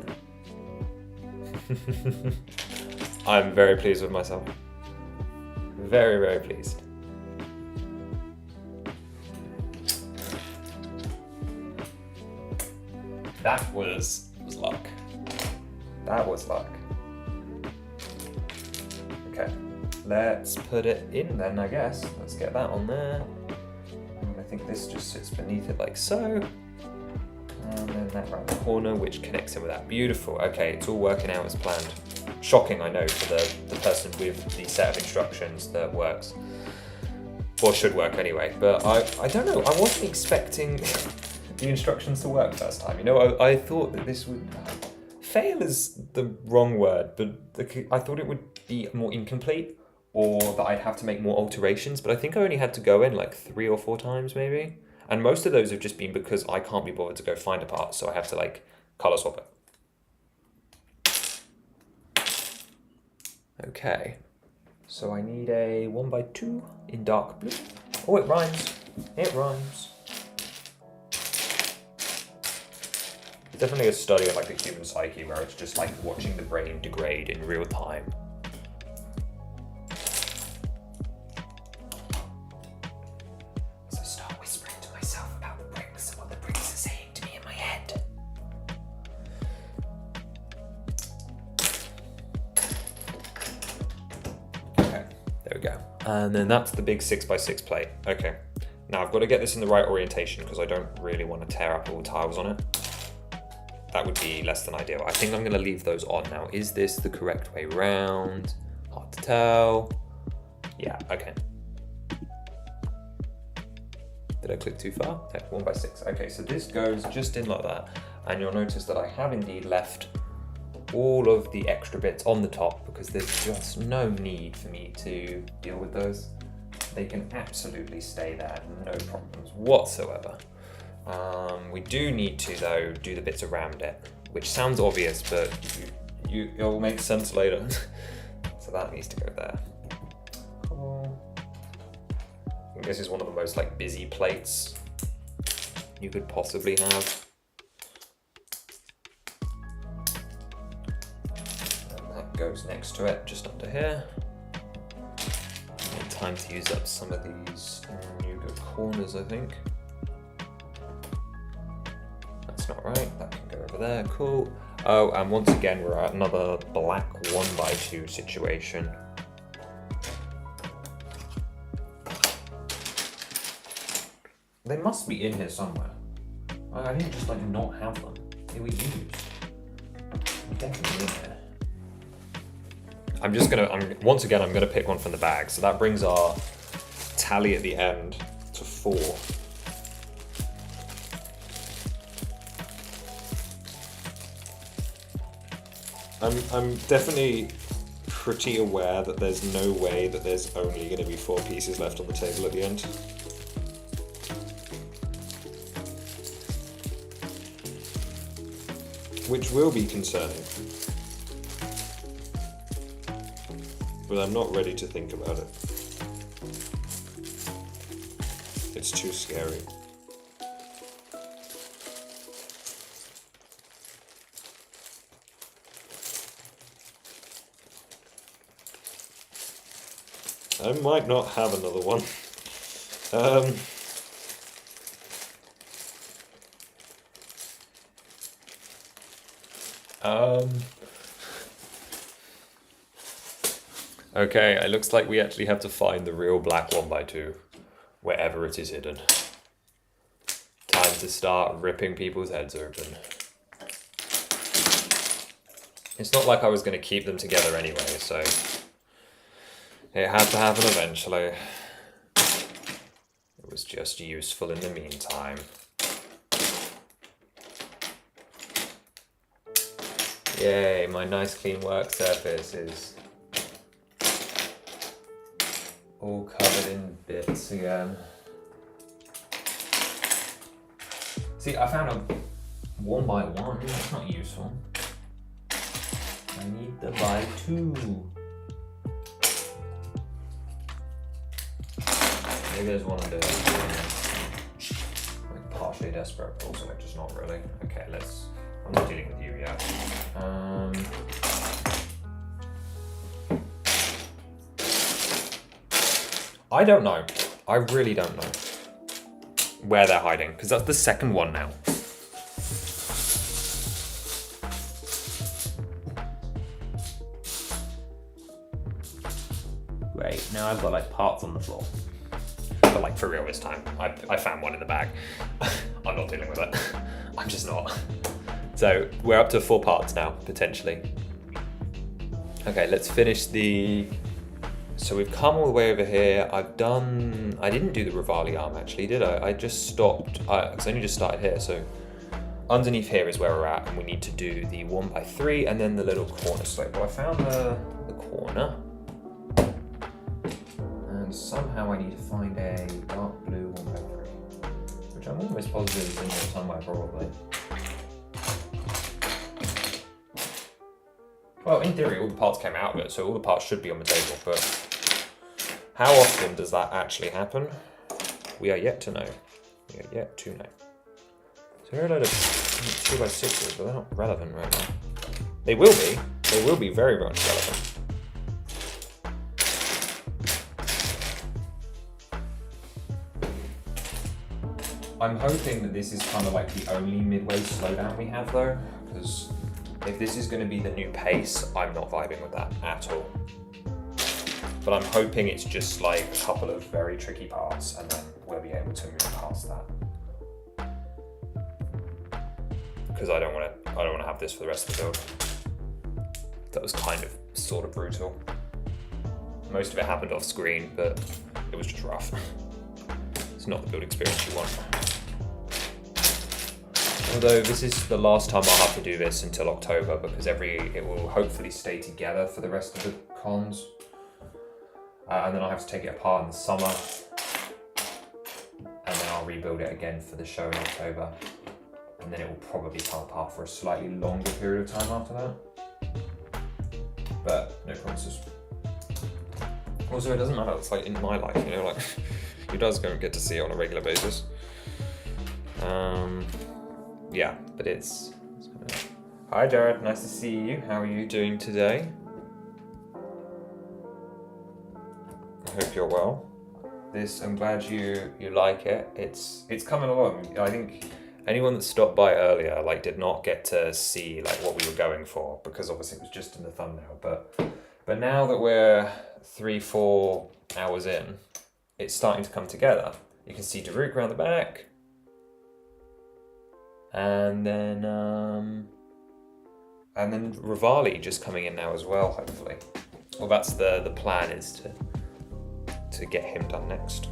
I'm very pleased with myself. Very, very pleased. That was luck. That was luck. Okay, let's put it in then, I guess. Let's get that on there. And I think this just sits beneath it like so. And then that round the corner, which connects in with that. Beautiful. Okay, it's all working out as planned. Shocking, I know, for the person with the set of instructions that works. Or should work anyway. But I don't know, I wasn't expecting the instructions to work first time. You know, I thought that this would... fail is the wrong word, but I thought it would be more incomplete, or that I'd have to make more alterations, but I think I only had to go in like 3 or 4 times maybe. And most of those have just been because I can't be bothered to go find a part, so I have to like color swap it. Okay, so I need a 1x2 in dark blue. Oh, it rhymes. It rhymes. It's definitely a study of like the human psyche, where it's just like watching the brain degrade in real time. So I start whispering to myself about the bricks and what the bricks are saying to me in my head. Okay, there we go. And then that's the big 6x6 plate. Okay, now I've got to get this in the right orientation because I don't really want to tear up all the tiles on it. That would be less than ideal. I think I'm going to leave those on now. Is this the correct way round? Hard to tell. Yeah, okay. Did I click too far? Okay, 1x6. Okay, so this goes just in like that. And you'll notice that I have indeed left all of the extra bits on the top because there's just no need for me to deal with those. They can absolutely stay there, no problems whatsoever. We do need to, though, do the bits around it, which sounds obvious, but it'll make sense later. So that needs to go there. Cool. I think this is one of the most like busy plates you could possibly have. And that goes next to it, just under here. Time to use up some of these nougat corners, I think. That's not right, that can go over there, cool. Oh, and once again, we're at another black 1x2 situation. They must be in here somewhere. I didn't just like not have them. They were used. They're definitely in here. Once again, I'm gonna pick one from the bag. So that brings our tally at the end to 4. I'm definitely pretty aware that there's no way that there's only going to be 4 pieces left on the table at the end. Which will be concerning. But I'm not ready to think about it. It's too scary. I might not have another one. Okay, it looks like we actually have to find the real black 1x2, wherever it is hidden. Time to start ripping people's heads open. It's not like I was going to keep them together anyway, so it had to happen eventually. It was just useful in the meantime. Yay, my nice clean work surface is all covered in bits again. See, I found a 1x1, that's not useful. I need the by 2. Maybe there's one under like partially desperate, but also like just not really. Okay, I'm not dealing with you yet. I don't know. I really don't know where they're hiding, because that's the second one now. Great, now I've got like parts on the floor. But like for real this time, I found one in the bag. I'm not dealing with it. I'm just not. So we're up to 4 parts now, potentially. Okay, let's finish so we've come all the way over here. I didn't do the Rivali arm actually, did I? I just stopped, because I only just started here, so underneath here is where we're at, and we need to do the 1x3 and then the little corner slope. Well, I found the corner. And somehow I need to find a dark blue 1x3, which I'm almost positive is in there somewhere probably. Well, in theory, all the parts came out of it, so all the parts should be on the table, but how often does that actually happen? We are yet to know. We are yet to know. So here are a load of 2x6s, but they're not relevant right now. They will be. They will be very, very much relevant. I'm hoping that this is kind of like the only midway slowdown we have though, because if this is going to be the new pace, I'm not vibing with that at all. But I'm hoping it's just like a couple of very tricky parts and then we'll be able to move past that. Because I don't want to have this for the rest of the build. That was kind of sort of brutal. Most of it happened off screen, but it was just rough. It's not the build experience you want. Although this is the last time I'll have to do this until October, because it will hopefully stay together for the rest of the cons. And then I'll have to take it apart in the summer. And then I'll rebuild it again for the show in October. And then it will probably come apart for a slightly longer period of time after that. But no promises. Also, it doesn't matter, it's like in my life, you know, like who does go and get to see it on a regular basis? Yeah, but it's Hi Jared, nice to see you. How are you doing today? I hope you're well. I'm glad you like it. It's coming along. I think Anyone that stopped by earlier like did not get to see like what we were going for, because obviously it was just in the thumbnail. But now that we're 3-4 hours in, it's starting to come together. You can see Daruk around the back, and then Rivali just coming in now as well, hopefully. Well, that's the plan, is to get him done next,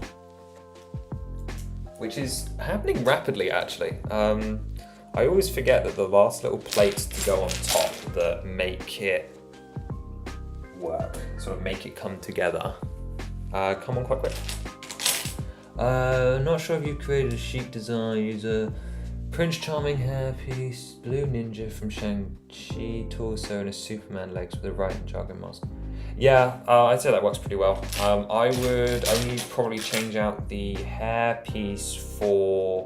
which is happening rapidly actually. I always forget that the last little plates to go on top that make it work, sort of make it come together, come on quite quick. Not sure if you created a chic design. Use a Prince Charming hairpiece, blue ninja from Shang-Chi torso, and a Superman legs with a right jargon mask. Yeah, I'd say that works pretty well. I would only probably change out the hairpiece for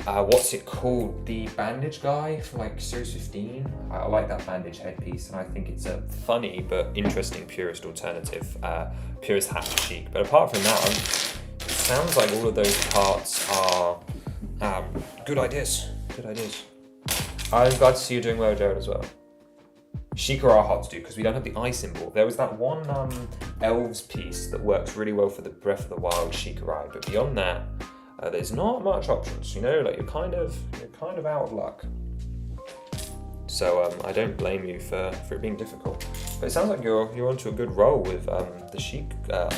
what's it called? The bandage guy from like Series 15. I like that bandage headpiece, and I think it's a funny but interesting purist alternative. Purist hat chic. But apart from that, it sounds like all of those parts are good ideas. Good ideas. I'm glad to see you doing well, Jared, as well. Sheikah are hard to do because we don't have the eye symbol. There was that one elves piece that works really well for the Breath of the Wild Sheikah eye, but beyond that, there's not much options. You know, like you're kind of out of luck. So I don't blame you for it being difficult. But it sounds like you're onto a good roll with the Sheik that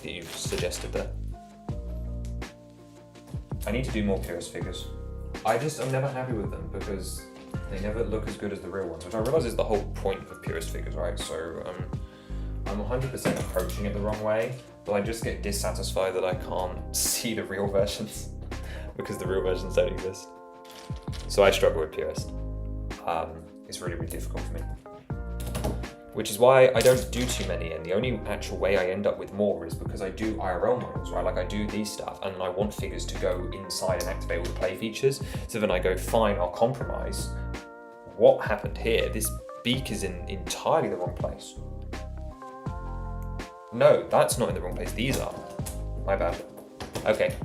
you've suggested there. I need to do more purist figures. I'm never happy with them because they never look as good as the real ones, which I realise is the whole point of purist figures, right? So I'm 100% approaching it the wrong way, but I just get dissatisfied that I can't see the real versions because the real versions don't exist. So I struggle with purist. It's really, really difficult for me. Which is why I don't do too many, and the only actual way I end up with more is because I do IRL models, right? Like I do these stuff and I want figures to go inside and activate all the play features. So then I go, fine, I'll compromise. What happened here? This beak is in entirely the wrong place. No, that's not in the wrong place. These are. My bad. Okay,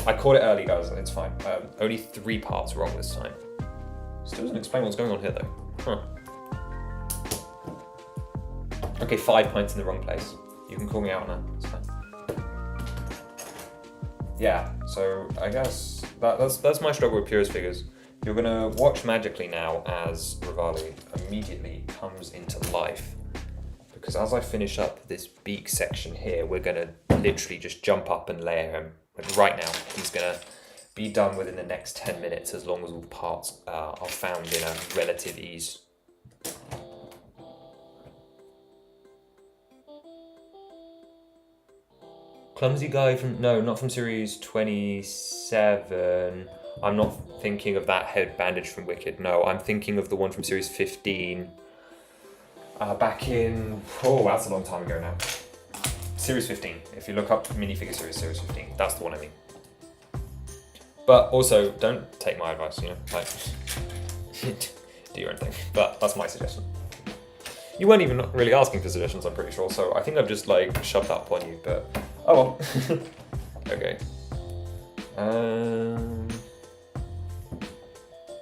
I caught it early, guys. It's fine. Only 3 parts wrong this time. Still doesn't explain what's going on here, though. Huh. Okay, 5 points in the wrong place. You can call me out on that. It's fine. Yeah. So I guess that's my struggle with purist figures. You're gonna watch magically now as Rivali immediately comes into life. Because as I finish up this beak section here, we're gonna literally just jump up and layer him. Like right now, he's gonna be done within the next 10 minutes as long as all the parts are found in a relative ease. Clumsy guy from, no, not from series 27. I'm not thinking of that head bandage from Wicked. No, I'm thinking of the one from series 15. Back in, that's a long time ago now. Series 15. If you look up minifigure series 15, that's the one I mean. But also, don't take my advice, you know, like, do your own thing. But that's my suggestion. You weren't even really asking for suggestions, I'm pretty sure, so I think I've just like shoved that upon you, but oh well. Okay.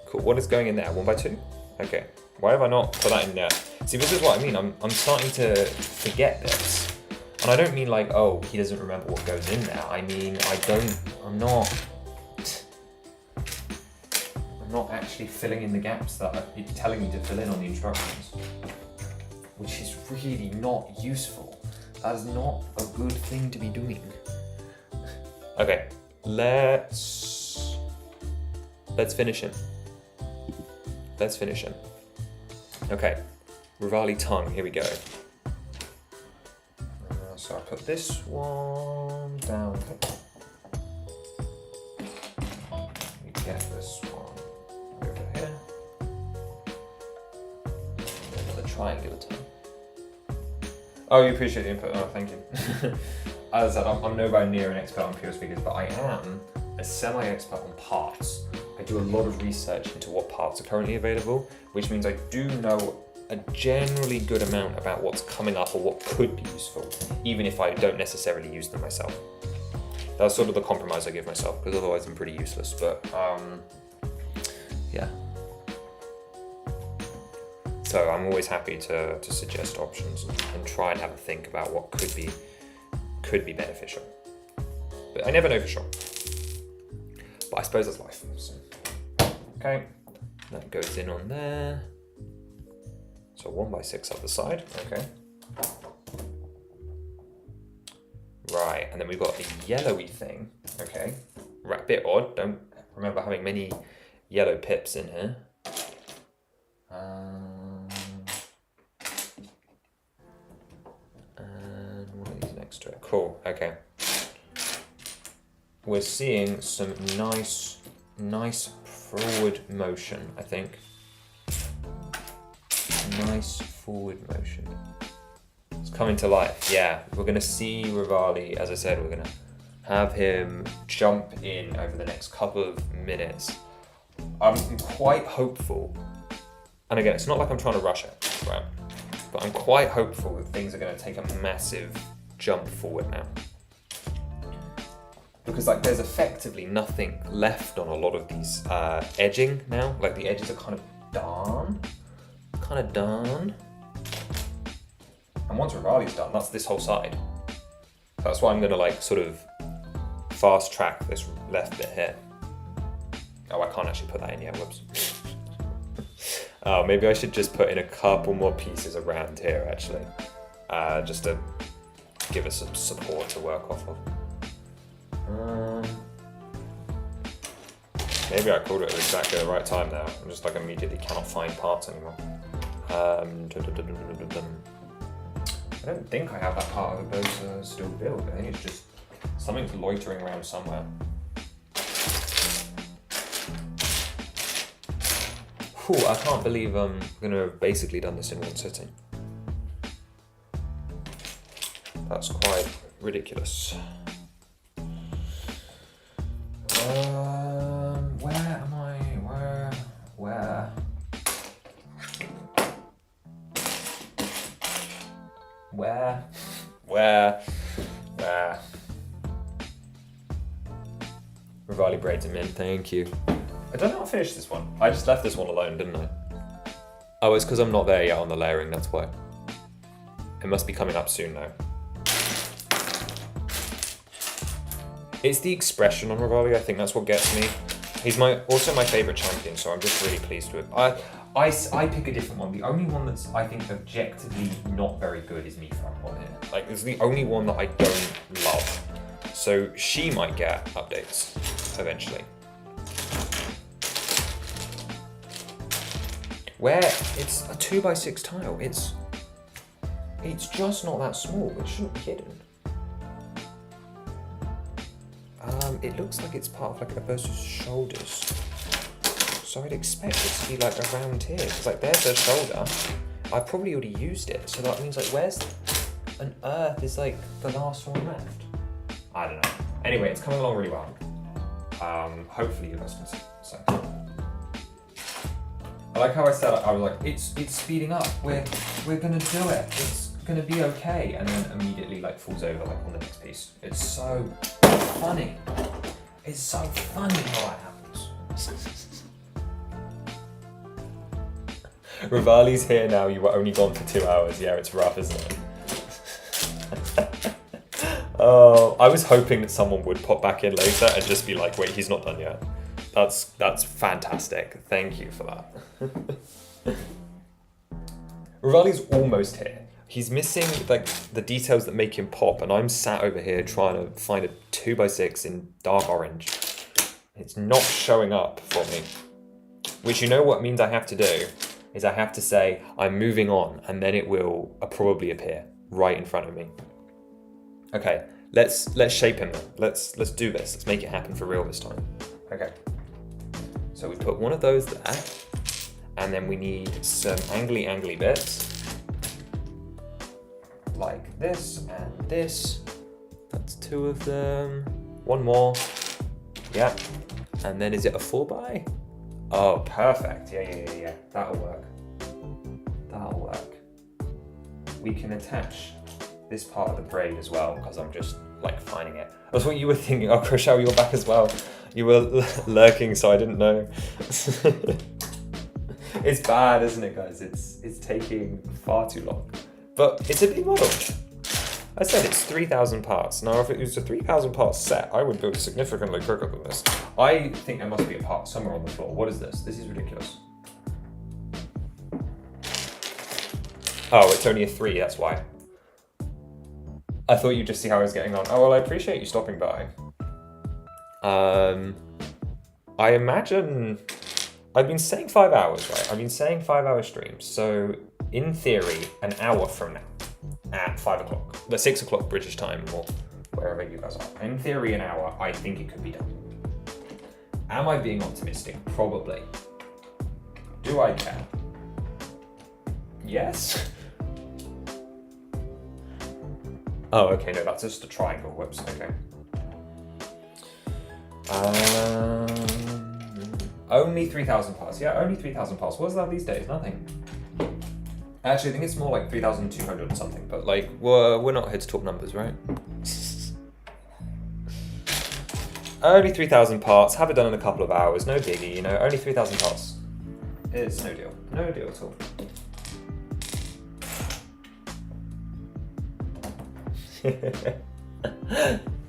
Cool, what is going in there? 1x2? Okay. Why have I not put that in there? See, this is what I mean. I'm starting to forget this. And I don't mean like, oh, he doesn't remember what goes in there. I mean, I'm not actually filling in the gaps that it's telling me to fill in on the instructions. Which is really not useful. That is not a good thing to be doing. Okay, let's finish him. Let's finish him. Okay, Rivali tongue, here we go. So I put this one down here. We get this one over here. Another triangular tongue. Oh, you appreciate the input. Oh, thank you. As I said, I'm nowhere near an expert on purist figures, but I am a semi-expert on parts. I do a lot of research into what parts are currently available, which means I do know a generally good amount about what's coming up or what could be useful, even if I don't necessarily use them myself. That's sort of the compromise I give myself, because otherwise I'm pretty useless. But So I'm always happy to suggest options and try and have a think about what could be beneficial. But I never know for sure. But I suppose that's life. So, okay, that goes in on there. So 1x6 up the side, okay. Right, and then we've got a yellowy thing, okay. Right, a bit odd, don't remember having many yellow pips in here. And what are these next to it? Cool, okay. We're seeing some nice forward motion, I think. Nice forward motion. It's coming to life, yeah. We're gonna see Rivali, as I said, we're gonna have him jump in over the next couple of minutes. I'm quite hopeful, and again, it's not like I'm trying to rush it, right? But I'm quite hopeful that things are gonna take a massive jump forward now. Because like there's effectively nothing left on a lot of these edging now. Like the edges are kind of done. And once Rivali's done, that's this whole side. That's why I'm gonna like sort of fast track this left bit here. Oh, I can't actually put that in yet, whoops. Oh, maybe I should just put in a couple more pieces around here actually. Just to give us some support to work off of. Maybe I called it at exactly the right time now. I'm just like immediately cannot find parts anymore. I don't think I have that part of the boat still built. I think it's just something's loitering around somewhere. Whew, I can't believe I'm gonna have basically done this in one sitting. That's quite ridiculous. Where am I? Where? Rivali braids him in, thank you. I don't know how to finish this one. I just left this one alone, didn't I? Oh, it's because I'm not there yet on the layering, that's why. It must be coming up soon now. It's the expression on Rivali, I think that's what gets me. He's also my favourite champion, so I'm just really pleased with it. I pick a different one. The only one that's, I think, objectively not very good is Mifra on here. Like, it's the only one that I don't love. So she might get updates eventually. Where it's a 2x6 tile, it's just not that small. It shouldn't be hidden. It looks like it's part of like a person's shoulders. So I'd expect it to be like around here. Because like there's her shoulder. I've probably already used it. So that means like where's on earth is like the last one left? I don't know. Anyway, it's coming along really well. Hopefully you guys can see. So I like how I said I was like, it's speeding up. We're gonna do it. It's gonna be okay. And then immediately like falls over like on the next piece. It's so funny. It's so funny how that happens. Rivali's here now. You were only gone for 2 hours. Yeah, it's rough, isn't it? Oh, I was hoping that someone would pop back in later and just be like, wait, he's not done yet. That's fantastic. Thank you for that. Rivali's almost here. He's missing like the details that make him pop, and I'm sat over here trying to find a 2x6 in dark orange. It's not showing up for me. Which, you know what means I have to do is I have to say I'm moving on, and then it will probably appear right in front of me. Okay, let's shape him then. Let's do this. Let's make it happen for real this time. Okay. So we put one of those there, and then we need some angly bits. Like this and this. That's 2 of them. One more. Yeah. And then is it a 4x? Oh, perfect. Yeah. That'll work. We can attach this part of the braid as well, because I'm just like finding it. That's what you were thinking. Oh, Rochelle, you're back as well. You were lurking, so I didn't know. It's bad, isn't it, guys? It's taking far too long. But it's a big model. I said it's 3,000 parts. Now, if it was a 3,000 part set, I would build significantly quicker than this. I think there must be a part somewhere on the floor. What is this? This is ridiculous. Oh, it's only a 3, that's why. I thought you'd just see how I was getting on. Oh, well, I appreciate you stopping by. I imagine... I've been saying 5 hours, right? I've been saying 5-hour streams. So, in theory, an hour from now, at 5 o'clock, the 6 o'clock British time, or wherever you guys are. In theory, an hour, I think it could be done. Am I being optimistic? Probably. Do I care? Yes. Oh, okay, no, that's just a triangle. Whoops, okay. Only 3,000 parts. Yeah, only 3,000 parts. What's that these days? Nothing. Actually, I think it's more like 3,200 or something, but like, we're not here to talk numbers, right? Only 3,000 parts, have it done in a couple of hours, no biggie, you know, only 3,000 parts. It's no deal. No deal at all.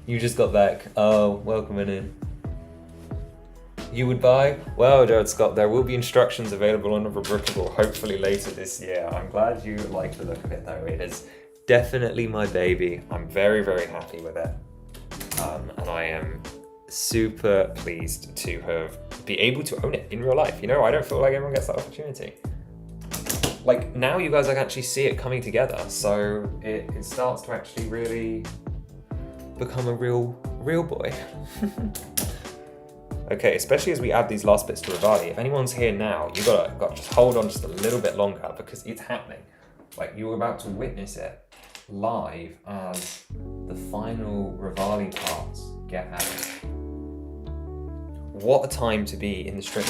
You just got back. Oh, welcome in. You would buy? Well, Jared Scott, there will be instructions available on Unbreakable hopefully later this year. I'm glad you like the look of it though. It is definitely my baby. I'm very, very happy with it. And I am super pleased to be able to own it in real life. You know, I don't feel like everyone gets that opportunity. Like now you guys can actually see it coming together. So it starts to actually really become a real boy. Okay, especially as we add these last bits to Rivali. If anyone's here now, you gotta just hold on just a little bit longer because it's happening. Like you're about to witness it live as the final Rivali parts get added. What a time to be in the stream.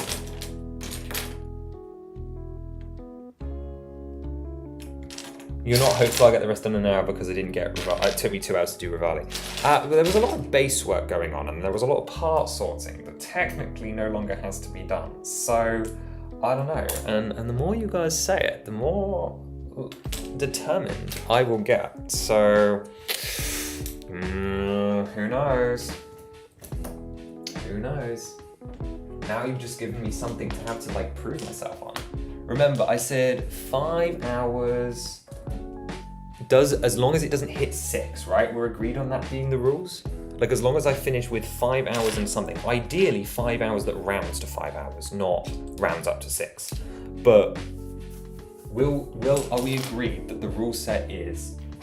You're not hopeful I'll get the rest done in an hour because I didn't get Rivali. It took me 2 hours to do Rivali. There was a lot of base work going on and there was a lot of part sorting that technically no longer has to be done. So, I don't know. And the more you guys say it, the more determined I will get. So, who knows? Who knows? Now you've just given me something to have to like prove myself on. Remember, I said 5 hours... as long as it doesn't hit 6, right? We're agreed on that being the rules? Like as long as I finish with 5 hours and something, ideally 5 hours that rounds to 5 hours, not rounds up to 6. But are we agreed that the rule set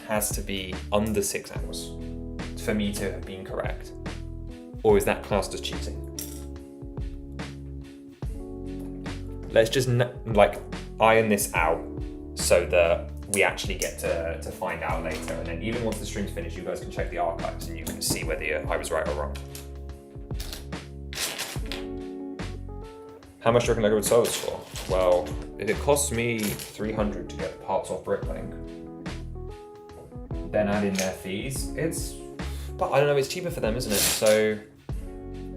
has to be under 6 hours for me to have been correct? Or is that classed as cheating? Let's just like iron this out so that we actually get to find out later. And then even once the stream's finished, you guys can check the archives and you can see whether I was right or wrong. How much do you reckon Lego would sell this for? Well, if it costs me 300 to get parts off bricklink, then add in their fees, but I don't know, it's cheaper for them, isn't it? So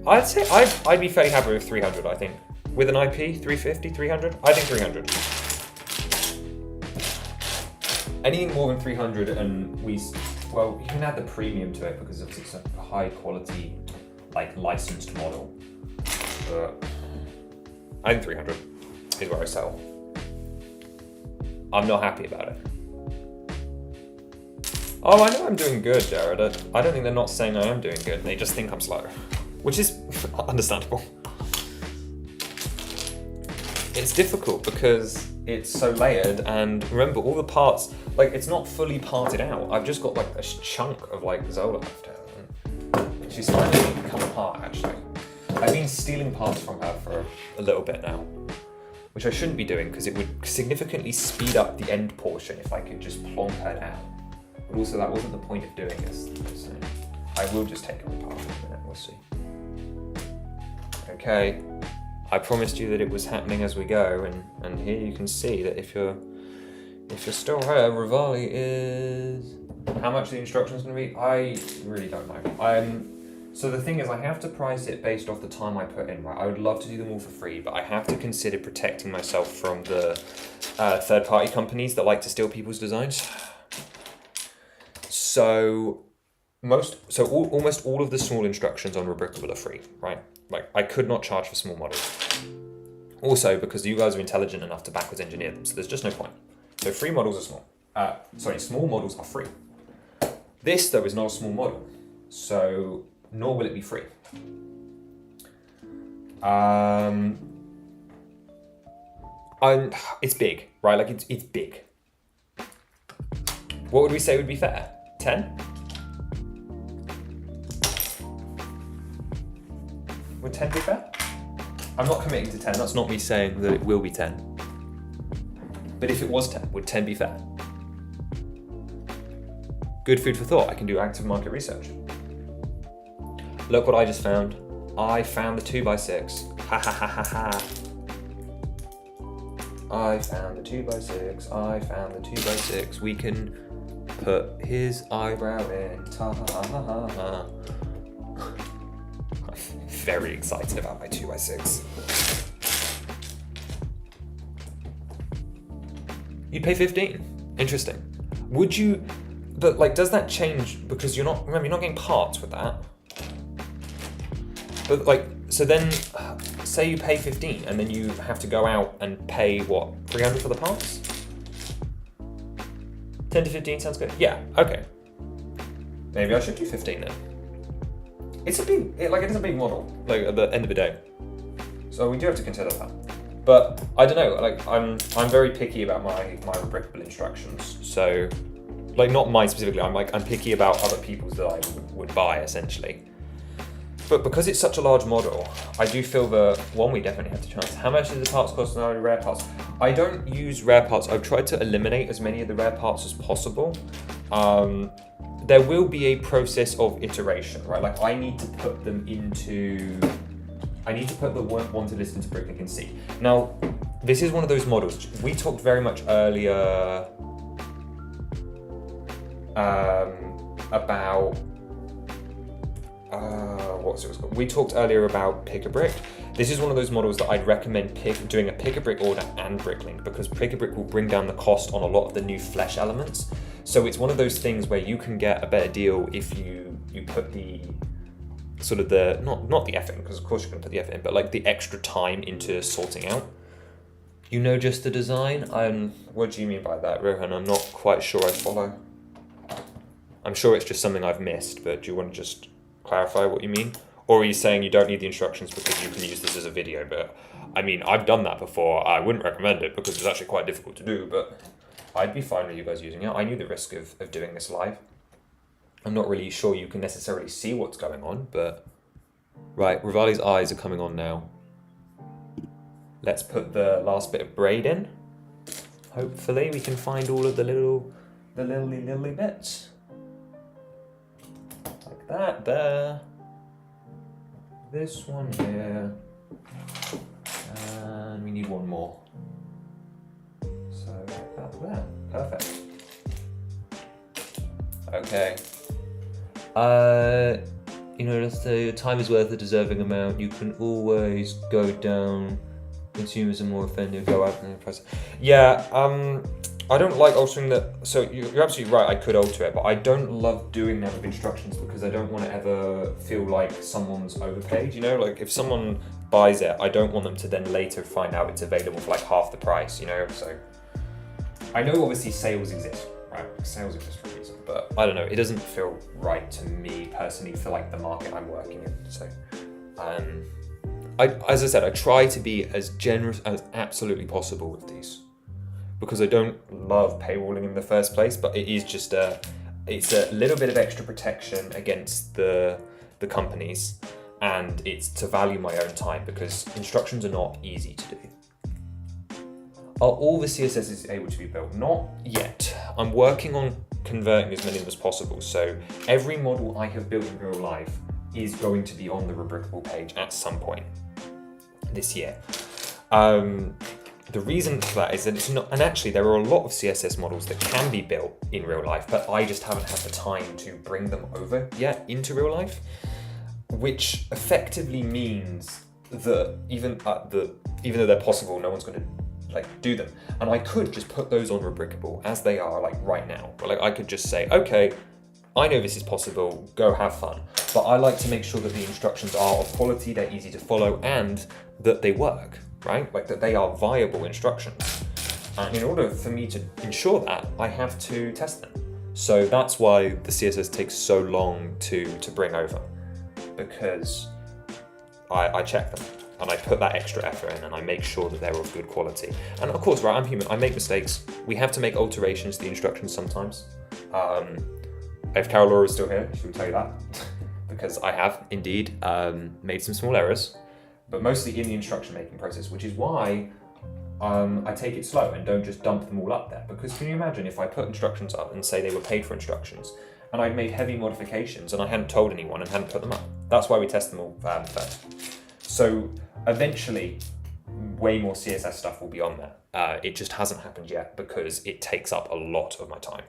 I'd say I'd be fairly happy with 300, I think. With an IP, 350, 300? I think 300. Anything more than 300 and you can add the premium to it because it's a high quality, like licensed model. But I think 300 is where I sell. I'm not happy about it. Oh, I know I'm doing good, Jared. I don't think they're not saying I am doing good. They just think I'm slow, which is understandable. It's difficult because it's so layered, and remember all the parts, like it's not fully parted out. I've just got like a chunk of like Zelda left out. She's finally come apart actually. I've been stealing parts from her for a little bit now, which I shouldn't be doing because it would significantly speed up the end portion if I could just plonk her down. But also that wasn't the point of doing this. So I will just take her apart in a minute, we'll see. Okay. I promised you that it was happening as we go, and here you can see that if you're still here, Rivali is... How much the instruction's going to be? I really don't know. So the thing is, I have to price it based off the time I put in, right? I would love to do them all for free, but I have to consider protecting myself from the third-party companies that like to steal people's designs. So almost all of the small instructions on Rebrickable are free, right? Like, I could not charge for small models. Also, because you guys are intelligent enough to backwards engineer them, so there's just no point. So free models are small. Small models are free. This, though, is not a small model, so nor will it be free. It's big, right? Like, it's big. What would we say would be fair? 10? Would 10 be fair? I'm not committing to 10. That's not me saying that it will be 10. But if it was 10, would 10 be fair? Good food for thought. I can do active market research. Look what I just found. I found the 2x6. Ha ha ha ha ha. I found the 2x6. I found the 2x6. We can put his eyebrow in. Ta ha ha ha ha ha. I'm very excited about my 2x6. You pay 15. Interesting. Would you? But like, does that change because you're not? Remember, you're not getting parts with that. But like, so then, say you pay 15, and then you have to go out and pay what, 300 for the parts? 10 to 15 sounds good. Yeah. Okay. Maybe I should do 15 then. It's a big, it is a big model. Like at the end of the day, so we do have to consider that. But I don't know. Like I'm very picky about my Rebrickable instructions. So, like not mine specifically. I'm picky about other people's that I would buy essentially. But because it's such a large model, I do feel that, one, we definitely have to chance. How much do the parts cost now in rare parts? I don't use rare parts. I've tried to eliminate as many of the rare parts as possible. There will be a process of iteration, right? Like I need to put the wanted list into bricklink and see. Now, this is one of those models. We talked very much earlier about we talked earlier about pick a brick. This is one of those models that I'd recommend doing a pick a brick order and bricklink, because pick a brick will bring down the cost on a lot of the new flesh elements. So it's one of those things where you can get a better deal if you put the sort of the not the effort, because of course you're going to put the effort in, but like the extra time into sorting out. You know, just the design. What do you mean by that, Rohan? I'm not quite sure I follow. I'm sure it's just something I've missed, but do you want to just clarify what you mean? Or are you saying you don't need the instructions because you can use this as a video? But I mean, I've done that before. I wouldn't recommend it because it's actually quite difficult to do, but I'd be fine with you guys using it. I knew the risk of doing this live. I'm not really sure you can necessarily see what's going on, but right, Rivali's eyes are coming on now. Let's put the last bit of braid in. Hopefully we can find all of the little bits. Like that there. This one here. And we need one more. So like that there. Perfect. Okay. Just the time is worth a deserving amount. You can always go down. Consumers are more offended. Go up in the price. Yeah. I don't like altering the. So you're absolutely right. I could alter it, but I don't love doing that with instructions because I don't want to ever feel like someone's overpaid. You know, like if someone buys it, I don't want them to then later find out it's available for like half the price. You know, so I know obviously sales exist, right? Sales exist for a reason, but I don't know. It doesn't feel right to me personally for like the market I'm working in. So, as I said, I try to be as generous as absolutely possible with these, because I don't love paywalling in the first place, but it is just it's a little bit of extra protection against the companies, and it's to value my own time because instructions are not easy to do. Are all the CSSs able to be built? Not yet. I'm working on converting as many of them as possible, so every model I have built in real life is going to be on the Rebrickable page at some point this year. The reason for that is that it's not, and actually there are a lot of CSS models that can be built in real life, but I just haven't had the time to bring them over yet into real life. which effectively means that even though they're possible, no one's going to like do them. And I could just put those on Rebrickable as they are, like right now. Like I could just say, okay, I know this is possible, go have fun. But I like to make sure that the instructions are of quality, they're easy to follow, and that they work, right? Like that they are viable instructions. And in order for me to ensure that, I have to test them. So that's why the CSS takes so long to bring over, because I check them and I put that extra effort in and I make sure that they're of good quality. And of course, right, I'm human, I make mistakes. We have to make alterations to the instructions sometimes. If Carol Laura is still here, she will tell you that, because I have indeed made some small errors, but mostly in the instruction making process, which is why I take it slow and don't just dump them all up there. Because can you imagine if I put instructions up and say they were paid for instructions and I'd made heavy modifications and I hadn't told anyone and hadn't put them up? That's why we test them all first. So eventually, way more CSS stuff will be on there. It just hasn't happened yet because it takes up a lot of my time.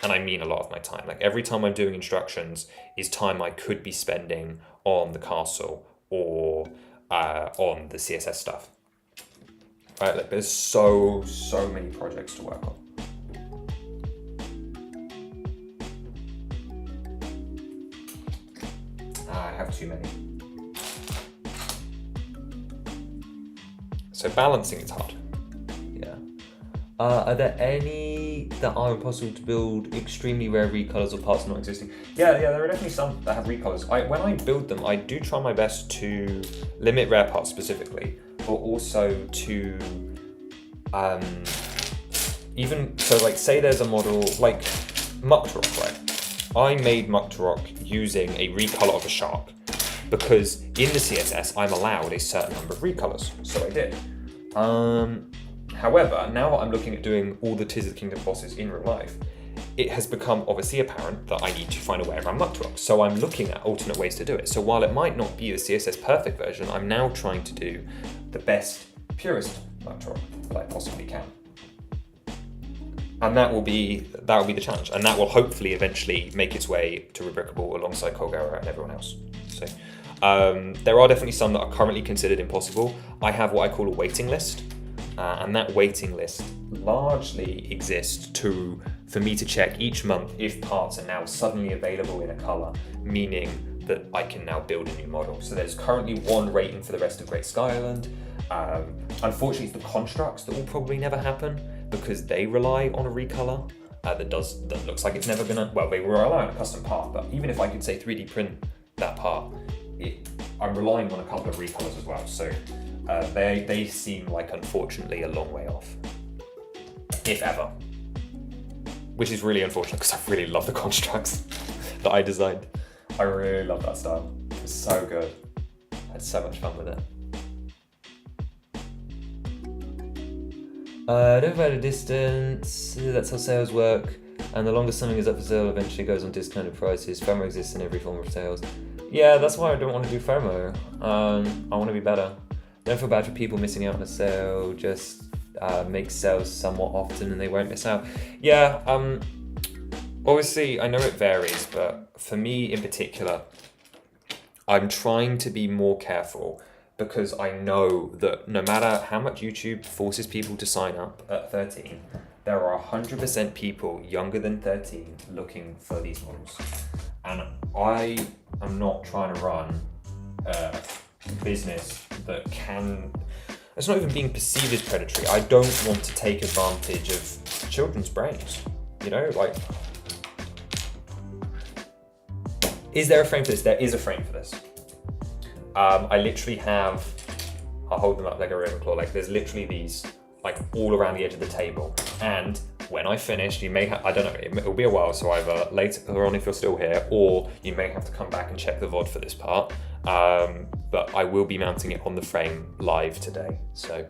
And I mean a lot of my time. Like every time I'm doing instructions is time I could be spending on the castle or on the CSS stuff. Right, like there's so many projects to work on. I have too many. So balancing is hard. Yeah. Are there any that are impossible to build, extremely rare recolors or parts not existing? Yeah, there are definitely some that have recolors. When I build them, I do try my best to limit rare parts specifically, but also to even so, like say there's a model like Muktarok, right? I made Muktarok using a recolor of a shark because in the CSS I'm allowed a certain number of recolors, so I did. However, now that I'm looking at doing all the Tears of the Kingdom bosses in real life, it has become obviously apparent that I need to find a way around Muktarok. So I'm looking at alternate ways to do it. So while it might not be the CSS perfect version, I'm now trying to do the best, purest Muktarok that I possibly can. And that will be the challenge. And that will hopefully eventually make its way to Rebrickable alongside Colgera and everyone else. So there are definitely some that are currently considered impossible. I have what I call a waiting list. And that waiting list largely exists for me to check each month if parts are now suddenly available in a color, meaning that I can now build a new model. So there's currently one rating for the rest of Great Sky Island. Unfortunately, it's the constructs that will probably never happen because they rely on a recolor that looks like it's never gonna, well, they rely on a custom part, but even if I could say 3D print that part, I'm relying on a couple of recolors as well. So they seem like, unfortunately, a long way off, if ever. Which is really unfortunate because I really love the constructs that I designed. I really love that style. It's so good. I had so much fun with it. Don't provide a distance, that's how sales work. And the longer something is up for sale, eventually goes on discounted prices. FOMO exists in every form of sales. Yeah, that's why I don't want to do FOMO. I want to be better. Don't feel bad for people missing out on a sale, just make sales somewhat often and they won't miss out. Yeah, obviously I know it varies, but for me in particular, I'm trying to be more careful because I know that no matter how much YouTube forces people to sign up at 13, there are 100% people younger than 13 looking for these models. And I am not trying to run a business that it's not even being perceived as predatory. I don't want to take advantage of children's brains, you know, like, is there a frame for this? There is a frame for this. I literally have, I'll hold them up like a Ravenclaw, like there's literally these like all around the edge of the table. And when I finish, you may have, I don't know, it'll be a while, so either later on if you're still here, or you may have to come back and check the VOD for this part. But I will be mounting it on the frame live today, so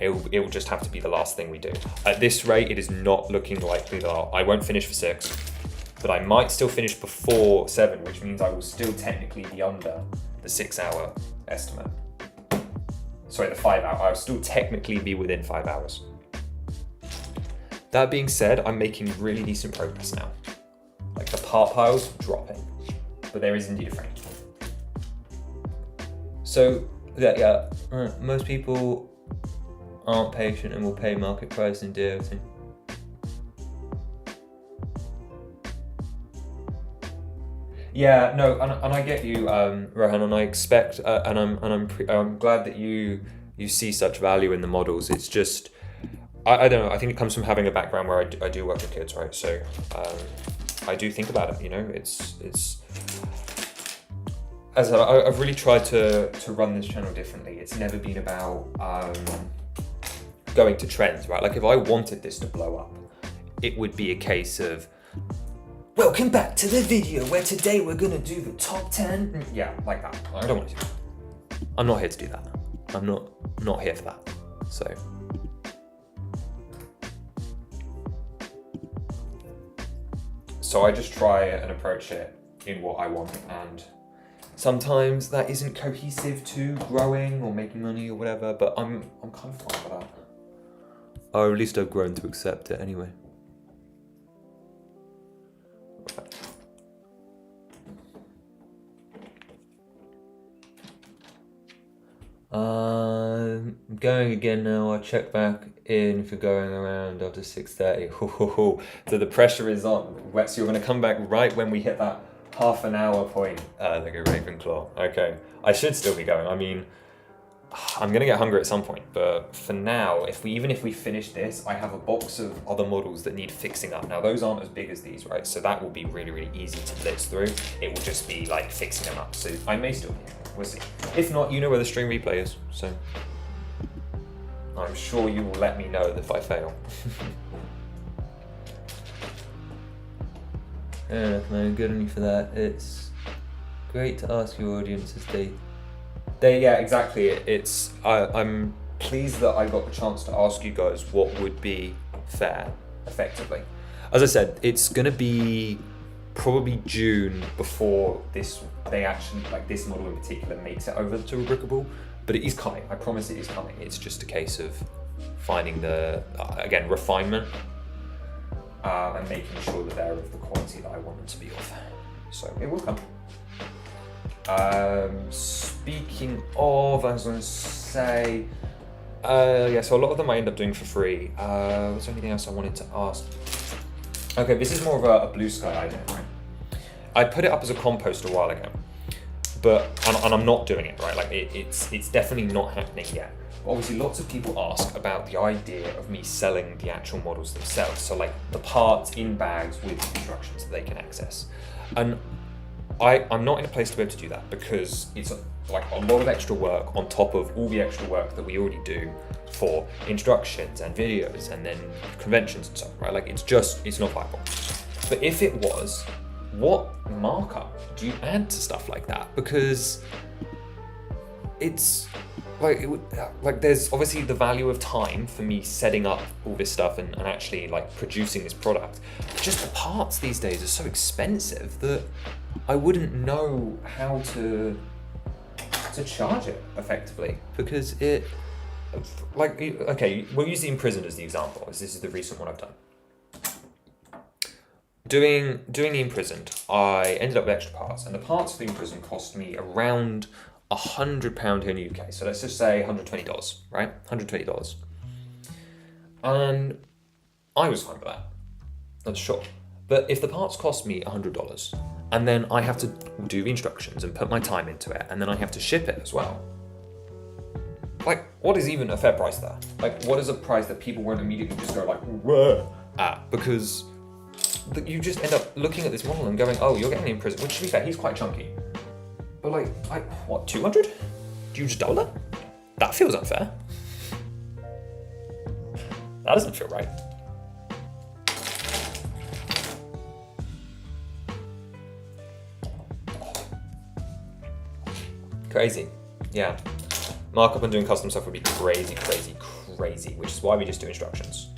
it will just have to be the last thing we do. At this rate, it is not looking likely that I won't finish for 6, but I might still finish before 7, which means I will still technically be under the 6-hour estimate. Sorry, the 5 hour, I'll still technically be within 5 hours. That being said, I'm making really decent progress now. Like the part pile's dropping, but there is indeed a frame. So yeah, most people aren't patient and will pay market price in DOT. Yeah, no, and I get you, Rohan, and I expect, and I'm glad that you see such value in the models. It's just, I don't know. I think it comes from having a background where I do work with kids, right? So I do think about it. You know, it's as I've really tried to run this channel differently. It's never been about going to trends, right? Like if I wanted this to blow up, it would be a case of, welcome back to the video where today we're gonna do the top 10. Yeah, like that. I don't want to do that. I'm not here to do that. I'm not here for that. So I just try and approach it in what I want, and sometimes that isn't cohesive to growing or making money or whatever, but I'm kind of fine with that. Or at least I've grown to accept it anyway. I'm going again now. I'll check back in for going around after 6:30. So the pressure is on. So you're going to come back right when we hit that half an hour point. Like a Ravenclaw. Okay. I should still be going. I mean, I'm going to get hungry at some point, but for now, even if we finish this, I have a box of other models that need fixing up. Now, those aren't as big as these, right? So that will be really, really easy to blitz through. It will just be like fixing them up. So I may still be here. We'll see. If not, you know where the stream replay is, so I'm sure you will let me know if I fail. Yeah, man, good on you for that. It's great to ask your audience as yeah, exactly. I'm pleased that I got the chance to ask you guys what would be fair, effectively. As I said, it's gonna be probably June before this model in particular makes it over to Brickable, but it is coming. I promise it is coming. It's just a case of finding the again, refinement and making sure that they're of the quality that I want them to be of. So it will come. Speaking of, I was going to say, yeah, so a lot of them I end up doing for free. Was there anything else I wanted to ask? Okay, this is more of a blue sky idea, right? I put it up as a compost a while ago, but and I'm not doing it, right? Like it's definitely not happening yet. But obviously, lots of people ask about the idea of me selling the actual models themselves, so like the parts in bags with instructions that they can access, and I'm not in a place to be able to do that because it's like a lot of extra work on top of all the extra work that we already do for instructions and videos and then conventions and stuff, right? Like it's not viable. But if it was, what markup do you add to stuff like that? Because it's like there's obviously the value of time for me setting up all this stuff and actually like producing this product. Just the parts these days are so expensive that I wouldn't know how to charge it effectively, because it, like, okay, we'll use the Imprisoned as the example, as this is the recent one I've done. Doing the Imprisoned, I ended up with extra parts, and the parts for the Imprisoned cost me around £100 here in the UK. So let's just say $120, right? $120. And I was fine with that. That's sure. But if the parts cost me $100, and then I have to do the instructions and put my time into it, and then I have to ship it as well, like, what is even a fair price there? Like, what is a price that people won't immediately just go like, whoa, at? Because you just end up looking at this model and going, oh, you're getting in prison, which to be fair, he's quite chunky. But like, what, 200? Do you just double it? That feels unfair. That doesn't feel right. Crazy, yeah. Markup and doing custom stuff would be crazy, which is why we just do instructions.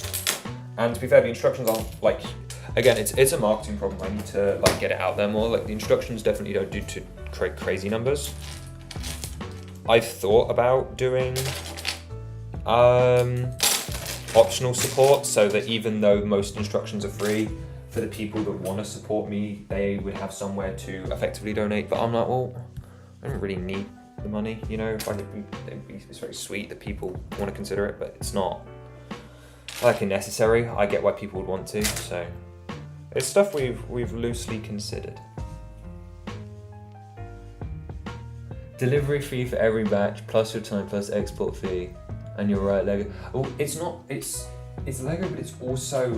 And to be fair, the instructions aren't like, again, it's a marketing problem. I need to like get it out there more. Like the instructions definitely don't do to create crazy numbers. I've thought about doing optional support, so that even though most instructions are free, for the people that want to support me, they would have somewhere to effectively donate. But I'm like, well, I don't really need the money, you know. It's very sweet that people want to consider it, but it's not like necessary. I get why people would want to, so it's stuff we've loosely considered. Delivery fee for every batch, plus your time, plus export fee, and you're right, Lego. Oh, it's Lego, but it's also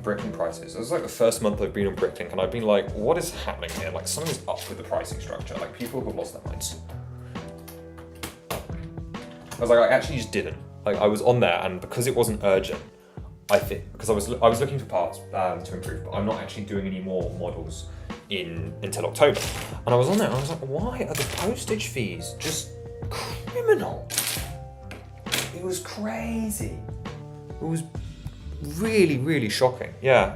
bricklink prices. It was like the first month I've been on bricklink, and I've been like, what is happening here? Like, something's up with the pricing structure. Like, people have lost their minds. I was like, I actually just didn't. Like, I was on there, and because it wasn't urgent, because I was looking for parts to improve, but I'm not actually doing any more models until October. And I was on there, and I was like, why are the postage fees just criminal? It was crazy. It was really, really shocking. Yeah.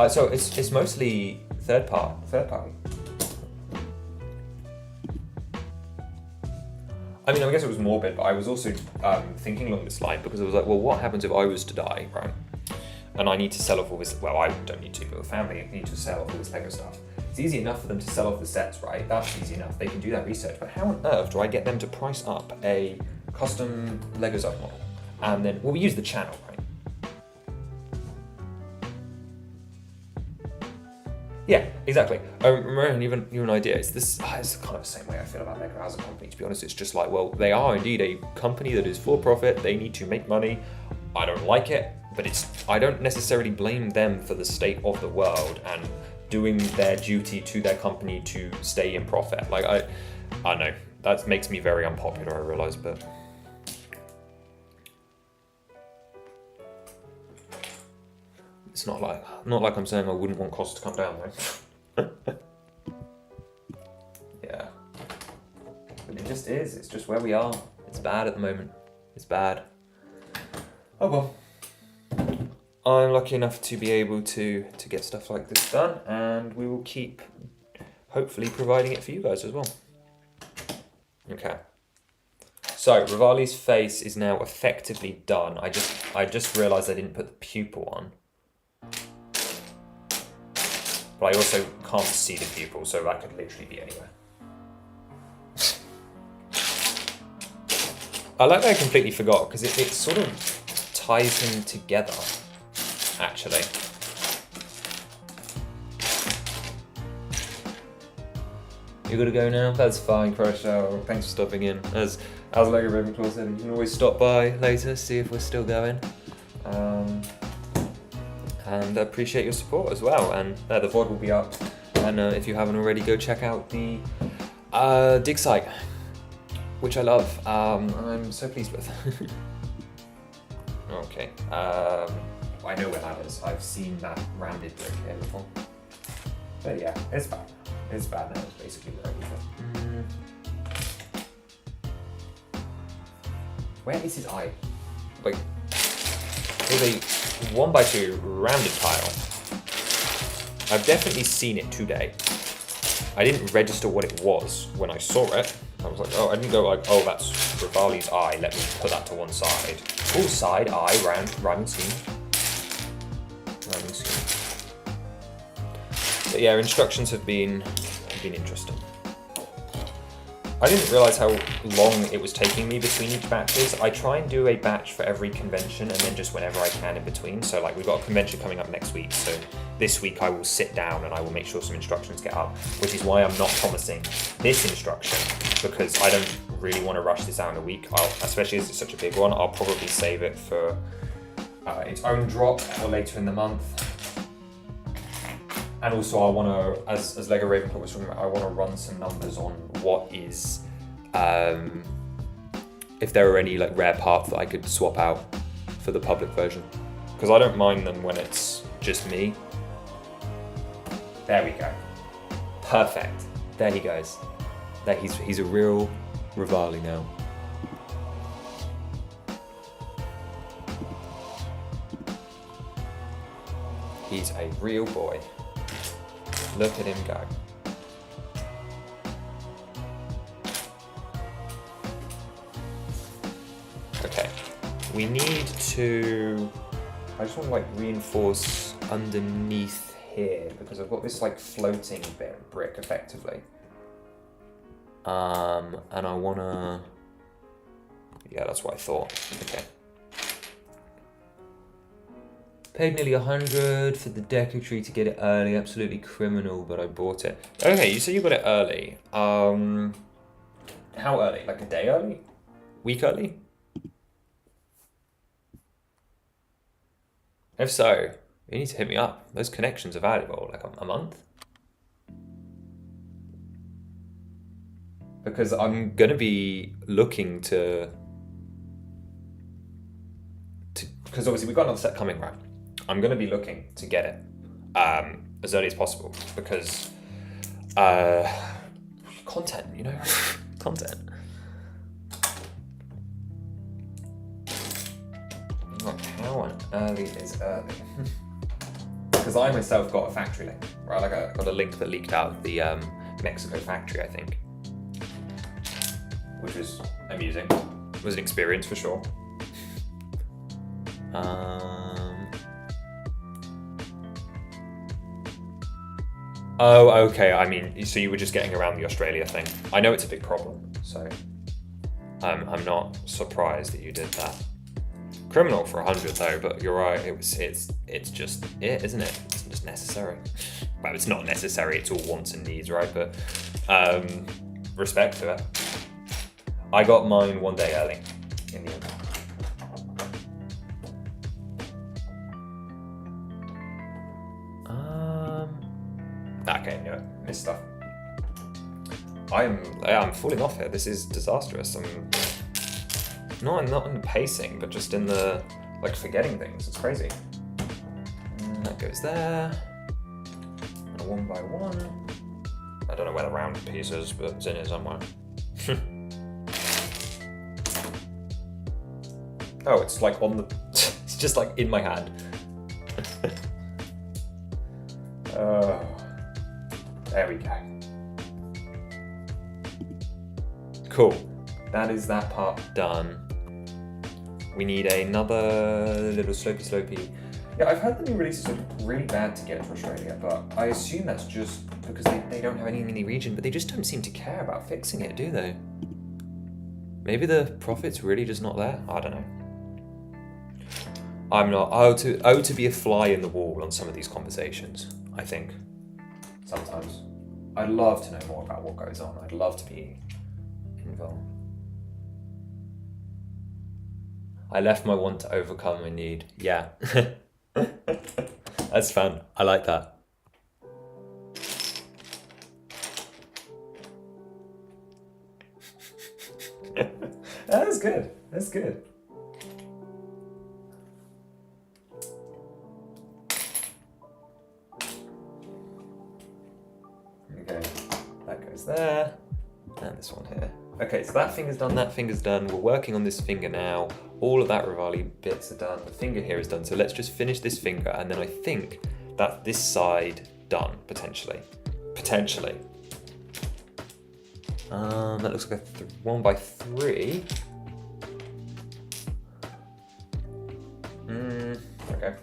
So it's mostly third party. I mean, I guess it was morbid, but I was also thinking along this line, because I was like, well, what happens if I was to die, right? And I need to sell off all this, well, I don't need to, but the family need to sell off all this Lego stuff. It's easy enough for them to sell off the sets, right? That's easy enough. They can do that research, but how on earth do I get them to price up a custom Lego Zelda model? And then, well, we use the channel, right? Yeah, exactly. Even an idea. It's kind of the same way I feel about Lego as a company, to be honest. It's just like, well, they are indeed a company that is for profit. They need to make money. I don't like it, but I don't necessarily blame them for the state of the world and doing their duty to their company to stay in profit. Like, I know, that makes me very unpopular, I realise, but... It's not like I'm saying I wouldn't want costs to come down, though. Yeah. But it just is. It's just where we are. It's bad at the moment. It's bad. Oh well. I'm lucky enough to be able to get stuff like this done, and we will keep hopefully providing it for you guys as well. Okay. So Rivali's face is now effectively done. I just realised I didn't put the pupil on. But I also can't see the pupil, so that could literally be anywhere. I like that I completely forgot, because it sort of ties him together, actually. You gotta go now? That's fine, Crush Hour. Thanks for stopping in. As Lego Ravenclaw said, you can always stop by later, see if we're still going. And I appreciate your support as well. And the VOD will be up. And if you haven't already, go check out the dig site, which I love. I'm so pleased with. Okay. I know where that is. I've seen that rounded brick here before. But yeah, it's bad. It's bad now. It's basically where I leave it. Where is his eye? Like, there's a 1x2 rounded tile. I've definitely seen it today. I didn't register what it was when I saw it. I was like, oh, I didn't go like, oh, that's Rivali's eye. Let me put that to one side. Full side eye, rhyming scheme. But yeah, instructions have been interesting. I didn't realise how long it was taking me between each batches. I try and do a batch for every convention and then just whenever I can in between. So like we've got a convention coming up next week. So this week I will sit down and I will make sure some instructions get up, which is why I'm not promising this instruction, because I don't really want to rush this out in a week. Especially as it's such a big one, I'll probably save it for its own drop or later in the month. And also I want to, as Lego Ravenclaw was talking about, I want to run some numbers on what is, if there are any like rare parts that I could swap out for the public version. Because I don't mind them when it's just me. There we go. Perfect. There he goes. There he's a real Rivali now. He's a real boy. Look at him go. Okay, we need to, I just want to like reinforce underneath here because I've got this like floating brick effectively. And I wanna, yeah, that's what I thought. Okay. Paid nearly 100 for the Deku Tree to get it early. Absolutely criminal, but I bought it. Okay, you said you got it early. How early? Like a day early? Week early? If so, you need to hit me up. Those connections are valuable. Like a month? Because I'm gonna be looking to because obviously we've got another set coming, right? I'm gonna be looking to get it as early as possible because content, you know, content. How early is early? Because I myself got a factory link, right? Like I got a link that leaked out of the Mexico factory, I think, which was amusing. It was an experience for sure. Oh, okay. I mean, so you were just getting around the Australia thing. I know it's a big problem, so I'm not surprised that you did that. Criminal for 100 though, but you're right. It's just it, isn't it? It's just necessary. Well, it's not necessary. It's all wants and needs, right? But respect to it. I got mine one day early in the end. Okay, yeah, missed stuff. I'm falling off here. This is disastrous. I'm not in the pacing, but just in the like forgetting things. It's crazy. And that goes there. And one by one. I don't know where the round piece is, but it's in here somewhere. Oh, it's like on the. It's just like in my hand. There we go. Cool. That is that part done. We need another little slopey. Yeah, I've heard the new releases are really bad to get to Australia, but I assume that's just because they don't have any mini region, but they just don't seem to care about fixing it, do they? Maybe the profit's really just not there? I don't know. I'm not. To be a fly in the wall on some of these conversations, I think. Sometimes. I'd love to know more about what goes on. I'd love to be involved. I left my want to overcome my need. Yeah. That's fun. I like that. That's good. That's good. Okay, that goes there. And this one here. Okay, so that finger's done. We're working on this finger now. All of that Rivali bits are done. The finger here is done. So let's just finish this finger, and then I think that this side done, potentially. That looks like a 1x3. Okay.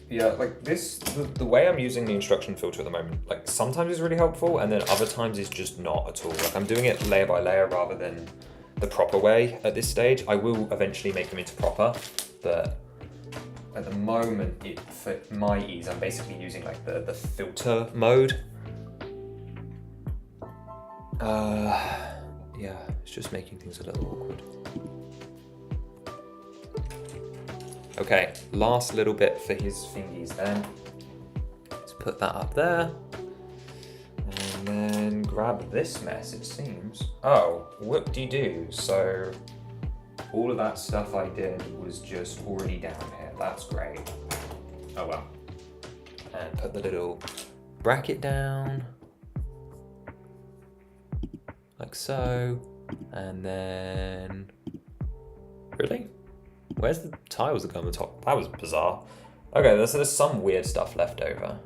Yeah, like this, the way I'm using the instruction filter at the moment, like sometimes is really helpful and then other times is just not at all. Like I'm doing it layer by layer rather than the proper way at this stage. I will eventually make them into proper, but at the moment, for my ease, I'm basically using like the filter mode. Yeah, it's just making things a little awkward. Okay, last little bit for his fingies then. Let's put that up there. And then grab this mess, it seems. Oh, whoop-de-doo. So all of that stuff I did was just already down here. That's great. Oh well. And put the little bracket down. Like so. And then... Really? Where's the tiles that go on the top? That was bizarre. Okay, there's some weird stuff left over.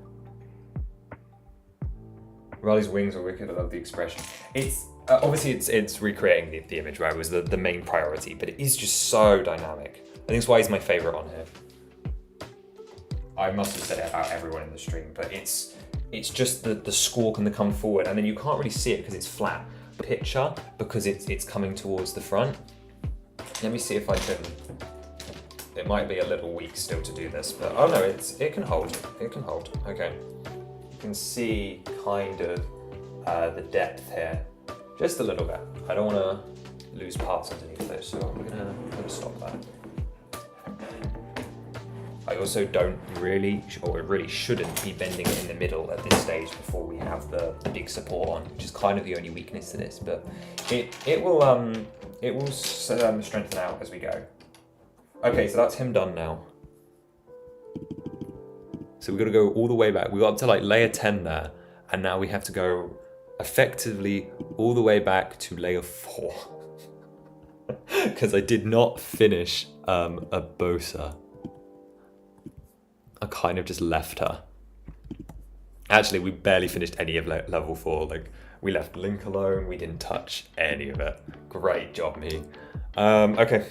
Riley's wings are wicked. I love the expression. It's obviously it's recreating the image, right? It was the main priority, but it is just so dynamic. I think it's why he's my favorite on here. I must have said it about everyone in the stream, but it's it's just the squawk and the come forward, and then you can't really see it because it's flat. Picture, because it's coming towards the front. Let me see if I can. It might be a little weak still to do this, but oh no, it can hold. It can hold. Okay, you can see kind of the depth here, just a little bit. I don't want to lose parts underneath those, so I'm gonna stop that. I also don't really, or really shouldn't be bending it in the middle at this stage before we have the big support on, which is kind of the only weakness to this, but it will strengthen out as we go. Okay, so that's him done now. So we've got to go all the way back. We got up to like layer 10 there, and now we have to go effectively all the way back to layer 4. Because I did not finish a bosa. I kind of just left her. Actually, we barely finished any of level 4. Like, we left Link alone. We didn't touch any of it. Great job, me. Okay.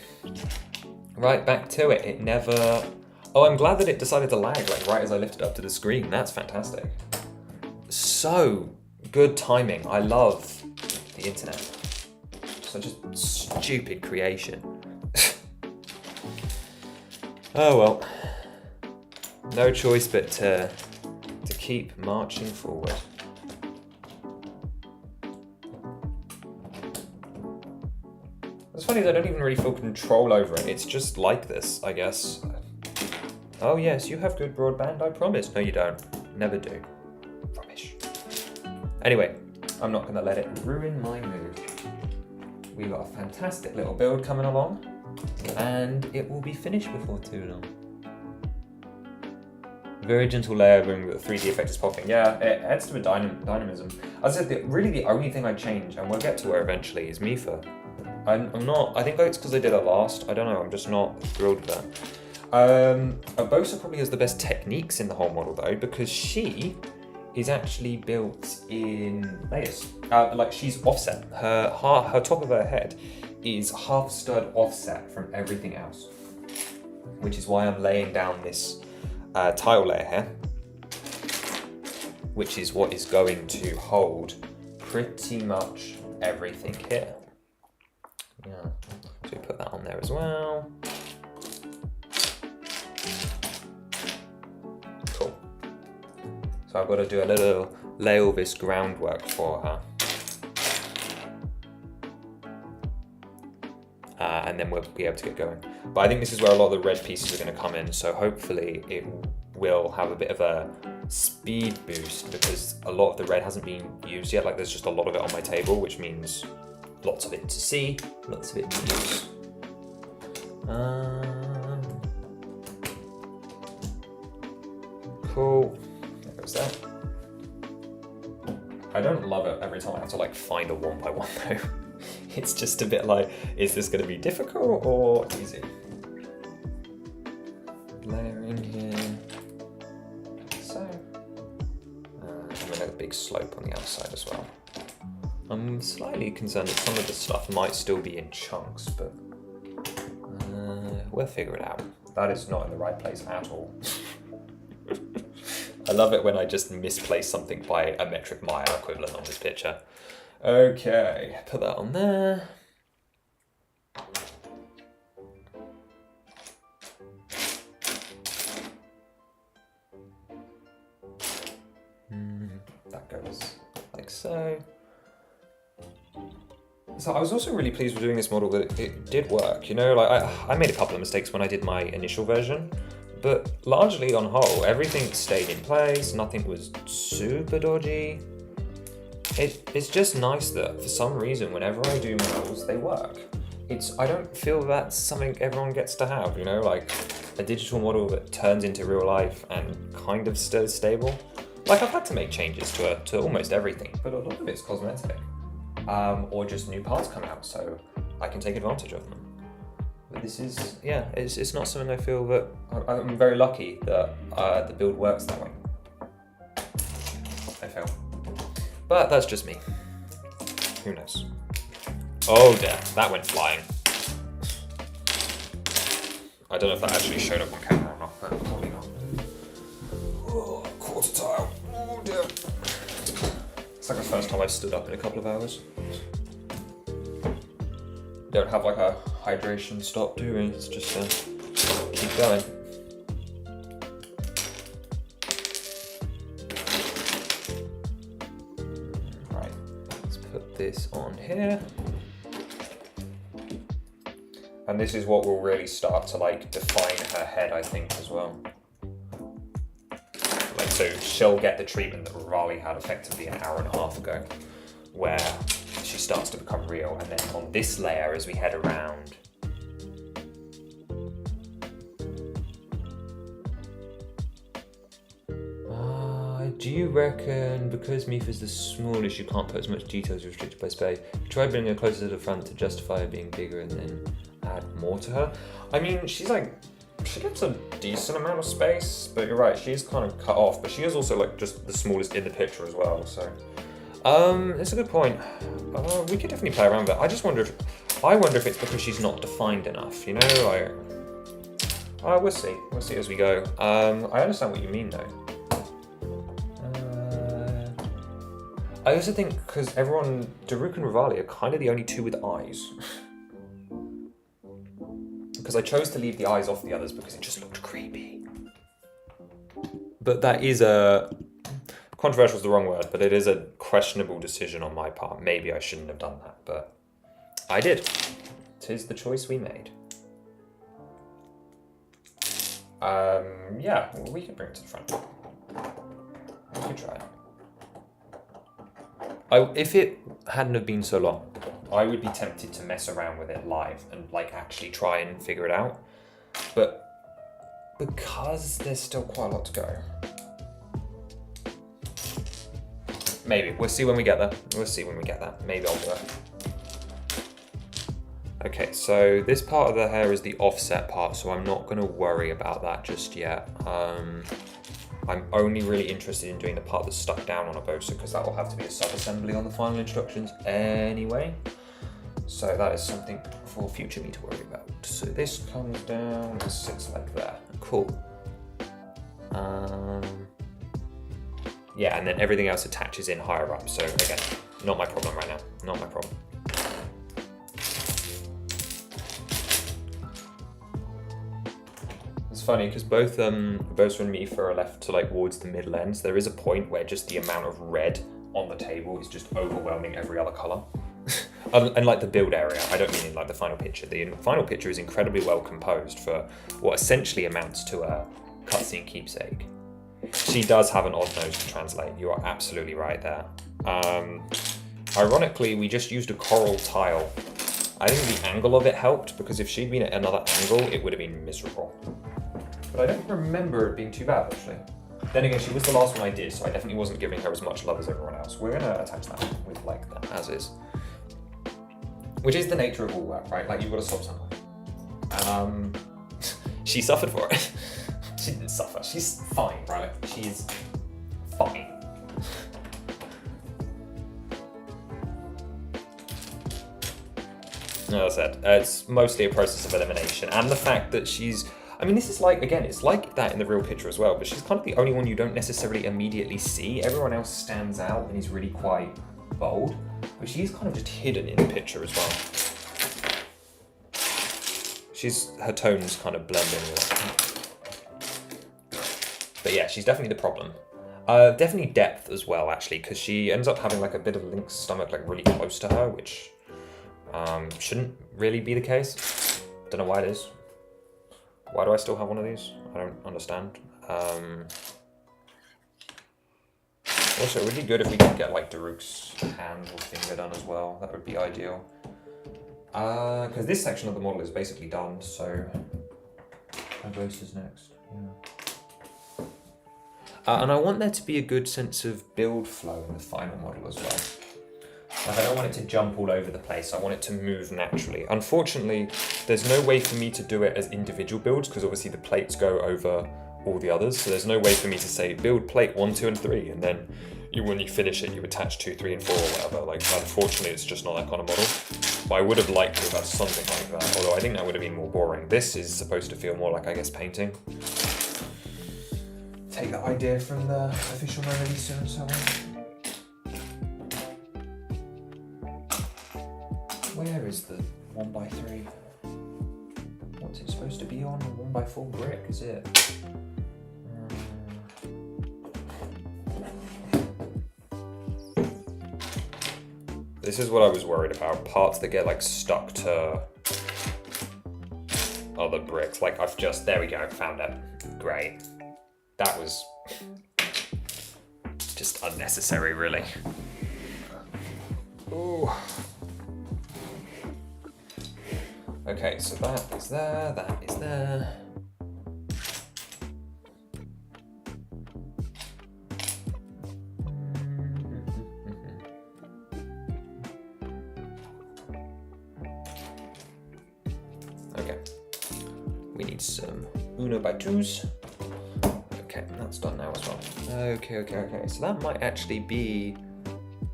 Right, back to it. It never... Oh, I'm glad that it decided to lag, like, right as I lifted up to the screen. That's fantastic. So good timing. I love the internet. Such a stupid creation. Oh, well. No choice but to keep marching forward. What's funny is I don't even really feel control over it. It's just like this, I guess. Oh yes, you have good broadband, I promise. No, you don't. Never do. Rubbish. Anyway, I'm not gonna let it ruin my mood. We've got a fantastic little build coming along, and it will be finished before too long. Very gentle layering, but the 3D effect is popping. Yeah, it adds to a dynamism. As I said, really the only thing I change, and we'll get to where eventually, is Mifa. I'm not, I think it's because I did it last. I don't know, I'm just not thrilled with that. Bosa probably has the best techniques in the whole model though, because she is actually built in layers. Like she's offset. Her top of her head is half stud offset from everything else, which is why I'm laying down this tile layer here, which is what is going to hold pretty much everything here. Yeah, so we put that on there as well. Cool. So I've got to do a little lay all this groundwork for her. And then we'll be able to get going. But I think this is where a lot of the red pieces are going to come in, so hopefully it will have a bit of a speed boost because a lot of the red hasn't been used yet. Like there's just a lot of it on my table, which means lots of it to see, lots of it to use. Cool, there goes that. I don't love it every time I have to like find a 1x1 though. It's just a bit like, is this going to be difficult or easy? Layer in here. So, I'm going to big slope on the outside as well. I'm slightly concerned that some of the stuff might still be in chunks, but we'll figure it out. That is not in the right place at all. I love it when I just misplace something by a metric mile equivalent on this picture. Okay, put that on there. That goes like so. So I was also really pleased with doing this model that it did work. You know, like I made a couple of mistakes when I did my initial version, but largely on whole, everything stayed in place. Nothing was super dodgy. It's just nice that for some reason, whenever I do models, they work. I don't feel that's something everyone gets to have, you know, like a digital model that turns into real life and kind of stays stable. Like I've had to make changes to almost everything, but a lot of it's cosmetic. Or just new parts come out, so I can take advantage of them. But this is, yeah, it's not something I feel that, I'm very lucky that the build works that way. I feel. But that's just me. Who knows? Oh dear, that went flying. I don't know if that actually showed up on camera or not, but probably not. Oh, quarter tile. Oh dear. It's like the first time I've stood up in a couple of hours. Don't have like a hydration stop, do we? It's just keep going. Right, let's put this on here. And this is what will really start to like define her head, I think, as well. Like, so she'll get the treatment that Raleigh had effectively an hour and a half ago, where she starts to become real. And then on this layer, as we head around, do you reckon because Mifa is the smallest, you can't put as much detail as restricted by space? Try bringing her closer to the front to justify her being bigger and then add more to her. I mean, she gets a decent amount of space, but you're right, she is kind of cut off, but she is also like just the smallest in the picture as well, so. It's a good point. We could definitely play around with it. I wonder if it's because she's not defined enough, you know, like, we'll see as we go. I understand what you mean though. I also think because Daruk and Rivali are kind of the only two with eyes. Because I chose to leave the eyes off the others because it just looked creepy. But that is controversial is the wrong word, but it is a questionable decision on my part. Maybe I shouldn't have done that, but I did. 'Tis the choice we made. Yeah, well, we can bring it to the front. We can try it. If it hadn't have been so long, I would be tempted to mess around with it live and like actually try and figure it out. But because there's still quite a lot to go, maybe. We'll see when we get there. Maybe I'll do it. Okay, so this part of the hair is the offset part, so I'm not going to worry about that just yet. I'm only really interested in doing the part that's stuck down on a bosa because that will have to be a sub-assembly on the final instructions anyway. So that is something for future me to worry about. So this comes down, this sits like that. Cool. Yeah, and then everything else attaches in higher up. So again, not my problem right now. Not my problem. It's funny because both Bosa and Mifa are left to like towards the middle end. So there is a point where just the amount of red on the table is just overwhelming every other color. And like the build area, I don't mean in like the final picture. The final picture is incredibly well composed for what essentially amounts to a cutscene keepsake. She does have an odd nose to translate. You are absolutely right there. Ironically, we just used a coral tile. I think the angle of it helped because if she'd been at another angle, it would have been miserable. But I don't remember it being too bad, actually. Then again, she was the last one I did, so I definitely wasn't giving her as much love as everyone else. We're going to attach that with like that as is. Which is the nature of all work, right? Like, you've got to stop somewhere. She suffered for it. She didn't suffer. She's fine, right? She's fine. No, that's it. It's mostly a process of elimination. And the fact that she's... I mean, this is like, again, it's like that in the real picture as well, but she's kind of the only one you don't necessarily immediately see. Everyone else stands out and is really quite bold, but she's kind of just hidden in the picture as well. Her tones kind of blend in with it. But yeah, she's definitely the problem. Definitely depth as well, actually, because she ends up having like a bit of Link's stomach like really close to her, which shouldn't really be the case. Don't know why it is. Why do I still have one of these? I don't understand. Also, it would be good if we could get like Daruk's hand or finger done as well. That would be ideal. Because this section of the model is basically done, so Bosa's next. Yeah. And I want there to be a good sense of build flow in the final model as well. Like, I don't want it to jump all over the place. I want it to move naturally. Unfortunately, there's no way for me to do it as individual builds because obviously the plates go over all the others. So there's no way for me to say build plate 1, 2, and 3, and then when you finish it, you attach 2, 3, and 4 or whatever. Like, unfortunately, it's just not that kind of model. But I would have liked to have had something like that. Although I think that would have been more boring. This is supposed to feel more like, I guess, painting. take that idea from the official Mona Lisa and so on. Where is the 1x3? What's it supposed to be on? A 1x4 brick, is it? This is what I was worried about. Parts that get like stuck to other bricks. Like I've just, there we go, found it. Great. That was just unnecessary, really. Ooh. Okay, so that is there, that is there. Okay, we need some Uno by twos. Okay, that's done now as well. Okay, so that might actually be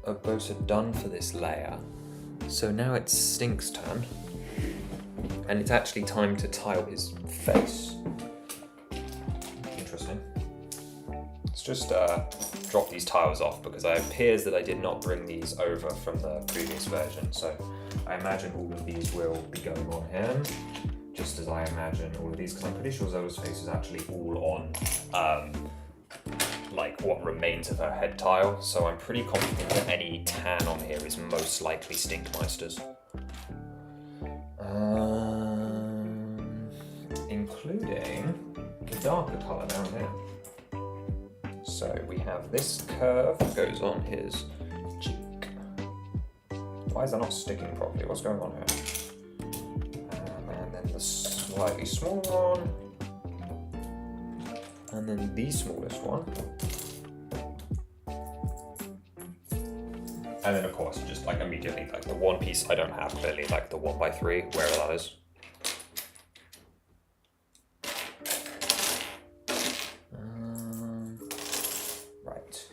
a bosa done for this layer. So now it's Stink's turn. And it's actually time to tile his face. Interesting. Let's just drop these tiles off because it appears that I did not bring these over from the previous version. So I imagine all of these will be going on him, just as I imagine all of these, because I'm pretty sure Zelda's face is actually all on like what remains of her head tile. So I'm pretty confident that any tan on here is most likely Stinkmeister's. Including the darker colour down here. So we have this curve that goes on his cheek. Why is that not sticking properly? What's going on here? And then the slightly smaller one. And then the smallest one. And then of course, just like immediately, like the one piece I don't have clearly, like the 1x3, wherever that is. Right.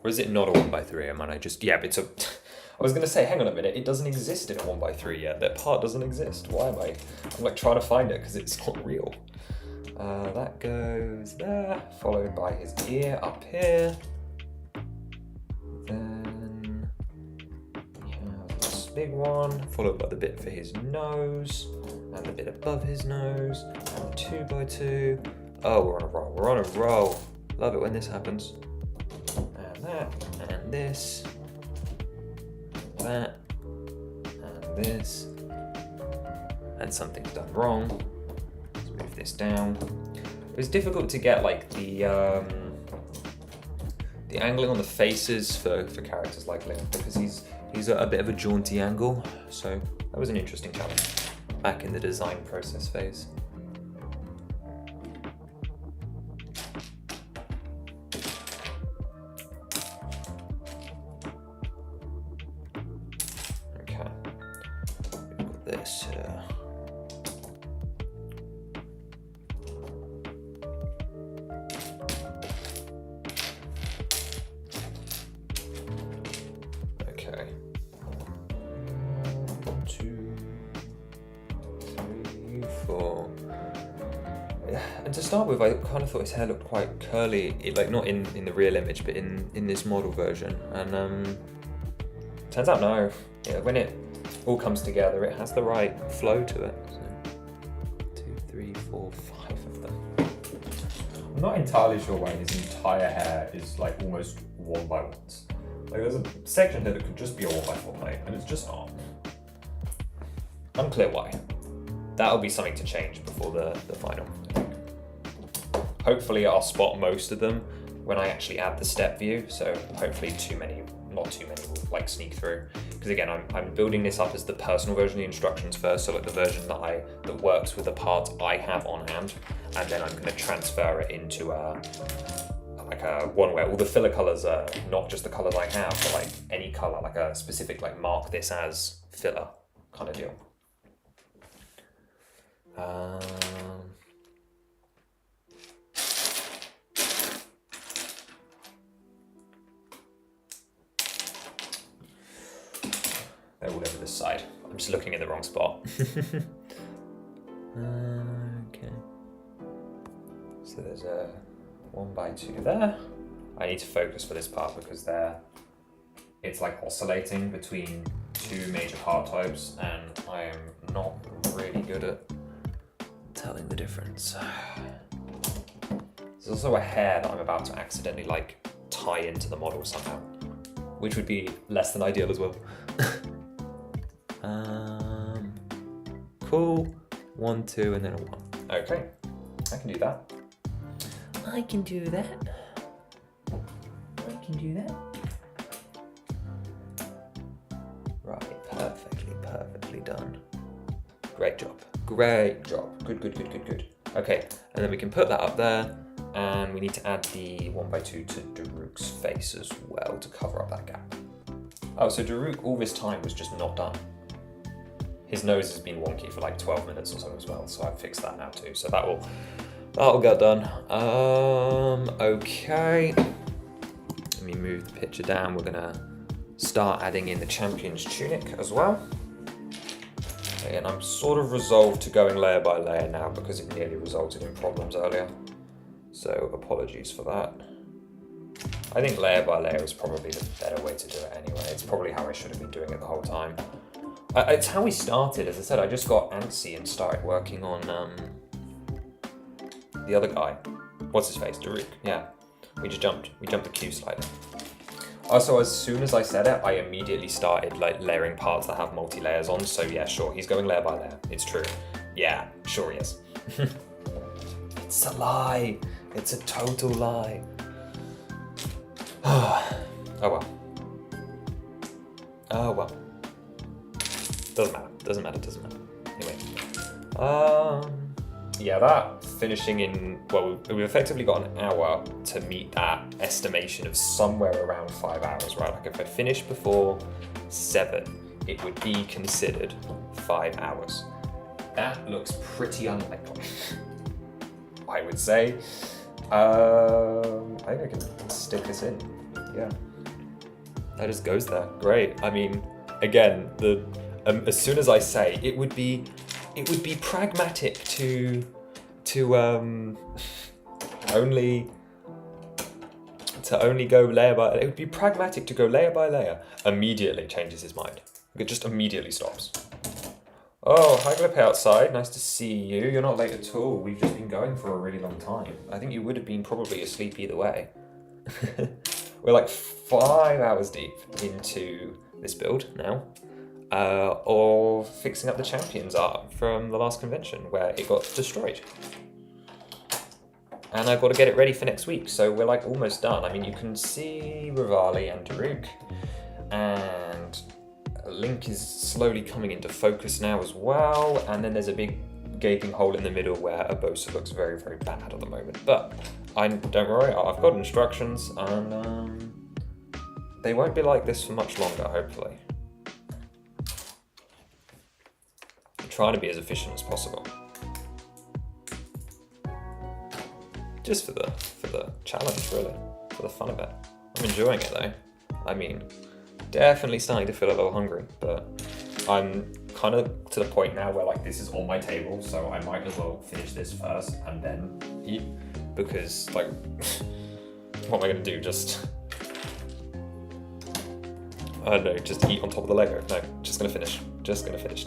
Or is it not a 1x3? Am I just, yeah, it's a, I was gonna say, hang on a minute, it doesn't exist in a 1x3 yet. That part doesn't exist. Why am I'm like trying to find it because it's not real. That goes there, followed by his ear up here. Then we have this big one, followed by the bit for his nose, and the bit above his nose, and the 2x2. Oh, we're on a roll, we're on a roll. Love it when this happens. And that, and this, that, and this, and something's done wrong. Let's move this down. It was difficult to get like the angling on the faces for characters like Link because he's a bit of a jaunty angle, so that was an interesting challenge back in the design process phase. Okay, we've got this here. And to start with, I kind of thought his hair looked quite curly, like not in the real image, but in this model version. And turns out no, yeah, when it all comes together, it has the right flow to it. So 2, 3, 4, 5 of them. I'm not entirely sure why his entire hair is like almost 1x1s. Like there's a section here that could just be a 1x4 plate, and it's just not. Unclear why. That'll be something to change before the final. Hopefully I'll spot most of them when I actually add the step view, so hopefully not too many will like sneak through. Because again, I'm building this up as the personal version of the instructions first, so like the version that works with the parts I have on hand, and then I'm going to transfer it into like a one where all the filler colors are not just the colors I have, but like any color, like a specific like mark this as filler kind of deal. They're all over this side. I'm just looking in the wrong spot. Okay. So there's a 1 by 2 there. I need to focus for this part because it's like oscillating between two major part types, and I am not really good at telling the difference. There's also a hair that I'm about to accidentally like tie into the model somehow, which would be less than ideal as well. Cool. 1, 2, and then a 1. Okay, I can do that. I can do that. I can do that. Right, perfectly done. Great job. Great job. Good. Okay, and then we can put that up there, and we need to add the 1 by 2 to Daruk's face as well to cover up that gap. Oh, so Daruk all this time was just not done. His nose has been wonky for like 12 minutes or so as well, so I've fixed that now too. So that'll get done. Okay. Let me move the picture down. We're gonna start adding in the champion's tunic as well. Okay, and I'm sort of resolved to going layer by layer now because it nearly resulted in problems earlier. So apologies for that. I think layer by layer is probably the better way to do it anyway. It's probably how I should have been doing it the whole time. It's how we started. As I said, I just got antsy and started working on the other guy. What's his face? Daruk. Yeah. We jumped the queue slightly. Also, as soon as I said it, I immediately started like layering parts that have multi-layers on. So yeah, sure, he's going layer by layer. It's true. Yeah, sure he is. It's a lie. It's a total lie. Oh well. Oh well. Doesn't matter. Anyway. Yeah, that finishing in, well, we've effectively got an hour to meet that estimation of somewhere around 5 hours, right? Like if I finish before 7, it would be considered 5 hours. That looks pretty unlikely, I would say. I think I can stick this in. Yeah. That just goes there. Great. I mean, again, as soon as I say, it would be pragmatic to only go layer by. It would be pragmatic to go layer by layer. Immediately changes his mind. It just immediately stops. Oh, hi Glippe outside. Nice to see you. You're not late at all. We've just been going for a really long time. I think you would have been probably asleep either way. We're like 5 hours deep into this build now. Or fixing up the champions art from the last convention where it got destroyed. And I've got to get it ready for next week, so we're like almost done. I mean, you can see Rivali and Daruk, and Link is slowly coming into focus now as well, and then there's a big gaping hole in the middle where Urbosa looks very, very bad at the moment. But don't worry, I've got instructions, and they won't be like this for much longer, hopefully. Trying to be as efficient as possible. Just for the challenge, really. For the fun of it. I'm enjoying it though. I mean, definitely starting to feel a little hungry, but I'm kind of to the point now where like this is on my table, so I might as well finish this first and then eat, because like, what am I gonna do? Just, I don't know, just eat on top of the Lego? No, just gonna finish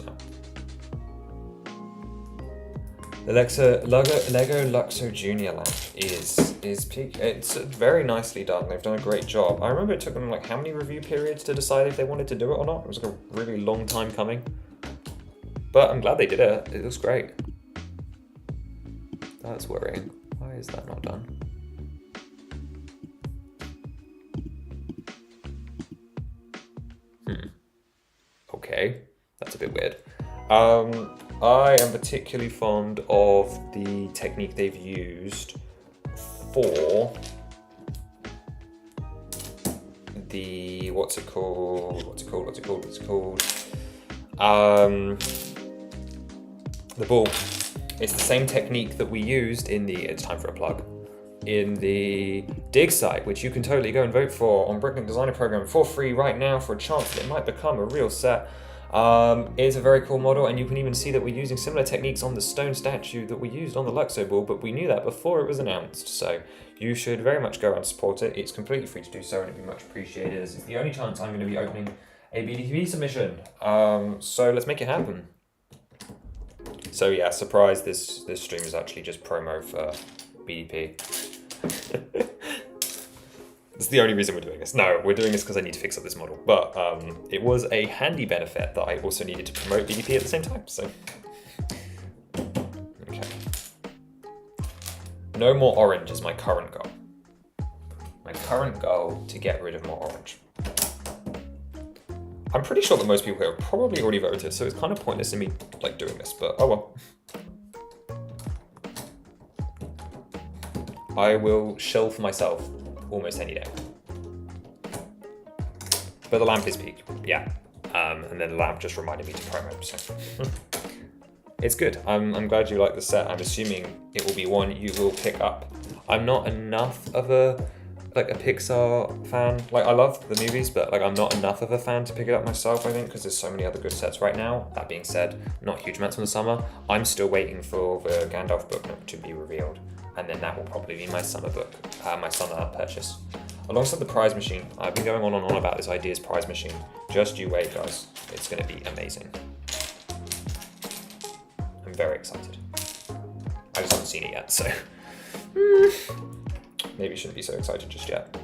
now. The Lego Luxo Junior lamp is peak. It's very nicely done. They've done a great job. I remember it took them like how many review periods to decide if they wanted to do it or not. It was like a really long time coming. But I'm glad they did it. It looks great. That's worrying. Why is that not done? Okay, that's a bit weird. I am particularly fond of the technique they've used for the, what's it called? The ball. It's the same technique that we used in the, it's time for a plug, in the dig site, which you can totally go and vote for on Bricklink Designer Program for free right now for a chance that it might become a real set. It's a very cool model, and you can even see that we're using similar techniques on the stone statue that we used on the Luxo ball, but we knew that before it was announced, so you should very much go and support it. It's completely free to do so, and it'd be much appreciated, as it's the only chance I'm going to be opening a BDTV submission. So let's make it happen. So yeah, surprise, this stream is actually just promo for BDP. That's the only reason we're doing this. No, we're doing this because I need to fix up this model. But it was a handy benefit that I also needed to promote BDP at the same time. So, okay. No more orange is my current goal. My current goal to get rid of more orange. I'm pretty sure that most people here have probably already voted, so it's kind of pointless in me like doing this. But oh well. I will shelf myself almost any day. But the lamp is peak, yeah. And then the lamp just reminded me to promo, so. It's good, I'm glad you like the set. I'm assuming it will be one you will pick up. I'm not enough of a Pixar fan. Like, I love the movies, but like I'm not enough of a fan to pick it up myself, I think, because there's so many other good sets right now. That being said, not huge amounts from the summer. I'm still waiting for the Gandalf book to be revealed. And then that will probably be my summer book, my summer purchase. Alongside the prize machine, I've been going on and on about this ideas prize machine. Just you wait, guys. It's going to be amazing. I'm very excited. I just haven't seen it yet, so maybe shouldn't be so excited just yet.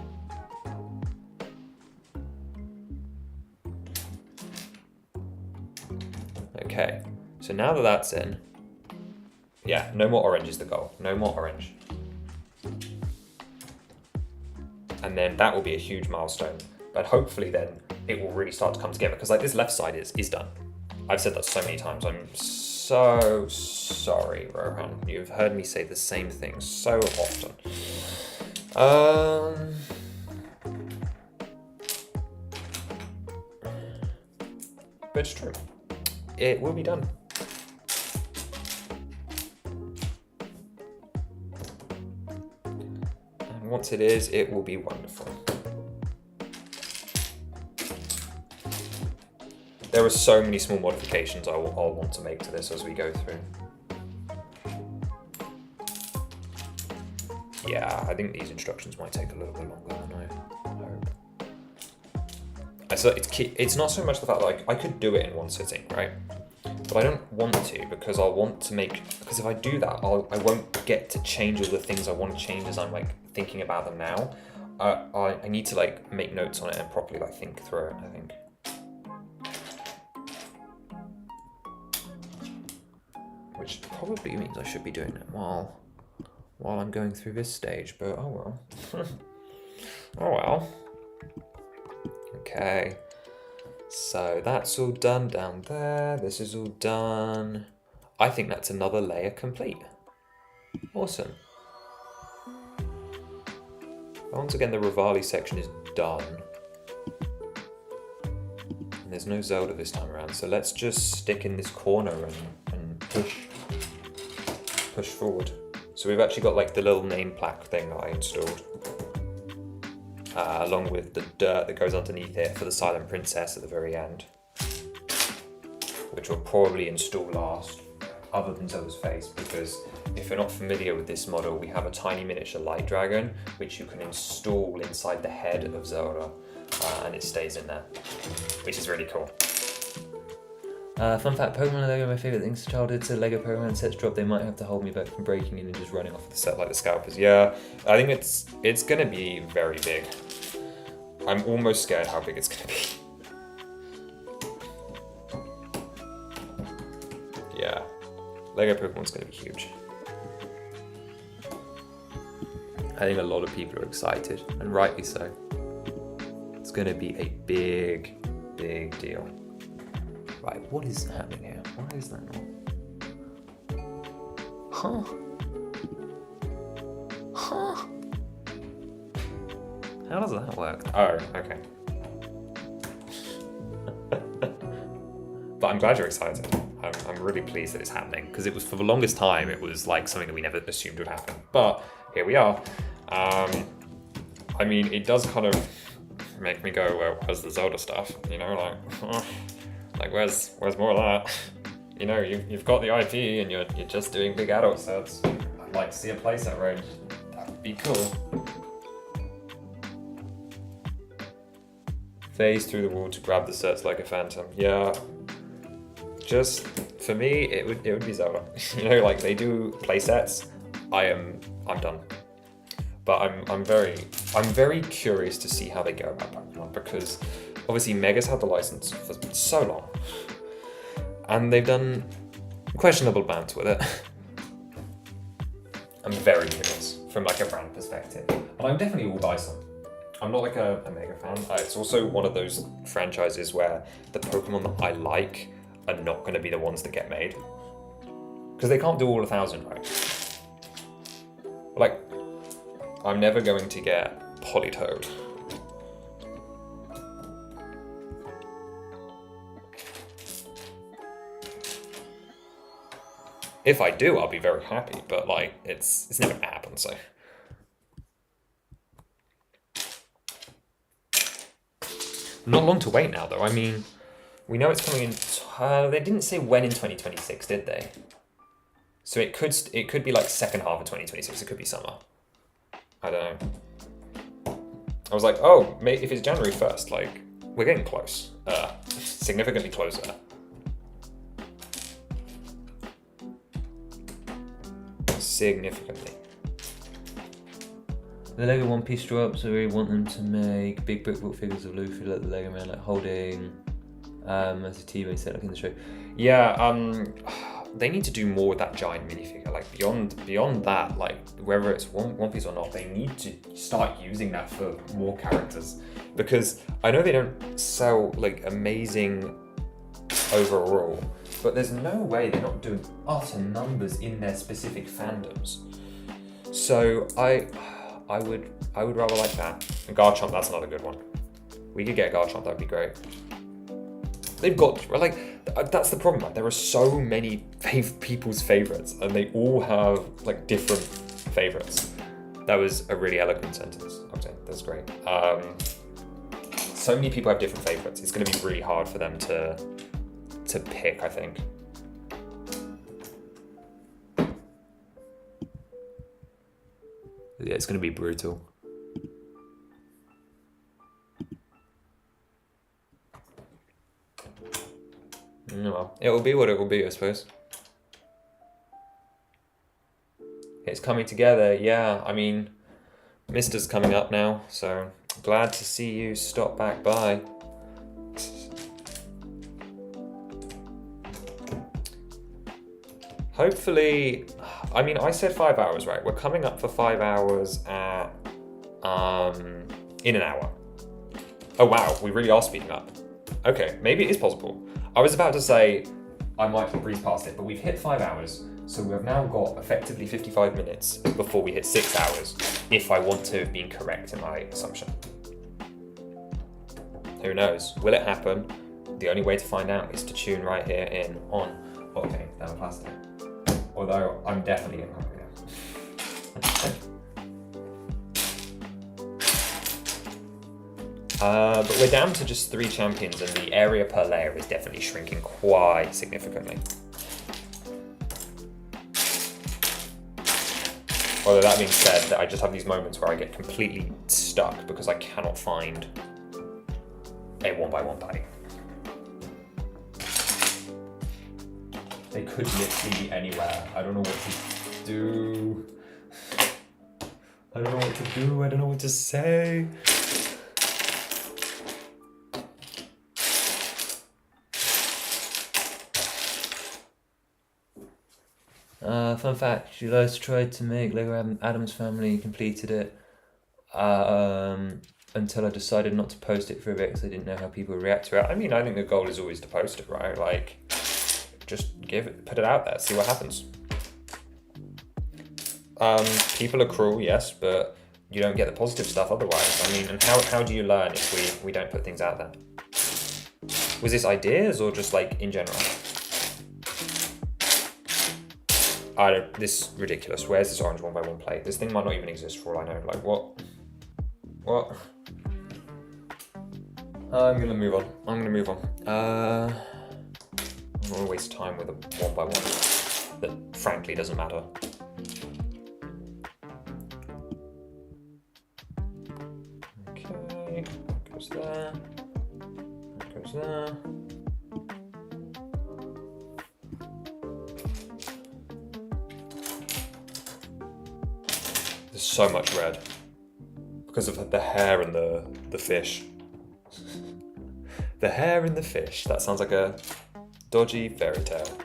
Okay, so now that that's in, yeah, no more orange is the goal. No more orange. And then that will be a huge milestone. But hopefully then it will really start to come together, because like this left side is done. I've said that so many times. I'm so sorry, Rohan. You've heard me say the same thing so often. But it's true. It will be done. Once it is, it will be wonderful. There are so many small modifications I'll want to make to this as we go through. Yeah, I think these instructions might take a little bit longer than I hope. So it's not so much the fact that I could do it in one sitting, right? But I don't want to, because I'll want to because if I do that, I won't get to change all the things I want to change as I'm like thinking about them now. I need to like make notes on it and properly like think through it, I think. Which probably means I should be doing it while I'm going through this stage, but oh well. Oh well. Okay. So that's all done down there. This is all done. I think that's another layer complete. Awesome. Once again, the Rivali section is done. And there's no Zelda this time around, so let's just stick in this corner and push forward. So we've actually got like the little name plaque thing that I installed. Along with the dirt that goes underneath it for the Silent Princess at the very end, which we'll probably install last, other than Zelda's face, because if you're not familiar with this model, we have a tiny miniature light dragon, which you can install inside the head of Zelda, and it stays in there, which is really cool. Fun fact, Pokemon and Lego are my favourite things to childhood, so Lego Pokemon sets drop, they might have to hold me back from breaking in and just running off the set like the scalpers. Yeah, I think it's gonna be very big. I'm almost scared how big it's gonna be. Yeah, Lego Pokemon's gonna be huge. I think a lot of people are excited, and rightly so. It's gonna be a big, big deal. Right, what is happening here? Why is that not? Huh? Huh? How does that work? Oh, okay. But I'm glad you're excited. I'm really pleased that it's happening, because it was, for the longest time, it was like something that we never assumed would happen. But here we are. I mean, it does kind of make me go, well, where's the Zelda stuff? You know, like, Like, where's more of that? You know, you've got the IP and you're just doing big adult sets. I'd like to see a playset range. That would be cool. Phase through the wall to grab the sets like a phantom. Yeah. Just for me, it would be Zelda. You know, like they do playsets. I'm done. But I'm very curious to see how they go about Pokemon, because obviously Mega's had the license for so long, and they've done questionable amounts with it. I'm very curious from like a brand perspective, and I definitely will buy some. I'm not like a Mega fan. It's also one of those franchises where the Pokemon that I like are not going to be the ones that get made, because they can't do all 1,000, right? Like, I'm never going to get Politoed. If I do, I'll be very happy, but like, it's never gonna happen, so. Not long to wait now, though. I mean, we know it's coming in. They didn't say when in 2026, did they? So it could be like second half of 2026. It could be summer. I don't know. I was like, oh, mate, if it's January 1st, like we're getting close, significantly closer. Significantly. The Lego One Piece drops. I really want them to make big brickbook figures of Luffy, like the Lego Man, like holding as a teammate set like in the show. Yeah, they need to do more with that giant minifigure. Like beyond that, like whether it's One Piece or not, they need to start using that for more characters. Because I know they don't sell like amazing overall, but there's no way they're not doing utter numbers in their specific fandoms. So I would rather like that. And Garchomp, that's another good one. We could get a Garchomp, that would be great. They've got, like, that's the problem, right? There are so many people's favorites, and they all have like different favorites. That was a really eloquent sentence. Okay, that's great. So many people have different favorites. It's going to be really hard for them to pick, I think. Yeah, it's going to be brutal. Well, it'll be what it will be, I suppose. It's coming together, yeah. I mean, Mister's coming up now, so glad to see you stop back by. Hopefully, I mean, I said 5 hours, right? We're coming up for 5 hours at, in an hour. Oh wow, we really are speeding up. Okay, maybe it is possible. I was about to say I might breeze past it, but we've hit 5 hours, so we have now got effectively 55 minutes before we hit 6 hours, if I want to have been correct in my assumption. Who knows? Will it happen? The only way to find out is to tune right here in on. Okay, that was plastic. Although I'm definitely getting hungry now. But we're down to just 3 champions, and the area per layer is definitely shrinking quite significantly. Although that being said, I just have these moments where I get completely stuck because I cannot find a 1x1 party. They could literally be anywhere. I don't know what to do. I don't know what to do. I don't know what to say. Fun fact, Julius tried to make Lego Adam's Family, completed it until I decided not to post it for a bit because I didn't know how people would react to it. I mean, I think the goal is always to post it, right? Like, just put it out there, see what happens. People are cruel, yes, but you don't get the positive stuff otherwise. I mean, and how do you learn if we don't put things out there? Was this ideas or just like in general? This is ridiculous. Where's this orange 1x1 plate? This thing might not even exist for all I know. Like, what? I'm gonna move on. I don't want to waste time with a 1x1 that frankly doesn't matter. Okay, that goes there, that goes there. There's so much red because of the hair and the fish. The hair and the fish. That sounds like a dodgy fairy tale.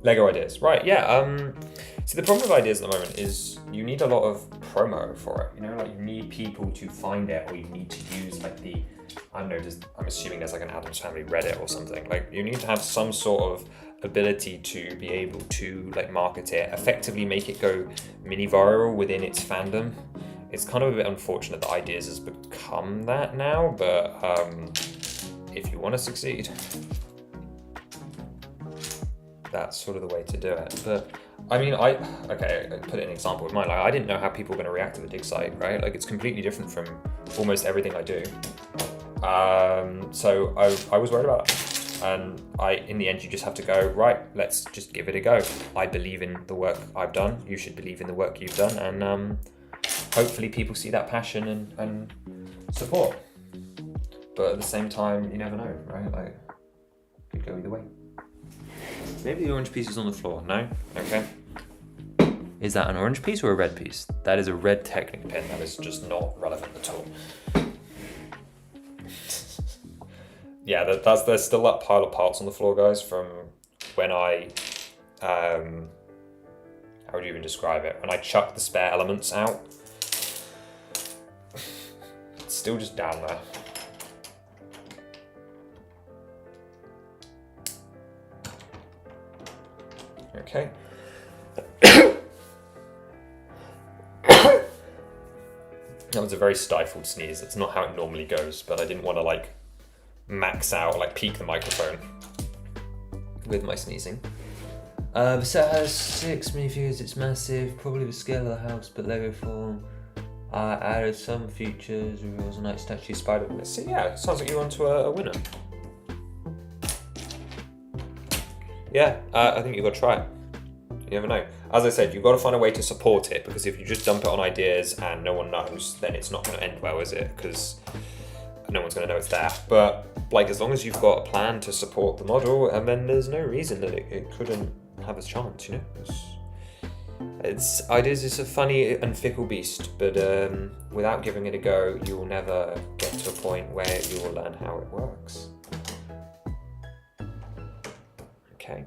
Lego ideas. Right, yeah. So the problem with ideas at the moment is you need a lot of promo for it. You know, like you need people to find it, or you need to use like the, I don't know, I'm assuming there's like an Addams Family Reddit or something. Like you need to have some sort of ability to be able to like market it, effectively make it go mini viral within its fandom. It's kind of a bit unfortunate that ideas has become that now, but if you want to succeed, that's sort of the way to do it. But I mean, I put it in an example with mine. Like I didn't know how people were going to react to the dig site, right? Like it's completely different from almost everything I do. So I was worried about it. And in the end, you just have to go, right, let's just give it a go. I believe in the work I've done. You should believe in the work you've done. And hopefully people see that passion and support. But at the same time, you never know, right? Like, it could go either way. Maybe the orange piece is on the floor. No? Okay. Is that an orange piece or a red piece? That is a red Technic pin. That is just not relevant at all. Yeah, there's still that pile of parts on the floor, guys, from when I, how would you even describe it? When I chucked the spare elements out. It's still just down there. Okay. That was a very stifled sneeze. That's not how it normally goes, but I didn't want to like max out, like peak the microphone with my sneezing. The set has 6 minifigures, it's massive, probably the scale of the house, but Lego form. Added some features, reveals a night statue Spider-Man. So yeah, it sounds like you're onto a winner. Yeah, I think you've got to try it. You never know. As I said, you've got to find a way to support it, because if you just dump it on ideas and no one knows, then it's not going to end well, is it? Because no one's going to know it's there. But like, as long as you've got a plan to support the model, and then there's no reason that it couldn't have a chance, you know? Ideas is a funny and fickle beast, but without giving it a go, you will never get to a point where you will learn how it works. Okay.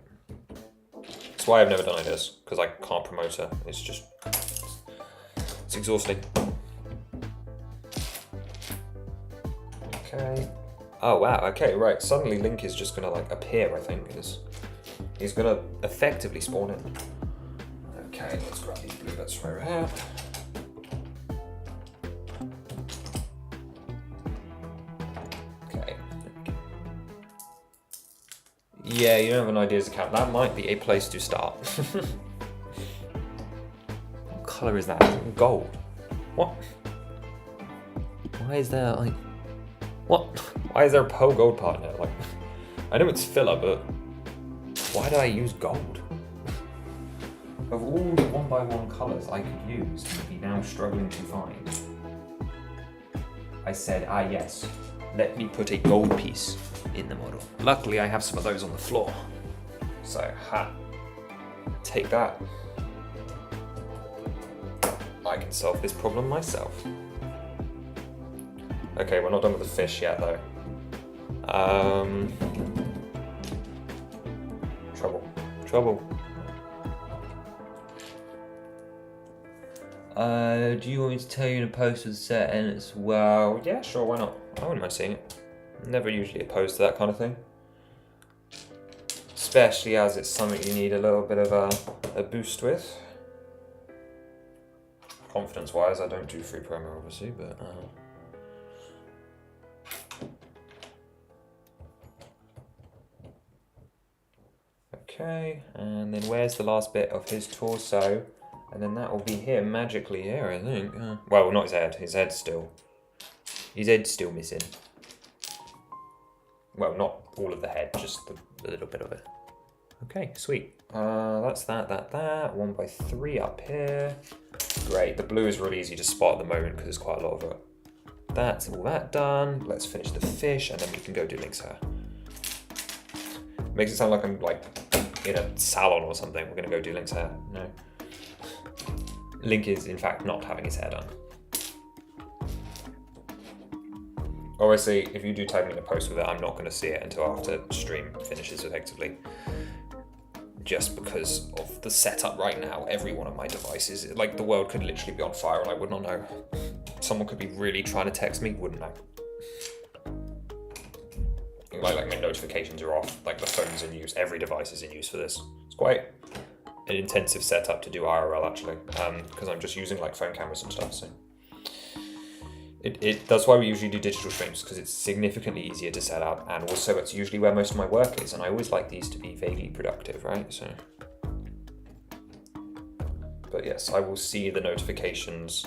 That's why I've never done ideas, because I can't promote it. It's exhausting. Okay. Oh wow, okay, right. Suddenly Link is just gonna like appear, I think. He's gonna effectively spawn in. Okay, let's grab these blue bits right here. Okay. Yeah, you don't have an ideas account. That might be a place to start. What colour is that? Gold. What? Why is there like... What? Why is there a pearl gold part in it? Like, I know it's filler, but why did I use gold? Of all the 1x1 colours I could use to be now struggling to find, I said, yes, let me put a gold piece in the model. Luckily, I have some of those on the floor. So, take that. I can solve this problem myself. Okay, we're not done with the fish yet, though. Trouble. Do you want me to tell you in a post with the set in as well? Yeah, sure, why not? I wouldn't mind seeing it. Never usually opposed to that kind of thing. Especially as it's something you need a little bit of a boost with. Confidence-wise, I don't do free promo, obviously, but... Okay, and then where's the last bit of his torso? And then that will be here, magically here, I think. Well, not his head. His head's still missing. Well, not all of the head, just a little bit of it. Okay, sweet. That's that. 1x3 up here. Great, the blue is really easy to spot at the moment because there's quite a lot of it. That's all that done. Let's finish the fish and then we can go do Link's hair. Makes it sound like I'm like in a salon or something. We're gonna go do Link's hair. No. Link is in fact not having his hair done. Obviously, if you do tag me in a post with it, I'm not going to see it until after stream finishes effectively. Just because of the setup right now, every one of my devices, like the world could literally be on fire and I would not know. Someone could be really trying to text me, wouldn't know. Like my notifications are off, like the phone's in use, every device is in use for this. It's quite an intensive setup to do IRL actually, because I'm just using like phone cameras and stuff, so. That's why we usually do digital streams, because it's significantly easier to set up, and also it's usually where most of my work is, and I always like these to be vaguely productive, right? So, but yes, I will see the notifications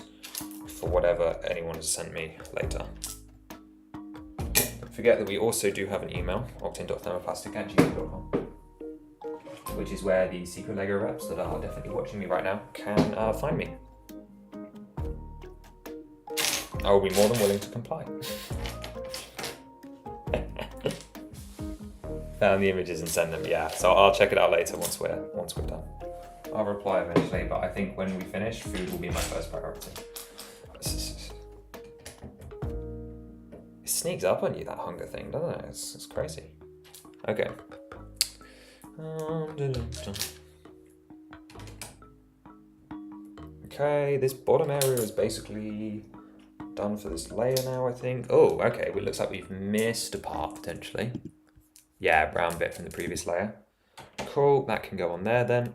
for whatever anyone has sent me later. Don't forget that we also do have an email, octane.thermoplastic@gmail.com, which is where the secret LEGO reps that are definitely watching me right now can find me. I will be more than willing to comply. Found the images and send them, yeah. So I'll check it out later once we're done. I'll reply eventually, but I think when we finish, food will be my first priority. It sneaks up on you, that hunger thing, doesn't it? It's crazy. Okay. Okay, this bottom area is basically done for this layer now, I think. Oh, okay, well, it looks like we've missed a part, potentially. Yeah, brown bit from the previous layer. Cool, that can go on there then.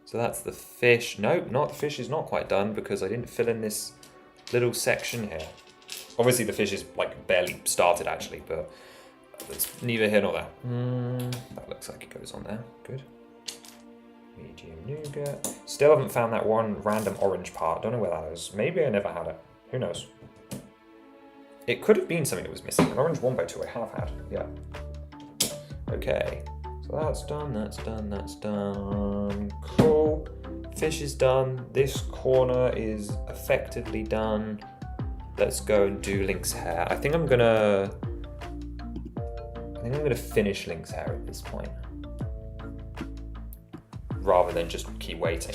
So that's the fish. Nope, the fish is not quite done because I didn't fill in this little section here. Obviously the fish is like barely started actually, but it's neither here nor there. That looks like it goes on there, good. Medium nougat. Still haven't found that one random orange part, don't know where that is. Maybe I never had it. Who knows? It could have been something that was missing. An orange 1x2 I have had, yeah. Okay, so that's done. Cool. Fish is done. This corner is effectively done. Let's go and do Link's hair. I think I'm gonna finish Link's hair at this point, rather than just keep waiting,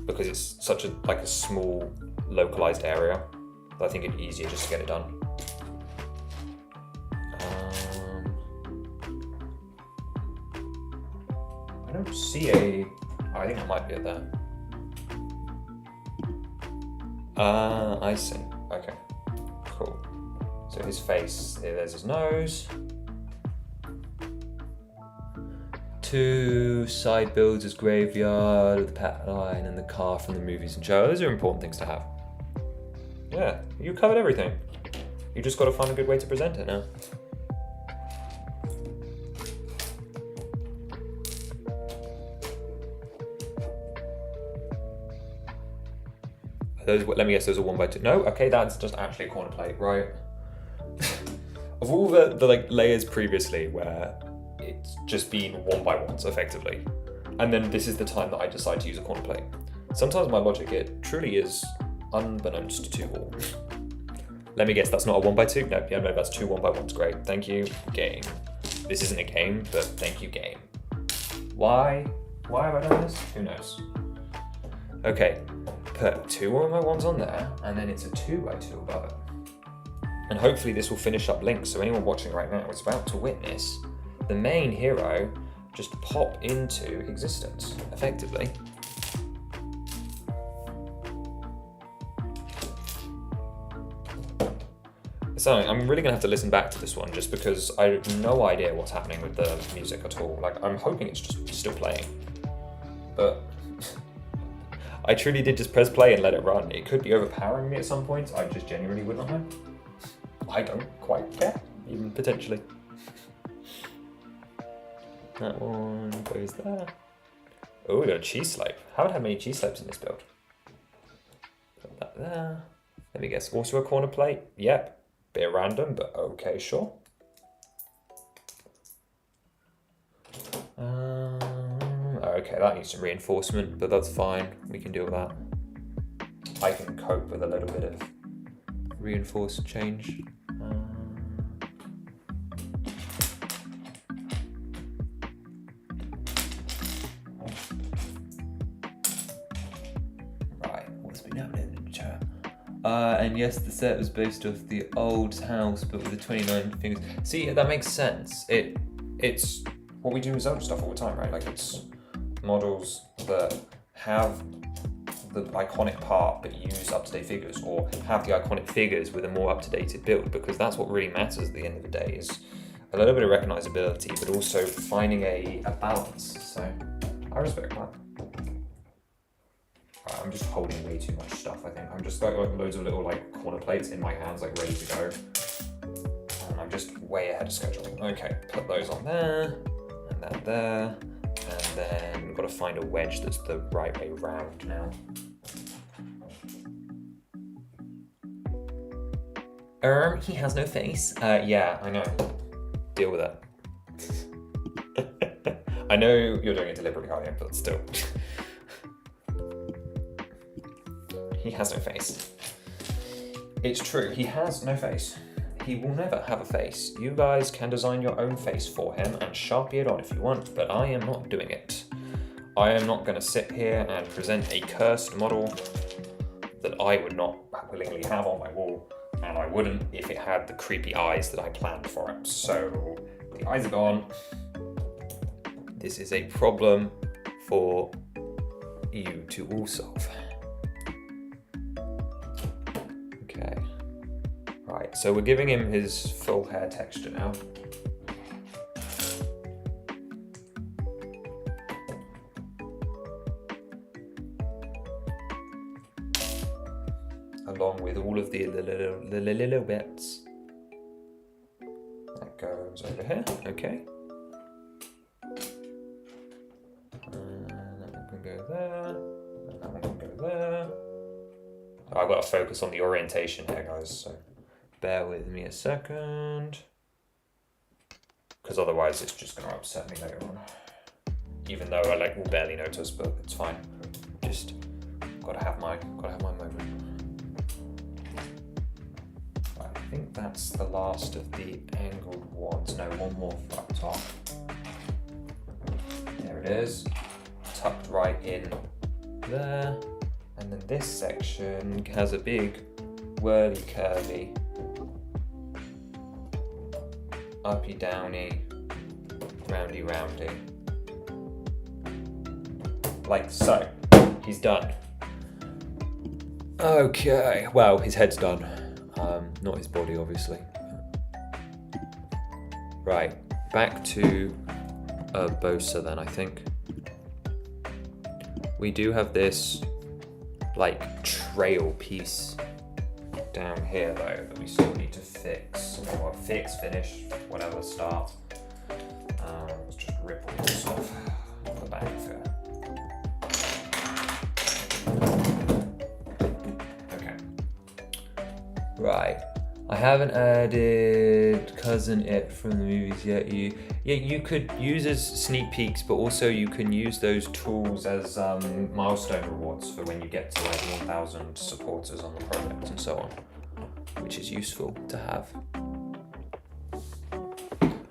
because it's such a small localized area. I think it'd be easier just to get it done. I don't see I think it might be it there. I see. Okay, cool. So his face, there's his nose. 2 side builds as graveyard with the pat line and the car from the movies and show. Those are important things to have. Yeah, you covered everything. You just got to find a good way to present it now. Let me guess, those are 1x2. No, okay, that's just actually a corner plate, right? Of all the layers previously where it's just been 1x1s effectively, and then this is the time that I decide to use a corner plate. Sometimes my logic, it truly is unbeknownst to all. Let me guess, that's not a 1x2? No, yeah, no, that's 2 1x1s. Great, thank you, game. This isn't a game, but thank you, game. Why have I done this? Who knows? Okay, put 2 1x1s on there, and then it's a 2x2 above it. And hopefully this will finish up Link, so anyone watching right now is about to witness the main hero just pop into existence, effectively. So I'm really gonna have to listen back to this one just because I have no idea what's happening with the music at all. Like, I'm hoping it's just still playing, but I truly did just press play and let it run. It could be overpowering me at some points. I just genuinely would not know. I don't quite care, even potentially. That one goes there. Oh, we got a cheese slope. Haven't had many cheese slopes in this build. Put that there. Let me guess. Also a corner plate? Yep. Bit random, but okay, sure. Okay, that needs some reinforcement, but that's fine. We can deal with that. I can cope with a little bit of reinforced change. Right, what's been happening in the chat? And yes, the set was based off the old house, but with the 29 fingers. See, that makes sense. It's what we do with Zelda stuff all the time, right? Like, it's models that have the iconic part but use up-to-date figures, or have the iconic figures with a more up-to-date build, because that's what really matters at the end of the day, is a little bit of recognizability, but also finding a balance. So I respect that. I'm just holding way too much stuff, I think. I'm just got like loads of little like corner plates in my hands, like ready to go. And I'm just way ahead of schedule. Okay, put those on there, and then there. And then we've got to find a wedge that's the right way round now. He has no face. Yeah, I know. Deal with it. I know you're doing it deliberately, Harley, but still. He has no face. It's true, he has no face. He will never have a face. You guys can design your own face for him and sharpie it on if you want, but I am not doing it. I am not going to sit here and present a cursed model that I would not willingly have on my wall, and I wouldn't if it had the creepy eyes that I planned for it. So the eyes are gone. This is a problem for you to all solve. Okay. Right, so we're giving him his full hair texture now. Along with all of the little bits. That goes over here, okay. And that one can go there, and that one can go there. Oh, I've got to focus on the orientation here, guys, so bear with me a second. Because otherwise it's just going to upset me later on. Even though I will barely notice, but it's fine. Just gotta have my moment. Right, I think that's the last of the angled ones. No, one more up top. There it is. Tucked right in there. And then this section has a big whirly curly, uppy downy, roundy roundy. Like so. He's done. Okay, well, his head's done. Not his body, obviously. Right, back to Bosa then, I think. We do have this like trail piece down here though that we still need to fix, or finish, whatever, start. Let's just rip all this off the back there. Okay. Right. I haven't added Cousin It from the movies yet. You could use as sneak peeks, but also you can use those tools as milestone rewards for when you get to like 1,000 supporters on the project and so on, which is useful to have.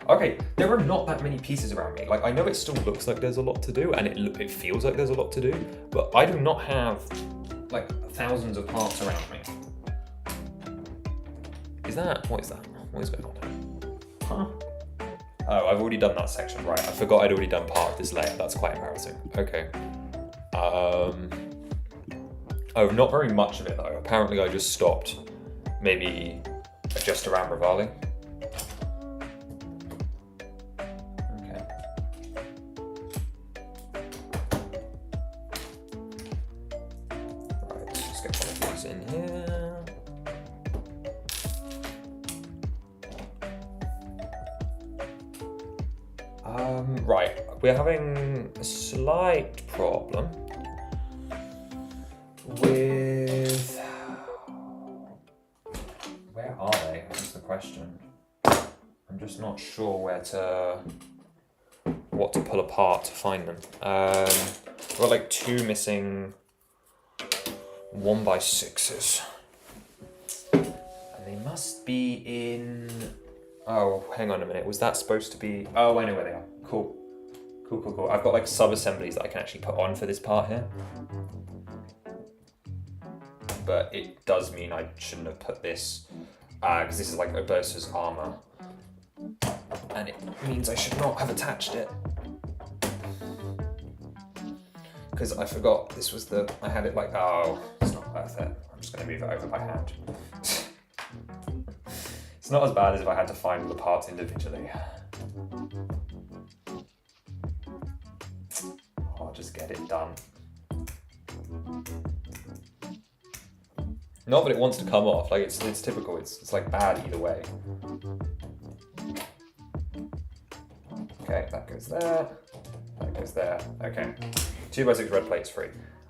Okay, there are not that many pieces around me. Like, I know it still looks like there's a lot to do, and it feels like there's a lot to do, but I do not have like thousands of parts around me. What is that? What is going on there? Huh? Oh, I've already done that section, right. I forgot I'd already done part of this layer. That's quite embarrassing. Okay. Oh, not very much of it though. Apparently I just stopped maybe just around Bravali. Okay. Right, let's get one of these in here. Right, we're having a slight problem with... Where are they? That's the question. I'm just not sure what to pull apart to find them. We've got like 2 missing 1x6s. And they must be in... Oh, hang on a minute. Was that supposed to be... Oh, I know where they are. Cool. Cool. I've got like sub-assemblies that I can actually put on for this part here. But it does mean I shouldn't have put this, because this is like Urbosa's armor. And it means I should not have attached it. Because I forgot this was I had it like, oh, it's not worth it. I'm just going to move it over by hand. It's not as bad as if I had to find all the parts individually. I'll just get it done. Not that it wants to come off, like it's typical, it's like bad either way. Okay, that goes there, that goes there, okay. 2x6 red plates free.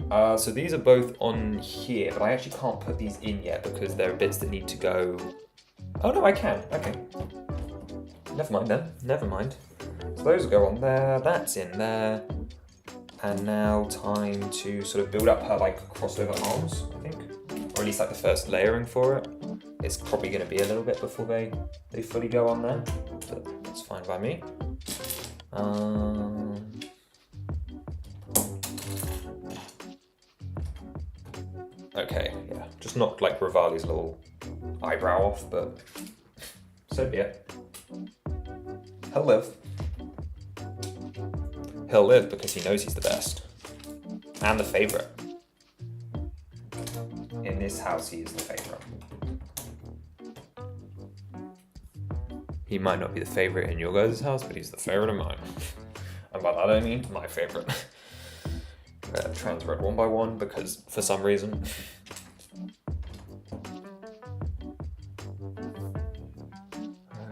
So these are both on here, but I actually can't put these in yet because there are bits that need to go... Oh no, I can, okay. Never mind then, never mind. So those go on there, that's in there. And now time to sort of build up her like crossover arms, I think. Or at least like the first layering for it. It's probably going to be a little bit before they fully go on there, but that's fine by me. Okay, yeah, just knocked like Rivali's little eyebrow off, but so be it. He'll live. He'll live because he knows he's the best. And the favourite. In this house, he is the favourite. He might not be the favourite in your guys' house, but he's the favourite of mine. And by that I mean my favourite. Transferred 1x1 because for some reason.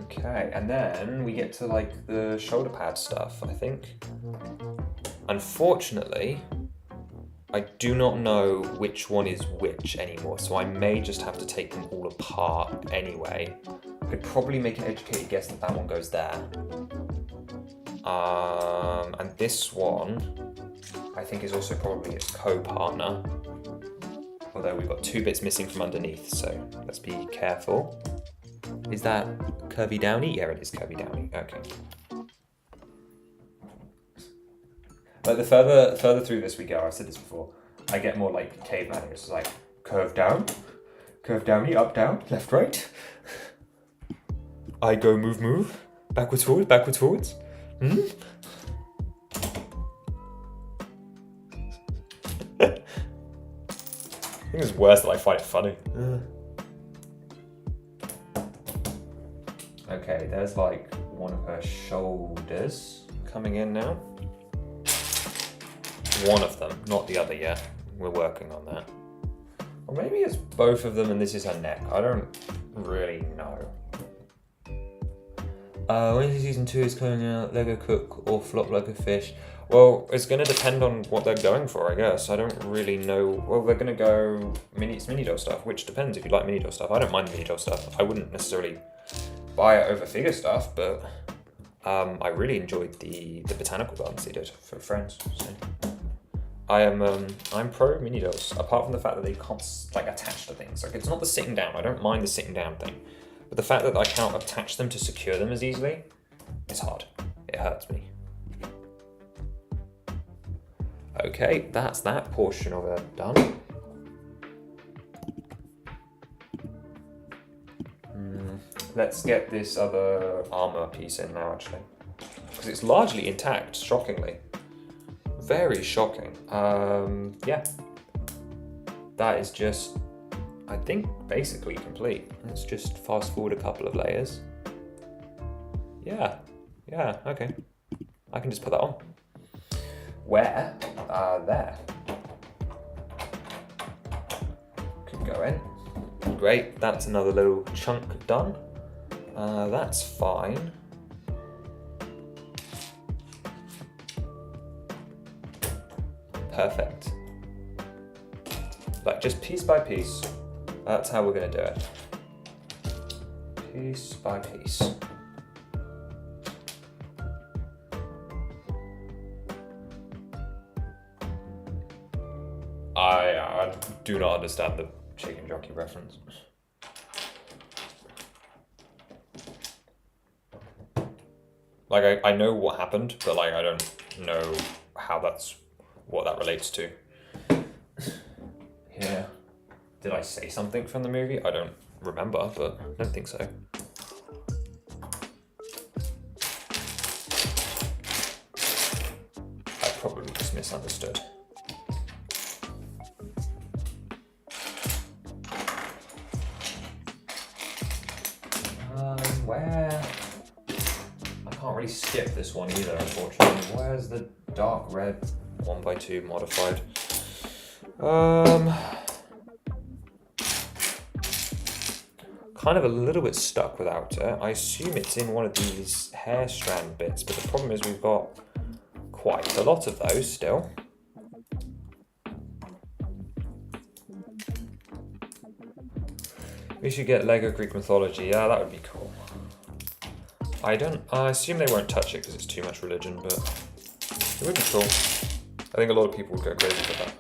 Okay, and then we get to like the shoulder pad stuff, I think. Unfortunately, I do not know which one is which anymore, so I may just have to take them all apart anyway. I could probably make an educated guess that that one goes there. And this one, I think is also probably its co-partner. Although we've got 2 bits missing from underneath, so let's be careful. Is that Curvy Downy? Yeah, it is Curvy Downy, okay. Like the further through this we go, I've said this before, I get more like caveman. It's like curve down, curve downy, up, down, left, right. I go move, backwards, forwards. I think it's worse that I find it funny. Okay, there's like one of her shoulders coming in now. One of them, not the other yet. We're working on that. Or maybe it's both of them and this is her neck. I don't really know. When season 2 is coming out, Lego cook or flop like a fish. Well, it's going to depend on what they're going for, I guess. I don't really know. Well, they're going to go mini doll stuff, which depends if you like mini doll stuff. I don't mind mini doll stuff. I wouldn't necessarily buy it over figure stuff, but I really enjoyed the botanical gardens they did for friends. So. I'm pro mini dolls, apart from the fact that they can't like attach to things. Like it's not the sitting down. I don't mind the sitting down thing, but the fact that I can't attach them to secure them as easily, it's hard. It hurts me. Okay, that's that portion of it done. Let's get this other armor piece in now, actually, because it's largely intact. Shockingly. Very shocking. Yeah. That is just, I think, basically complete. Let's just fast forward a couple of layers. Yeah, okay. I can just put that on. Where? There. Could go in. Great, that's another little chunk done. That's fine. perfect. Like just piece by piece. That's how we're gonna do it. Piece by piece. I do not understand the chicken jockey reference. Like I know what happened, but like I don't know how what that relates to. Yeah. Did I say something from the movie? I don't remember, but I don't think so. I probably just misunderstood. Where? I can't really skip this one either, unfortunately. Where's the dark red 1x2 modified? Kind of a little bit stuck without it. I assume it's in one of these hair strand bits, but the problem is we've got quite a lot of those still. We should get Lego Greek mythology. Yeah, that would be cool. I assume they won't touch it because it's too much religion, but it would be cool. I think a lot of people would go crazy for that.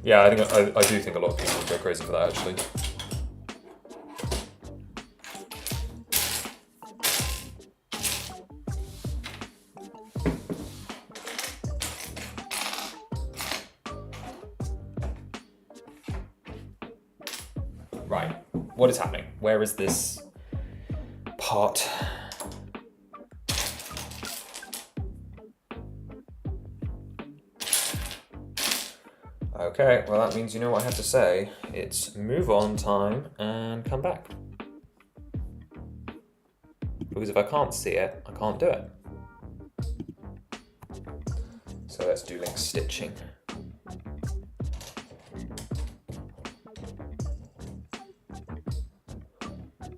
Yeah, I do think a lot of people would go crazy for that, actually. Right, what is happening? Where is this part? Okay, well that means you know what I have to say. It's move on time and come back. Because if I can't see it, I can't do it. So let's do link stitching.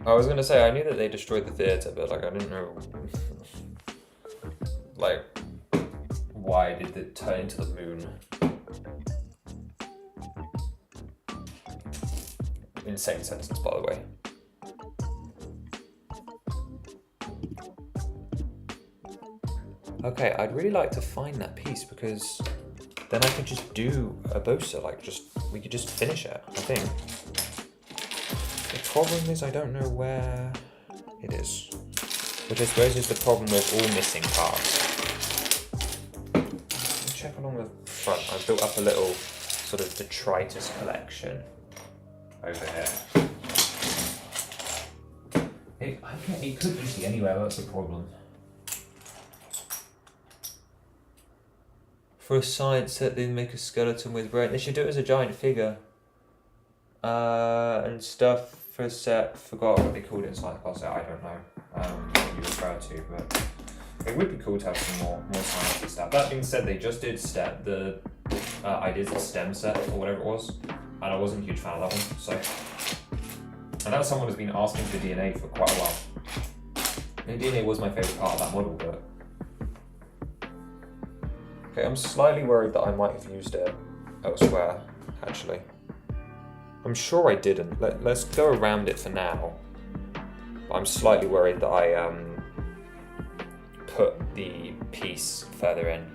I was gonna say, I knew that they destroyed the theatre, but like I didn't know like why did it turn into the moon? Insane sentence, by the way. Okay, I'd really like to find that piece because then I could just do a bosa, like we could just finish it, I think. The problem is I don't know where it is, which I suppose is the problem with all missing parts. Let me check along the front. I've built up a little sort of detritus collection over here. It could just be anywhere, that's the problem. For a science set, they make a skeleton with brain. They should do it as a giant figure. And stuff for a set, forgot what they called it in science class, I don't know what you refer to, but it would be cool to have some more science stuff. That being said, they just did the ideas of STEM set, or whatever it was, and I wasn't a huge fan of that one, so. And that was someone who's been asking for DNA for quite a while. And DNA was my favourite part of that model, but. Okay, I'm slightly worried that I might have used it elsewhere, actually. I'm sure I didn't. Let's go around it for now. I'm slightly worried that I put the piece further in.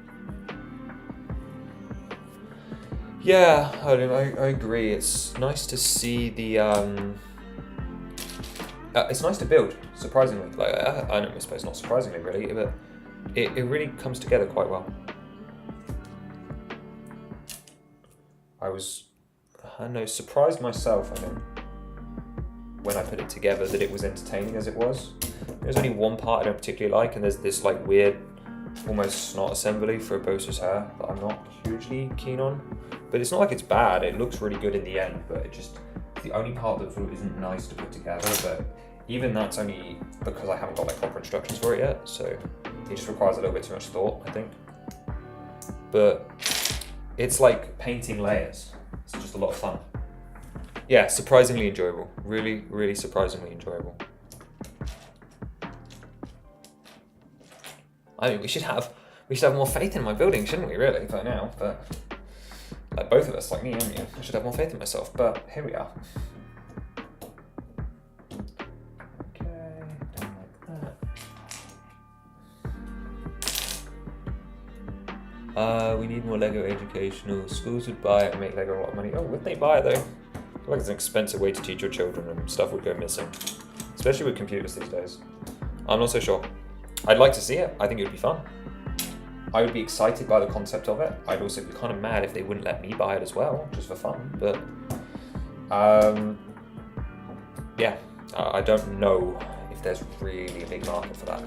Yeah, I agree. It's nice to see the. It's nice to build, surprisingly. Like I suppose not surprisingly, really, but it really comes together quite well. I know, surprised myself, I think, when I put it together that it was entertaining as it was. There's only one part I don't particularly like, and there's this like weird, almost snot assembly for a Bosa's hair that I'm not hugely keen on. But it's not like it's bad, it looks really good in the end, but it just, the only part that isn't nice to put together, but even that's only because I haven't got like proper instructions for it yet, so it just requires a little bit too much thought, I think. But it's like painting layers. It's just a lot of fun. Yeah, surprisingly enjoyable. Really, really surprisingly enjoyable. I mean, we should have more faith in my building, shouldn't we? Really, by now. But Like both of us, like me and you. I should have more faith in myself, but here we are. Okay, don't like that. We need more Lego educational. Schools would buy it and make Lego a lot of money. Oh, would they buy it though? I feel like it's an expensive way to teach your children and stuff would go missing. Especially with computers these days. I'm not so sure. I'd like to see it. I think it would be fun. I would be excited by the concept of it. I'd also be kind of mad if they wouldn't let me buy it as well, just for fun. But yeah, I don't know if there's really a big market for that.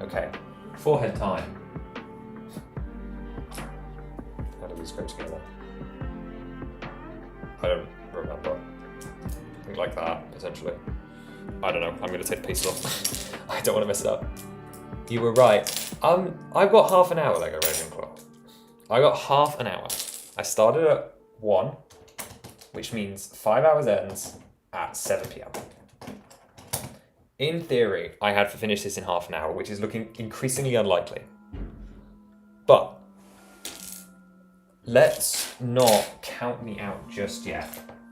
Okay, forehead time. How do these go together? I don't remember. Something like that, potentially. I don't know, I'm gonna take the piece off. I don't wanna mess it up. You were right. I've got half an hour, Lego Ravenclaw. I got half an hour. I started at 1, which means 5 hours ends at 7 p.m. In theory, I had to finish this in half an hour, which is looking increasingly unlikely. But let's not count me out just yet.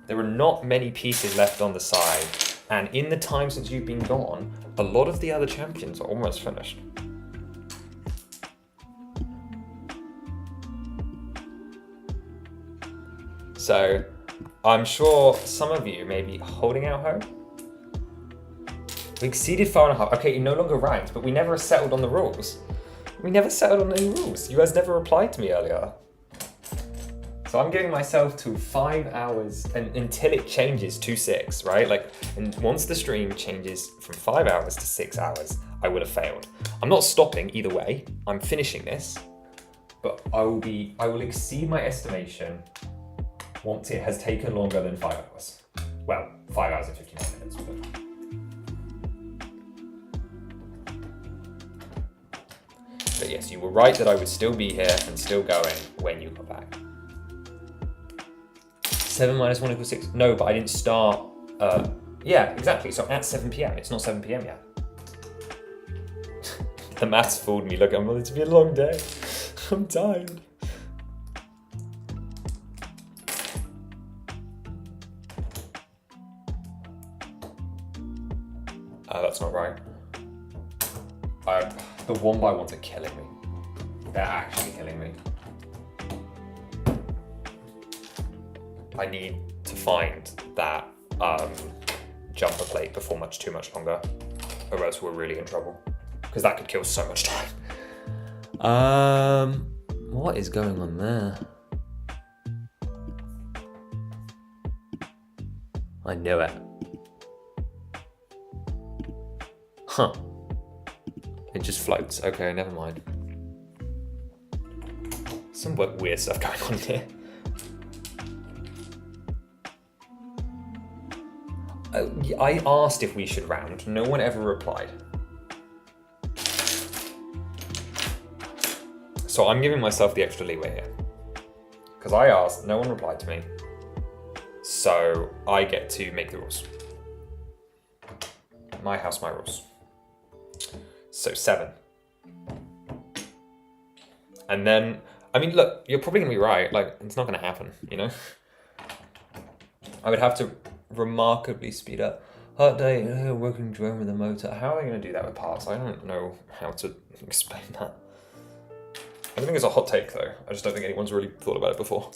There are not many pieces left on the side, and in the time since you've been gone, a lot of the other champions are almost finished. So I'm sure some of you may be holding out hope. We exceeded 4.5. Okay, you're no longer ranked, but we never settled on the rules. We never settled on any rules. You guys never replied to me earlier. So I'm giving myself to 5 hours until it changes to 6, right? Like, and once the stream changes from 5 hours to 6 hours, I will have failed. I'm not stopping either way. I'm finishing this, but I will exceed my estimation once it has taken longer than 5 hours. Well, 5 hours and 59 minutes. But yes, you were right that I would still be here and still going when you got back. 7 minus 1 equals 6. No, but I didn't start. Yeah, exactly. So at 7 p.m. It's not 7 p.m. yet. The maths fooled me. Look, I'm it's been a long day. I'm tired. That's not right. The 1x1s are killing me. They're actually killing me. I need to find that jumper plate before too much longer, or else we're really in trouble. Because that could kill so much time. What is going on there? I knew it. Huh. It just floats. Okay, never mind. Some weird stuff going on here. I asked if we should round. No one ever replied. So I'm giving myself the extra leeway here. Because I asked, no one replied to me. So I get to make the rules. My house, my rules. So 7. And then, I mean, look, you're probably gonna be right. Like, it's not gonna happen, you know? I would have to remarkably speed up. Hot day, working drone with a motor. How are they gonna do that with parts? I don't know how to explain that. I don't think it's a hot take though. I just don't think anyone's really thought about it before.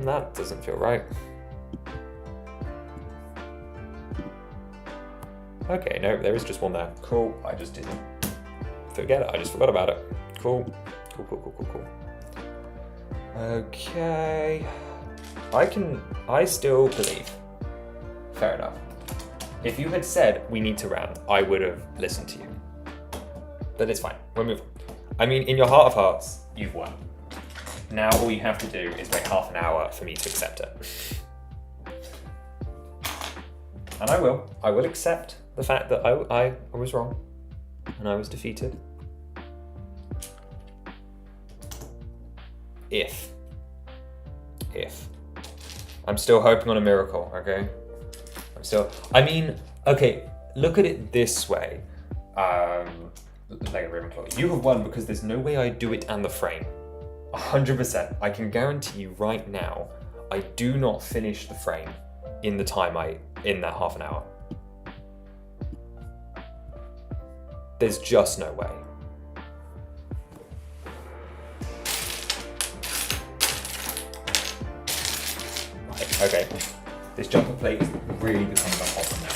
That doesn't feel right. Okay, no, there is just one there. Cool, I just didn't forget it. I just forgot about it. Cool. Cool. Okay. I still believe. Fair enough. If you had said we need to round, I would have listened to you. But it's fine, we'll move on. I mean, in your heart of hearts, you've won. Now all you have to do is wait half an hour for me to accept it. And I will accept the fact that I was wrong and I was defeated. If. I'm still hoping on a miracle, okay? Okay, look at it this way. Lego Ravenclaw, you have won because there's no way I do it and the frame. 100%. I can guarantee you right now, I do not finish the frame in the time in that half an hour. There's just no way. Right, okay. This jumper plate is really becoming a problem now.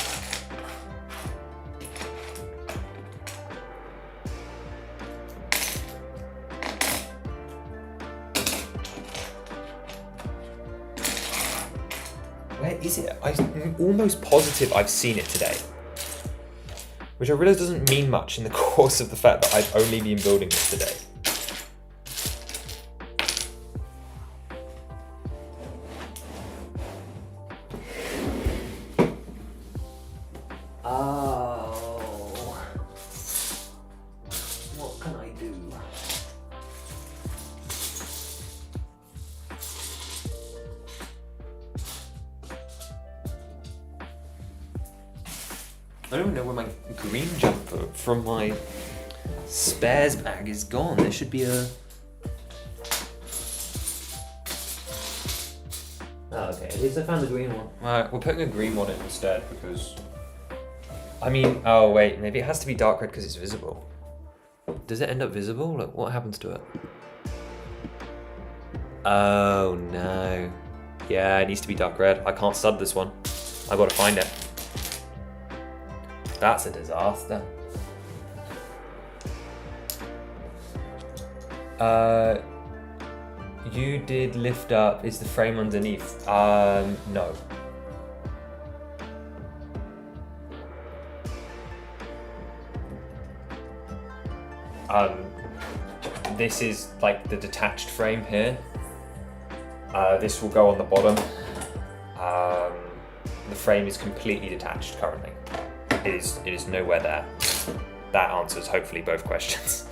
Where is it? I'm almost positive I've seen it today. Which I realise doesn't mean much in the course of the fact that I've only been building this today. Oh. What can I do? I don't know where my green jumper from my spares bag is gone. There should be a... Oh, okay, at least I found the green one. Alright, we're putting a green one in instead because... I mean, oh wait, maybe it has to be dark red because it's visible. Does it end up visible? Like, what happens to it? Oh no. Yeah, it needs to be dark red. I can't stud this one. I gotta find it. That's a disaster. You did lift up. Is the frame underneath? No. This is like the detached frame here. This will go on the bottom. The frame is completely detached currently. It is nowhere there. That answers hopefully both questions.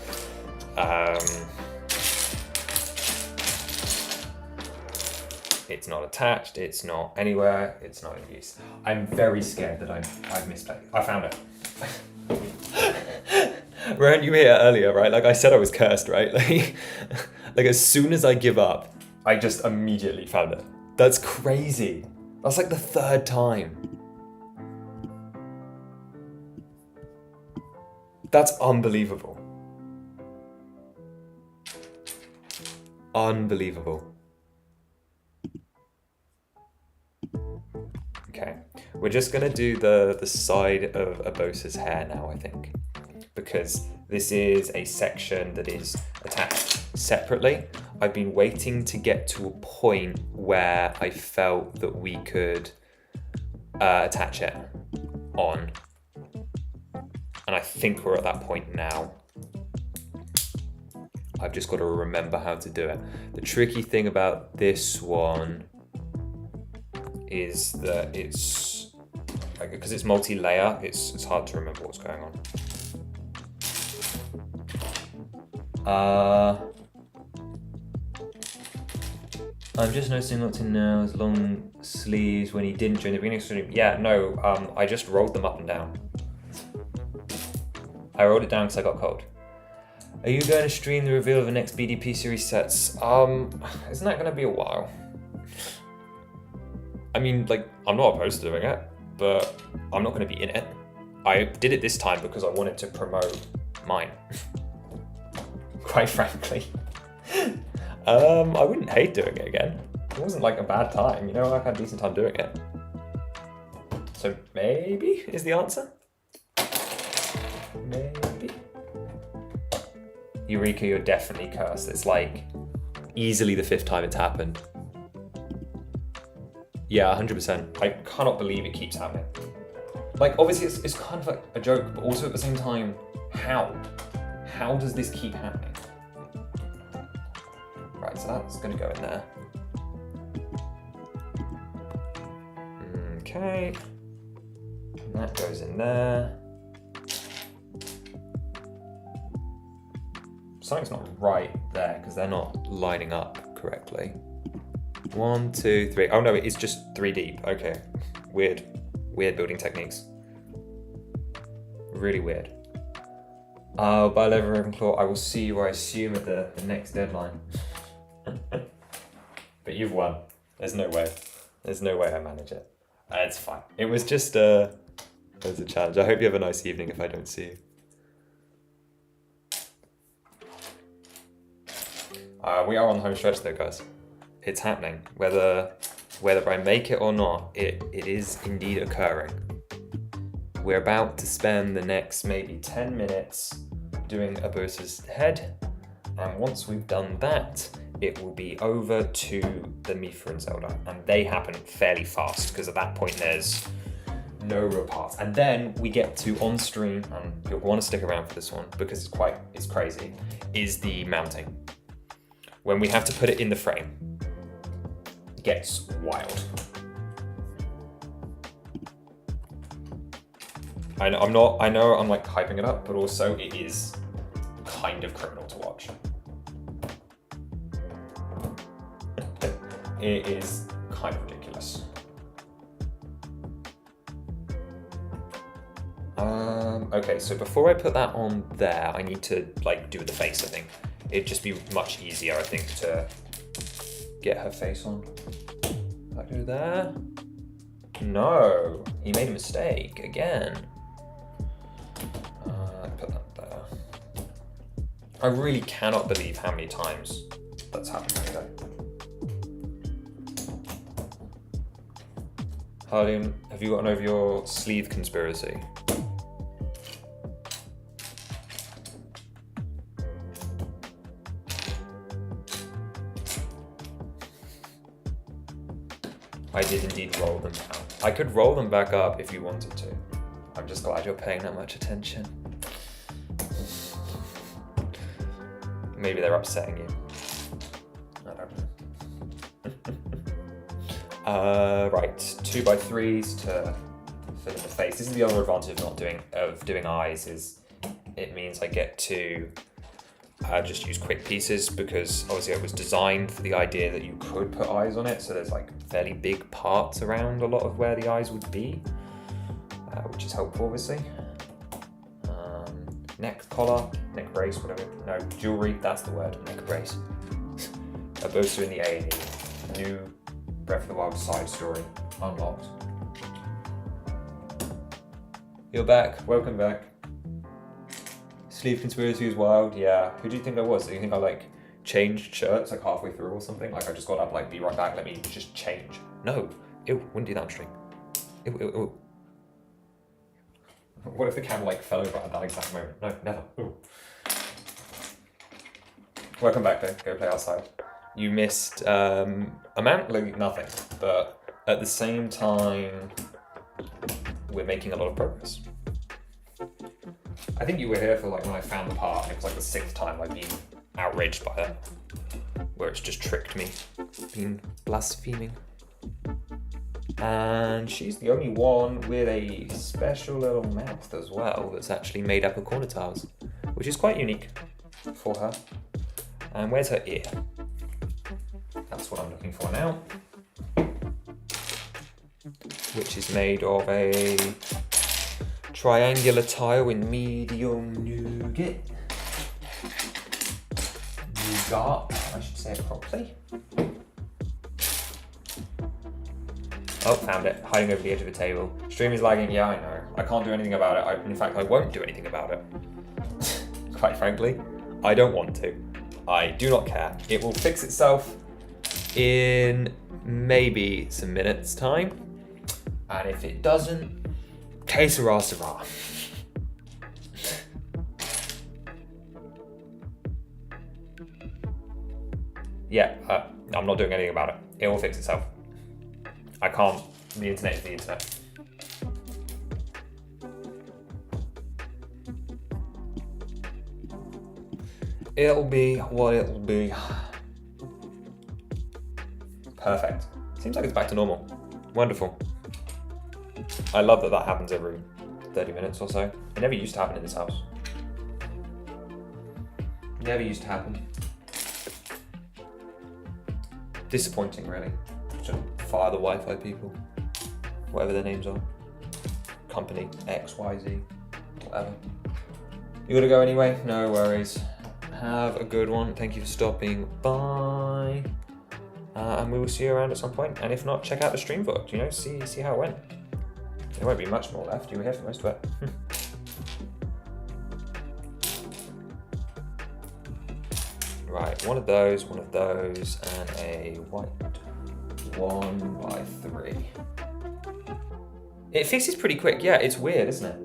It's not attached, it's not anywhere, it's not in use. I'm very scared that I've misplaced. I found it. Weren't you here earlier, right? Like I said I was cursed, right? Like as soon as I give up, I just immediately found it. That's crazy. That's like the third time. That's unbelievable. Unbelievable. Okay, we're just gonna do the side of Abosa's hair now, I think, because this is a section that is attached separately. I've been waiting to get to a point where I felt that we could attach it on. And I think we're at that point now. I've just got to remember how to do it. The tricky thing about this one is that it's, because it's multi-layer, it's hard to remember what's going on. I'm just noticing lots in now as long sleeves when he didn't during the beginning stream. Yeah, no, I just rolled them up and down. I rolled it down because I got cold. Are you going to stream the reveal of the next BDP series sets? Isn't that going to be a while? I mean, like, I'm not opposed to doing it, but I'm not going to be in it. I did it this time because I wanted to promote mine. Quite frankly. I wouldn't hate doing it again. It wasn't like a bad time, you know, I had a decent time doing it. So maybe is the answer? Maybe. Eureka, you're definitely cursed. It's like easily the 5th time it's happened. Yeah, 100%. I cannot believe it keeps happening. Like, obviously it's kind of like a joke, but also at the same time, how? How does this keep happening? Right, so that's gonna go in there. Okay. And that goes in there. Something's not right there because they're not lining up correctly. 1, 2, 3. Oh no, it's just 3 deep. Okay, weird building techniques. Really weird. By Lever Ravenclaw, I will see you, I assume, at the next deadline. But you've won. There's no way. There's no way I manage it. It's fine. It was just it was a challenge. I hope you have a nice evening if I don't see you. We are on the home stretch though, guys. It's happening. Whether I make it or not, it is indeed occurring. We're about to spend the next maybe 10 minutes doing Urbosa's head, and once we've done that, it will be over to the Mipha and Zelda, and they happen fairly fast because at that point there's no real parts. And then we get to on stream, and you'll want to stick around for this one because it's crazy, is the mounting. When we have to put it in the frame, it gets wild. I know I'm like hyping it up, but also it is kind of criminal to watch. It is kind of ridiculous. Okay, so before I put that on there, I need to like do the face, I think. It'd just be much easier, I think, to get her face on. I do there? No, he made a mistake again. Put that there. I really cannot believe how many times that's happened today. Harleen, have you gotten over your sleeve conspiracy? I did indeed roll them down. I could roll them back up if you wanted to. I'm just glad you're paying that much attention. Maybe they're upsetting you. I don't know. Right, 2x3s to fill in the face. This is the other advantage of doing eyes, is it means I get to just use quick pieces, because obviously it was designed for the idea that you could put eyes on it, so there's like fairly big parts around a lot of where the eyes would be, which is helpful obviously. Neck collar, neck brace, whatever. No, jewelry, that's the word, neck brace. Urbosa in the A&E. New Breath of the Wild side story unlocked. You're back, welcome back. Sleeve conspiracy is wild, yeah. Who do you think that was? Do you think I like changed shirts like halfway through or something? Like I just got up like, be right back, let me just change. No, ew, wouldn't do that on stream. Ew, ew, ew. What if the camera like fell over at that exact moment? No, never. Ooh. Welcome back though, go play outside. You missed like nothing, but at the same time, we're making a lot of progress. I think you were here for like when I found the part, and it was like the 6th time I've been outraged by it, where it's just tricked me, been blaspheming. And she's the only one with a special little mouth as well that's actually made up of corner tiles, which is quite unique for her. And where's her ear? That's what I'm looking for now. Which is made of a triangular tile in medium nougat. Nougat, I should say it properly. Oh, found it, hiding over the edge of the table. Stream is lagging, yeah, I know. I can't do anything about it. In fact, I won't do anything about it. Quite frankly, I don't want to. I do not care. It will fix itself in maybe some minutes time. And if it doesn't, que sera, sera. Yeah, I'm not doing anything about it. It will fix itself. I can't. The internet is the internet. It'll be what it'll be. Perfect. Seems like it's back to normal. Wonderful. I love that happens every 30 minutes or so. It never used to happen in this house. Never used to happen. Disappointing, really. Should fire the Wi-Fi people, whatever their names are. Company XYZ. whatever. You gotta go anyway? No worries. Have a good one. Thank you for stopping by. And we will see you around at some point. And if not, check out the stream vlog, you know, see how it went. There won't be much more left. You were here for most of it. Right, one of those, and a white 1x3. It fixes pretty quick. Yeah, it's weird, isn't it?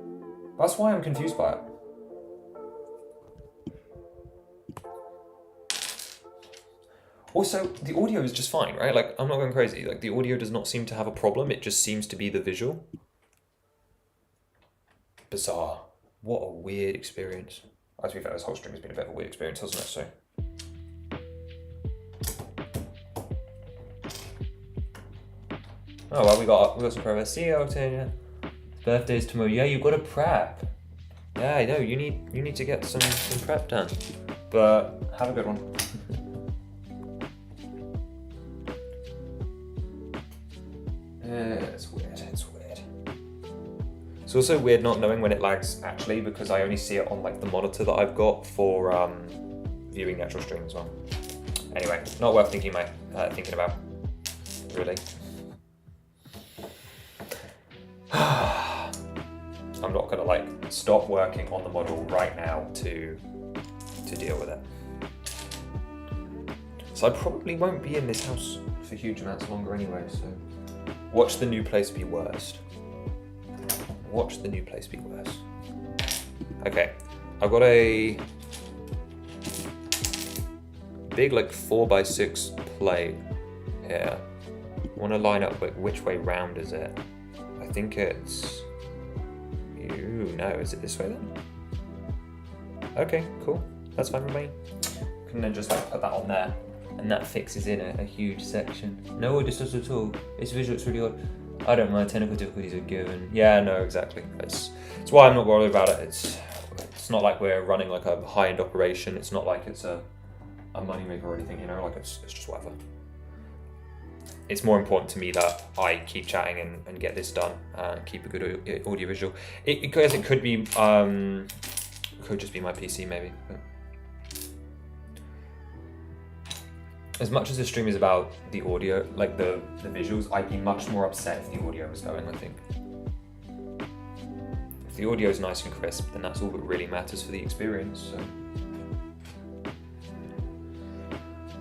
That's why I'm confused by it. Also, the audio is just fine, right? Like, I'm not going crazy. Like, the audio does not seem to have a problem. It just seems to be the visual. Bizarre. What a weird experience. To be fair, this whole stream has been a bit of a weird experience, hasn't it? So. Oh well, we got some progress. See you, Octavia. Birthday's tomorrow. Yeah, you got to prep. Yeah, I know. You need to get some prep done. But have a good one. It's weird. It's also weird not knowing when it lags actually, because I only see it on like the monitor that I've got for viewing the actual stream as well. Anyway, not worth thinking about, really. I'm not gonna like stop working on the model right now to deal with it. So I probably won't be in this house for huge amounts longer anyway, so watch the new place be worst. Watch the new place be worse. Okay, I've got a big like 4x6 plate here. I want to line up like which way round is it? I think it's, no, is it this way then? Okay, cool, that's fine with me. Can then just like put that on there, and that fixes in a huge section. No audio stuff at all. It's visual, it's really odd. I don't mind, technical difficulties are given. Yeah, no, exactly. It's why I'm not worried about it. It's not like we're running like a high-end operation. It's not like it's a moneymaker or anything, you know, like it's just whatever. It's more important to me that I keep chatting and get this done and keep a good audio visual. Because it could be, could just be my PC maybe. But as much as the stream is about the audio, like the visuals, I'd be much more upset if the audio was going, I think. If the audio is nice and crisp, then that's all that really matters for the experience, so.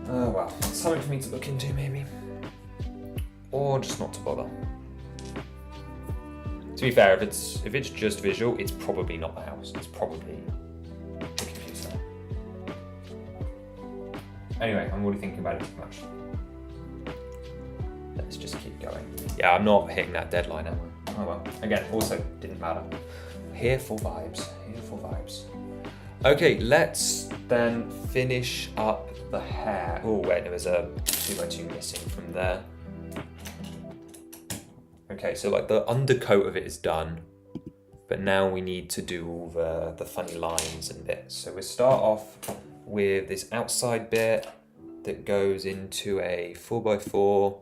Oh well, something for me to look into maybe. Or just not to bother. To be fair, if it's just visual, it's probably not the house. It's probably the computer. Anyway, I'm already thinking about it too much. Let's just keep going. Yeah, I'm not hitting that deadline, am I? Oh well. Again, also didn't matter. Here for vibes. Here for vibes. Okay, let's then finish up the hair. Oh wait, there was a 2x2 missing from there. Okay, so like the undercoat of it is done, but now we need to do all the funny lines and bits. So we start off with this outside bit that goes into a 4x4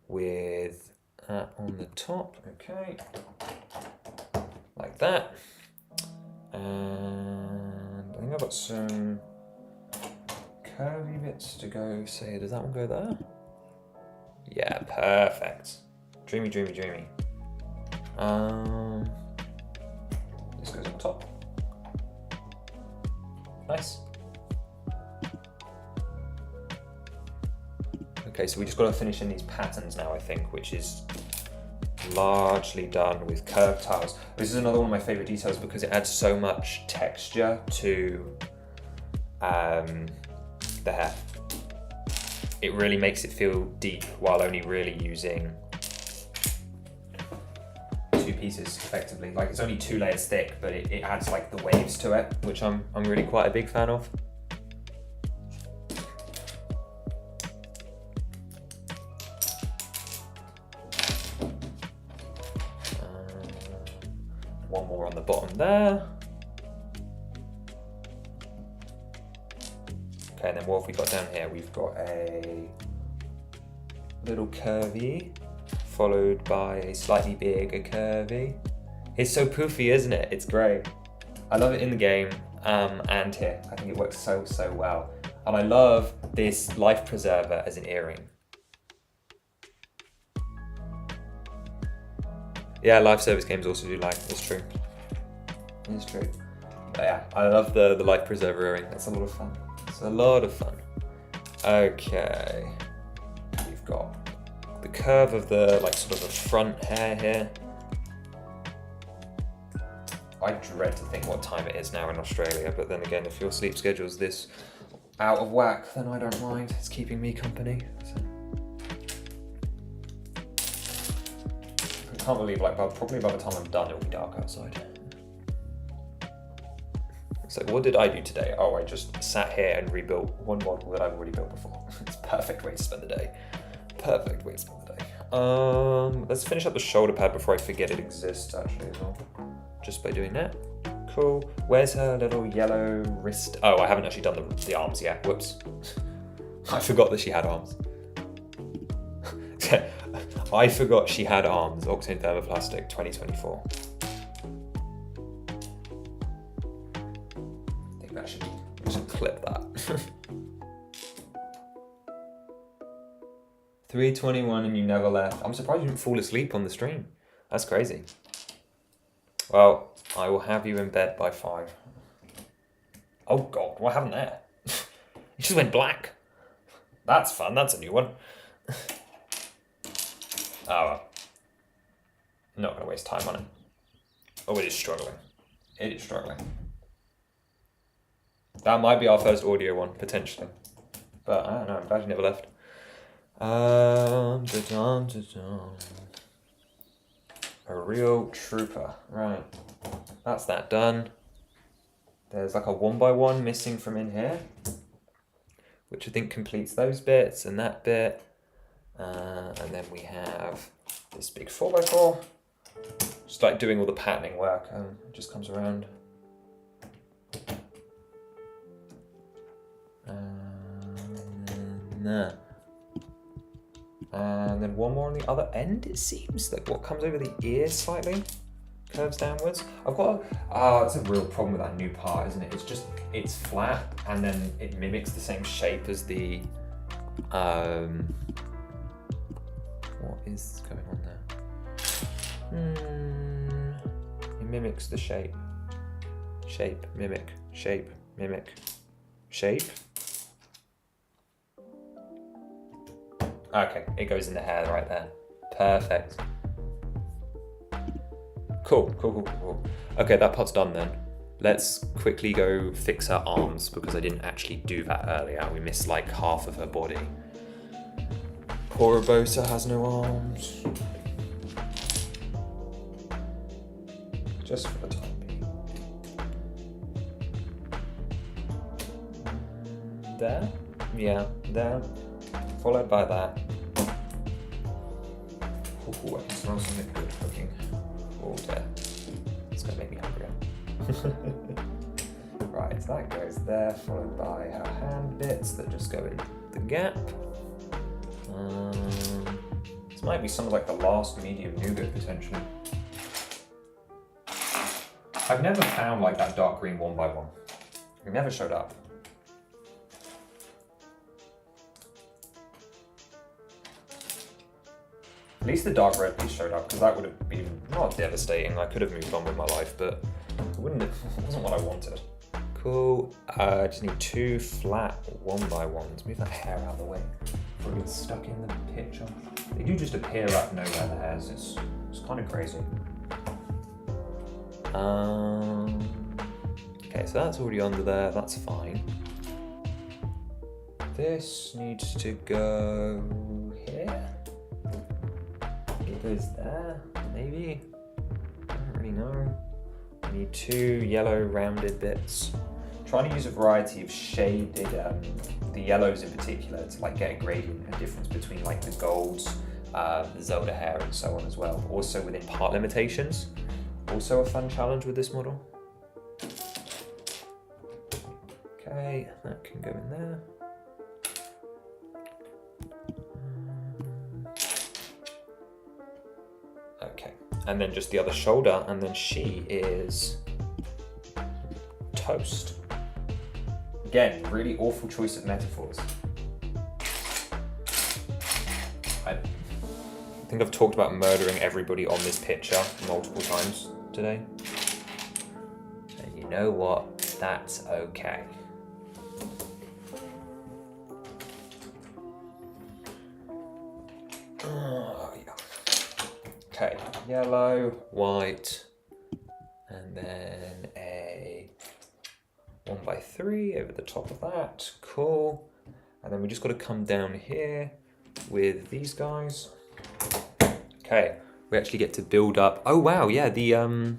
with that on the top, okay, like that. And I think I've got some curvy bits to go, say, does that one go there? Yeah, perfect. Dreamy, dreamy, dreamy. This goes on top. Nice. Okay, so we just got to finish in these patterns now, I think, which is largely done with curved tiles. This is another one of my favorite details because it adds so much texture to the hair. It really makes it feel deep while only really using two pieces effectively. Like it's only 2 layers thick, but it adds like the waves to it, which I'm really quite a big fan of. One more on the bottom there. Okay, and then what have we got down here? We've got a little curvy, followed by a slightly bigger curvy. It's so poofy, isn't it? It's great. I love it in the game and here. I think it works so well. And I love this life preserver as an earring. Yeah, live service games also do life. It's true. It's true. But yeah, I love the life preserver earring. That's a lot of fun. It's a lot of fun. Okay. We've got the curve of the sort of the front hair here. I dread to think what time it is now in Australia, but then again, if your sleep schedule's this out of whack, then I don't mind. It's keeping me company. So. I can't believe, probably by the time I'm done, it'll be dark outside. It's like, what did I do today? Oh, I just sat here and rebuilt one model that I've already built before. It's a perfect way to spend the day. Perfect way to spend the day. Let's finish up the shoulder pad before I forget it exists, actually, as well. Just by doing that. Cool. Where's her little yellow wrist? Oh, I haven't actually done the arms yet. Whoops. I forgot that she had arms. I forgot she had arms. Octane Thermoplastic 2024. I think that should be. I should clip that. 3:21 and you never left. I'm surprised you didn't fall asleep on the stream. That's crazy. Well, I will have you in bed by 5. Oh God, what happened there? It just went black. That's fun, that's a new one. Oh well. Not gonna waste time on it. Oh, it is struggling. It is struggling. That might be our first audio one, potentially. But I don't know, I'm glad you never left. A real trooper. Right. That's that done. There's like a 1x1 missing from in here, which I think completes those bits and that bit. And then we have this big 4x4. Just like doing all the patterning work. It just comes around. And then one more on the other end, it seems. Like what comes over the ear slightly, curves downwards. I've got, it's a real problem with that new part, isn't it? It's flat and then it mimics the same shape as the, what is going on there? It mimics the shape. Shape, mimic, shape, mimic, shape. Okay, it goes in the hair right there. Perfect. Cool. Okay, that part's done then. Let's quickly go fix her arms because I didn't actually do that earlier. We missed like half of her body. Poor Robosa has no arms. Just for the time being. There? Yeah, there. Followed by that. Ooh, I can smell something good cooking. Oh dear. It's gonna make me hungrier. Right, so that goes there, followed by her hand bits that just go in the gap. This might be some of like the last medium nougat potentially. I've never found like that dark green 1x1. It never showed up. At least the dark red piece showed up, because that would have been not devastating. I could have moved on with my life, but it wasn't what I wanted. Cool. I just need 2 flat 1x1s. Move that hair out of the way before it gets stuck in the picture. They do just appear out of nowhere, the hairs. It's kind of crazy. Okay, so that's already under there. That's fine. This needs to go here. It goes there, maybe. I don't really know. I need 2 yellow rounded bits. I'm trying to use a variety of shaded, the yellows in particular, to like get a gradient and difference between like the golds, the Zelda hair, and so on as well. Also within part limitations. Also a fun challenge with this model. Okay, that can go in there. Okay, and then just the other shoulder, and then she is toast. Again, really awful choice of metaphors. I think I've talked about murdering everybody on this picture multiple times today. And you know what? That's okay. Oh, yeah. Okay, yellow, white, and then a 1x3 over the top of that. Cool. And then we just got to come down here with these guys. Okay, we actually get to build up. Oh wow, yeah, the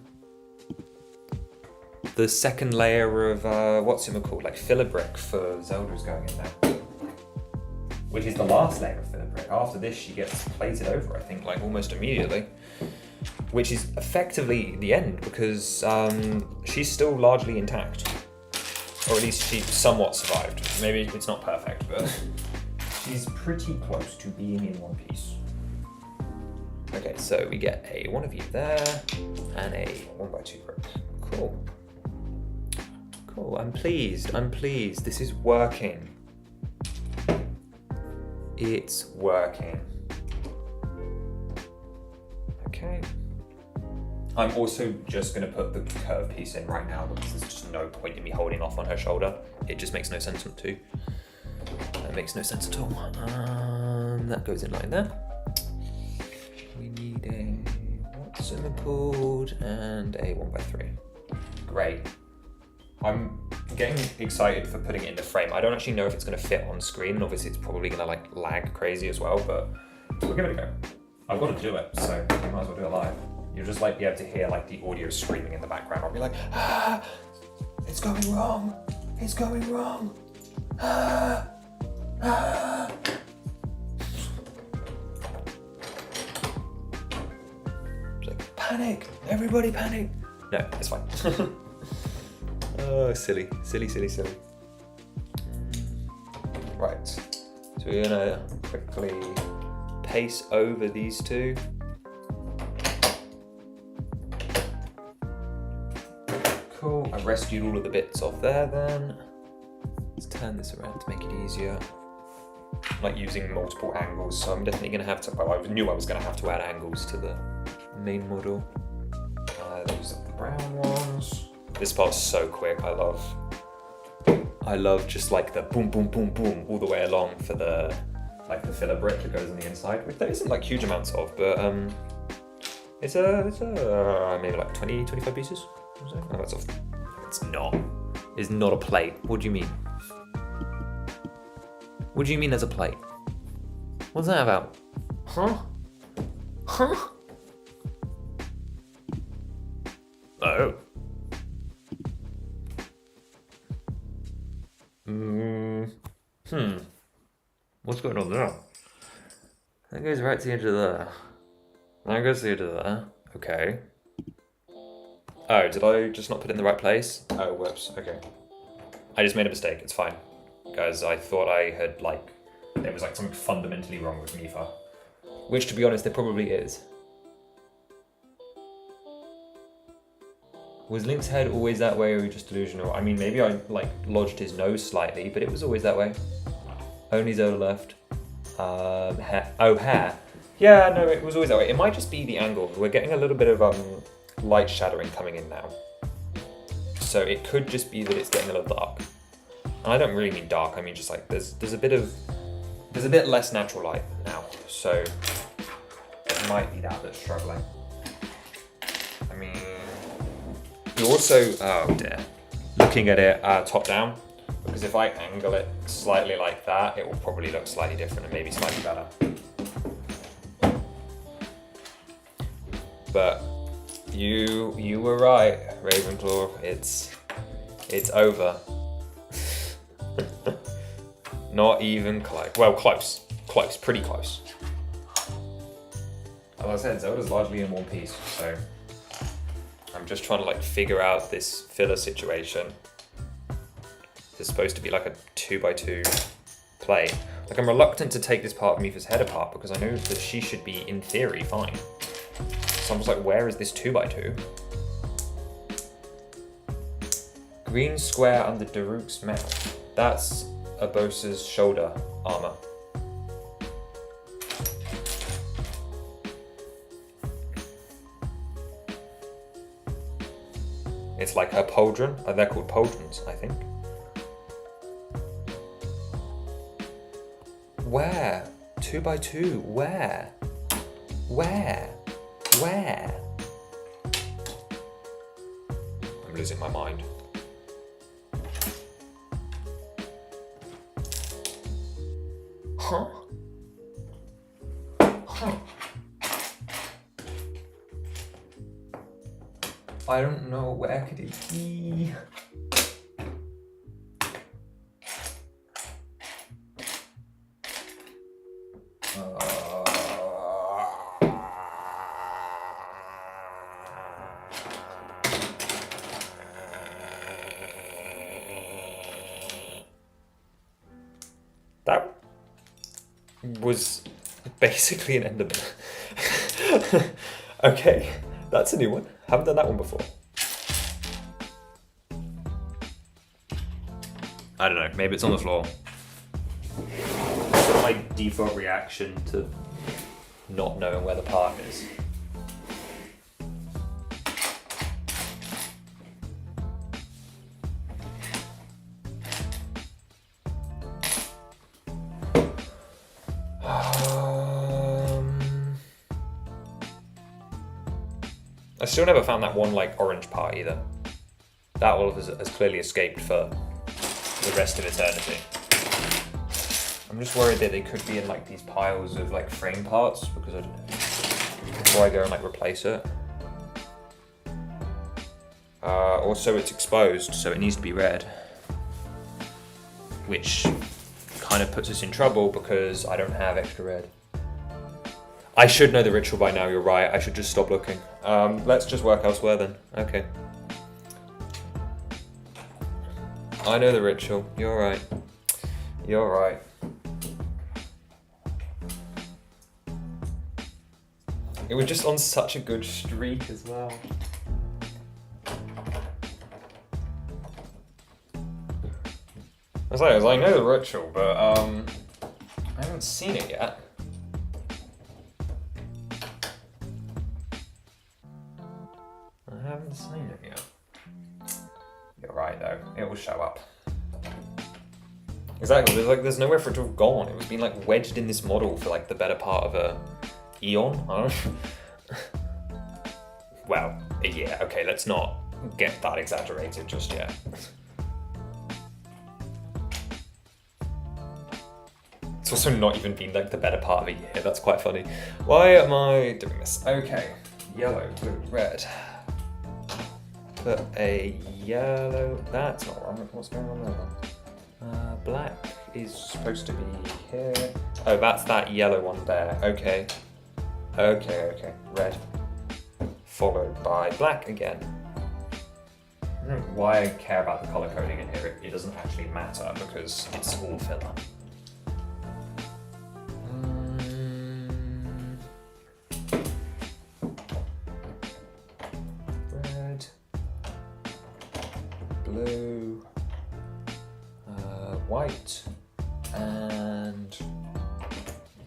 second layer of what's it called, like filler brick for Zelda is going in there, which is the last layer of filler brick. After this, she gets plated over, I think, like almost immediately, which is effectively the end because she's still largely intact, or at least she somewhat survived. Maybe it's not perfect, but she's pretty close to being in one piece. Okay, so we get a one of you there and a 1x2 brick. Cool. Cool, I'm pleased. This is working. It's working. Okay. I'm also just gonna put the curve piece in right now because there's just no point in me holding off on her shoulder. It just makes no sense to. That makes no sense at all. That goes in like that. We need a what's it called and a 1x3. Great. I'm getting excited for putting it in the frame. I don't actually know if it's going to fit on screen, and obviously it's probably going to like lag crazy as well, but we'll give it a go. I've got to do it, so you might as well do it live. You'll just like be able to hear like the audio screaming in the background. I'll be like, ah, it's going wrong. It's going wrong. Ah, ah. Like, panic, everybody panic. No, it's fine. Oh, silly. Right, so we're gonna quickly pace over these two. Cool, I rescued all of the bits off there then. Let's turn this around to make it easier. I'm like using multiple angles, so I'm definitely gonna have to, well, I knew I was gonna have to add angles to the main model. Those are the brown ones. This part's so quick, I love just like the boom, boom, boom, boom all the way along for the like the filler brick that goes on the inside, which there isn't like huge amounts of, but it's maybe like 20, 25 pieces. Oh, that's off. It's not a plate. What do you mean? What do you mean there's a plate? What's that about? Huh? Oh. What's going on there? That goes right to the edge of there. That goes to the edge of there. Okay. Oh, did I just not put it in the right place? Oh, whoops. Okay. I just made a mistake. It's fine. Guys, I thought I had there was something fundamentally wrong with Mifa. Which, to be honest, there probably is. Was Link's head always that way, or were you just delusional? I mean, maybe I lodged his nose slightly, but it was always that way. Only Zelda left. Hair. Oh, hair. Yeah, no, it was always that way. It might just be the angle. We're getting a little bit of light shadowing coming in now. So it could just be that it's getting a little dark. And I don't really mean dark. I mean just there's a bit less natural light now. So it might be that's struggling. I mean. You also, oh dear, looking at it top down, because if I angle it slightly like that, it will probably look slightly different and maybe slightly better. But you were right, Ravenclaw. It's over. Not even close. Well, close, pretty close. As I said, Zelda's largely in one piece, so. I'm just trying to figure out this filler situation. It's supposed to be like a 2x2 play. I'm reluctant to take this part of Mifa's head apart because I know that she should be, in theory, fine. So I'm just like, where is this 2x2? Green square under Daruk's mouth. That's Abosa's shoulder armor. It's like her pauldron. They're called pauldrons, I think. Where? 2x2. Where? Where? Where? I'm losing my mind. Huh? Huh? I don't know, where could it be? That was basically an Enderman. Okay, that's a new one. Haven't done that one before. I don't know, maybe it's on the floor. Sort of my default reaction to not knowing where the part is. I still never found that one like orange part either. That one has clearly escaped for the rest of eternity. I'm just worried that they could be in like these piles of like frame parts because before I go and like replace it. Also it's exposed, so it needs to be red. Which kind of puts us in trouble because I don't have extra red. I should know the ritual by now, you're right. I should just stop looking. Let's just work elsewhere then. Okay. I know the ritual. You're right. You're right. It was just on such a good streak as well. I know the ritual, but I haven't seen it yet. I haven't seen it yet. You're right though, it will show up. Exactly, there's nowhere for it to have gone. It was being like wedged in this model for like the better part of a eon. I don't know. Well, yeah, okay, let's not get that exaggerated just yet. It's also not even been like the better part of a year. That's quite funny. Why am I doing this? Okay, yellow, blue, red. Put a yellow. That's not wrong. What's going on there? Black is supposed to be here. Oh, that's that yellow one there. Okay. Okay. Red. Followed by black again. I don't know why I care about the color coding in here. It doesn't actually matter because it's all filler. Red. Blue. White. And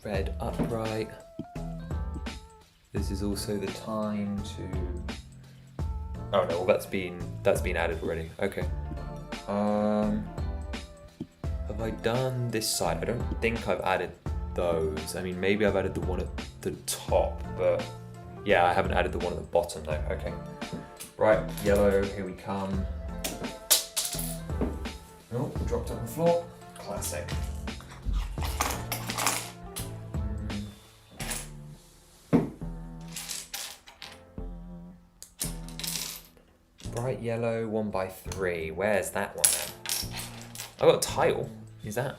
red upright. This is also the time to... Oh no, well that's been added already. Okay. Have I done this side? I don't think I've added those. I mean, maybe I've added the one at the top, but yeah, I haven't added the one at the bottom though. Okay. Right, yellow, here we come. Oh, dropped it on the floor. Classic. Bright yellow, 1x3. Where's that one then? I've got a tile. Is that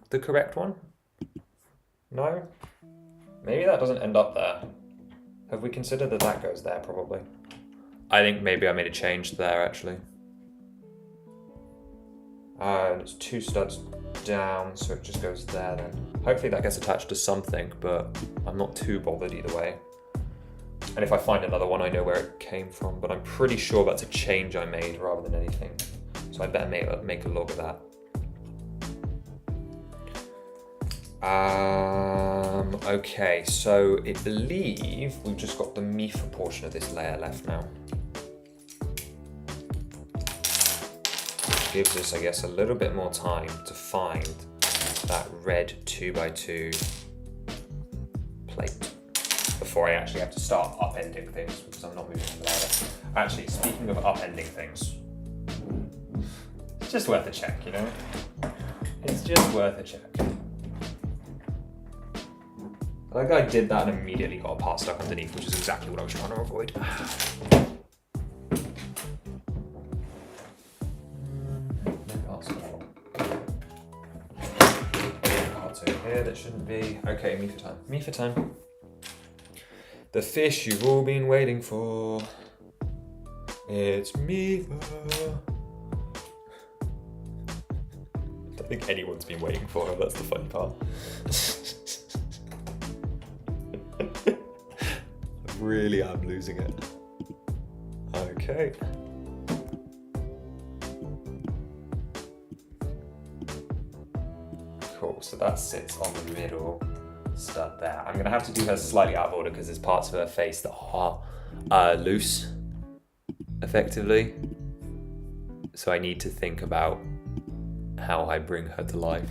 the correct one? No? Maybe that doesn't end up there. Have we considered that that goes there, probably? I think maybe I made a change there, actually. It's 2 studs down, so it just goes there then. Hopefully that gets attached to something, but I'm not too bothered either way. And if I find another one, I know where it came from, but I'm pretty sure that's a change I made rather than anything So I better make a log of that. Okay, so I believe we've just got the Mifa portion of this layer left now. Gives us, I guess, a little bit more time to find that red 2x2 plate before I actually have to start upending things because I'm not moving the ladder. Actually, speaking of upending things, it's just worth a check, you know? It's just worth a check. That guy did that and immediately got a part stuck underneath, which is exactly what I was trying to avoid. Parts over here that shouldn't be. Okay, Mifa time. Mifa time. The fish you've all been waiting for. It's Mifa. I don't think anyone's been waiting for her, that's the funny part. Really am losing it. Okay. Cool, so that sits on the middle stud there. I'm gonna have to do her slightly out of order because there's parts of her face that are loose, effectively. So I need to think about how I bring her to life.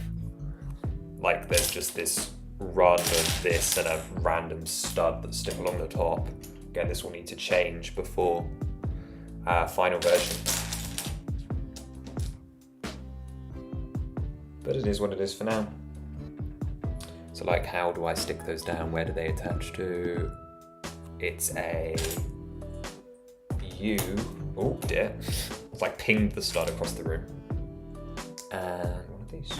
Like there's just this run of this and a random stud that's still along the top. Again, this will need to change before final version. But it is what it is for now. So like, how do I stick those down? Where do they attach to? It's a U. Oh dear. It's like pinged the stud across the room. And one of these.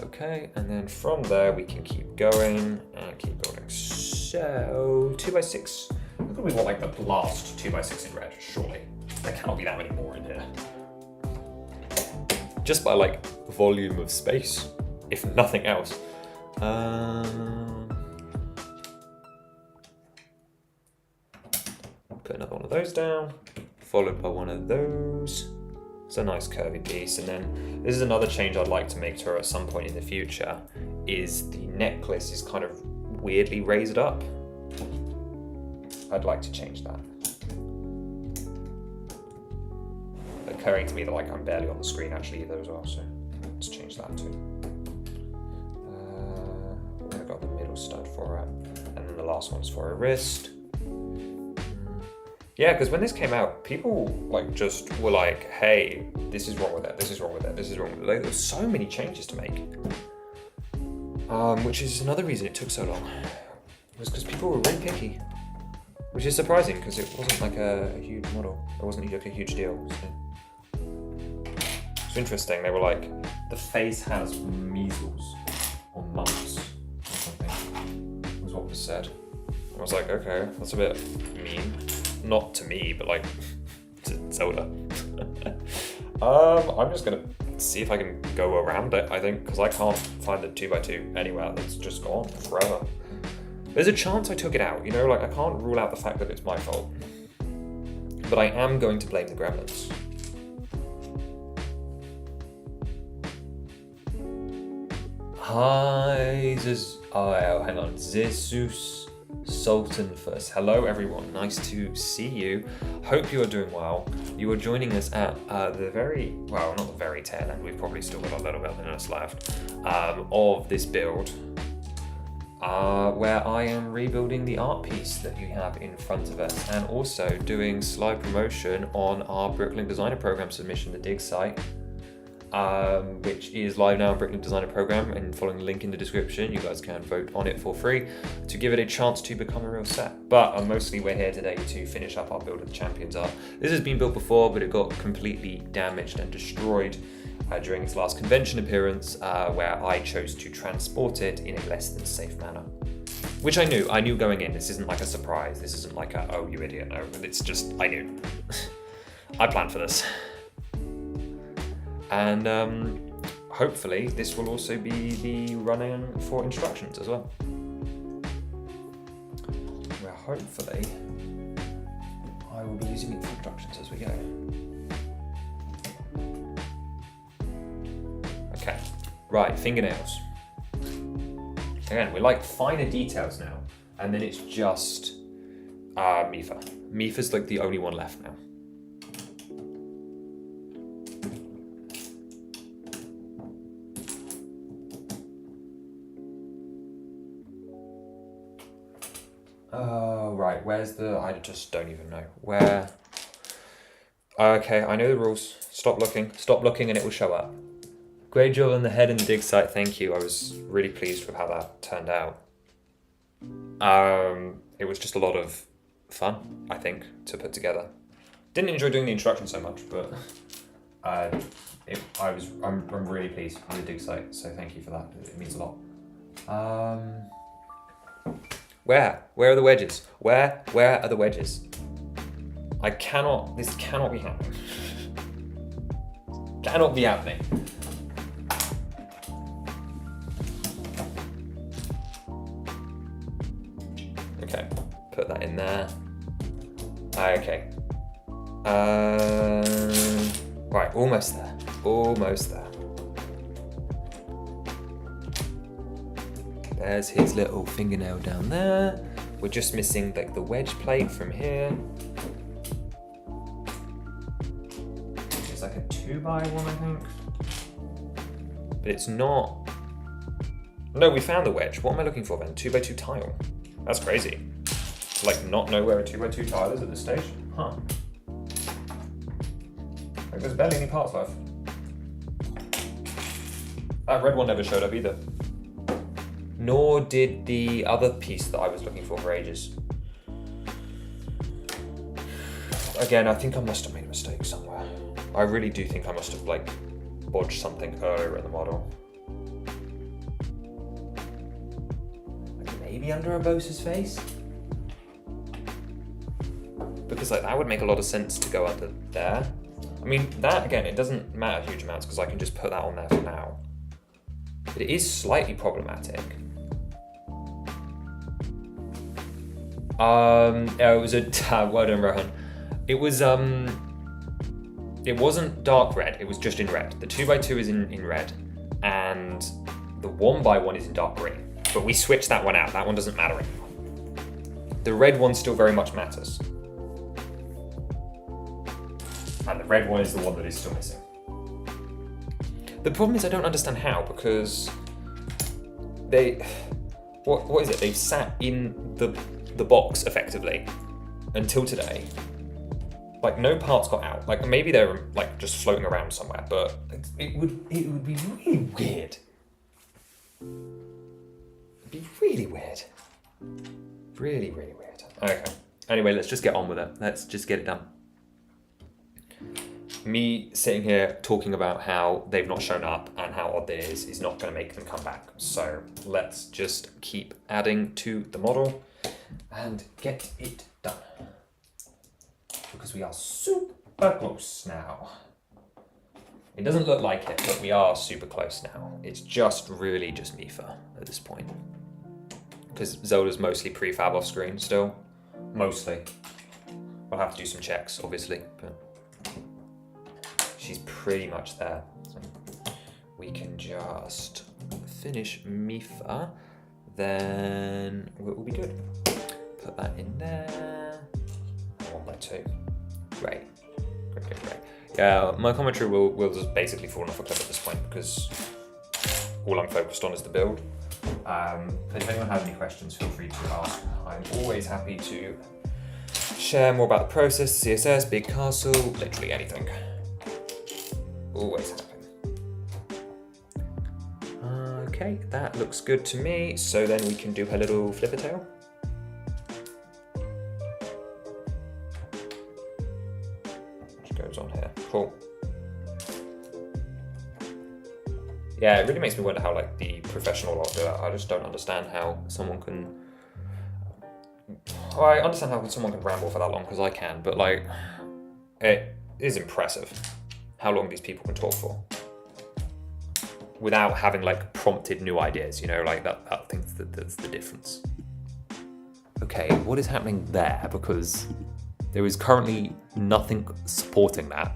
Okay, and then from there we can keep going and keep building. So 2x6. I think we want like the last 2x6 in red, surely. There cannot be that many more in here. Just by like volume of space, if nothing else. Put another one of those down, followed by one of those. It's a nice curvy piece. And then this is another change I'd like to make to her at some point in the future, is the necklace is kind of weirdly raised up. I'd like to change that. Occurring to me that like I'm barely on the screen actually either as well, so let's change that too. I've got the middle stud for her, and then the last one's for her wrist. Yeah, because when this came out, people like just were like, hey, this is wrong with it, this is wrong with it, this is wrong with it. Like, there were so many changes to make. Which is another reason it took so long. It was because people were really picky. Which is surprising, because it wasn't like a huge model. It wasn't like a huge deal. So. It's interesting, they were like, the face has measles or mumps or something, was what was said. I was like, okay, that's a bit mean. Not to me, but like to Zelda. I'm just gonna see if I can go around it, I think, because I can't find the 2x2 anywhere. That's just gone forever. There's a chance I took it out, you know, like I can't rule out the fact that it's my fault. But I am going to blame the gremlins. Hi, hang on, Jesus Sultan first. Hello everyone, nice to see you. Hope you are doing well. You are joining us at the very, well, not the very tail end, we've probably still got a little bit of left, of this build, where I am rebuilding the art piece that you have in front of us, and also doing slide promotion on our bricklink designer program submission, the dig site. Which is live now on Bricklink Designer Program, and following the link in the description, you guys can vote on it for free to give it a chance to become a real set. But mostly we're here today to finish up our build of the Champions Art. This has been built before, but it got completely damaged and destroyed during its last convention appearance, where I chose to transport it in a less than safe manner. Which I knew going in. This isn't like a surprise. This isn't like a, oh, you idiot, no. It's just, I knew. I planned for this. And hopefully this will also be the run-in for instructions as well. Where hopefully I will be using it for as we go. Okay, right, fingernails. Again, we like finer details now, and then it's just Mifa. Mifa's like the only one left now. Oh, right, where's the... I just don't even know. Where... Okay, I know the rules. Stop looking and it will show up. Great job on the head and the dig site, thank you. I was really pleased with how that turned out. It was just a lot of fun, I think, to put together. Didn't enjoy doing the introduction so much, but I'm really pleased with the dig site, so thank you for that. It means a lot. Where are the wedges? Where are the wedges? This cannot be happening. Cannot be happening. Okay, put that in there. Okay. Right, almost there. Almost there. There's his little fingernail down there. We're just missing like the wedge plate from here. Which is like a 2x1, I think. But it's not. No, we found the wedge. What am I looking for then? 2x2 tile. That's crazy. Like not know where a 2x2 tile is at this stage? Huh. Like there's barely any parts left. That red one never showed up either. Nor did the other piece that I was looking for ages. Again, I think I must have made a mistake somewhere. I really do think I must have like bodged something earlier in the model. Like maybe under Urbosa's face? Because like that would make a lot of sense to go under there. I mean, that again, it doesn't matter huge amounts because I can just put that on there for now. But it is slightly problematic. It was a well done, Rohan. It was it wasn't dark red, it was just in red. The 2x2 is in red, and the 1x1 is in dark green. But we switched that one out, that one doesn't matter anymore. The red one still very much matters. And the red one is the one that is still missing. The problem is I don't understand how, because they, what is it? They've sat in the box effectively until today. Like no parts got out. Like maybe they're like just floating around somewhere, but it would be really weird. It'd be really weird. Really, really weird. Okay. Anyway, let's just get on with it. Let's just get it done. Me sitting here talking about how they've not shown up and how odd it is not going to make them come back. So let's just keep adding to the model and get it done. Because we are super close now. It doesn't look like it, but we are super close now. It's just really just Mifa at this point. Because Zelda's mostly prefab off screen still. Mostly. We'll have to do some checks, obviously, but she's pretty much there. So we can just finish Mifa, then we'll be good. Put that in there. 1x2. Great. Great. Yeah, my commentary will just basically fall off a cliff at this point because all I'm focused on is the build. If anyone has any questions, feel free to ask. I'm always happy to share more about the process, CSS, big castle, literally anything. Always happy. Okay, that looks good to me. So then we can do her little flipper tail. Which goes on here. Cool. Yeah, it really makes me wonder how like the professional lot do it. I just don't understand how someone can. Well, I understand how someone can ramble for that long because I can, but like, it is impressive how long these people can talk for without having like prompted new ideas, you know, like that thing's that's the difference. Okay, what is happening there? Because There is currently nothing supporting that.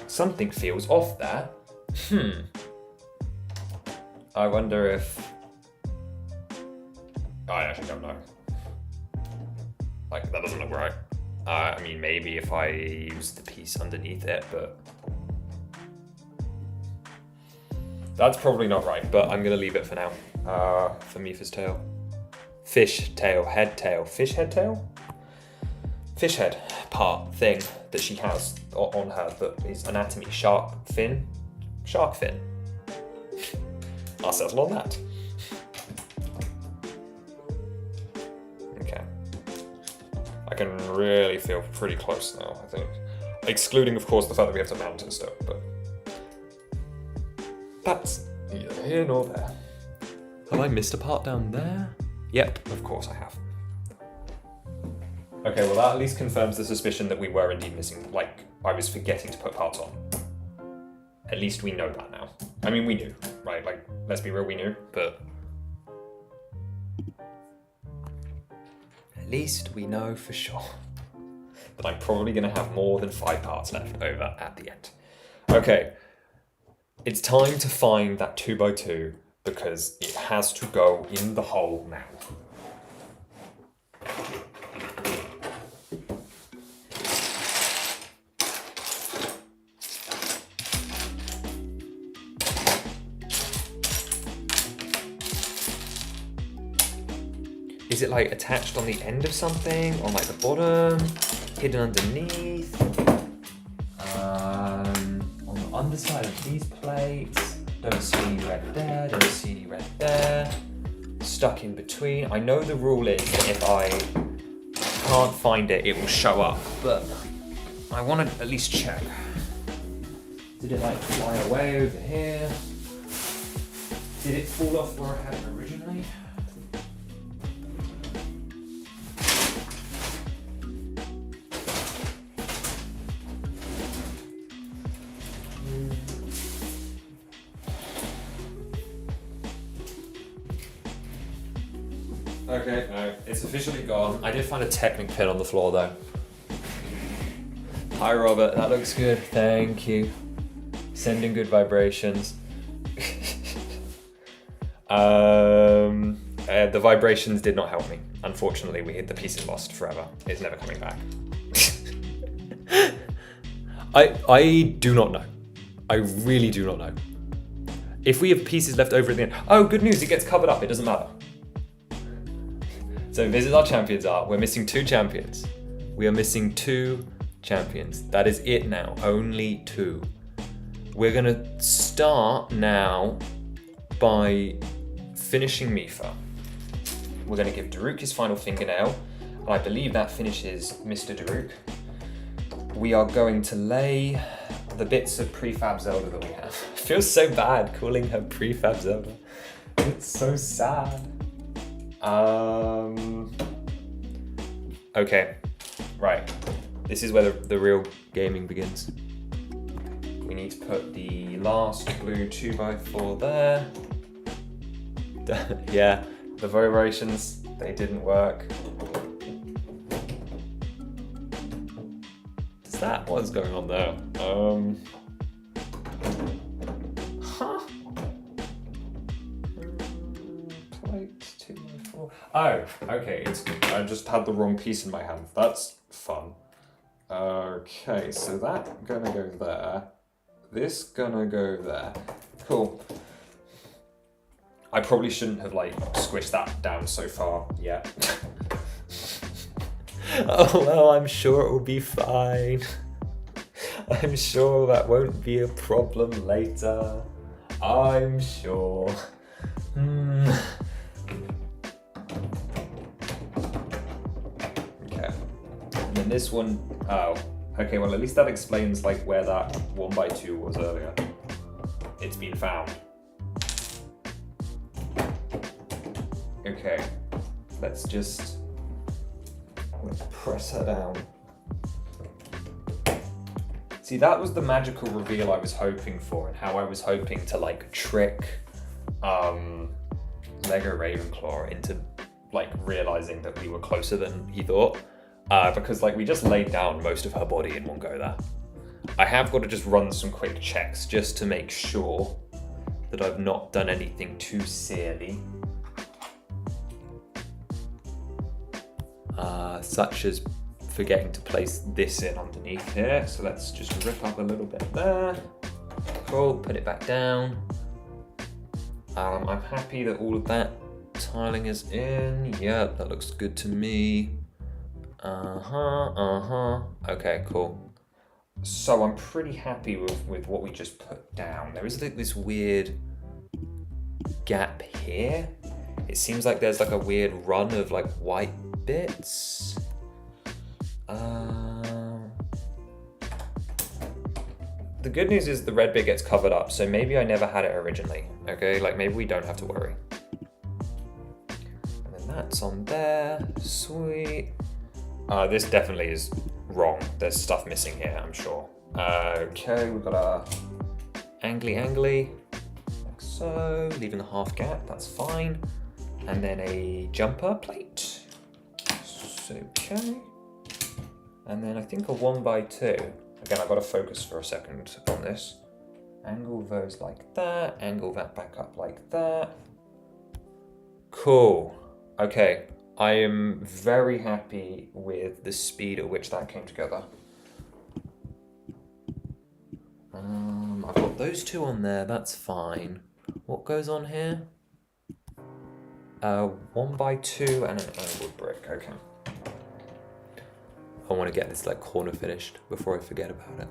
Something feels off there. I wonder if... I actually don't know. Like, that doesn't look right. I mean, maybe if I use the piece underneath it, but... That's probably not right, but I'm gonna leave it for now. For Mifa's tail. Fish tail, head tail, fish head tail? Fish head part thing that she has on her that is anatomy, shark fin. I'll settle on that. Okay. I can really feel pretty close now, I think. Excluding, of course, the fact that we have to mount and stuff, but that's neither here nor there. Have I missed a part down there? Yep, of course I have. Okay, well that at least confirms the suspicion that we were indeed missing, like I was forgetting to put parts on. At least we know that now. I mean, we knew, right? Like, let's be real, we knew, but... At least we know for sure that I'm probably gonna have more than 5 parts left over at the end. Okay, it's time to find that 2x2 because it has to go in the hole now. Is it like attached on the end of something, on like the bottom, hidden underneath, on the underside of these plates? Don't see any red there, don't see any red there. Stuck in between. I know the rule is that if I can't find it, it will show up, but I want to at least check. Did it like fly away over here? Did it fall off where I had it originally? Okay, no, it's officially gone. I did find a Technic pin on the floor though. Hi Robert, that looks good, thank you. Sending good vibrations. The vibrations did not help me. Unfortunately, the piece is lost forever. It's never coming back. I do not know. I really do not know. If we have pieces left over at the end, oh, good news, it gets covered up, it doesn't matter. So this is our champions art. We're missing 2 champions. We are missing 2 champions. That is it now, only 2. We're gonna start now by finishing Mifa. We're gonna give Daruk his final fingernail, and I believe that finishes Mr. Daruk. We are going to lay the bits of prefab Zelda that we have. It feels so bad calling her prefab Zelda. It's so sad. Okay, right. This is where the real gaming begins. We need to put the last blue 2x4 there. Yeah, the vibrations, they didn't work. What's that? What is going on there? Huh? Plate 2x4. Oh, okay, I just had the wrong piece in my hand. That's fun. Okay, so that gonna go there. This gonna go there. Cool. I probably shouldn't have like squished that down so far yet. Oh well, I'm sure it will be fine. I'm sure that won't be a problem later. I'm sure. Okay. And then this one, oh. Okay, well at least that explains like where that 1x2 was earlier. It's been found. Okay, let's press her down. See, that was the magical reveal I was hoping for, and how I was hoping to like trick Lego Ravenclaw into like realizing that we were closer than he thought, because like we just laid down most of her body in one go there. I have got to just run some quick checks just to make sure that I've not done anything too silly. Such as forgetting to place this in underneath here. So let's just rip up a little bit there. Cool, put it back down. I'm happy that all of that tiling is in. Yep, that looks good to me. Okay, cool. So I'm pretty happy with what we just put down. There is this weird gap here. It seems like there's like a weird run of like white bits. The good news is the red bit gets covered up, so maybe I never had it originally, okay? Like maybe we don't have to worry. And then that's on there, sweet. This definitely is wrong. There's stuff missing here, I'm sure. Okay, we've got a angly, like so, leaving a half gap, that's fine. And then a jumper plate. Okay. And then I think a 1x2. Again, I've got to focus for a second on this. Angle those like that, angle that back up like that. Cool. Okay, I am very happy with the speed at which that came together. I've got those two on there, that's fine. What goes on here? 1x2 and an angled brick, okay. I want to get this like corner finished before I forget about it.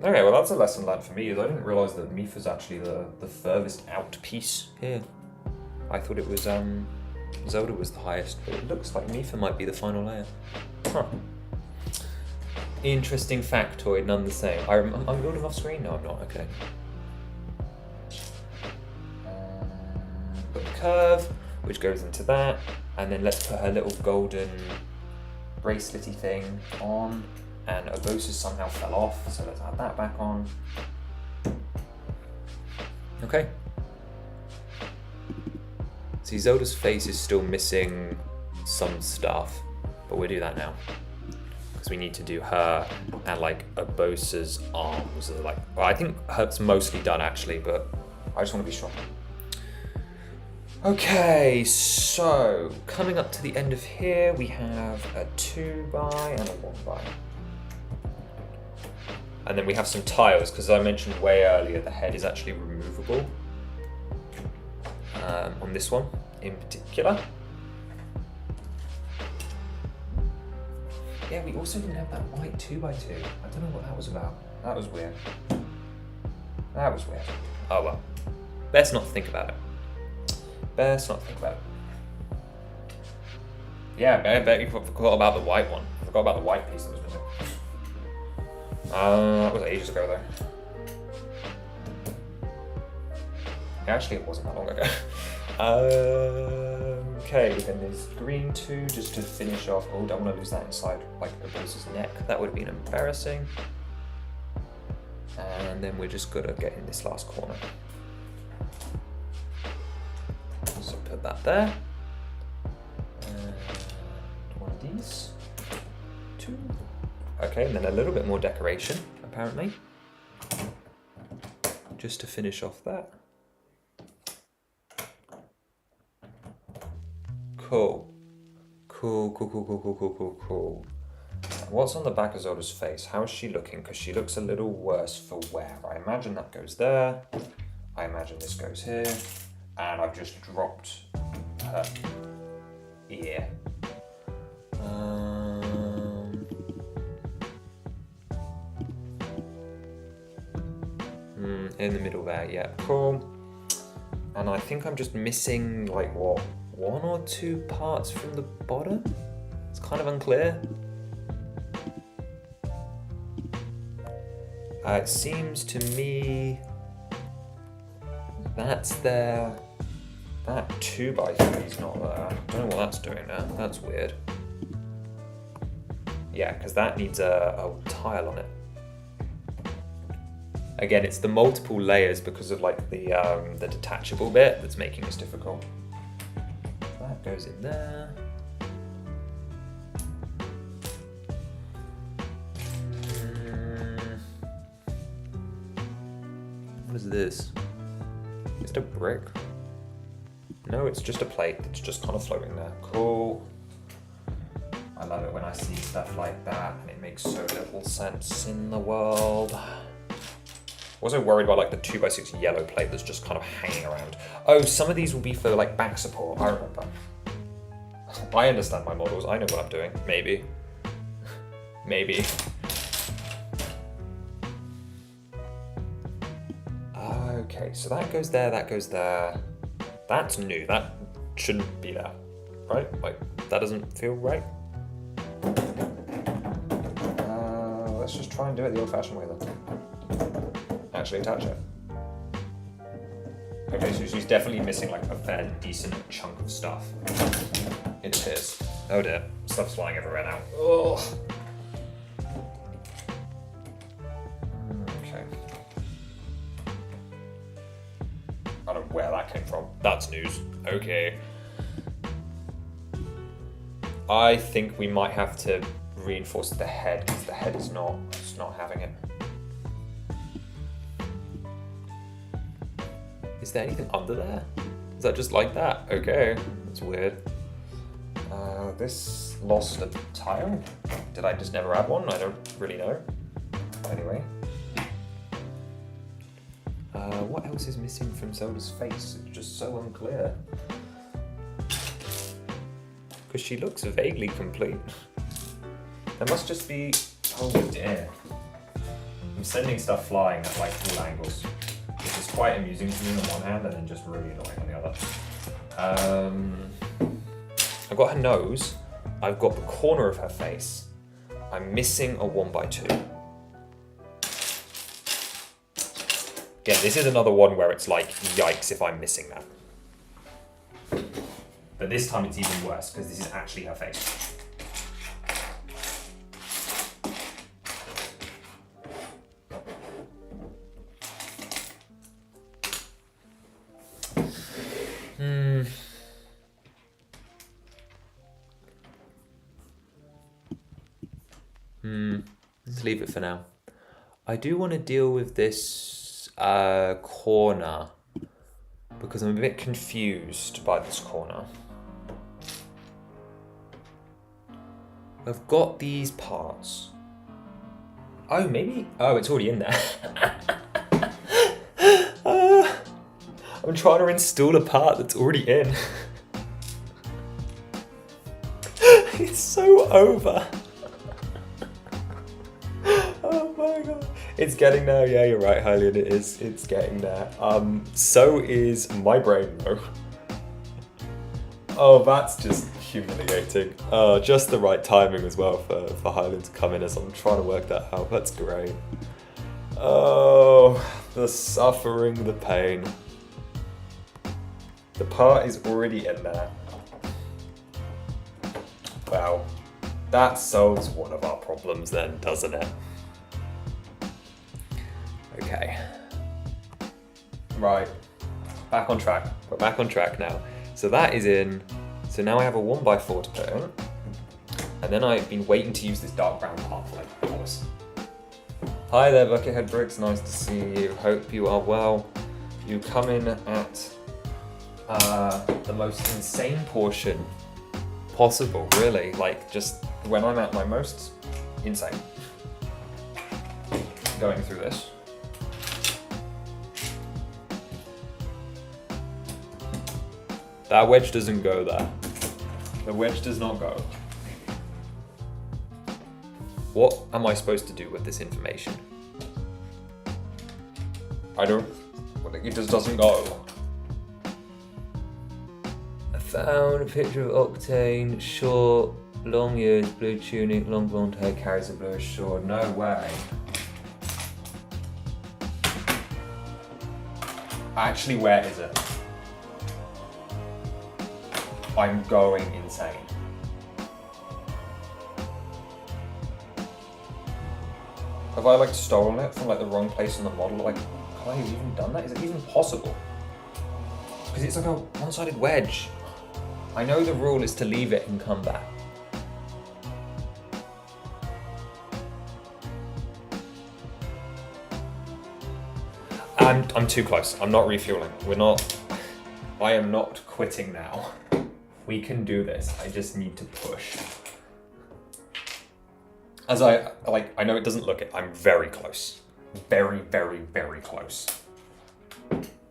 Okay, well that's a lesson learned for me, is I didn't realise that Mifa's actually the furthest out piece here. I thought it was Zelda was the highest, but it looks like Mifa might be the final layer. Huh. Interesting factoid, none the same. I'm building off screen? No, I'm not, okay. Got the curve, which goes into that, and then let's put her little golden bracelety thing on, and Obosis somehow fell off, so let's add that back on. Okay. See, Zelda's face is still missing some stuff, but we'll do that now. Because we need to do her and like Obosi's arms. Like, well, I think hers mostly done actually, but I just want to be sure. Okay, so coming up to the end of here, we have a 2x and a 1x. And then we have some tiles, because I mentioned way earlier, the head is actually removable on this one in particular. Yeah, we also didn't have that white 2x2. I don't know what that was about. That was weird. That was weird. Oh well, let's not think about it. Best not think about it. Yeah, I bet you forgot about the white one. I forgot about the white piece that was missing. That was ages ago though. Actually, it wasn't that long ago. Okay, then there's green 2 just to finish off. Oh, don't want to lose that inside like Obosi's neck. That would have been embarrassing. And then we're just gonna get in this last corner. So put that there. And one of these. 2. Okay, and then a little bit more decoration, apparently. Just to finish off that. Cool. Cool. What's on the back of Zelda's face? How is she looking? Because she looks a little worse for wear. I imagine that goes there. I imagine this goes here. And I've just dropped her ear. In the middle there, yeah, cool. And I think I'm just missing like what, 1 or 2 parts from the bottom? It's kind of unclear. It seems to me that's there. That 2x3 is not there. I don't know what that's doing there. That's weird. Yeah, because that needs a tile on it. Again, it's the multiple layers because of like the detachable bit that's making this difficult. That goes in there. What is this? Just a brick? No, it's just a plate that's just kind of floating there. Cool. I love it when I see stuff like that and it makes so little sense in the world. Also worried about like the 2x6 yellow plate that's just kind of hanging around. Oh, some of these will be for like back support. I remember. I understand my models. I know what I'm doing. Maybe. Maybe. Okay, so that goes there, that goes there. That's new. That shouldn't be there, right? Like, that doesn't feel right. Let's just try and do it the old-fashioned way then. Actually attach it. Okay, so she's definitely missing like a fairly decent chunk of stuff. It appears. Oh dear, stuff's flying everywhere now. Oh. Okay. I don't know where that came from. That's news. Okay. I think we might have to reinforce the head because the head is not having it. Is there anything under there? Is that just like that? Okay, that's weird. This lost a tile? Did I just never add one? I don't really know. Anyway. What else is missing from Zelda's face? It's just so unclear. Because she looks vaguely complete. There must just be... Oh dear. I'm sending stuff flying at like all angles. Which is quite amusing to me on one hand and then just really annoying on the other. I've got her nose. I've got the corner of her face. I'm missing a 1x2. Yeah, this is another one where it's like, yikes if I'm missing that. But this time it's even worse because this is actually her face. Let's leave it for now. I do want to deal with this corner because I'm a bit confused by this corner. I've got these parts. Oh, maybe. Oh, it's already in there. I'm trying to install a part that's already in. It's so over. Oh my god. It's getting there. Yeah, you're right, Hylian. It is. It's getting there. So is my brain though. Oh, that's just humiliating. Just the right timing as well for Hylian to come in as I'm trying to work that out. That's great. Oh, the suffering, the pain. The part is already in there. Wow. That solves one of our problems then, doesn't it? Okay. Right. Back on track. We're back on track now. So that is in. So now I have a 1x4 to put in. And then I've been waiting to use this dark brown part for like hours. Hi there, Buckethead Bricks. Nice to see you. Hope you are well. You come in at the most insane portion possible, really. Like, just when I'm at my most insane. Going through this. That wedge doesn't go there. The wedge does not go. What am I supposed to do with this information? I don't... It just doesn't go. I found a picture of Octane, short, long ears, blue tunic, long blonde hair, carries a bluish sword. No way. Actually, where is it? I'm going insane. Have I like stolen it from like the wrong place on the model? Like, have I even done that? Is it even possible? Because it's like a one-sided wedge. I know the rule is to leave it and come back. I'm too close. I'm not refueling. I am not quitting now. We can do this. I just need to push. I know it doesn't look it. I'm very close. Very, very, very close.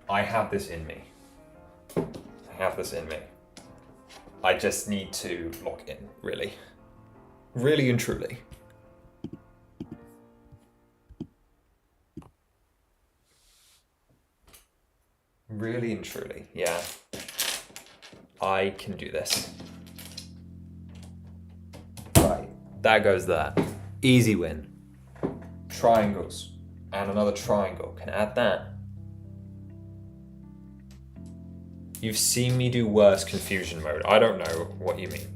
I have this in me. I just need to lock in, really. Really and truly. Really and truly, yeah. I can do this. Right, that goes that. Easy win. Triangles. And another triangle. Can add that. You've seen me do worse confusion mode. I don't know what you mean.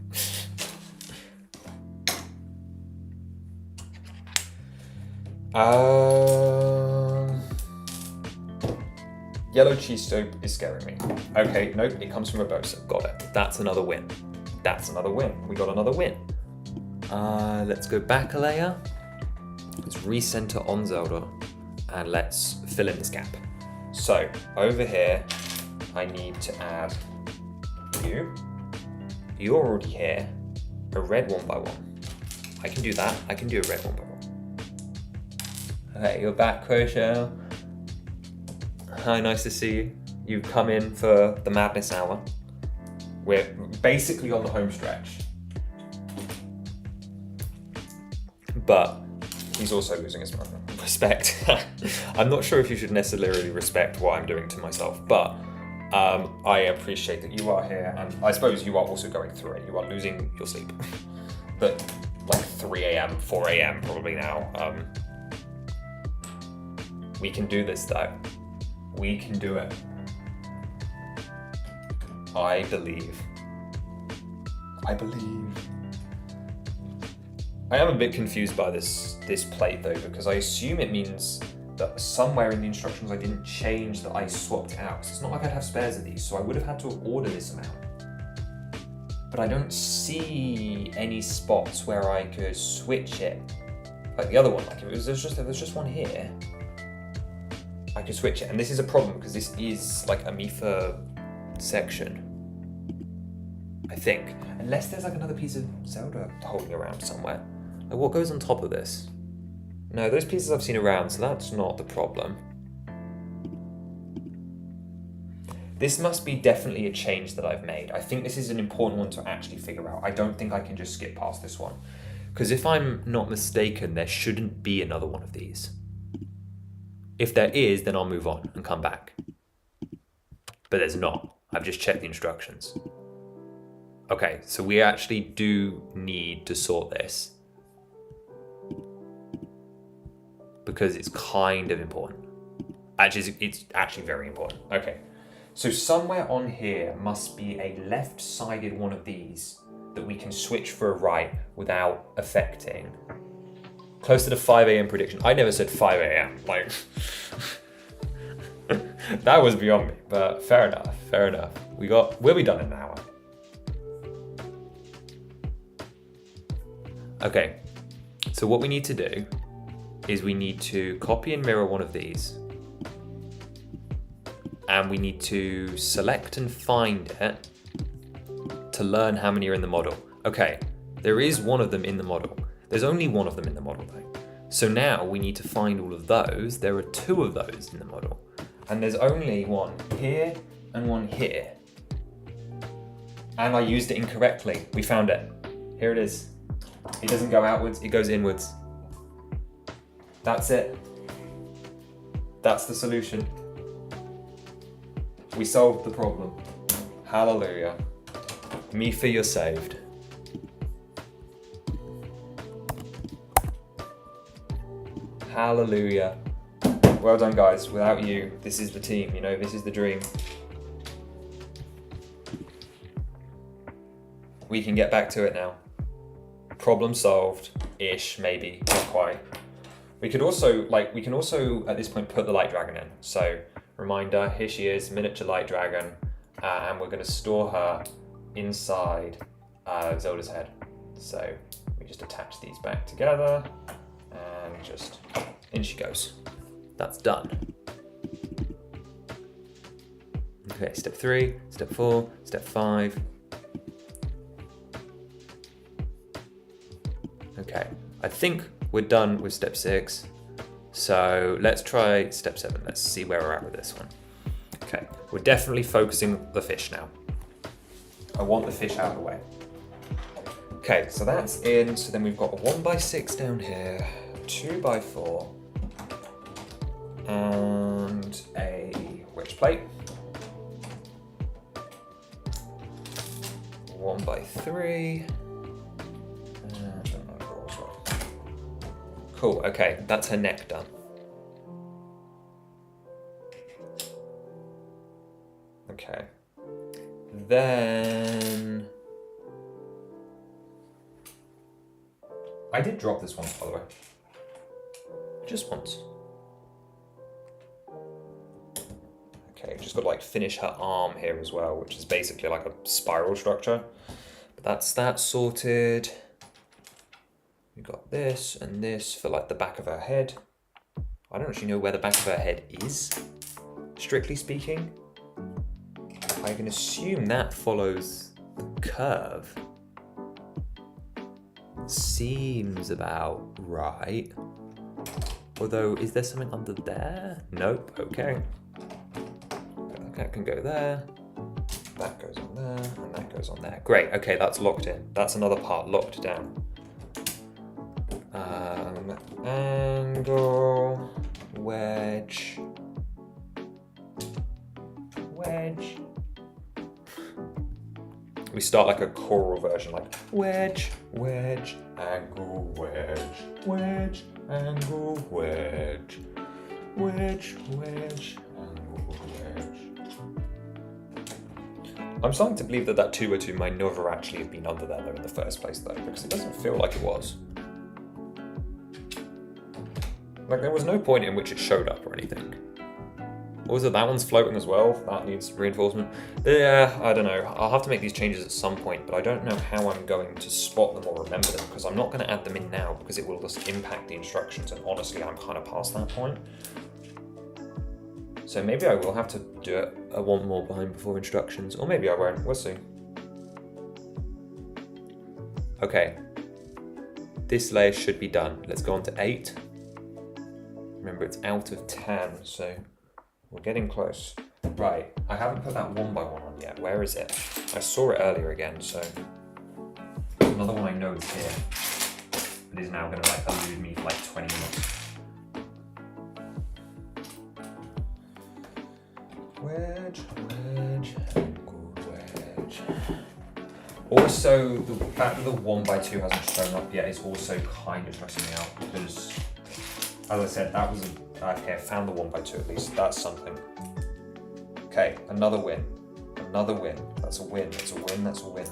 Yellow cheese stove is scaring me. Okay, nope, it comes from a bosa. Got it. That's another win. We got another win. Let's go back a layer. Let's recenter on Zelda. And let's fill in this gap. So, over here, I need to add you. You're already here. A red 1x1. I can do that. I can do a red 1x1. Okay, you're back, Crochet. Hi, nice to see you. You've come in for the madness hour. We're basically on the home stretch. But he's also losing his mind. Respect. I'm not sure if you should necessarily respect what I'm doing to myself, but I appreciate that you are here, and I suppose you are also going through it. You are losing your sleep. But like 3 a.m., 4 a.m. probably now. We can do this though. We can do it. I believe. I am a bit confused by this plate though, because I assume it means that somewhere in the instructions I didn't change that I swapped it out. It's not like I'd have spares of these, so I would have had to order this amount. But I don't see any spots where I could switch it. Like the other one, like if there's just one here, I could switch it. And this is a problem because this is like a MIFA section, I think. Unless there's like another piece of Zelda holding around somewhere. Like what goes on top of this? No, those pieces I've seen around, so that's not the problem. This must be definitely a change that I've made. I think this is an important one to actually figure out. I don't think I can just skip past this one. Because if I'm not mistaken, there shouldn't be another one of these. If there is, then I'll move on and come back. But there's not. I've just checked the instructions. Okay, so we actually do need to sort this. Because it's kind of important. Actually, it's actually very important. Okay, so somewhere on here must be a left-sided one of these that we can switch for a right without affecting. Close to the 5 a.m. prediction. I never said 5 a.m. Like, that was beyond me, but fair enough. We'll be done in an hour. Okay, so what we need to do is we need to copy and mirror one of these. And we need to select and find it to learn how many are in the model. Okay, there is one of them in the model. There's only one of them in the model though. So now we need to find all of those. There are 2 of those in the model. And there's only one here and one here. And I used it incorrectly. We found it. Here it is. It doesn't go outwards, it goes inwards. That's it. That's the solution. We solved the problem. Hallelujah. MIFA, you're saved. Hallelujah. Well done, guys. Without you, this is the team, you know, this is the dream. We can get back to it now. Problem solved-ish, maybe, not quite. We can also at this point put the light dragon in. So reminder, here she is, miniature light dragon, and we're going to store her inside Zelda's head. So we just attach these back together and just in she goes. That's done. Okay, step 3, step 4, step 5. Okay, I think we're done with step 6. So let's try step 7. Let's see where we're at with this one. Okay, we're definitely focusing the fish now. I want the fish out of the way. Okay, so that's in. So then we've got a 1x6 down here, 2x4, and a wedge plate. 1x3. Cool, okay, that's her neck done. Okay. Then I did drop this once, by the way. Just once. Okay, just got to like finish her arm here as well, which is basically like a spiral structure. But that's that sorted. We've got this and this for like the back of her head. I don't actually know where the back of her head is, strictly speaking. I can assume that follows the curve. Seems about right. Although, is there something under there? Nope, okay. That can go there. That goes on there, and that goes on there. Great, okay, that's locked in. That's another part locked down. Angle, wedge. We start like a choral version, like wedge, wedge, angle, wedge, wedge, angle, wedge, wedge, wedge, angle, wedge. I'm starting to believe that 2x2 might never actually have been under there though in the first place though, because it doesn't feel like it was. Like there was no point in which it showed up or anything. Or was it that one's floating as well? That needs reinforcement. Yeah, I don't know. I'll have to make these changes at some point, but I don't know how I'm going to spot them or remember them because I'm not going to add them in now because it will just impact the instructions, and honestly, I'm kind of past that point. So maybe I will have to do it a one more behind before instructions, or maybe I won't. We'll see. Okay. This layer should be done. Let's go on to 8. Remember, it's out of 10, so we're getting close. Right, I haven't put that 1x1 on yet. Where is it? I saw it earlier again, so another one I know is here. It is now going to like elude me for like 20 minutes. Wedge, wedge, angle, wedge. Also, the fact that the 1x2 hasn't shown up yet is also kind of stressing me out because, as I said, that was okay, I found the 1x2 at least. That's something. Okay, another win. Another win. That's a win. That's a win. That's a win.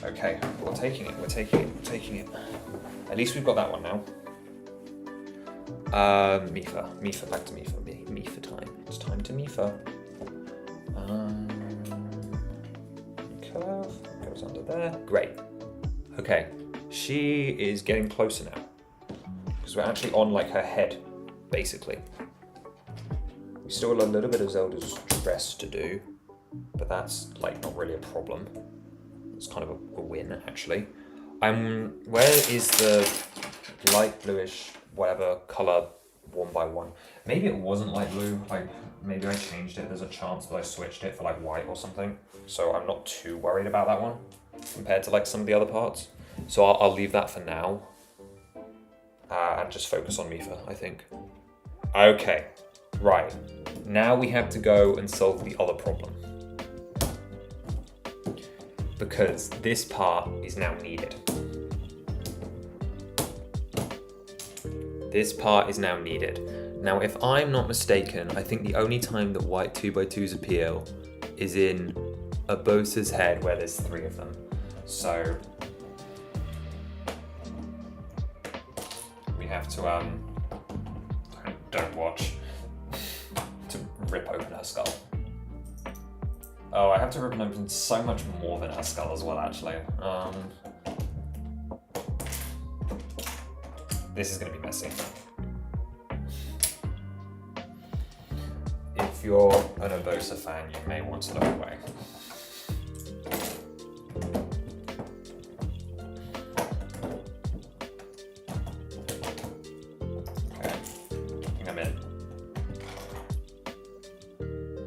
Okay, we're taking it. We're taking it. We're taking it. At least we've got that one now. Mifa. Mifa. Back to Mifa. Mifa time. It's time to Mifa. Curve. Goes under there. Great. Okay. She is getting closer now. Because we're actually on like her head, basically. We still have a little bit of Zelda's dress to do, but that's like not really a problem. It's kind of a win actually. Where is the light bluish, whatever color 1x1? Maybe it wasn't light blue. Maybe I changed it. There's a chance that I switched it for like white or something. So I'm not too worried about that one compared to like some of the other parts. So I'll leave that for now. And just focus on Mifa, I think. Okay, right. Now we have to go and solve the other problem. Because this part is now needed. This part is now needed. Now, if I'm not mistaken, I think the only time that white 2x2s appear is in Urbosa's head where there's 3 of them. So we have to don't watch, to rip open her skull. Oh, I have to rip open so much more than her skull as well, actually. This is going to be messy. If you're an Urbosa fan, you may want to look away. Okay, I think I'm in.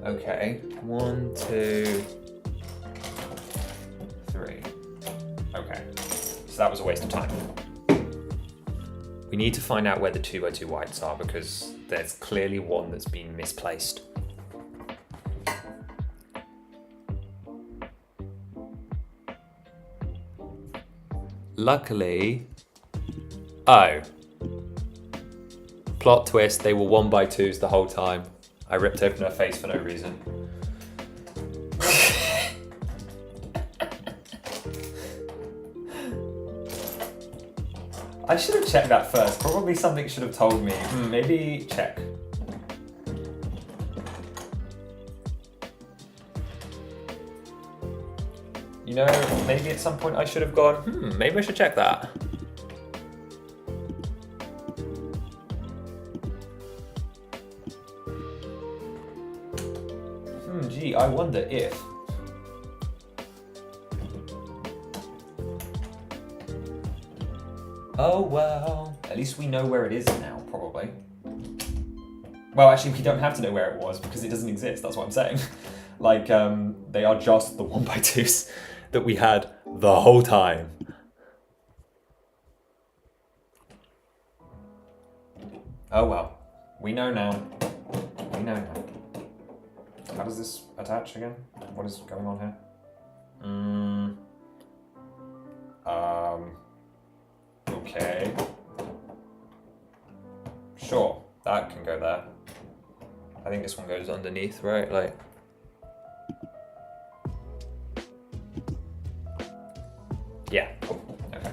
Okay, 1, 2, 3. Okay, so that was a waste of time. We need to find out where the 2x2 whites are because there's clearly one that's been misplaced. Luckily, oh, plot twist, they were 1x2s the whole time. I ripped open her face for no reason. I should have checked that first. Probably something should have told me. Maybe check. You know, maybe at some point I should have gone, maybe I should check that. Gee, I wonder if. Oh well, at least we know where it is now, probably. Well, actually, we don't have to know where it was because it doesn't exist, that's what I'm saying. Like, they are just the 1x2s that we had the whole time. Oh well, we know now. We know now. How does this attach again? What is going on here? Okay. Sure, that can go there. I think this one goes underneath, right? Like. Yeah, cool. Okay.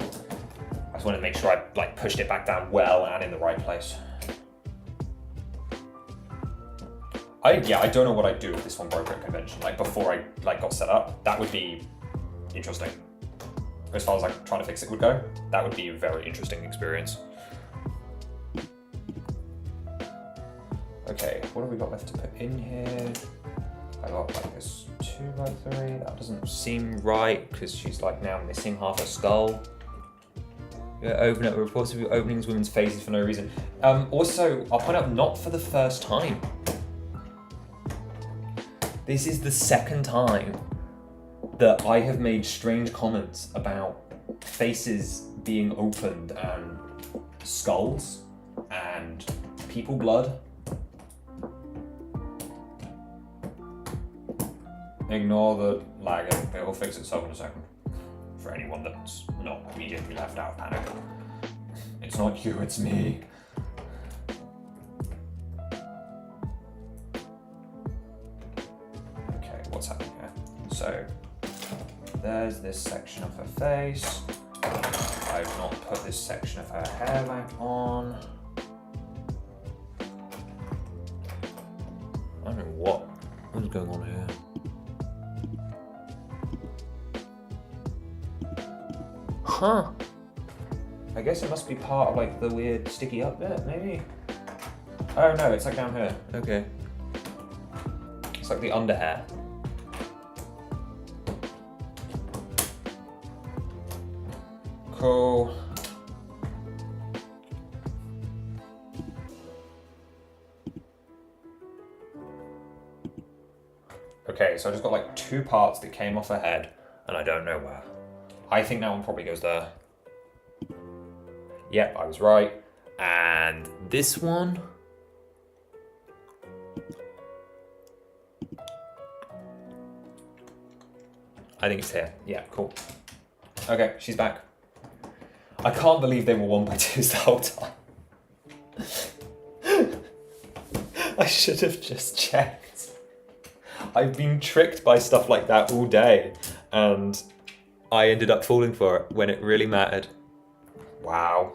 I just wanted to make sure I like pushed it back down well and in the right place. I don't know what I'd do if this one broke at convention. Like before I got set up, that would be interesting. As far as like trying to fix it would go, that would be a very interesting experience. Okay, what have we got left to put in here? I got like this 2x3. That doesn't seem right because she's like now missing half a skull. Yeah, open up reports of openings women's faces for no reason. Also, I'll point out, not for the first time. This is the second time that I have made strange comments about faces being opened and skulls and people blood. Ignore the lagging, it will fix itself in a second. For anyone that's not immediately left out of panic. It's not you, it's me. Okay, what's happening here? So, there's this section of her face. I've not put this section of her hair back on. I don't know what is going on here. Huh. I guess it must be part of like the weird sticky up bit, maybe? Oh no, it's like down here. Okay. It's like the under hair. Cool. Okay, so I just got like 2 parts that came off her head, and I don't know where. I think that one probably goes there. Yep, I was right. And this one. I think it's here. Yeah, cool. Okay, she's back. I can't believe they were 1x2s the whole time. I should have just checked. I've been tricked by stuff like that all day, and I ended up falling for it when it really mattered. Wow.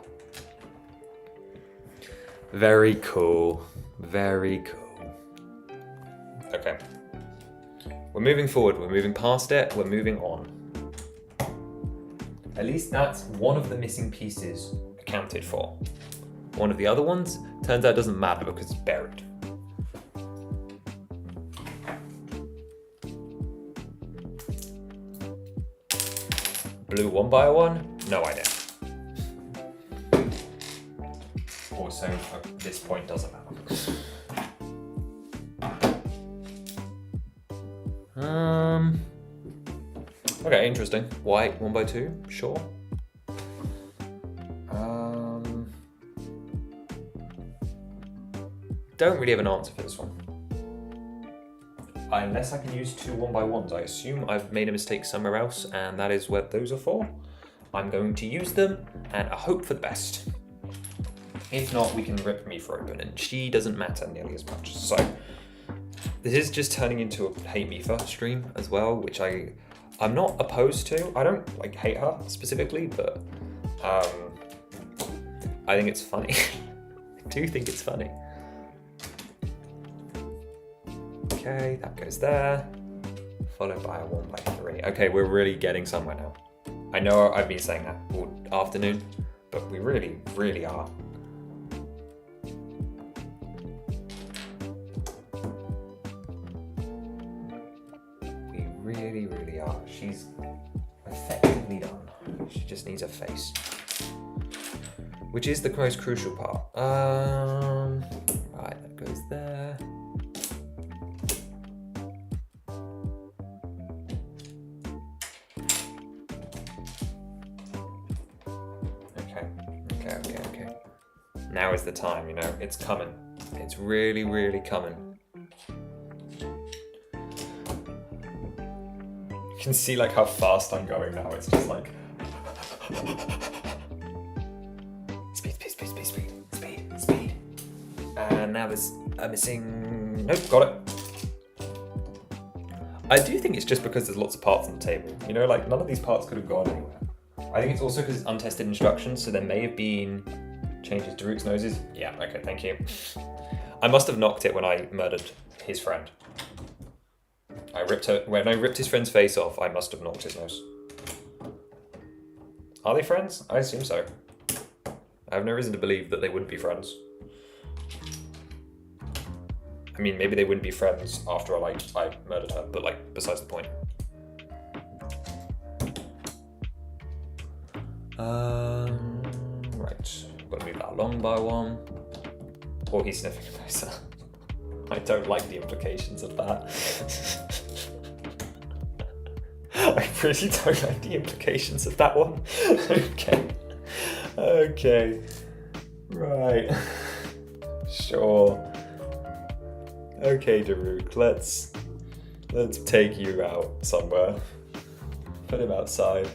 Very cool. Very cool. Okay. We're moving forward. We're moving past it. We're moving on. At least that's one of the missing pieces accounted for. One of the other ones, turns out doesn't matter because it's buried. Blue 1x1? No idea. Also, at this point doesn't matter. Okay, interesting. White 1x2, sure. Don't really have an answer for this one. Unless I can use two 1x1s, I assume I've made a mistake somewhere else, and that is what those are for. I'm going to use them, and I hope for the best. If not, we can rip me for open, and she doesn't matter nearly as much. So, this is just turning into a hate me for stream as well, which I'm not opposed to. I don't like hate her specifically, but I think it's funny. I do think it's funny. Okay, that goes there, followed by a 1x3. Okay, we're really getting somewhere now. I know I've been saying that all afternoon, but we really, really are. We really, really are. She's effectively done. She just needs a face. Which is the most crucial part. Right, that goes there. Okay. Now is the time, you know, it's coming. It's really, really coming. You can see like how fast I'm going now. It's just like speed. And now there's a missing. Nope, got it. I do think it's just because there's lots of parts on the table. You know, like none of these parts could have gone anywhere. I think it's also because it's untested instructions, so there may have been changes to Root's noses. Yeah, okay, thank you. I must have knocked it when I murdered his friend. When I ripped his friend's face off, I must have knocked his nose. Are they friends? I assume so. I have no reason to believe that they wouldn't be friends. I mean, maybe they wouldn't be friends after I murdered her, but like, besides the point. Right, gotta move that along by one. Or he's sniffing closer. I don't like the implications of that. I really don't like the implications of that one. Okay. Right. Sure. Okay, Daruk, let's take you out somewhere. Put him outside.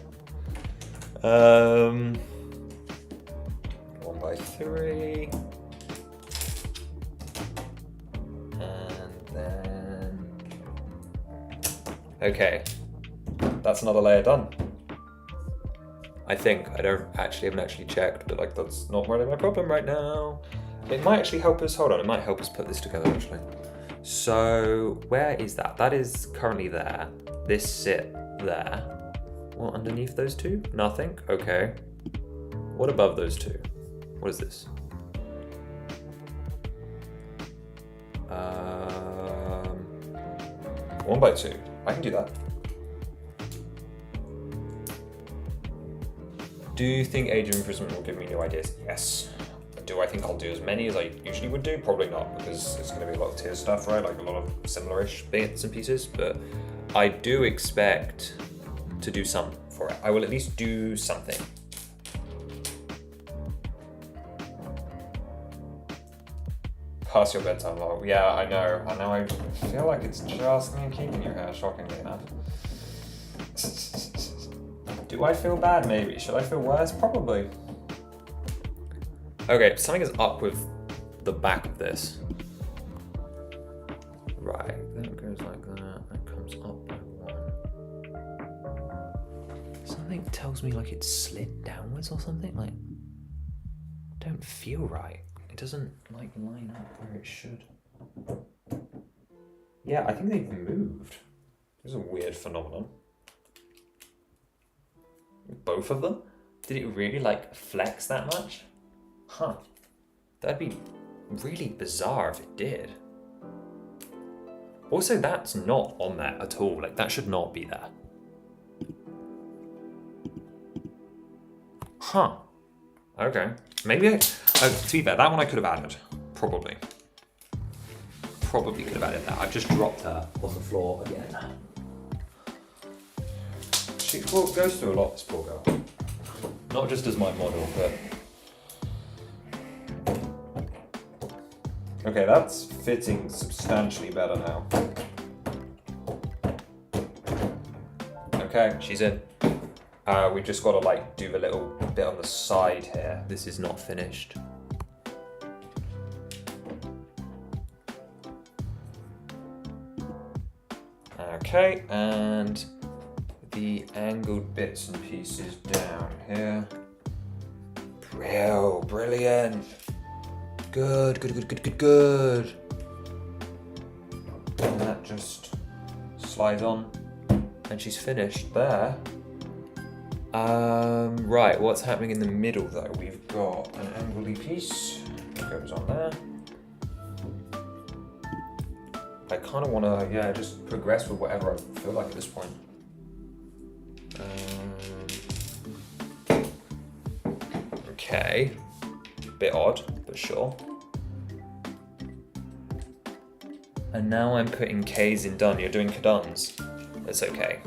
1x3. And then... Okay. That's another layer done. I think. I haven't actually checked, but like that's not really my problem right now. It might actually help us, hold on, it might help us put this together actually. So where is that? That is currently there. This sit there. What underneath those two? Nothing, okay. What above those two? What is this? 1x2, I can do that. Do you think Age of Imprisonment will give me new ideas? Yes. Do I think I'll do as many as I usually would do? Probably not, because it's going to be a lot of tier stuff, right? Like a lot of similar-ish bits and pieces, but I do expect to do some for it. I will at least do something. Pass your bedtime log. Yeah, I know. I feel like it's just me keeping your hair, shockingly enough. Do I feel bad? Maybe. Should I feel worse? Probably. Okay, something is up with the back of this. Right, then it goes like that. That comes up by one. Something tells me like it slid downwards or something. Like, don't feel right. It doesn't like line up where it should. Yeah, I think they've moved. This is a weird phenomenon. Both of them? Did it really like flex that much? Huh. That'd be really bizarre if it did. Also, that's not on there at all. Like, that should not be there. Huh. Okay. Maybe to be fair, that one I could have added. Probably. Probably could have added that. I've just dropped her on the floor again. She goes through a lot, this poor girl. Not just as my model, but... Okay, that's fitting substantially better now. Okay, she's in. We've just got to like do a little bit on the side here. This is not finished. Okay, and the angled bits and pieces down here. Brilliant. Good. And that just slides on, and she's finished there. Right, what's happening in the middle though? We've got an angledy piece that goes on there. I kind of want to, just progress with whatever I feel like at this point. Okay, bit odd, but sure. And now I'm putting K's in done. You're doing caduns. It's okay.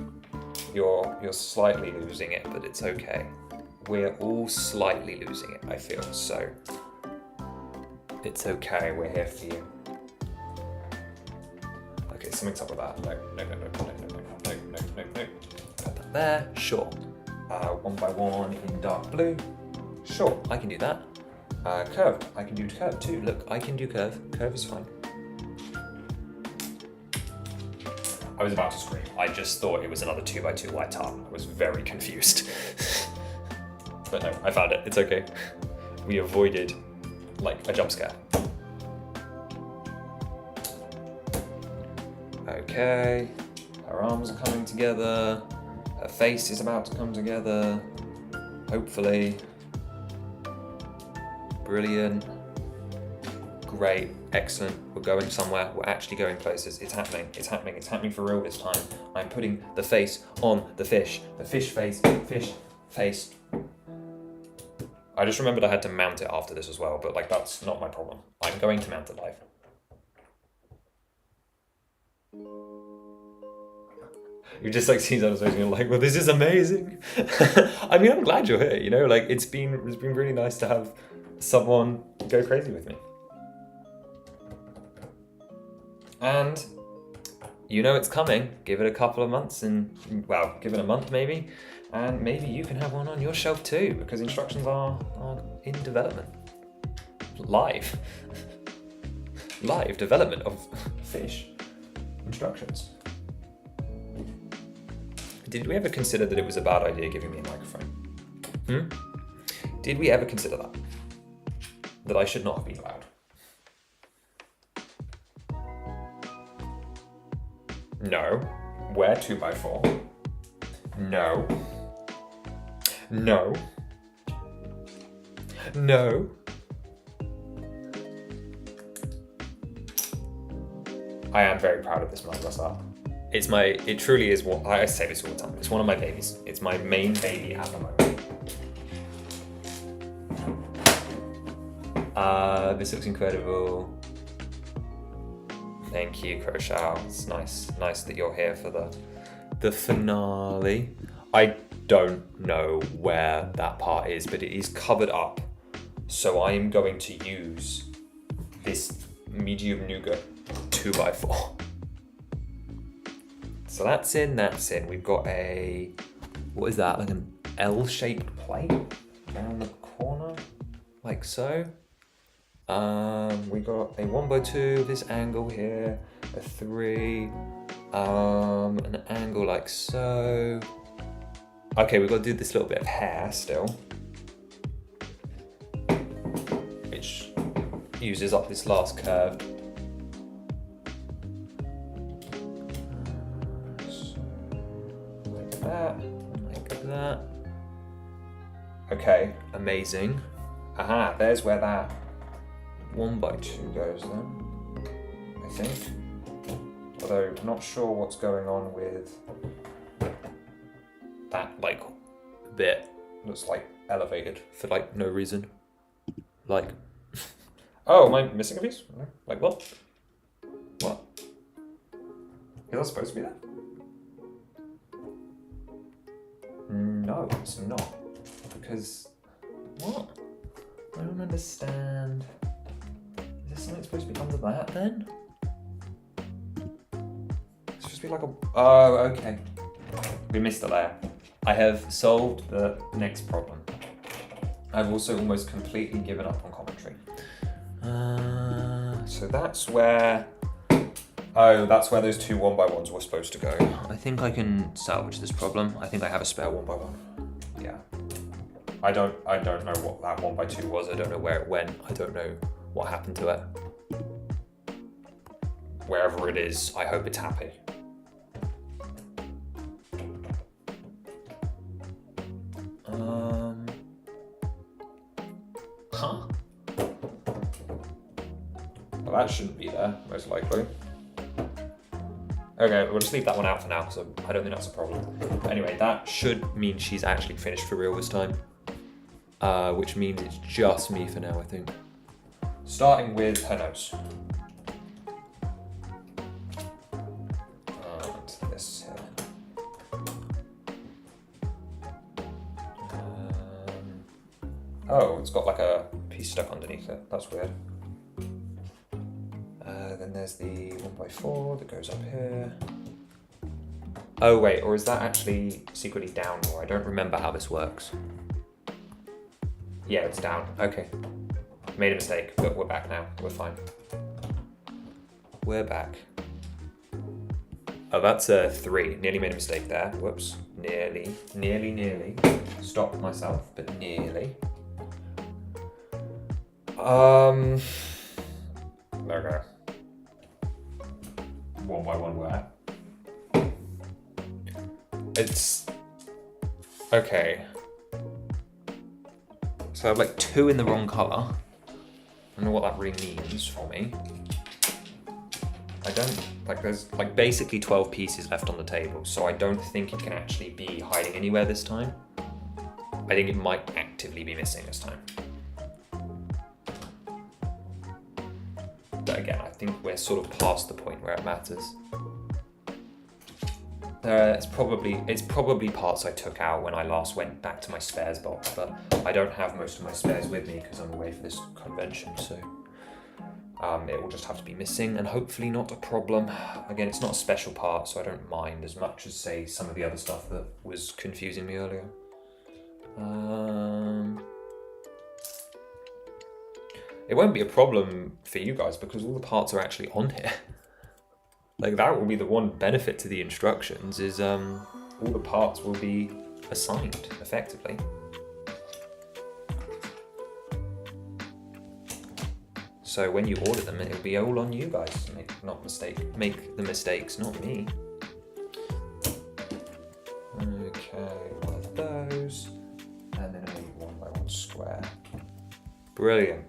You're slightly losing it, but it's okay. We're all slightly losing it, I feel, so it's okay. We're here for you. Okay, something's up with that. No. Put that there, sure. 1x1 in dark blue. Sure, I can do that. Curve, I can do curve too. Look, I can do curve. Curve is fine. I was about to scream. I just thought it was another 2x2 white tile. I was very confused. But no, I found it. It's okay. We avoided like a jump scare. Okay. Her arms are coming together. Her face is about to come together. Hopefully. Brilliant. Great. Excellent. We're going somewhere. We're actually going places. It's happening. It's happening for real this time. I'm putting the face on the fish. The fish face. Fish face. I just remembered I had to mount it after this as well, but like that's not my problem. I'm going to mount it live. You just like see that face and you're like, well, this is amazing. I mean, I'm glad you're here, you know, like it's been really nice to have someone go crazy with me. And you know it's coming. Give it a couple of months give it a month maybe, and maybe you can have one on your shelf too, because instructions are in development. Live development of fish instructions. Did we ever consider that it was a bad idea giving me a microphone? Did we ever consider that? That I should not have been allowed? No. Wear 2x4. No. No. No. I am very proud of this Microsoft art. It truly is what, I say this all the time, it's one of my babies. It's my main baby at the moment. This looks incredible. Thank you, Crochet. It's nice that you're here for the finale. I don't know where that part is, but it is covered up. So I am going to use this medium nougat 2x4. So that's in. We've got a, what is that? Like an L-shaped plate around the corner, like so. We got a 1x2, this angle here, a 3, an angle like so. Okay, we've got to do this little bit of hair still, which uses up this last curve. So, like that, like that. Okay, amazing. Aha, there's where that 1x2 goes then, I think. Although, not sure what's going on with that, like, bit that's, like, elevated for, like, no reason. Like, oh, am I missing a piece? Like, what? What? Is that supposed to be there? No, it's not. Because, what? I don't understand. Is there something supposed to be under that then? It's supposed to be like a... Oh, okay. We missed a layer. I have solved the next problem. I've also almost completely given up on commentary. So that's where... Oh, that's where those two 1x1s were supposed to go. I think I can salvage this problem. I think I have a spare 1x1. Yeah. I don't know what that 1x2 was. I don't know where it went. I don't know what happened to it. Wherever it is, I hope it's happy. Huh? Well, that shouldn't be there, most likely. Okay, we'll just leave that one out for now, so I don't think that's a problem. Anyway, that should mean she's actually finished for real this time. Which means it's just me for now, I think. Starting with her nose. And this here. Oh, it's got like a piece stuck underneath it. That's weird. Then there's the 1x4 that goes up here. Oh wait, or is that actually secretly down more? I don't remember how this works. Yeah, it's down. Okay. Made a mistake, but we're back now. We're fine. We're back. Oh, that's a 3. Nearly made a mistake there. Whoops. Nearly. Stopped myself, but nearly. Okay. 1x1 where? It's... Okay. So I have like 2 in the wrong colour. I don't know what that really means for me. I don't, like there's like basically 12 pieces left on the table, so I don't think it can actually be hiding anywhere this time. I think it might actively be missing this time. But again, I think we're sort of past the point where it matters. It's probably parts I took out when I last went back to my spares box, but I don't have most of my spares with me because I'm away for this convention, so it will just have to be missing and hopefully not a problem. Again, it's not a special part, so I don't mind as much as, say, some of the other stuff that was confusing me earlier. It won't be a problem for you guys because all the parts are actually on here. Like, that will be the one benefit to the instructions is all the parts will be assigned effectively. So when you order them, it'll be all on you guys. Make the mistakes, not me. Okay, one of those, and then a 1x1 square. Brilliant.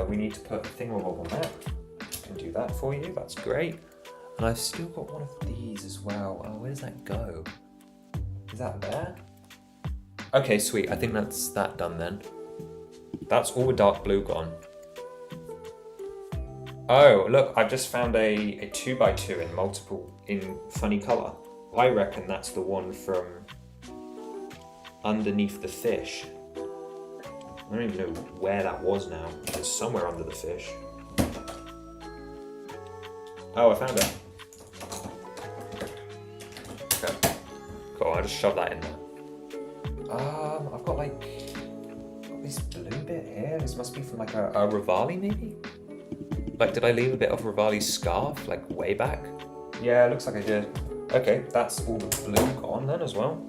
We need to put the thingamabob on that. I can do that for you. That's great. And I've still got one of these as well. Oh, where does that go? Is that there? Okay, sweet. I think that's that done then. That's all the dark blue gone. Oh, look, I've just found a 2x2 in funny colour. I reckon that's the one from underneath the fish. I don't even know where that was now. It's somewhere under the fish. Oh, I found it. Okay. Cool, I'll just shove that in there. I've got this blue bit here. This must be from like a Rivali maybe? Like, did I leave a bit of Rivali's scarf, like way back? Yeah, looks like I did. Okay, that's all the blue gone then as well.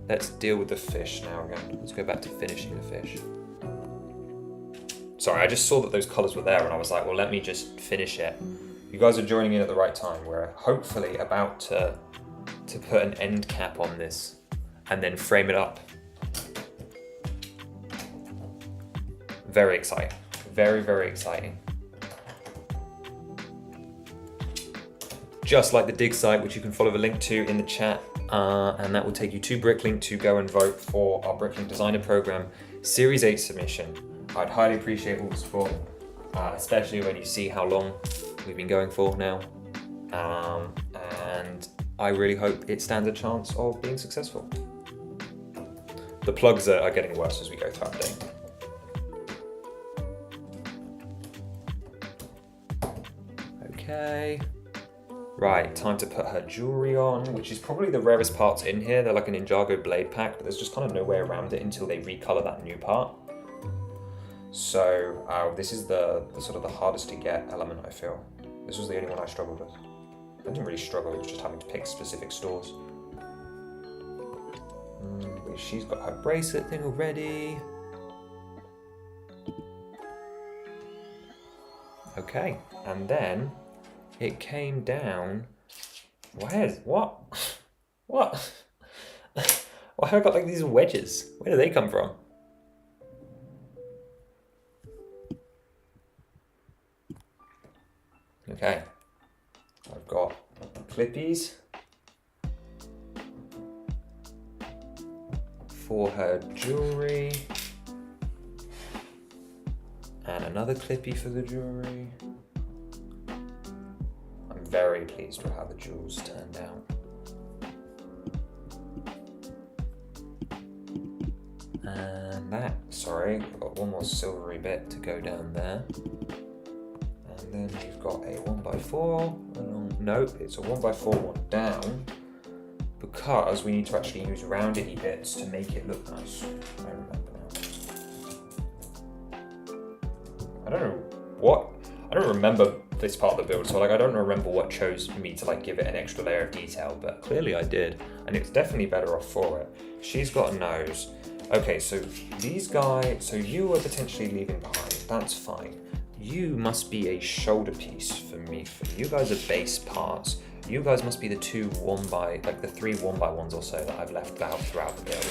Let's deal with the fish now again. Let's go back to finishing the fish. Sorry, I just saw that those colours were there and I was like, well, let me just finish it. You guys are joining in at the right time. We're hopefully about to put an end cap on this and then frame it up. Very exciting. Very, very exciting. Just like the dig site, which you can follow the link to in the chat, and that will take you to Bricklink to go and vote for our Bricklink Designer Program Series 8 submission. I'd highly appreciate all the support, especially when you see how long we've been going for now. And I really hope it stands a chance of being successful. The plugs are getting worse as we go throughout the day. Okay. Right, time to put her jewelry on, which is probably the rarest parts in here. They're like an Ninjago blade pack, but there's just kind of no way around it until they recolor that new part. So this is the sort of the hardest to get element, I feel. This was the only one I struggled with. I didn't really struggle, it was just having to pick specific stores. She's got her bracelet thing already. Okay, and then it came down. What? What? Why have I got like these wedges? Where do they come from? Okay, I've got clippies for her jewelry and another clippy for the jewelry. I'm very pleased with how the jewels turned out. And that, sorry, I've got one more silvery bit to go down there. And then we've got a 1x4, nope, it's a 1x4 one down, because we need to actually use roundedy bits to make it look nice. I remember now. I don't remember this part of the build, so like I don't remember what chose me to like give it an extra layer of detail, but clearly I did, and it's definitely better off for it. She's got a nose. Okay, so these guys, so you are potentially leaving behind, that's fine. You must be a shoulder piece for me. You guys are base parts. You guys must be the three 1x1s or so that I've left out throughout the build.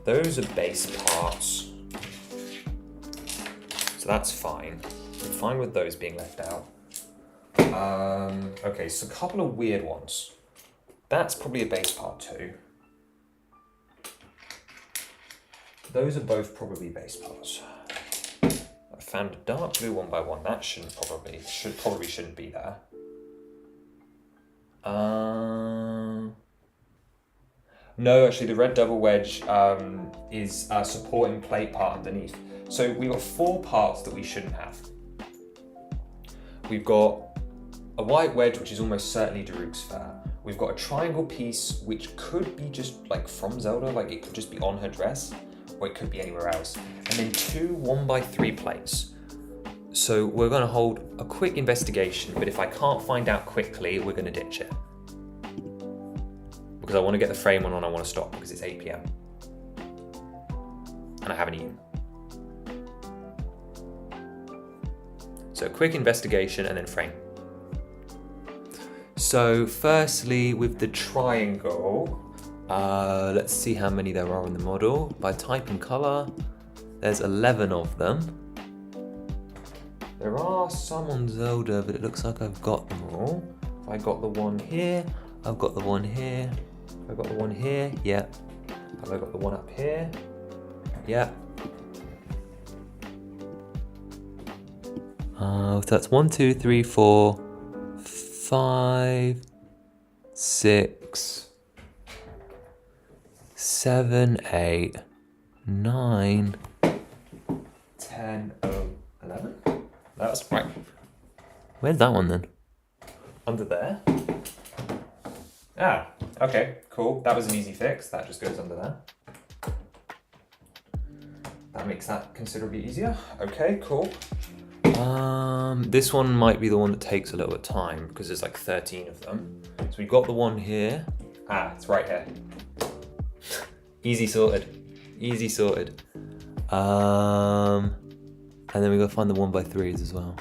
Those are base parts. So that's fine. I'm fine with those being left out. Okay, so a couple of weird ones. That's probably a base part too. Those are both probably base parts. I found a dark blue 1x1. That shouldn't be there. No, actually, the red double wedge is a supporting plate part underneath. So we've got 4 parts that we shouldn't have. We've got a white wedge, which is almost certainly Daruk's fur. We've got a triangle piece, which could be just like from Zelda, like it could just be on her dress, or it could be anywhere else. And then 2 1x3 plates. So we're gonna hold a quick investigation, but if I can't find out quickly, we're gonna ditch it. Because I wanna get the frame on and I wanna stop because it's 8 PM. And I haven't eaten. So quick investigation and then frame. So firstly, with the triangle, let's see how many there are in the model. By type and color, there's 11 of them. There are some on Zelda, but it looks like I've got them all. If I got the one here, I've got the one here. If I got the one here, yeah. Have I got the one up here? Yeah. So that's 1, 2, 3, 4, 5, 6, 7, 8, 9, 10, 11. That's right. Where's that one then? Under there. Ah, okay, cool. That was an easy fix. That just goes under there. That makes that considerably easier. Okay, cool. This one might be the one that takes a little bit of time because there's like 13 of them. So we've got the one here. Ah, it's right here. Easy sorted. Easy sorted. And then we gotta find the 1x3s as well.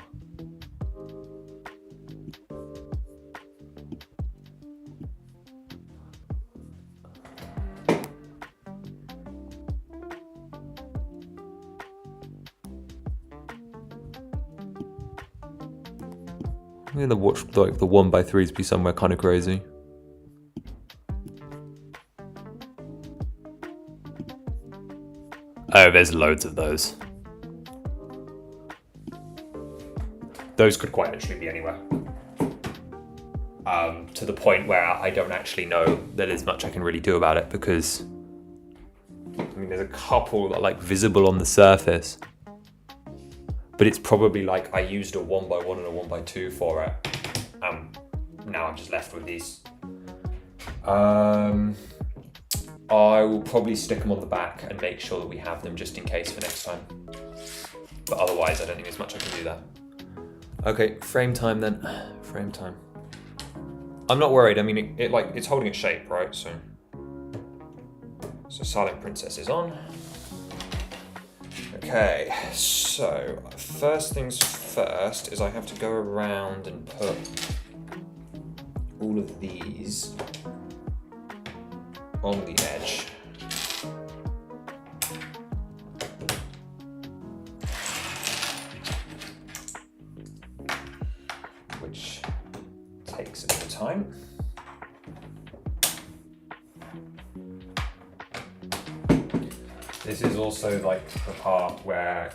I'm gonna watch like the 1x3s be somewhere kind of crazy. Oh, there's loads of those. Those could quite literally be anywhere. To the point where I don't actually know that there's much I can really do about it, because I mean, there's a couple that are like visible on the surface, but it's probably like I used a 1x1 and a 1x2 for it. Now I'm just left with these. I will probably stick them on the back and make sure that we have them just in case for next time. But otherwise, I don't think there's much I can do there. Okay, frame time then. Frame time. I'm not worried. I mean, it's holding its shape, right? So Silent Princess is on. Okay, so first things first is I have to go around and put all of these on the edge. Which takes a bit of time. This is also like the part where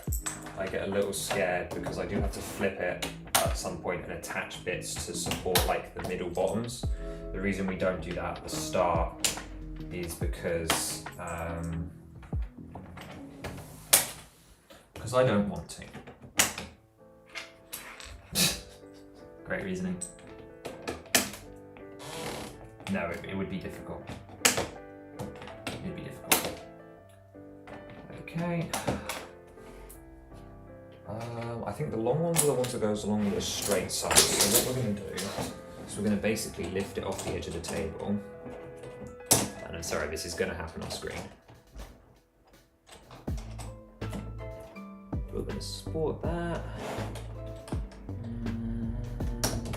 I get a little scared, because I do have to flip it at some point and attach bits to support like the middle bottoms. The reason we don't do that at the start is because I don't want to. Great reasoning. No, it would be difficult. It'd be difficult. Okay. I think the long ones are the ones that goes along with the straight side. So what we're going to do is we're going to basically lift it off the edge of the table. And I'm sorry, this is going to happen on screen. We're going to support that.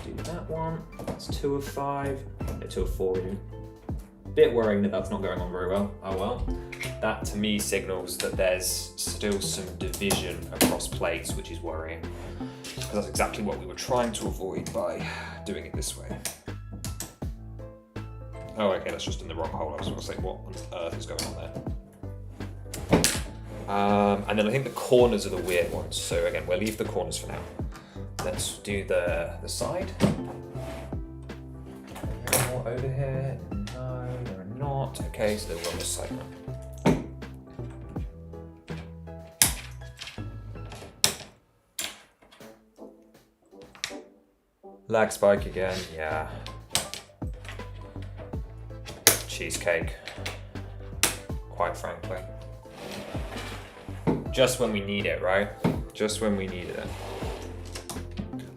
Do that one. That's 2 of 5. No, 2 of 4 really. Bit worrying that that's not going on very well. Oh well. That to me signals that there's still some division across plates, which is worrying. Because that's exactly what we were trying to avoid by doing it this way. Oh, okay, that's just in the wrong hole. I was going to say, what on earth is going on there? And then I think the corners are the weird ones. So again, we'll leave the corners for now. Let's do the side. Any more over here? No, there are not. Okay, so they're on this side now. Lag spike again, yeah. Cheesecake, quite frankly. Just when we need it, right? Just when we needed it.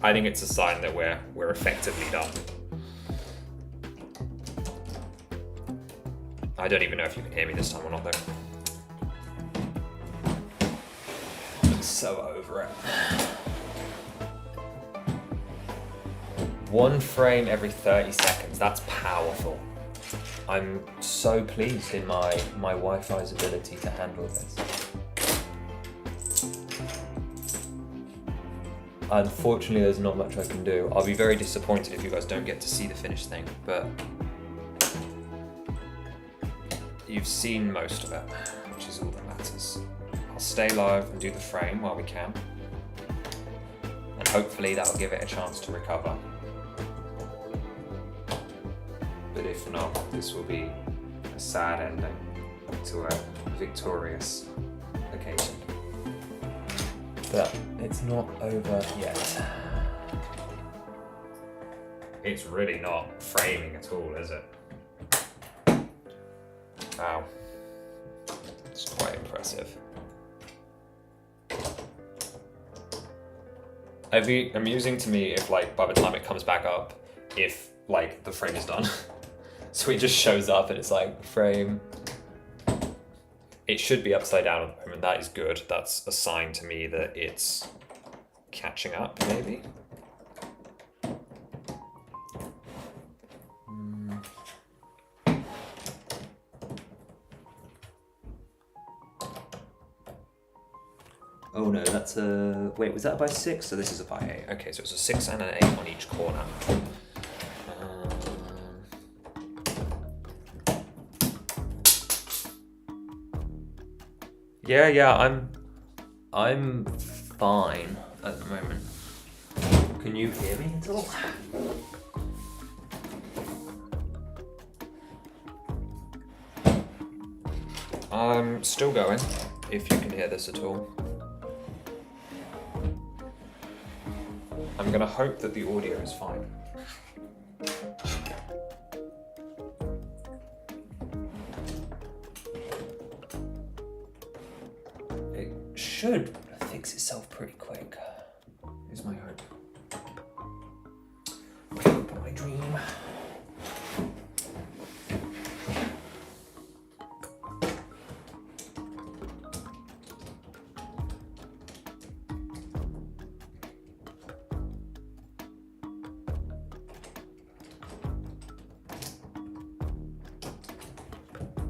I think it's a sign that we're effectively done. I don't even know if you can hear me this time or not though. I'm so over it. 1 frame every 30 seconds, that's powerful. I'm so pleased in my Wi-Fi's ability to handle this. Unfortunately, there's not much I can do. I'll be very disappointed if you guys don't get to see the finished thing, but you've seen most of it, which is all that matters. I'll stay live and do the frame while we can, and hopefully that'll give it a chance to recover. But if not, this will be a sad ending to a victorious occasion. But it's not over yet. It's really not framing at all, is it? Wow. It's quite impressive. It'd be amusing to me if, like, by the time it comes back up, if, like, the frame is done. So it just shows up and it's like, frame. It should be upside down at the moment. That is good. That's a sign to me that it's catching up, maybe. Oh no, that's a... Wait, was that by 6? So this is a by 8. Okay, so it's a 6 and an 8 on each corner. Yeah, I'm fine at the moment. Can you hear me at all? I'm still going, if you can hear this at all. I'm gonna hope that the audio is fine. It should fix itself pretty quick, is my hope. My hope, my dream.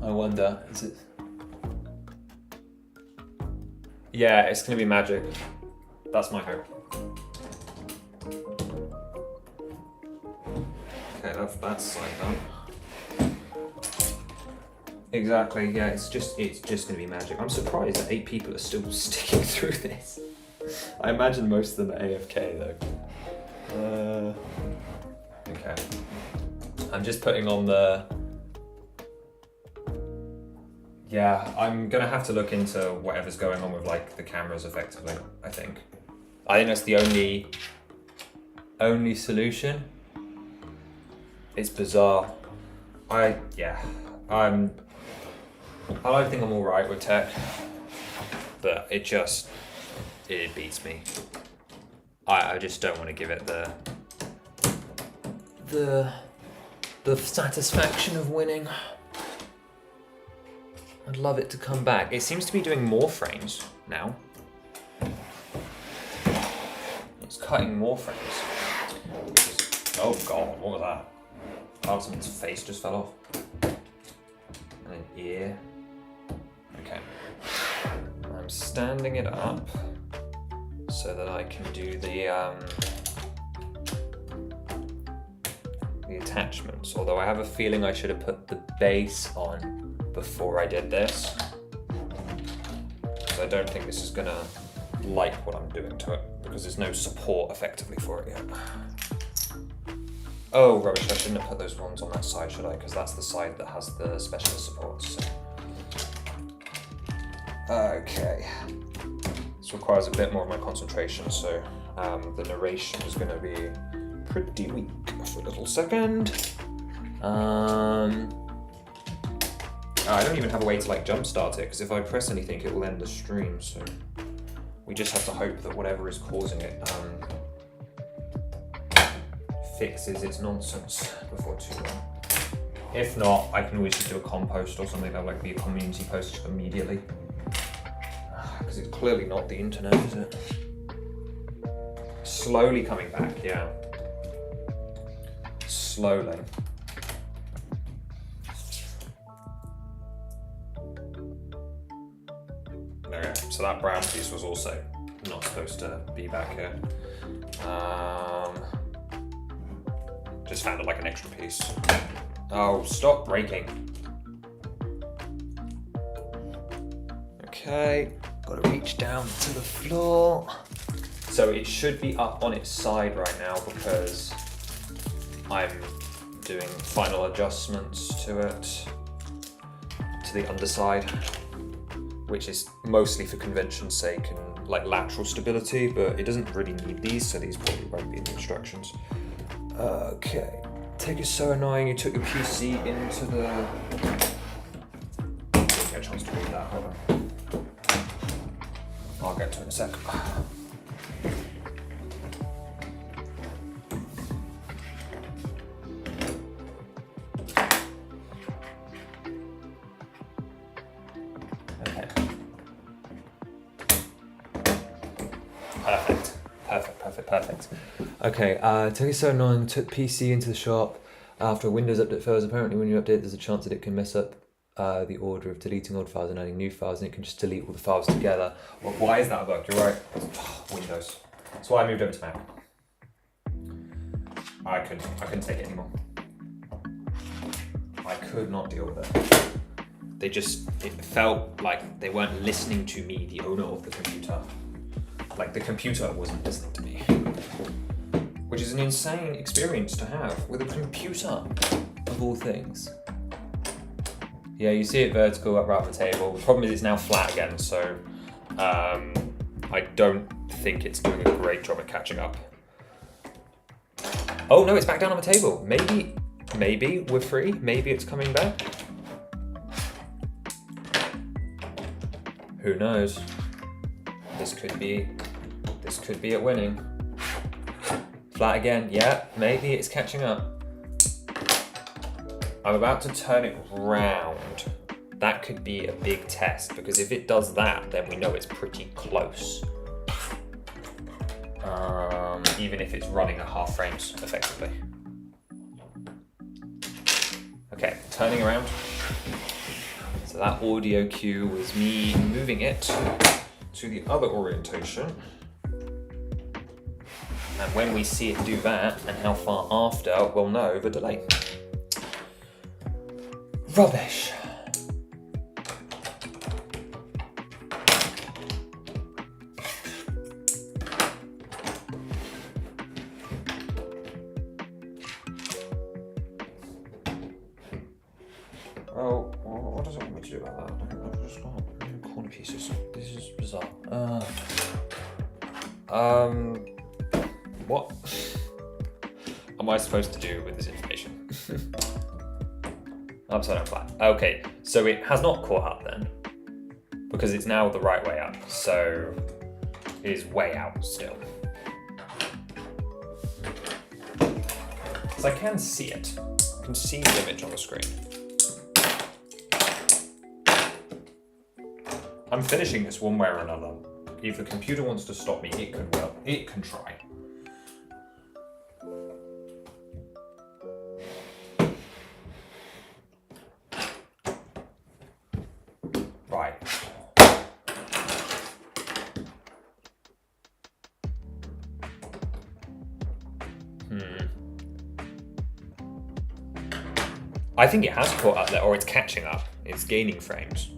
I wonder, is it? Yeah, it's gonna be magic. That's my hope. Okay, that's side done. Exactly, yeah, it's just gonna be magic. I'm surprised that 8 people are still sticking through this. I imagine most of them are AFK though. Okay. I'm just putting on the... Yeah, I'm gonna have to look into whatever's going on with like the cameras effectively, I think. I think that's the only solution. It's bizarre. I don't think I'm alright with tech, but it beats me. I just don't want to give it the satisfaction of winning. I'd love it to come back. It seems to be doing more frames now. It's cutting more frames. Oh god, what was that? Oh, someone's face just fell off. And an ear. Okay. I'm standing it up so that I can do the attachments. Although I have a feeling I should have put the base on before I did this. Because I don't think this is gonna like what I'm doing to it, because there's no support effectively for it yet. Oh rubbish, I shouldn't have put those ones on that side, should I? Because that's the side that has the specialist supports. So. Okay. This requires a bit more of my concentration, so the narration is gonna be pretty weak for a little second. I don't even have a way to like jumpstart it, because if I press anything it will end the stream, so we just have to hope that whatever is causing it fixes its nonsense before too long. If not, I can always just do a compost or something that'll like be a community post immediately. Because it's clearly not the internet, is it? Slowly coming back, yeah. Slowly. Okay, so that brown piece was also not supposed to be back here. Just found it like an extra piece. Oh, stop breaking. Okay, gotta reach down to the floor. So it should be up on its side right now because I'm doing final adjustments to it, to the underside, which is mostly for convention's sake and like lateral stability, but it doesn't really need these, so these probably won't be in the instructions. Okay, Tech is so annoying. You took your PC into the... Didn't get a chance to read that, hold on. I'll get to it in a sec. Perfect. Okay, Turkey's so annoying. Took PC into the shop after a Windows update fails. Apparently, when you update, there's a chance that it can mess up the order of deleting old files and adding new files, and it can just delete all the files together. Well, why is that a bug? You're right. Windows. That's why I moved over to Mac. I couldn't take it anymore. I could not deal with it. It felt like they weren't listening to me, the owner of the computer. Like the computer wasn't listening to me. Which is an insane experience to have with a computer, of all things. Yeah, you see it vertical up around the table. The problem is it's now flat again, so I don't think it's doing a great job at catching up. Oh no, it's back down on the table. Maybe we're free. Maybe it's coming back. Who knows? This could be it winning. Flat again. Yeah, maybe it's catching up. I'm about to turn it round. That could be a big test, because if it does that, then we know it's pretty close. Even if it's running at half frames effectively. Okay, turning around. So that audio cue was me moving it to the other orientation. And when we see it do that, and how far after, we'll know the delay. Rubbish. Oh, what does it want me to do about that? I've just got corner pieces. This is bizarre. What am I supposed to do with this information? Upside down flat. Okay, so it has not caught up then, because it's now the right way up, so it is way out still. Because I can see it. I can see the image on the screen. I'm finishing this one way or another. If the computer wants to stop me, it can try. Right. I think it has caught up there, or it's catching up. It's gaining frames.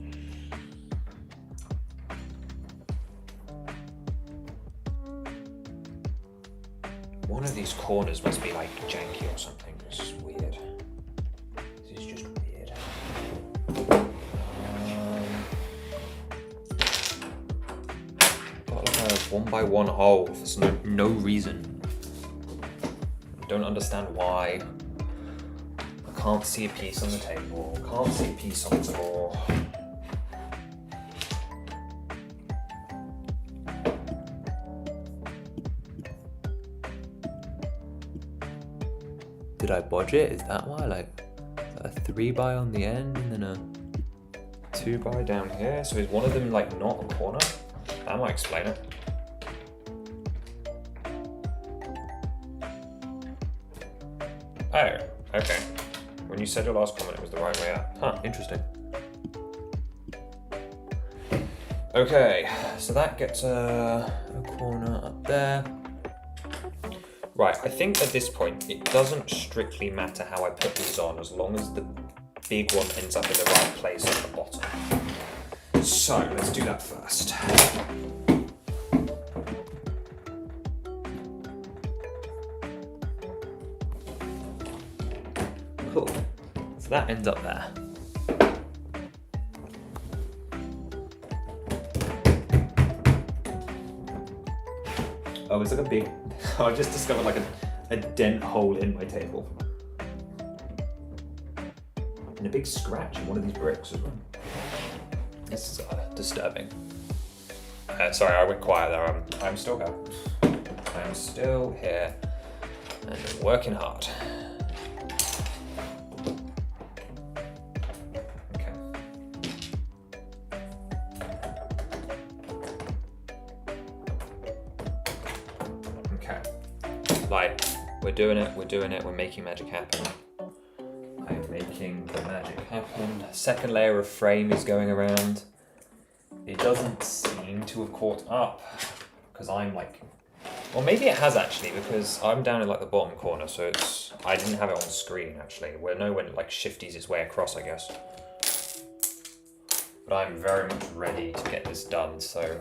One of these corners must be like janky or something. This is weird. This is just weird. Got like a 1x1 hole for no reason. I don't understand why. I can't see a piece on the table. Can't see a piece on the floor. Did I bodge it? Is that why? Like a 3x on the end and then a 2x down here? So is one of them like not a corner? That might explain it. Oh, okay. When you said your last comment, it was the right way up. Huh, interesting. Okay, so that gets a corner up there. Right, I think at this point, it doesn't strictly matter how I put these on, as long as the big one ends up in the right place at the bottom. So, let's do that first. Cool. So that ends up there. Oh, it's like a big... I just discovered like a dent hole in my table. And a big scratch in one of these bricks as well. This is disturbing. Sorry, I went quiet there. I'm still here. I'm still here and working hard. Okay. Right, we're doing it, we're making magic happen. I'm making the magic happen. Second layer of frame is going around. It doesn't seem to have caught up, because I'm like, well maybe it has actually, because I'm down in like the bottom corner, so I didn't have it on screen actually. We'll know when it like shifties its way across, I guess. But I'm very much ready to get this done, so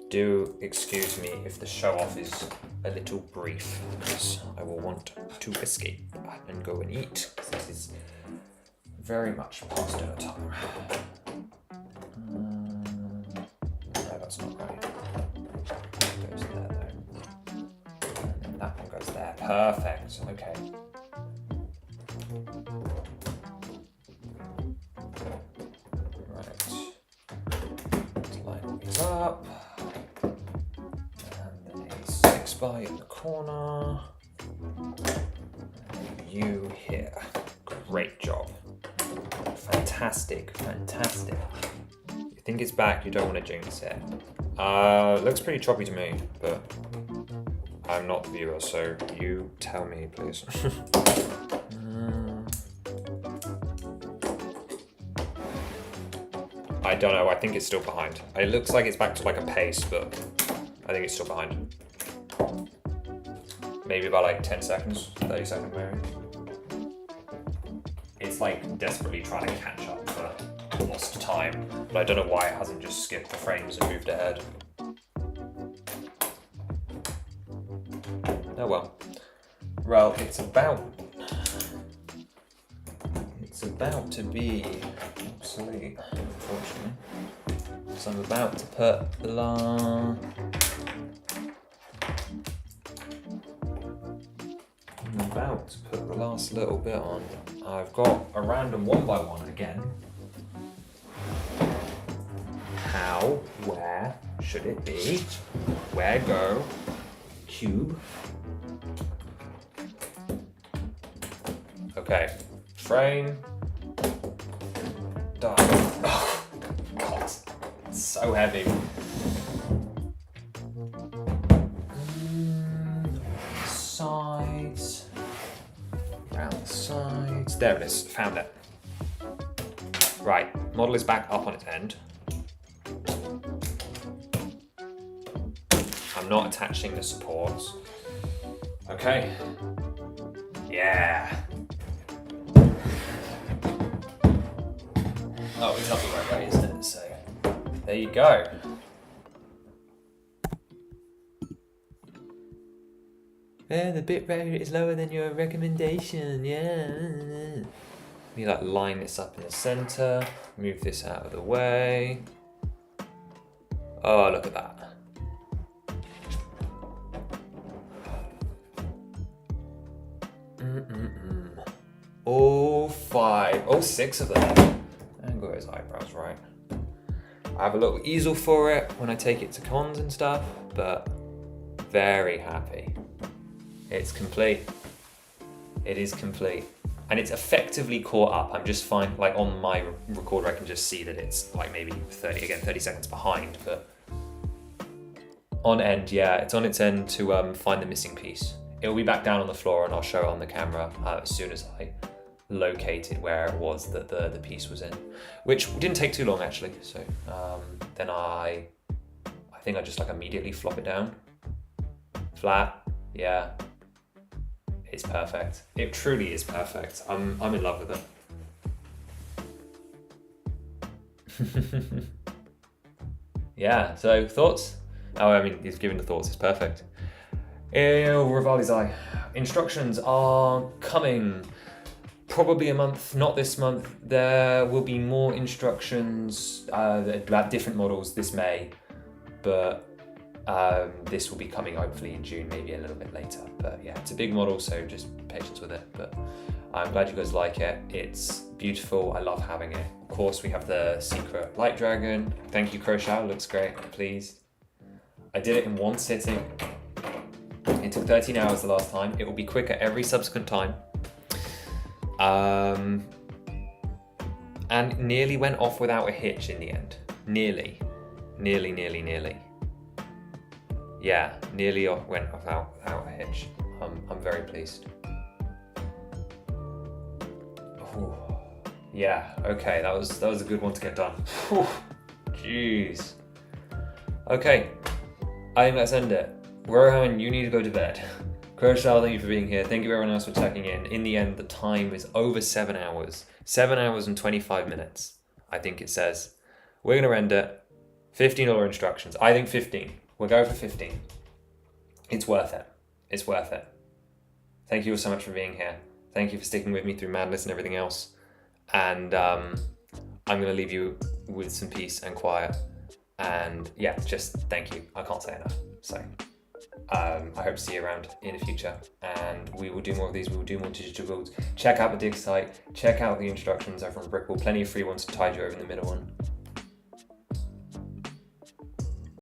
do excuse me if the show off is a little brief, because I will want to escape and go and eat, because this is very much past dinner time. No, that's not right. That goes there though. And then that one goes there. Perfect, okay. Up, and then a 6x in the corner, and you here. Great job. Fantastic, fantastic. You think it's back, you don't want to jinx it. Looks pretty choppy to me, but I'm not the viewer, so you tell me, please. I don't know, I think it's still behind. It looks like it's back to like a pace, but I think it's still behind. Maybe about like 10 seconds, 30 seconds maybe. It's like desperately trying to catch up for lost time, but I don't know why it hasn't just skipped the frames and moved ahead. Oh well. Well, it's about to be obsolete, unfortunately. So I'm about to put the last little bit on. I've got a random 1x1 again. How, where should it be? Where go? Cube. Okay, frame. Done. Oh, God, it's so heavy. Sides. Around the sides. There it is, found it. Right, model is back up on its end. I'm not attaching the supports. Okay. Yeah. Oh, it's not the right way, isn't it? So, there you go. Yeah, the bit rate is lower than your recommendation, yeah. You like line this up in the center, move this out of the way. Oh, look at that. All six of them. Angle his eyebrows right. I have a little easel for it when I take it to cons and stuff, but very happy. It's complete. It is complete. And it's effectively caught up. I'm just fine, like on my recorder, I can just see that it's like maybe 30 seconds behind, but on end, yeah, it's on its end to find the missing piece. It'll be back down on the floor and I'll show it on the camera as soon as I located where it was that the piece was in, which didn't take too long actually. So then I think I just like immediately flop it down. Flat, yeah. It's perfect. It truly is perfect. I'm in love with it. Yeah, so thoughts? Oh, I mean, he's given the thoughts, it's perfect. Rivali's Eye. Instructions are coming. Probably a month, not this month. There will be more instructions about different models this May, but this will be coming hopefully in June, maybe a little bit later. But yeah, it's a big model, so just patience with it. But I'm glad you guys like it. It's beautiful. I love having it. Of course, we have the secret light dragon. Thank you, Crochet. Looks great. I'm pleased. I did it in one sitting. It took 13 hours the last time. It will be quicker every subsequent time. And nearly went off without a hitch in the end. Nearly. Yeah, nearly went off without a hitch. pitch. I'm very pleased. Ooh. Yeah, okay, that was a good one to get done. Whew. Jeez. Okay, I think let's end it. Rohan, you need to go to bed. Crowshell, thank you for being here. Thank you everyone else for checking in. In the end, the time is over 7 hours. 7 hours and 25 minutes, I think it says. We're gonna end it. $15 instructions. I think 15. We'll go for 15. It's worth it. It's worth it. Thank you all so much for being here. Thank you for sticking with me through madness and everything else. And I'm going to leave you with some peace and quiet. And yeah, just thank you. I can't say enough. So I hope to see you around in the future. And we will do more of these. We will do more digital builds. Check out the dig site. Check out the instructions over on Brickwall. Plenty of free ones to tide you over in the middle one.